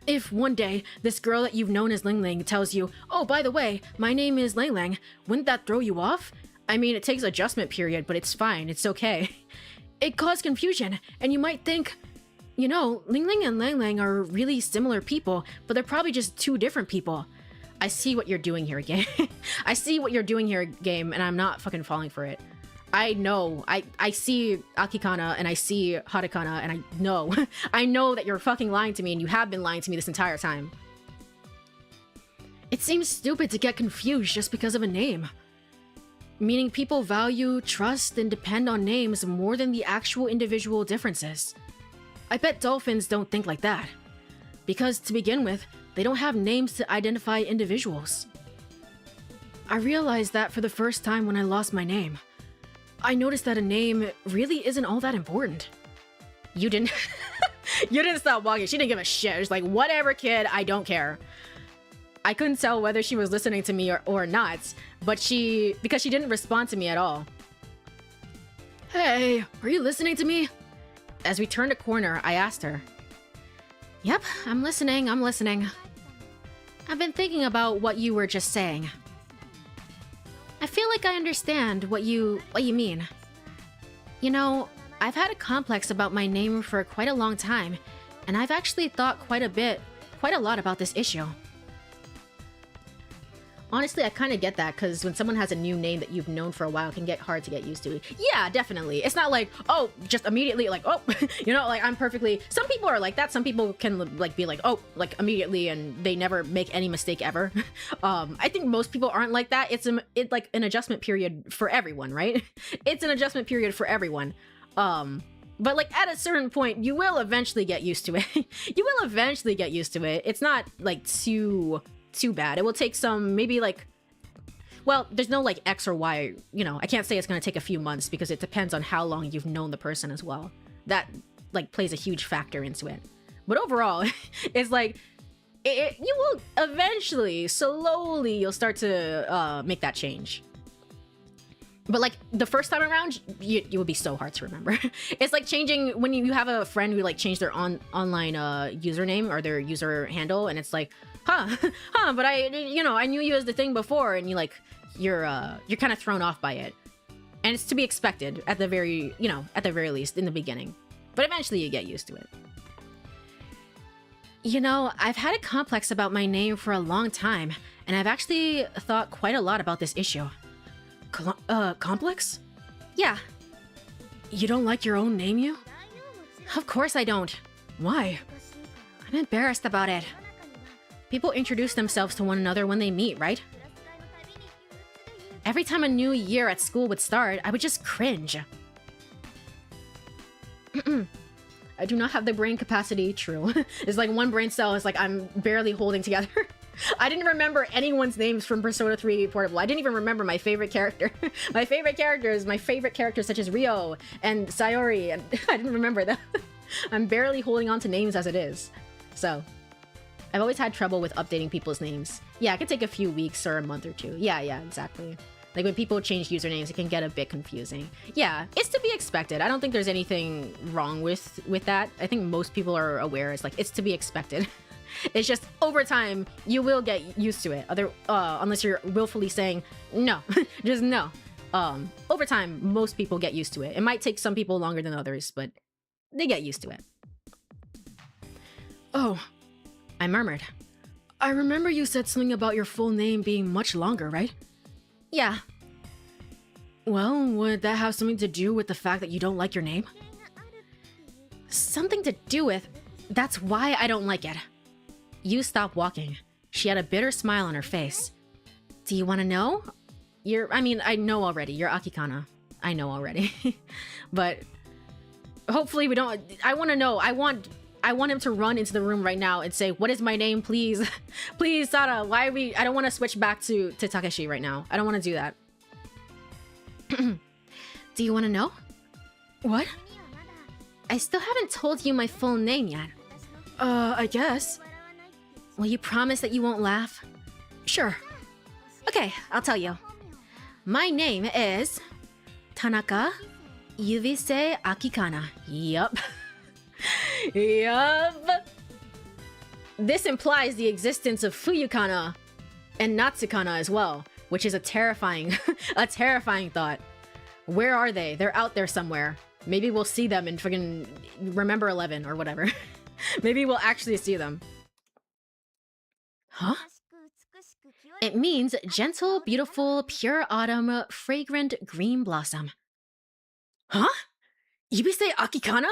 If one day this girl that you've known as Ling Ling tells you, "Oh, by the way, my name is Lang Lang," wouldn't that throw you off? I mean, it takes adjustment period, but it's fine. It's okay. It caused confusion, and you might think, you know, Ling Ling and Lang Lang are really similar people, but they're probably just two different people. I see what you're doing here, game. I see what you're doing here, game, and I'm not fucking falling for it. I know. I see Akikana, and I see Harakana, and I know that you're fucking lying to me, and you have been lying to me this entire time. It seems stupid to get confused just because of a name. Meaning people value, trust, and depend on names more than the actual individual differences. I bet dolphins don't think like that. Because, to begin with, they don't have names to identify individuals. I realized that for the first time when I lost my name. I noticed that a name really isn't all that important. You didn't... You didn't stop walking. She didn't give a shit. It's like, whatever, kid, I don't care. I couldn't tell whether she was listening to me or not, but because she didn't respond to me at all. Hey, are you listening to me? As we turned a corner, I asked her. Yep, I'm listening. I've been thinking about what you were just saying. I feel like I understand what you mean. You know, I've had a complex about my name for quite a long time, and I've actually thought quite a lot about this issue. Honestly, I kind of get that, because when someone has a new name that you've known for a while, it can get hard to get used to. Yeah, definitely. It's not like, oh, just immediately, like, oh, you know, like, I'm perfectly... Some people are like that. Some people can, like, be like, oh, like, immediately, and they never make any mistake ever. I think most people aren't like that. It's like an adjustment period for everyone, right? It's an adjustment period for everyone. But, like, at a certain point, you will eventually get used to it. You will eventually get used to it. It's not, like, too bad. It will take some, maybe, like... Well, there's no, like, X or Y, you know. I can't say it's gonna take a few months, because it depends on how long you've known the person as well. That, like, plays a huge factor into it. But overall, it's like... you will eventually, slowly, you'll start to make that change. But, like, the first time around, it would be so hard to remember. It's like changing when you have a friend who, like, changed their online username or their user handle, and it's like, but I knew you as the thing before, and you're kind of thrown off by it. And it's to be expected at the very least in the beginning. But eventually you get used to it. You know, I've had a complex about my name for a long time, and I've actually thought quite a lot about this issue. Complex? Yeah. You don't like your own name, you? Of course I don't. Why? I'm embarrassed about it. People introduce themselves to one another when they meet, right? Every time a new year at school would start, I would just cringe. I do not have the brain capacity, true. It's like one brain cell is like I'm barely holding together. I didn't remember anyone's names from Persona 3 Portable. I didn't even remember my favorite character. My favorite characters such as Ryo and Sayori, and I didn't remember them. I'm barely holding on to names as it is. So, I've always had trouble with updating people's names. Yeah, it could take a few weeks or a month or two. Yeah, exactly. Like when people change usernames, it can get a bit confusing. Yeah, it's to be expected. I don't think there's anything wrong with that. I think most people are aware. It's like, it's to be expected. It's just over time, you will get used to it. Unless you're willfully saying, no, just no. Over time, most people get used to it. It might take some people longer than others, but they get used to it. Oh, I murmured. I remember you said something about your full name being much longer, right? Yeah. Well, would that have something to do with the fact that you don't like your name? Something to do with... That's why I don't like it. Yu stopped walking. She had a bitter smile on her face. Do you want to know? I know already. You're Akikana. I know already. But hopefully we don't... I want to know. I want him to run into the room right now and say, what is my name, please? Please, Sada, why are we... I don't want to switch back to Takeshi right now. I don't want to do that. Do you want to know? What? I still haven't told you my full name yet. I guess. Will you promise that you won't laugh? Sure. Okay, I'll tell you. My name is... Tanaka Yuvise Akikana. Yup. Yup. This implies the existence of Fuyukana and Natsukana as well, which is a terrifying thought. Where are they? They're out there somewhere. Maybe we'll see them in friggin' Remember 11 or whatever. Maybe we'll actually see them. Huh? It means gentle, beautiful, pure autumn, fragrant green blossom. Huh? Yubise Akikana?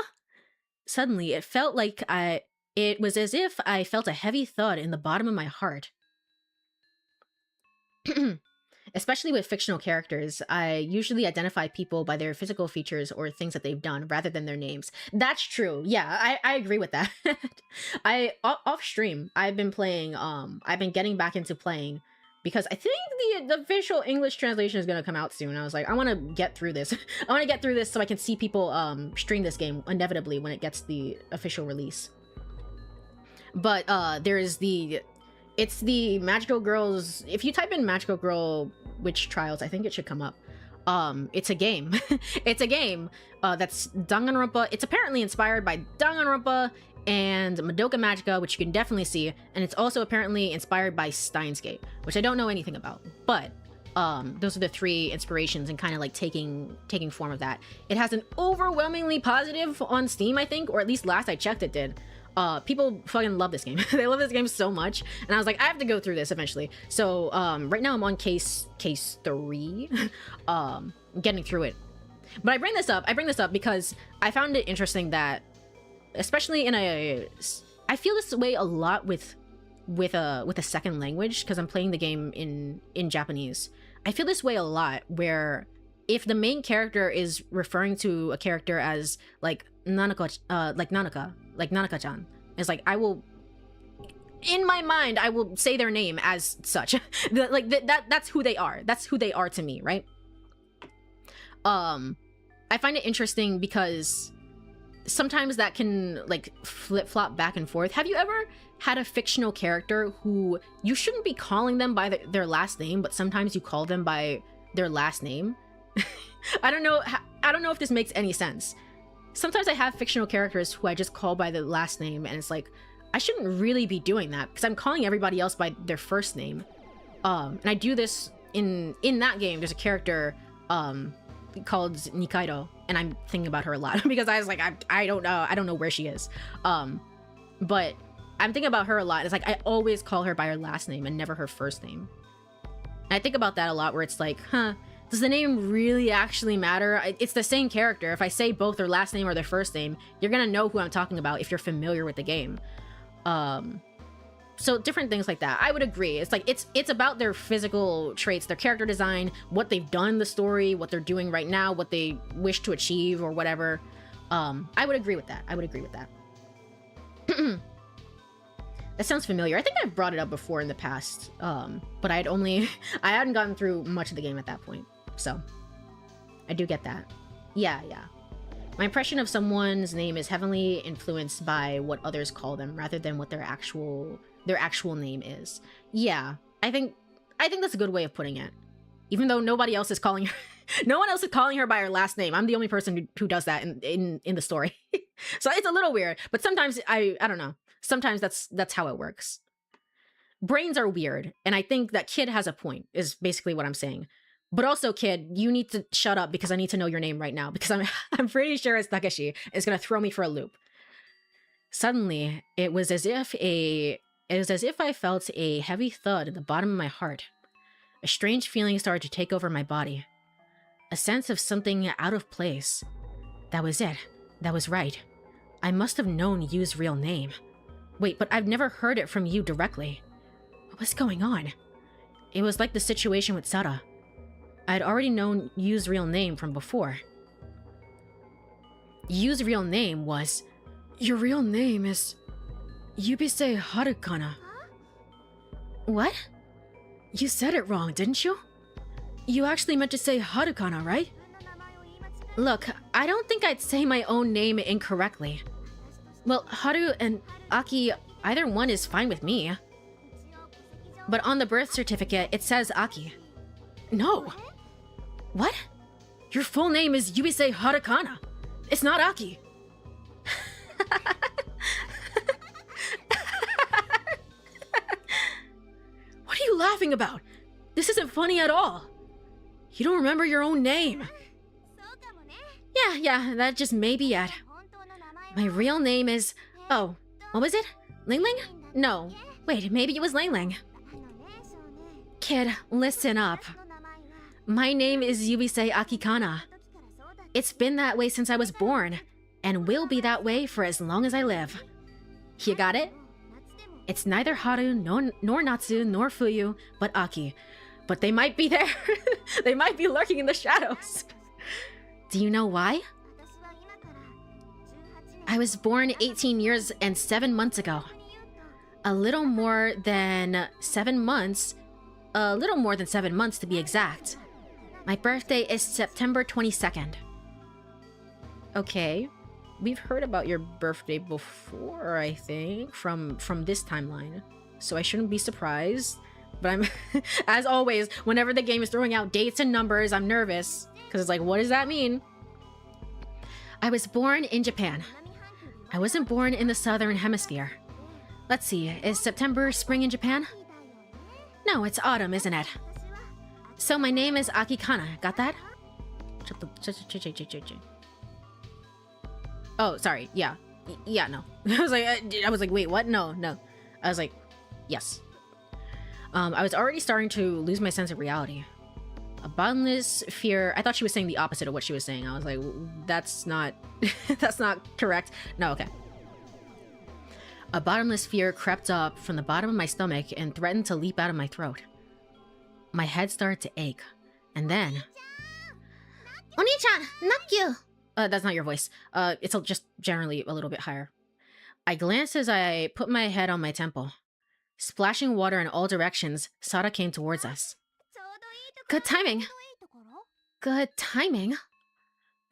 Suddenly, it felt like it was as if I felt a heavy thud in the bottom of my heart. Especially with fictional characters, I usually identify people by their physical features or things that they've done rather than their names. That's true. Yeah, I agree with that. Off stream, I've been playing, I've been getting back into playing because I think the official English translation is going to come out soon. I was like, I want to get through this. I want to get through this so I can see people stream this game inevitably when it gets the official release. But it's the Magical Girls. If you type in Magical Girl Witch Trials, I think it should come up. It's a game. It's a game that's Danganronpa. It's apparently inspired by Danganronpa and Madoka Magica, which you can definitely see, and it's also apparently inspired by Steins Gate, which I don't know anything about, but those are the three inspirations and kind of like taking form of that. It has an overwhelmingly positive on Steam, I think, or at least last I checked it did. People fucking love this game. They love this game so much, and I was like, I have to go through this eventually. So right now I'm on case 3, getting through it. But I bring this up because I found it interesting that, especially I feel this way a lot with a second language, because I'm playing the game in Japanese. I feel this way a lot, where if the main character is referring to a character as like Nanaka-chan, it's like, I will, in my mind, I will say their name as such. That's who they are. That's who they are to me, right? I find it interesting because sometimes that can like flip-flop back and forth. Have you ever had a fictional character who you shouldn't be calling them by their last name, but sometimes you call them by their last name? I don't know if this makes any sense. Sometimes I have fictional characters who I just call by their last name, and it's like, I shouldn't really be doing that because I'm calling everybody else by their first name. And I do this in that game. There's a character called Nikaido, and I'm thinking about her a lot because I was like, I don't know where she is. But I'm thinking about her a lot. It's like, I always call her by her last name and never her first name. And I think about that a lot, where it's like, does the name really actually matter? It's the same character. If I say both their last name or their first name, you're gonna know who I'm talking about if you're familiar with the game. So different things like that. I would agree. It's like, it's about their physical traits, their character design, what they've done in the story, what they're doing right now, what they wish to achieve or whatever. I would agree with that. That sounds familiar. I think I've brought it up before in the past, but I hadn't gotten through much of the game at that point. So I do get that. Yeah. My impression of someone's name is heavily influenced by what others call them rather than what their actual name is. Yeah, I think that's a good way of putting it. Even though nobody else is calling her, no one else is calling her by her last name. I'm the only person who does that in the story. So it's a little weird, but sometimes I don't know. Sometimes that's how it works. Brains are weird, and I think that Kid has a point, is basically what I'm saying. But also, Kid, you need to shut up because I need to know your name right now, because I'm pretty sure it's Takeshi. It's gonna throw me for a loop. Suddenly, it was as if I felt a heavy thud at the bottom of my heart. A strange feeling started to take over my body. A sense of something out of place. That was it. That was right. I must have known Yu's real name. Wait, but I've never heard it from Yu directly. What was going on? It was like the situation with Sara. I had already known Yu's real name from before. Yu's real name was... Your real name is... Yubisei Harukana. What? You said it wrong, didn't you? You actually meant to say Harukana, right? Look, I don't think I'd say my own name incorrectly. Well, Haru and Aki, either one is fine with me. But on the birth certificate, it says Aki. No. What? Your full name is Yubisei Harukana. It's not Aki. What are you laughing about? This isn't funny at all. You don't remember your own name. Yeah, that just may be it. My real name is... Oh, what was it? Ling Ling? No. Wait, maybe it was Ling Ling. Kid, listen up. My name is Yubisei Akikana. It's been that way since I was born, and will be that way for as long as I live. You got it? It's neither Haru, nor Natsu, nor Fuyu, but Aki. But they might be there. They might be lurking in the shadows. Do you know why? I was born 18 years and 7 months ago. A little more than 7 months to be exact. My birthday is September 22nd. Okay. We've heard about your birthday before, I think, from this timeline. So I shouldn't be surprised. But I'm, as always, whenever the game is throwing out dates and numbers, I'm nervous. Because it's like, what does that mean? I was born in Japan. I wasn't born in the southern hemisphere. Let's see, is September spring in Japan? No, it's autumn, isn't it? So my name is Akikana, got that? Oh, sorry, yeah. Yeah, no. I was like, wait, what? No. I was like, yes. I was already starting to lose my sense of reality. A bottomless fear. I thought she was saying the opposite of what she was saying. I was like, that's not, that's not correct. No, okay. A bottomless fear crept up from the bottom of my stomach and threatened to leap out of my throat. My head started to ache, and then...
Oni-chan, nakyu!
That's not your voice. It's just generally a little bit higher. I glanced as I put my head on my temple. Splashing water in all directions, Sada came towards us. Good timing. Good timing?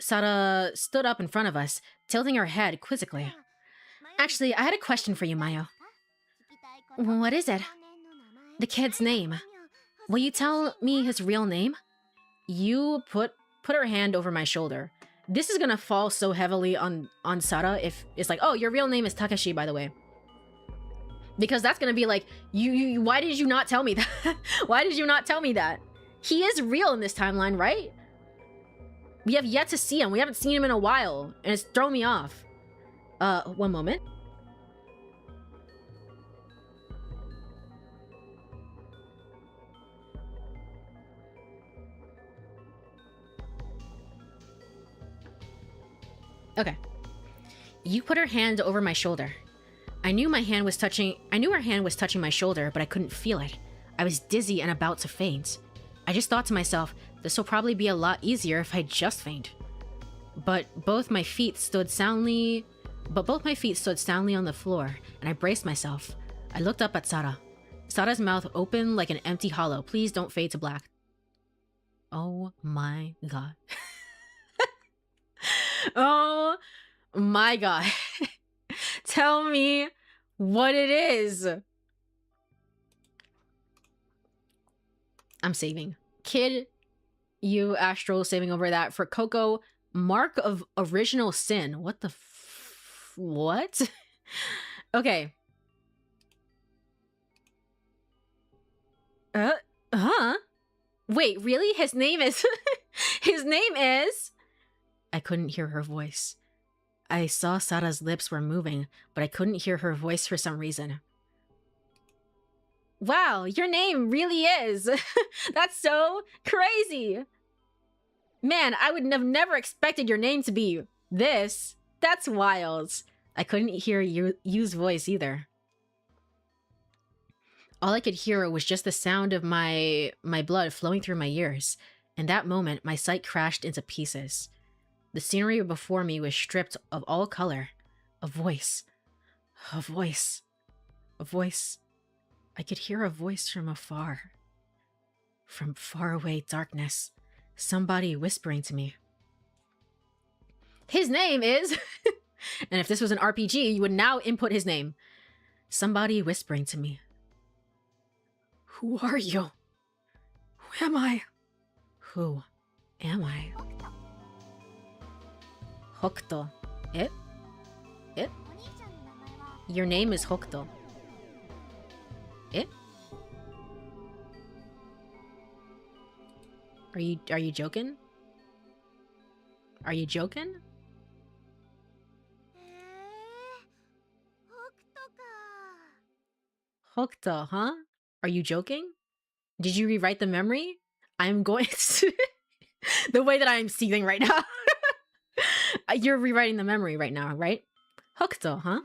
Sada stood up in front of us, tilting her head quizzically. Actually, I had a question for you, Mayo. What is it? The kid's name. Will you tell me his real name? You put her hand over my shoulder. This is gonna fall so heavily on Sada if it's like, oh, your real name is Takeshi, by the way. Because that's gonna be like, you why did you not tell me that? Why did you not tell me that? He is real in this timeline, right? We have yet to see him. We haven't seen him in a while, and it's thrown me off. One moment. Okay. You put her hand over my shoulder. I knew her hand was touching my shoulder, but I couldn't feel it. I was dizzy and about to faint. I just thought to myself, this will probably be a lot easier if I just faint. But both my feet stood soundly on the floor, and I braced myself. I looked up at Sada. Sada's mouth open like an empty hollow. Please don't fade to black. Oh my god. Oh my god. Tell me what it is. I'm saving. Kid, you astral saving over that. For Coco, mark of original sin. What the what? Okay. Wait, really? His name is... His name is... I couldn't hear her voice. I saw Sada's lips were moving, but I couldn't hear her voice for some reason. Wow, your name really is. That's so crazy. Man, I would have never expected your name to be this. That's wild. I couldn't hear Yu's voice either. All I could hear was just the sound of my blood flowing through my ears. In that moment, my sight crashed into pieces. The scenery before me was stripped of all color. A voice. A voice. A voice. I could hear a voice from afar. From faraway darkness. Somebody whispering to me. His name is... And if this was an RPG, you would now input his name. Somebody whispering to me. Who are you? Who am I? Who am I? Hokuto. It? Your name is Hokuto. It? Are you joking? Are you joking? Hokuto, huh? Are you joking? Did you rewrite the memory? I'm going to... The way that I'm seething right now. You're rewriting the memory right now, right? Hokuto, huh?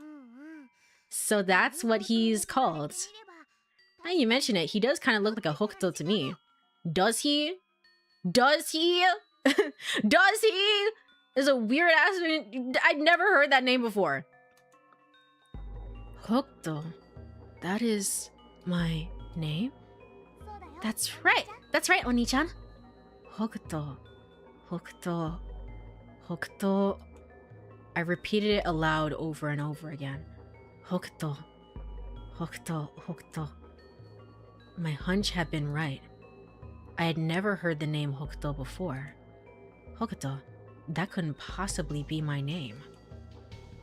So that's what he's called. Now you mention it, he does kind of look like a Hokuto to me. Does he? Does he? Does he? There's a weird ass... I'd never heard that name before. Hokuto. That is my name? That's right. That's right, Oni-chan. Hokuto. Hokuto. Hokuto. I repeated it aloud over and over again. Hokuto. Hokuto. Hokuto. My hunch had been right. I had never heard the name Hokuto before. Hokuto. That couldn't possibly be my name.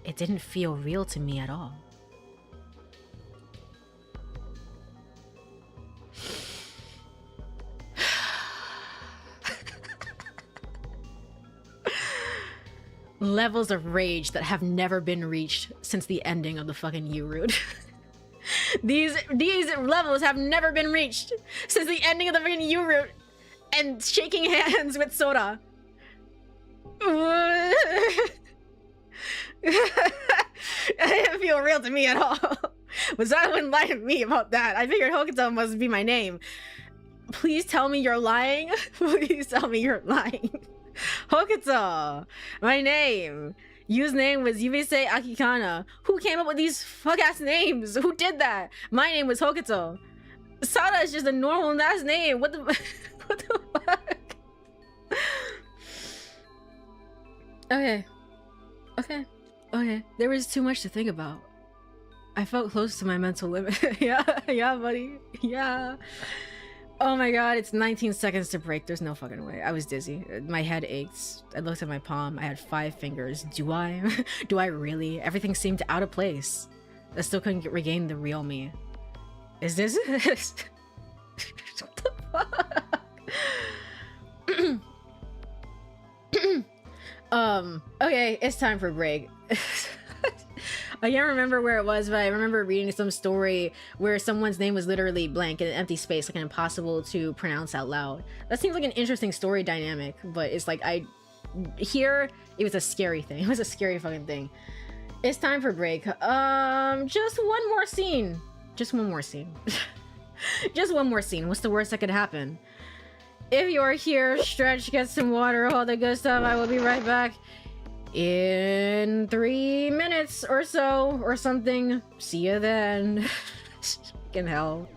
It didn't feel real to me at all. levels of rage that have never been reached since the ending of the fucking U route. These levels have never been reached since the ending of the fucking U route and shaking hands with Sora. It didn't feel real to me at all. But I wouldn't lie to me about that. I figured Hokuto must be my name. Please tell me you're lying. Please tell me you're lying. Hokuto, my name. Yu's name was Yubise Akikana. Who came up with these fuck-ass names? Who did that? My name was Hokuto. Sada is just a normal ass name. What the what the fuck? Okay. Okay. Okay. There was too much to think about. I felt close to my mental limit. Yeah, buddy. Yeah. Oh my god, it's 19 seconds to break. There's no fucking way. I was dizzy. My head ached. I looked at my palm. I had 5 fingers. Do I? Do I really? Everything seemed out of place. I still couldn't regain the real me. Is this? What the fuck? Okay, it's time for break. I can't remember where it was, but I remember reading some story where someone's name was literally blank in an empty space, like impossible to pronounce out loud. That seems like an interesting story dynamic, but it's like here it was a scary thing. It was a scary fucking thing. It's time for break. Just one more scene. Just one more scene. Just one more scene. What's the worst that could happen? If you're here, stretch, get some water, all the good stuff. I will be right back in 3 minutes or so, or something. See you then. Fucking hell.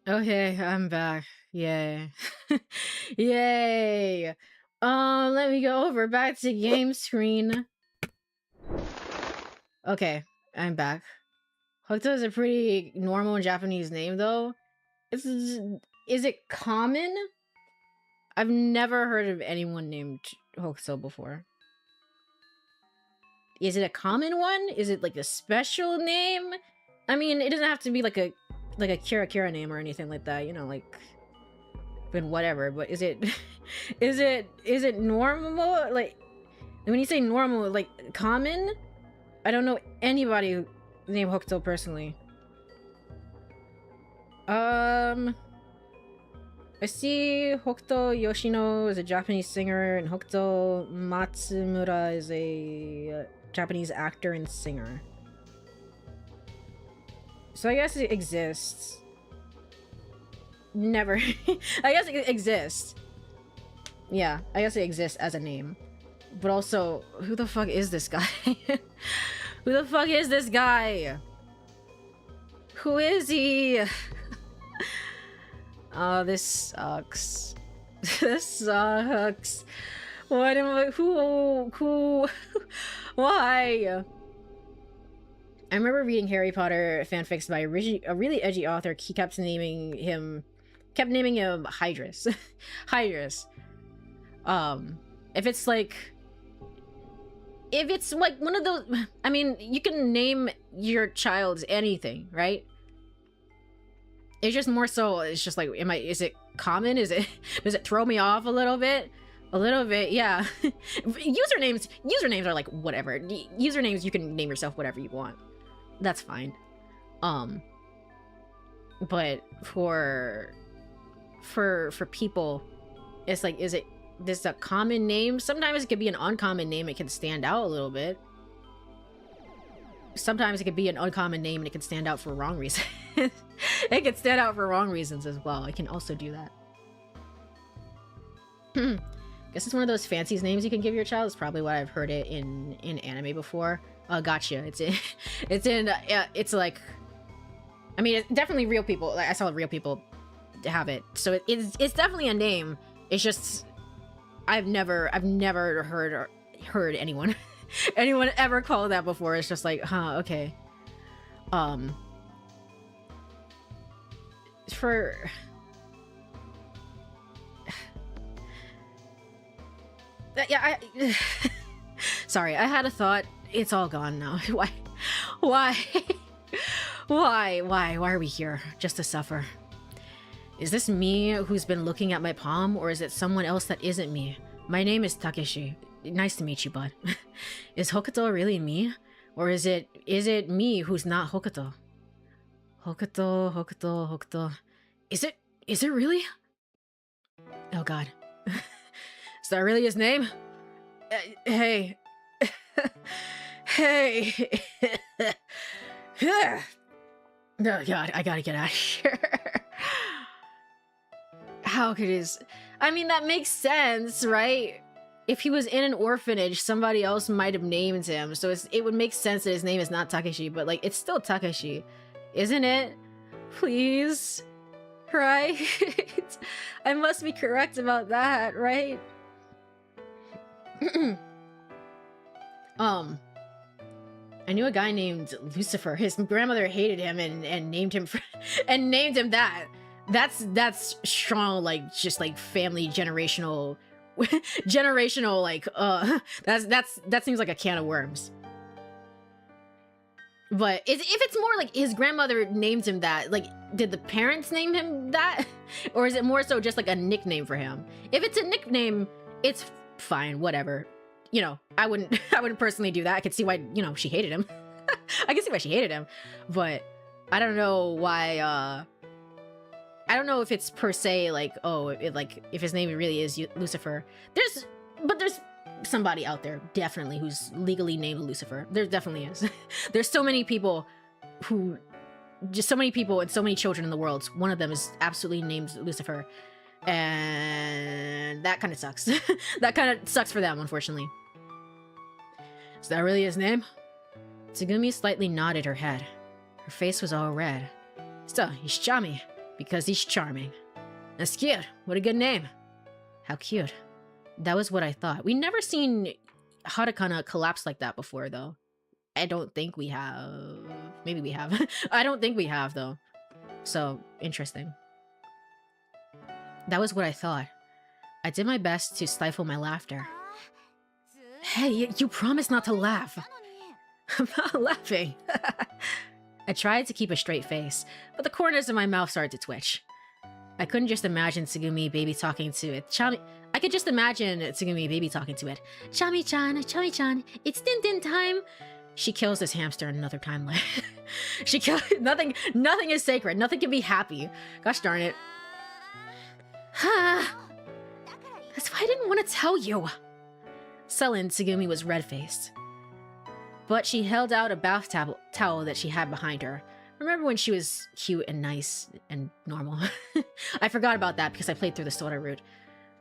Okay, I'm back. Yay. Yay. Let me go over back to game screen. Okay, I'm back. Hokuto is a pretty normal Japanese name though. Is it common? I've never heard of anyone named Hokuto before. Is it a common one? Is it like a special name? I mean, it doesn't have to be like a Kira name or anything like that, you know, like been whatever, but is it is it normal? Like when you say normal, like common? I don't know anybody named Hokuto personally. I see Hokuto Yoshino is a Japanese singer, and Hokuto Matsumura is a Japanese actor and singer. So I guess it exists. Never. I guess it exists. Yeah, I guess it exists as a name. But also, who the fuck is this guy? Who the fuck is this guy? Who is he? Oh, this sucks. This sucks. What am I? Who? Why? I remember reading Harry Potter fanfics by a really edgy author. He kept naming him Hydrus. Hydrus. If it's like one of those, I mean, you can name your child anything, right? It's just more so, it's just like, is it common? Does it throw me off a little bit? A little bit, yeah. Usernames are like whatever. Usernames, you can name yourself whatever you want. That's fine. But for people, it's like, is this a common name? Sometimes it could be an uncommon name. It can stand out a little bit. Sometimes it could be an uncommon name and it can stand out for wrong reasons. It can stand out for wrong reasons as well. It can also do that. Guess it's one of those fancy names you can give your child. It's probably what I've heard it in anime before. Gotcha. It's like, I mean, it's definitely real people. Like, I saw real people have it, so it's definitely a name. It's just I've never heard anyone anyone ever call that before. It's just like, huh, okay. For yeah, sorry, I had a thought. It's all gone now. Why are we here? Just to suffer? Is this me who's been looking at my palm, or is it someone else that isn't me? My name is Takeshi. Nice to meet you, bud. Is Hokuto really me? Or is it me who's not Hokuto? Hokuto. Is it really? Oh god. Is that really his name? Hey. Hey. Oh god, I gotta get out of here. How could his... I mean, that makes sense, right? If he was in an orphanage, somebody else might have named him, so it would make sense that his name is not Takeshi, but like, it's still Takeshi, isn't it? Please? Right? I must be correct about that, right? I knew a guy named Lucifer. His grandmother hated him and named him that. That's strong, like, just like family generational like, that seems like a can of worms. But if it's more like his grandmother named him that, like, did the parents name him that? Or is it more so just like a nickname for him? If it's a nickname, it's fine, whatever. You know, I wouldn't personally do that. I could see why, you know, she hated him. I can see why she hated him, but I don't know why, I don't know if it's per se like, oh, if his name really is Lucifer. There's somebody out there definitely who's legally named Lucifer. There definitely is. There's so many people and so many children in the world. One of them is absolutely named Lucifer, and that kind of sucks. That kind of sucks for them, unfortunately. Is that really his name? Tsugumi slightly nodded her head. Her face was all red. So, Ishchami, Because he's charming. That's cute. What a good name. How cute. That was what I thought. We never seen Hatakana collapse like that before, though. I don't think we have. Maybe we have. I don't think we have, though. So, interesting. That was what I thought. I did my best to stifle my laughter. Hey, you promised not to laugh. I'm not laughing. I tried to keep a straight face, but the corners of my mouth started to twitch. I couldn't just imagine Tsugumi baby talking to it. I could just imagine Tsugumi baby talking to it. Chami-chan, it's din-din time. She kills this hamster in another timeline. She kills nothing is sacred. Nothing can be happy. Gosh darn it. That's why I didn't want to tell you. Sullen, Tsugumi was red-faced. But she held out a bath towel that she had behind her. Remember when she was cute and nice and normal? I forgot about that because I played through the Sora route.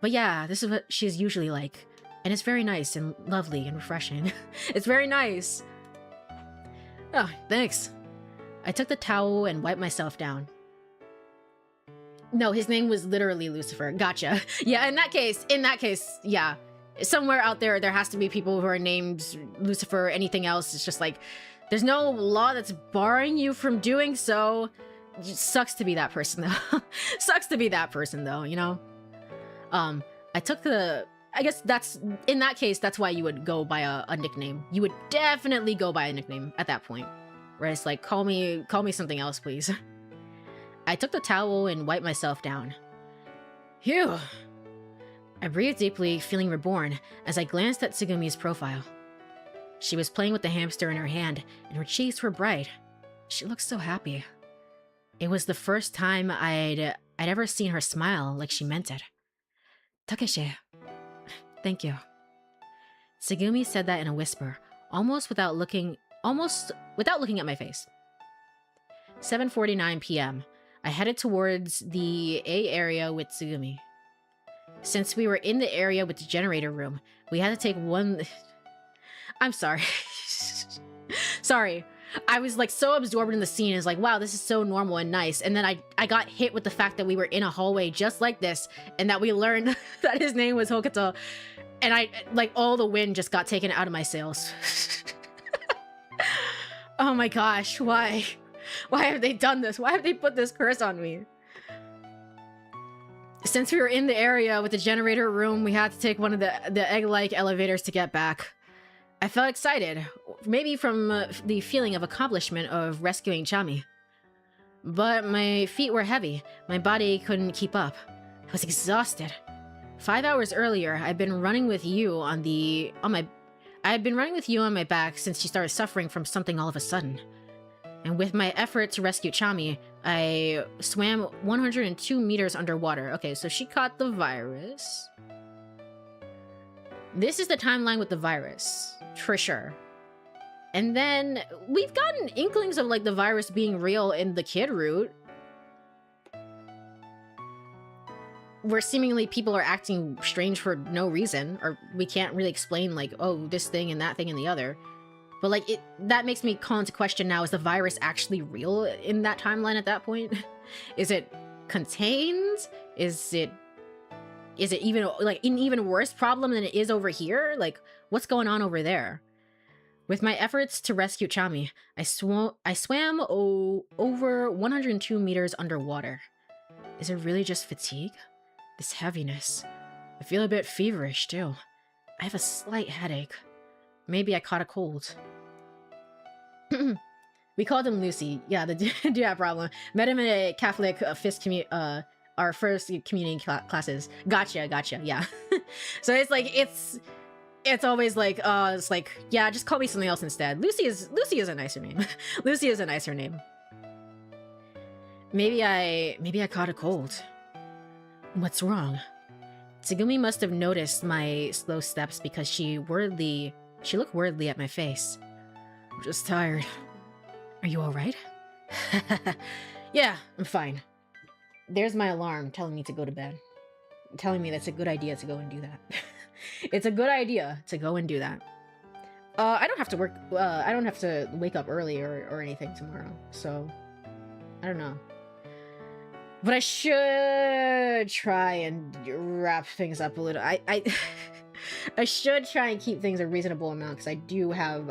But yeah, this is what she's usually like. And it's very nice and lovely and refreshing. It's very nice. Oh, thanks. I took the towel and wiped myself down. No, his name was literally Lucifer. Gotcha. Yeah, in that case, yeah. Somewhere out there has to be people who are named Lucifer or anything else. It's just like, there's no law that's barring you from doing so. It just sucks to be that person, though. Sucks to be that person, though, you know? I took the... I guess in that case, that's why you would go by a nickname. You would definitely go by a nickname at that point. Where it's like, call me something else, please. I took the towel and wiped myself down. Phew. I breathed deeply, feeling reborn, as I glanced at Tsugumi's profile. She was playing with the hamster in her hand, and her cheeks were bright. She looked so happy. It was the first time I'd ever seen her smile like she meant it. Takeshi, thank you. Tsugumi said that in a whisper, almost without looking at my face. 7:49 p.m. I headed towards the A area with Tsugumi. Since we were in the area with the generator room, we had to take one... I'm sorry. Sorry. I was like so absorbed in the scene. It's like, wow, this is so normal and nice. And then I got hit with the fact that we were in a hallway just like this, and that we learned that his name was Hokuto. And I, like, all the wind just got taken out of my sails. Oh my gosh, why? Why have they done this? Why have they put this curse on me? Since we were in the area with the generator room, we had to take one of the egg-like elevators to get back. I felt excited, maybe from the feeling of accomplishment of rescuing Chami. But my feet were heavy. My body couldn't keep up. I was exhausted. 5 hours earlier, I'd been running with you on my back since she started suffering from something all of a sudden. And with my effort to rescue Chami, I swam 102 meters underwater. Okay, so she caught the virus. This is the timeline with the virus, for sure. And then we've gotten inklings of like the virus being real in the kid route, where seemingly people are acting strange for no reason, or we can't really explain like, oh, this thing and that thing and the other. But like that makes me call into question now, is the virus actually real in that timeline at that point? Is it contained? Is it even like an even worse problem than it is over here? Like, what's going on over there? With my efforts to rescue Chami, I swam over 102 meters underwater. Is it really just fatigue? This heaviness. I feel a bit feverish too. I have a slight headache. Maybe I caught a cold. We called him Lucy. Yeah, the do have problem. Met him in a Catholic our first community classes. Gotcha, yeah. So it's like, it's always like, it's like, yeah, just call me something else instead. Lucy is a nicer name. Lucy is a nicer name. Maybe I caught a cold. What's wrong? Tsugumi must have noticed my slow steps because she looked worriedly at my face. I'm just tired. Are you alright? Yeah, I'm fine. There's my alarm telling me to go to bed. Telling me that's a good idea to go and do that. It's a good idea to go and do that. I don't have to work, I don't have to wake up early or anything tomorrow, so I don't know. But I should try and wrap things up a little. I should try and keep things a reasonable amount because I do have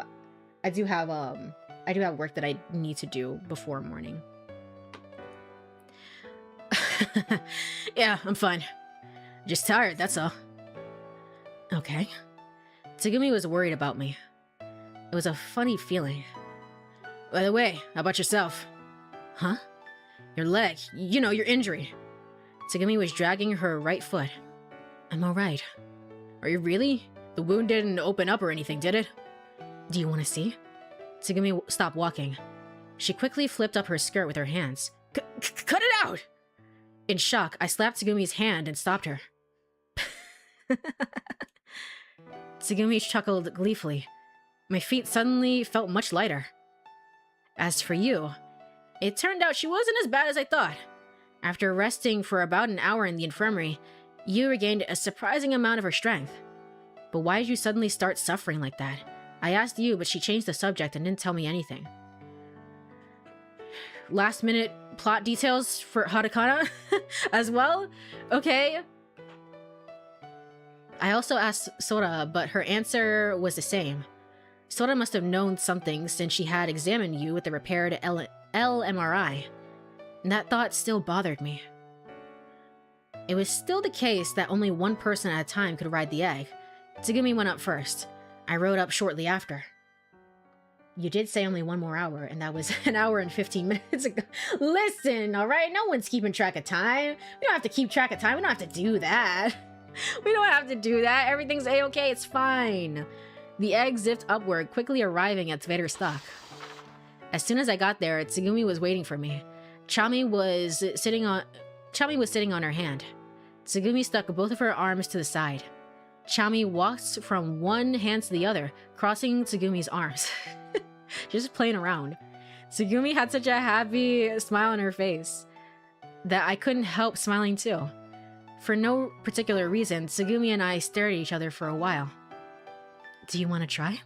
work that I need to do before morning. Yeah, I'm fine. Just tired, that's all. Okay. Tsugumi was worried about me. It was a funny feeling. By the way, how about yourself? Huh? Your leg, you know, your injury. Tsugumi was dragging her right foot. I'm alright. Are you really? The wound didn't open up or anything, did it? Do you want to see? Tsugumi stopped walking. She quickly flipped up her skirt with her hands. Cut it out! In shock, I slapped Tsugumi's hand and stopped her. Tsugumi chuckled gleefully. My feet suddenly felt much lighter. As for you, it turned out she wasn't as bad as I thought. After resting for about an hour in the infirmary, you regained a surprising amount of her strength. But why did you suddenly start suffering like that? I asked you, but she changed the subject and didn't tell me anything. Last minute plot details for Hatakana as well? Okay. I also asked Sora, but her answer was the same. Sora must have known something since she had examined you with the repaired LMRI. And that thought still bothered me. It was still the case that only one person at a time could ride the egg. Tsugumi went up first. I rode up shortly after. You did say only one more hour, and that was an hour and 15 minutes ago. Listen, alright? No one's keeping track of time. We don't have to keep track of time. We don't have to do that. We don't have to do that. Everything's a-okay. It's fine. The egg zipped upward, quickly arriving at Vtuber. As soon as I got there, Tsugumi was waiting for me. Chami was sitting on her hand. Tsugumi stuck both of her arms to the side. Chami walked from one hand to the other, crossing Tsugumi's arms. Just playing around. Tsugumi had such a happy smile on her face that I couldn't help smiling too. For no particular reason, Tsugumi and I stared at each other for a while. Do you want to try?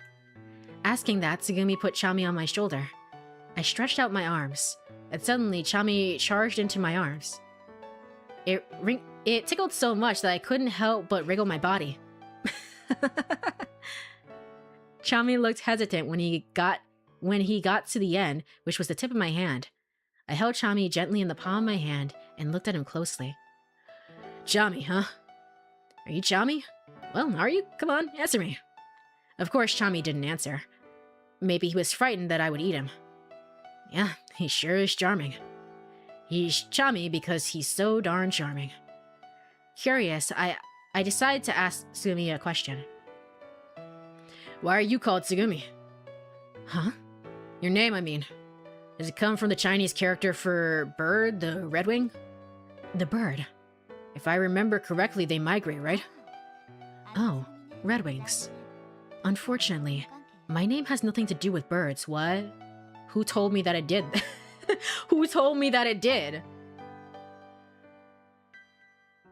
Asking that, Tsugumi put Chami on my shoulder. I stretched out my arms, and suddenly Chami charged into my arms. It tickled so much that I couldn't help but wriggle my body. Chami looked hesitant when he got to the end, which was the tip of my hand. I held Chami gently in the palm of my hand and looked at him closely. Chami, huh? Are you Chami? Well, are you? Come on, answer me. Of course, Chami didn't answer. Maybe he was frightened that I would eat him. Yeah, he sure is charming. He's Chami because he's so darn charming. Curious, I decided to ask Tsugumi a question. Why are you called Tsugumi? Huh? Your name, I mean. Does it come from the Chinese character for bird, the redwing? The bird. If I remember correctly, they migrate, right? Oh, redwings. Unfortunately, my name has nothing to do with birds. What? Who told me that it did? Who told me that it did?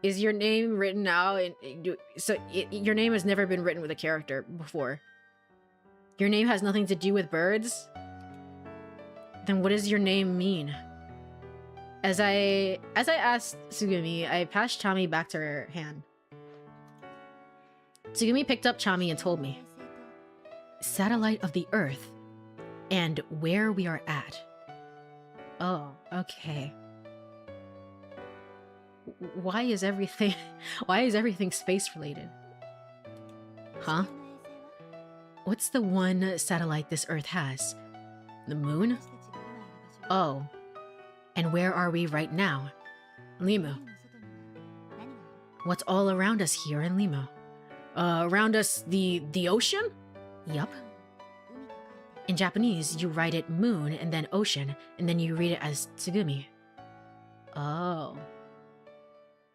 Is your name written out? Your name has never been written with a character before. Your name has nothing to do with birds? Then what does your name mean? As I asked Tsugumi, I passed Chami back to her hand. Tsugumi picked up Chami and told me. Satellite of the Earth. And where we are at. Oh, okay. Why is everything space related? Huh? What's the one satellite this Earth has? The moon? Oh. And where are we right now? Limu. What's all around us here in Limu? Around us, the ocean? Yup. In Japanese, you write it moon and then ocean, and then you read it as Tsugumi. Oh.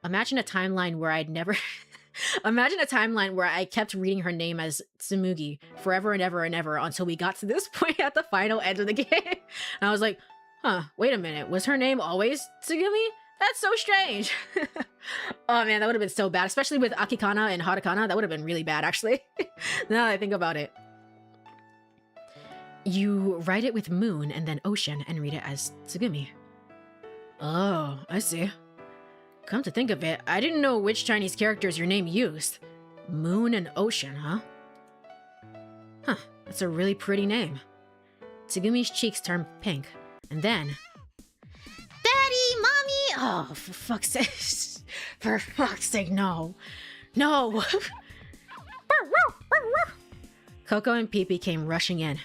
Imagine a timeline where Imagine a timeline where I kept reading her name as Tsumugi forever and ever and ever until we got to this point at the final end of the game. And I was like, huh, wait a minute. Was her name always Tsugumi? That's so strange. Oh man, that would have been so bad, especially with Akikana and Hatakana. That would have been really bad, actually. Now that I think about it. You write it with moon and then ocean and read it as Tsugumi. Oh, I see. Come to think of it, I didn't know which Chinese characters your name used. Moon and Ocean, huh? Huh, that's a really pretty name. Tsugumi's cheeks turned pink, and then...
Daddy, Mommy!
Oh, for fuck's sake. For fuck's sake, no. No! Coco and Pee-Pee came rushing in.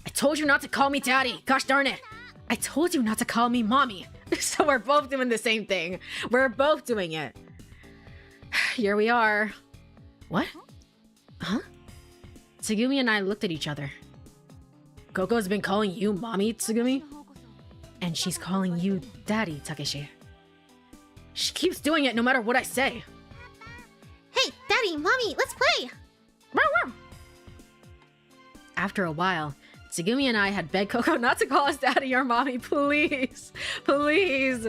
I told you not to call me Daddy! Gosh darn it! I told you not to call me Mommy! So we're both doing the same thing. We're both doing it. Here we are. What? Huh? Tsugumi and I looked at each other. Coco's been calling you Mommy, Tsugumi? And she's calling you Daddy, Takeshi. She keeps doing it no matter what I say.
Hey, Daddy, Mommy, let's play!
After a while, Tsugumi and I had begged Coco not to call us Daddy or Mommy, please. Please.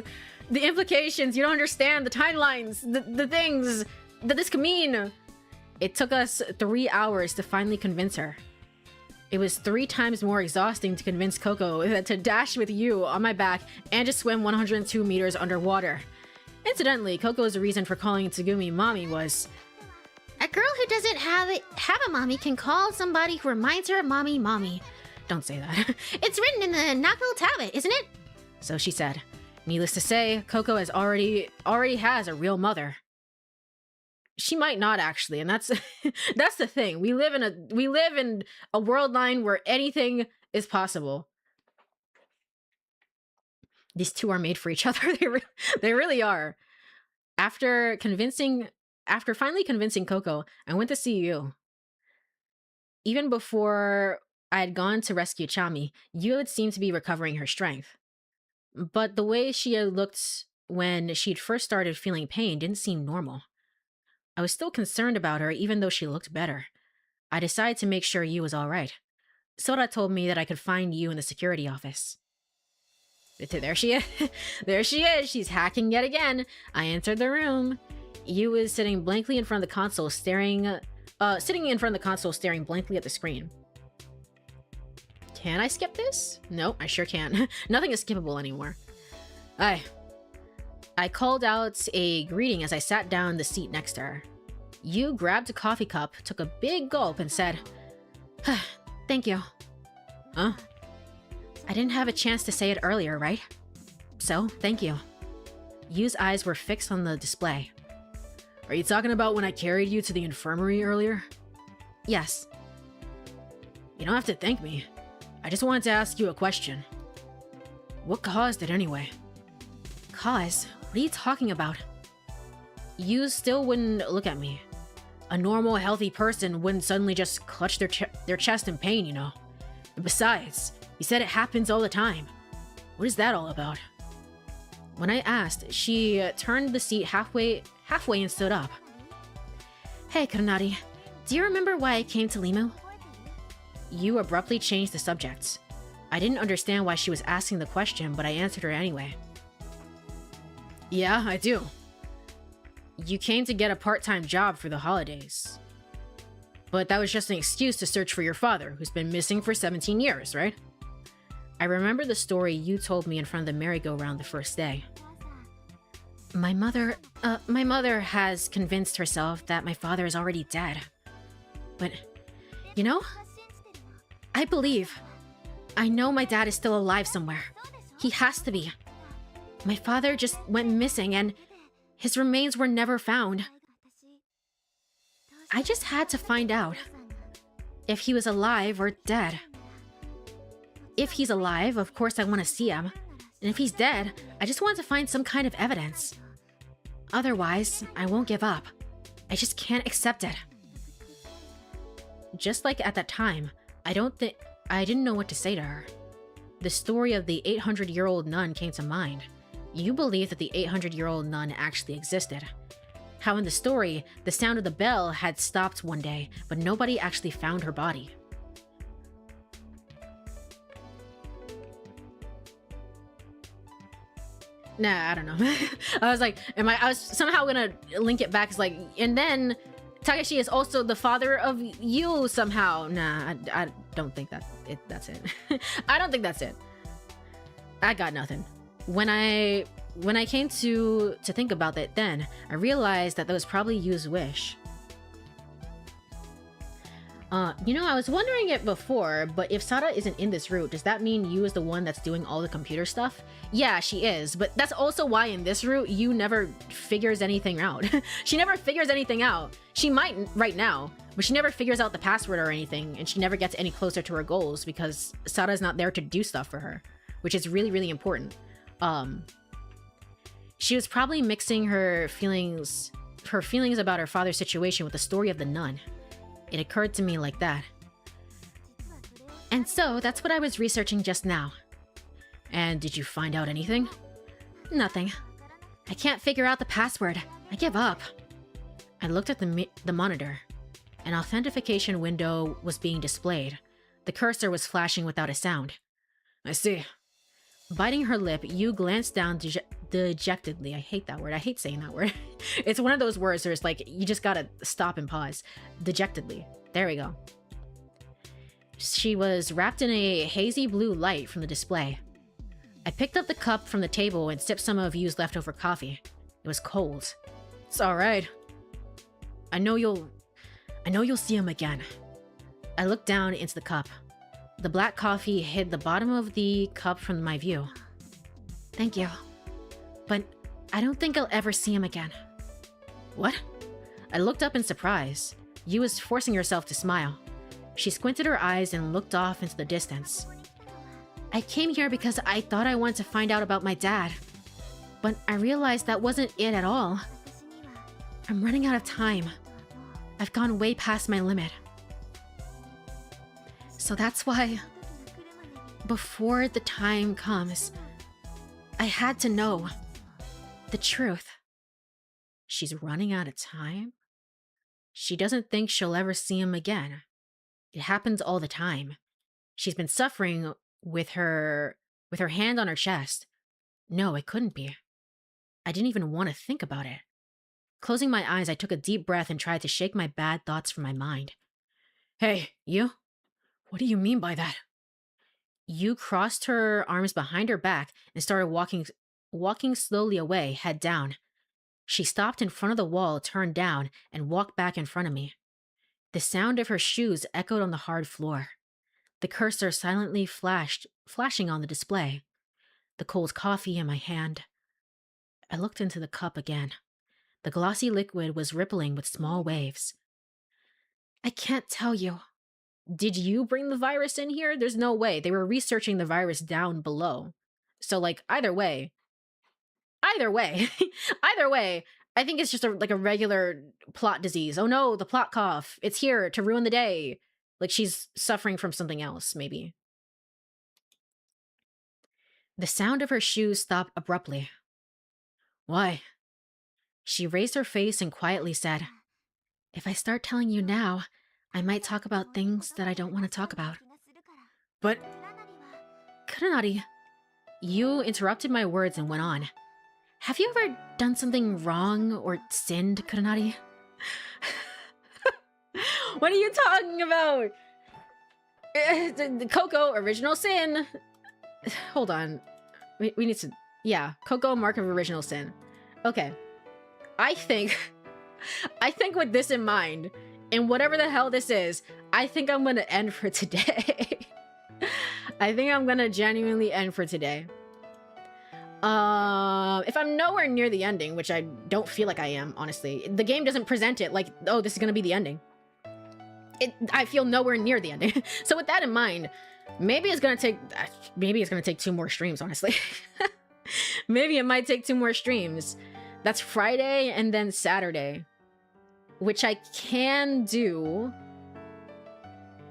The implications, you don't understand, the timelines, the things that this could mean. It took us 3 hours to finally convince her. It was 3 times more exhausting to convince Coco that to dash with you on my back and to swim 102 meters underwater. Incidentally, Coco's reason for calling Tsugumi Mommy was...
A girl who doesn't have a mommy can call somebody who reminds her of Mommy, Mommy.
Don't say that.
It's written in the Nakul tablet, isn't it?
So she said. Needless to say, Coco already has a real mother. She might not actually, and that's that's the thing. We live in a world line where anything is possible. These two are made for each other. They really are. After finally convincing Coco, I went to see you. Even before I had gone to rescue Chami, you had seemed to be recovering her strength. But the way she had looked when she'd first started feeling pain didn't seem normal. I was still concerned about her even though she looked better. I decided to make sure you was alright. Sora told me that I could find you in the security office. There she is. There she is. She's hacking yet again. I entered the room. You was sitting blankly in front of the console staring blankly at the screen. Can I skip this? Nope, I sure can't. Nothing is skippable anymore. I called out a greeting as I sat down in the seat next to her. You grabbed a coffee cup, took a big gulp, and said, "Thank you." Huh? I didn't have a chance to say it earlier, right? So, thank you. Yu's eyes were fixed on the display. Are you talking about when I carried you to the infirmary earlier? Yes. You don't have to thank me. I just wanted to ask you a question. What caused it anyway? Cause? What are you talking about? You still wouldn't look at me. A normal, healthy person wouldn't suddenly just clutch their chest in pain, you know. And besides, you said it happens all the time. What is that all about? When I asked, she turned the seat halfway and stood up. Hey, Kuronari, do you remember why I came to Limu? You abruptly changed the subject. I didn't understand why she was asking the question, but I answered her anyway. Yeah, I do. You came to get a part-time job for the holidays. But that was just an excuse to search for your father, who's been missing for 17 years, right? I remember the story you told me in front of the merry-go-round the first day. My mother has convinced herself that my father is already dead. But, you know, I know my dad is still alive somewhere. He has to be. My father just went missing and his remains were never found. I just had to find out if he was alive or dead. If he's alive, of course I want to see him. And if he's dead, I just want to find some kind of evidence. Otherwise, I won't give up. I just can't accept it. Just like at that time, I didn't know what to say to her. The story of the 800-year-old nun came to mind. You believe that the 800-year-old nun actually existed. How in the story, the sound of the bell had stopped one day, but nobody actually found her body. Nah, I don't know. I was somehow gonna link it back. It's like, and then Takeshi is also the father of you somehow. Nah, I don't think that's it. I don't think that's it. I got nothing. When I came to think about it then, I realized that was probably Yu's wish. You know, I was wondering it before, but if Sara isn't in this route, does that mean Yu is the one that's doing all the computer stuff? Yeah, she is, but that's also why in this route, Yu never figures anything out. She never figures anything out. She might right now, but she never figures out the password or anything, and she never gets any closer to her goals because Sara's not there to do stuff for her, which is really, really important. She was probably mixing her feelings about her father's situation with the story of the nun. It occurred to me like that. And so, that's what I was researching just now. And did you find out anything? Nothing. I can't figure out the password. I give up. I looked at the monitor. An authentication window was being displayed. The cursor was flashing without a sound. I see. Biting her lip, Yu glanced down dejectedly. I hate that word. I hate saying that word. It's one of those words where it's like, you just gotta stop and pause. Dejectedly. There we go. She was wrapped in a hazy blue light from the display. I picked up the cup from the table and sipped some of Yu's leftover coffee. It was cold. It's alright. I know you'll see him again. I looked down into the cup. The black coffee hid the bottom of the cup from my view. Thank you. But I don't think I'll ever see him again. What? I looked up in surprise. Yu was forcing herself to smile. She squinted her eyes and looked off into the distance. I came here because I thought I wanted to find out about my dad. But I realized that wasn't it at all. I'm running out of time. I've gone way past my limit. So that's why, before the time comes, I had to know the truth. She's running out of time? She doesn't think she'll ever see him again. It happens all the time. She's been suffering with her hand on her chest. No, it couldn't be. I didn't even want to think about it. Closing my eyes, I took a deep breath and tried to shake my bad thoughts from my mind. Hey, you? What do you mean by that? Yu crossed her arms behind her back and started walking slowly away, head down. She stopped in front of the wall, turned down, and walked back in front of me. The sound of her shoes echoed on the hard floor. The cursor silently flashing on the display. The cold coffee in my hand. I looked into the cup again. The glossy liquid was rippling with small waves. I can't tell you. Did you bring the virus in here? There's no way. They were researching the virus down below. So, like, either way, either way, I think it's just a regular plot disease. Oh no, the plot cough. It's here to ruin the day. Like, she's suffering from something else, maybe. The sound of her shoes stopped abruptly. Why? She raised her face and quietly said, If I start telling you now, I might talk about things that I don't want to talk about. But... Kurenari, Yu interrupted my words and went on. Have you ever done something wrong or sinned, Kurenari? What are you talking about? Coco, original sin. Hold on. We need to... Yeah, Coco, mark of original sin. Okay. I think with this in mind, and whatever the hell this is, I think I'm gonna end for today. I think I'm gonna genuinely end for today. If I'm nowhere near the ending, which I don't feel like I am, honestly. The game doesn't present it like, oh, this is gonna be the ending. I feel nowhere near the ending. So with that in mind, maybe it's gonna take 2 more streams, honestly. Maybe it might take 2 more streams. That's Friday and then Saturday, which I can do.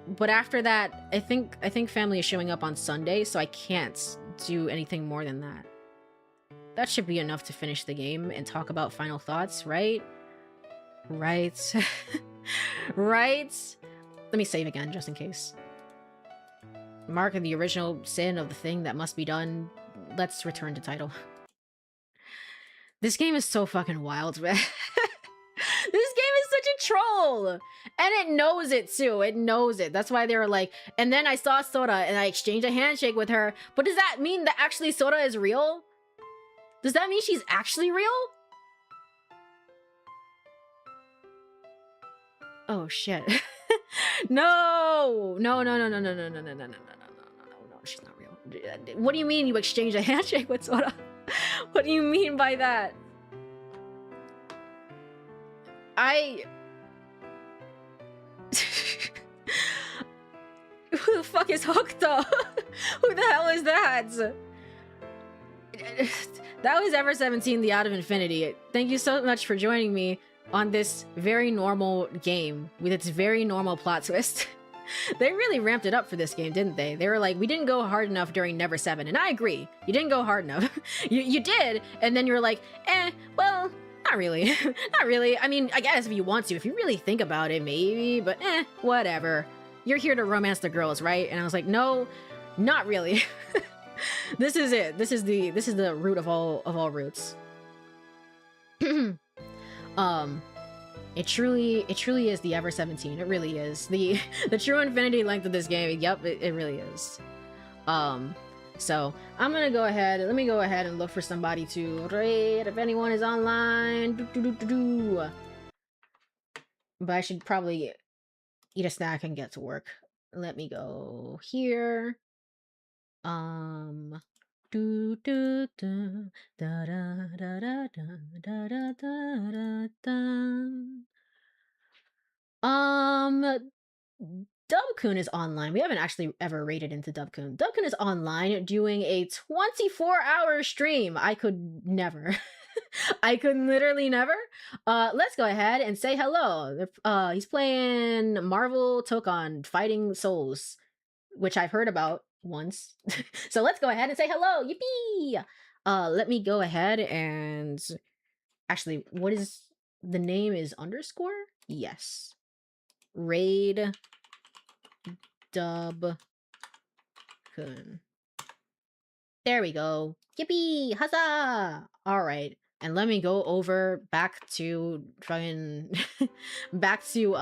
But after that, I think family is showing up on Sunday, so I can't do anything more than that. That should be enough to finish the game and talk about final thoughts, right? Right. Right? Let me save again, just in case. Mark of the original sin of the thing that must be done. Let's return to title. This game is so fucking wild, man. This game is such a troll! And it knows it, too. It knows it. That's why they were like... And then I saw Sora, and I exchanged a handshake with her. But does that mean that actually Sora is real? Does that mean she's actually real? Oh shit. No! No, no, no, no, no, no, no, no, no, no, no, no, no, she's not real. What do you mean you exchange a handshake with Sora? What do you mean by that? Who the fuck is Hokuto? Who the hell is that? That was Ever17, the Out of Infinity. Thank you so much for joining me on this very normal game with its very normal plot twist. They really ramped it up for this game, didn't they? They were like, we didn't go hard enough during Never 7, and I agree. You didn't go hard enough. you did, and then you were like, well, not really. Not really. I mean, I guess if you want to, if you really think about it, maybe, but whatever. You're here to romance the girls, right? And I was like, no, not really. This is it. This is the root of all roots. It truly is the Ever17. It really is. The true infinity length of this game. Yep, it really is. So I'm gonna go ahead. Let me go ahead and look for somebody to raid if anyone is online. But I should probably eat a snack and get to work. Let me go here. Dubkun is online. We haven't actually ever raided into Dubkun. Dubkun is online doing a 24-hour stream. I could never. I could literally never. Let's go ahead and say hello. He's playing Marvel Tokon Fighting Souls, which I've heard about once. So let's go ahead and say hello. Yippee! Let me go ahead and actually, what is the name is underscore? Yes. Raid Dubkun. There we go. Yippee! Huzzah! Alright. And let me go over back to fucking back to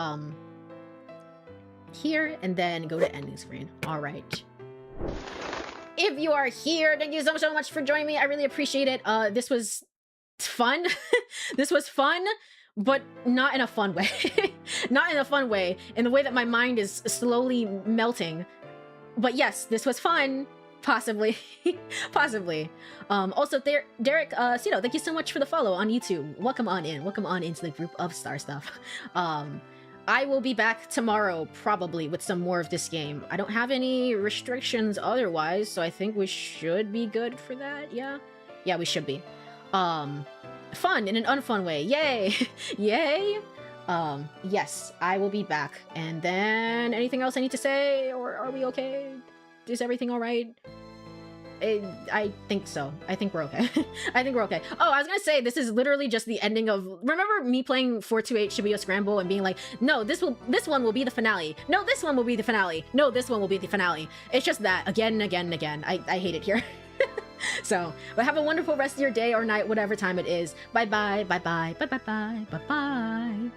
here and then go to ending screen. Alright. If you are here, thank you so much for joining me. I really appreciate it. This was fun. This was fun, but not in a fun way. Not in a fun way, in the way that my mind is slowly melting. But yes, this was fun. Possibly. Possibly. Also, Derek Cito, thank you so much for the follow on YouTube. Welcome on in. Welcome on into the group of Star Stuff. I will be back tomorrow, probably, with some more of this game. I don't have any restrictions otherwise, so I think we should be good for that, yeah? Yeah, we should be. Fun in an unfun way. Yay! Yay! Yes, I will be back. And then, anything else I need to say? Or are we okay? Is everything alright? I think so. I think we're okay. I think we're okay. Oh, I was gonna say, this is literally just the ending of... Remember me playing 428 Shibuya Scramble and being like, no, this one will be the finale. No, this one will be the finale. No, this one will be the finale. It's just that, again and again and again. I hate it here. So, but have a wonderful rest of your day or night, whatever time it is. Bye-bye, bye-bye, bye-bye-bye, bye-bye.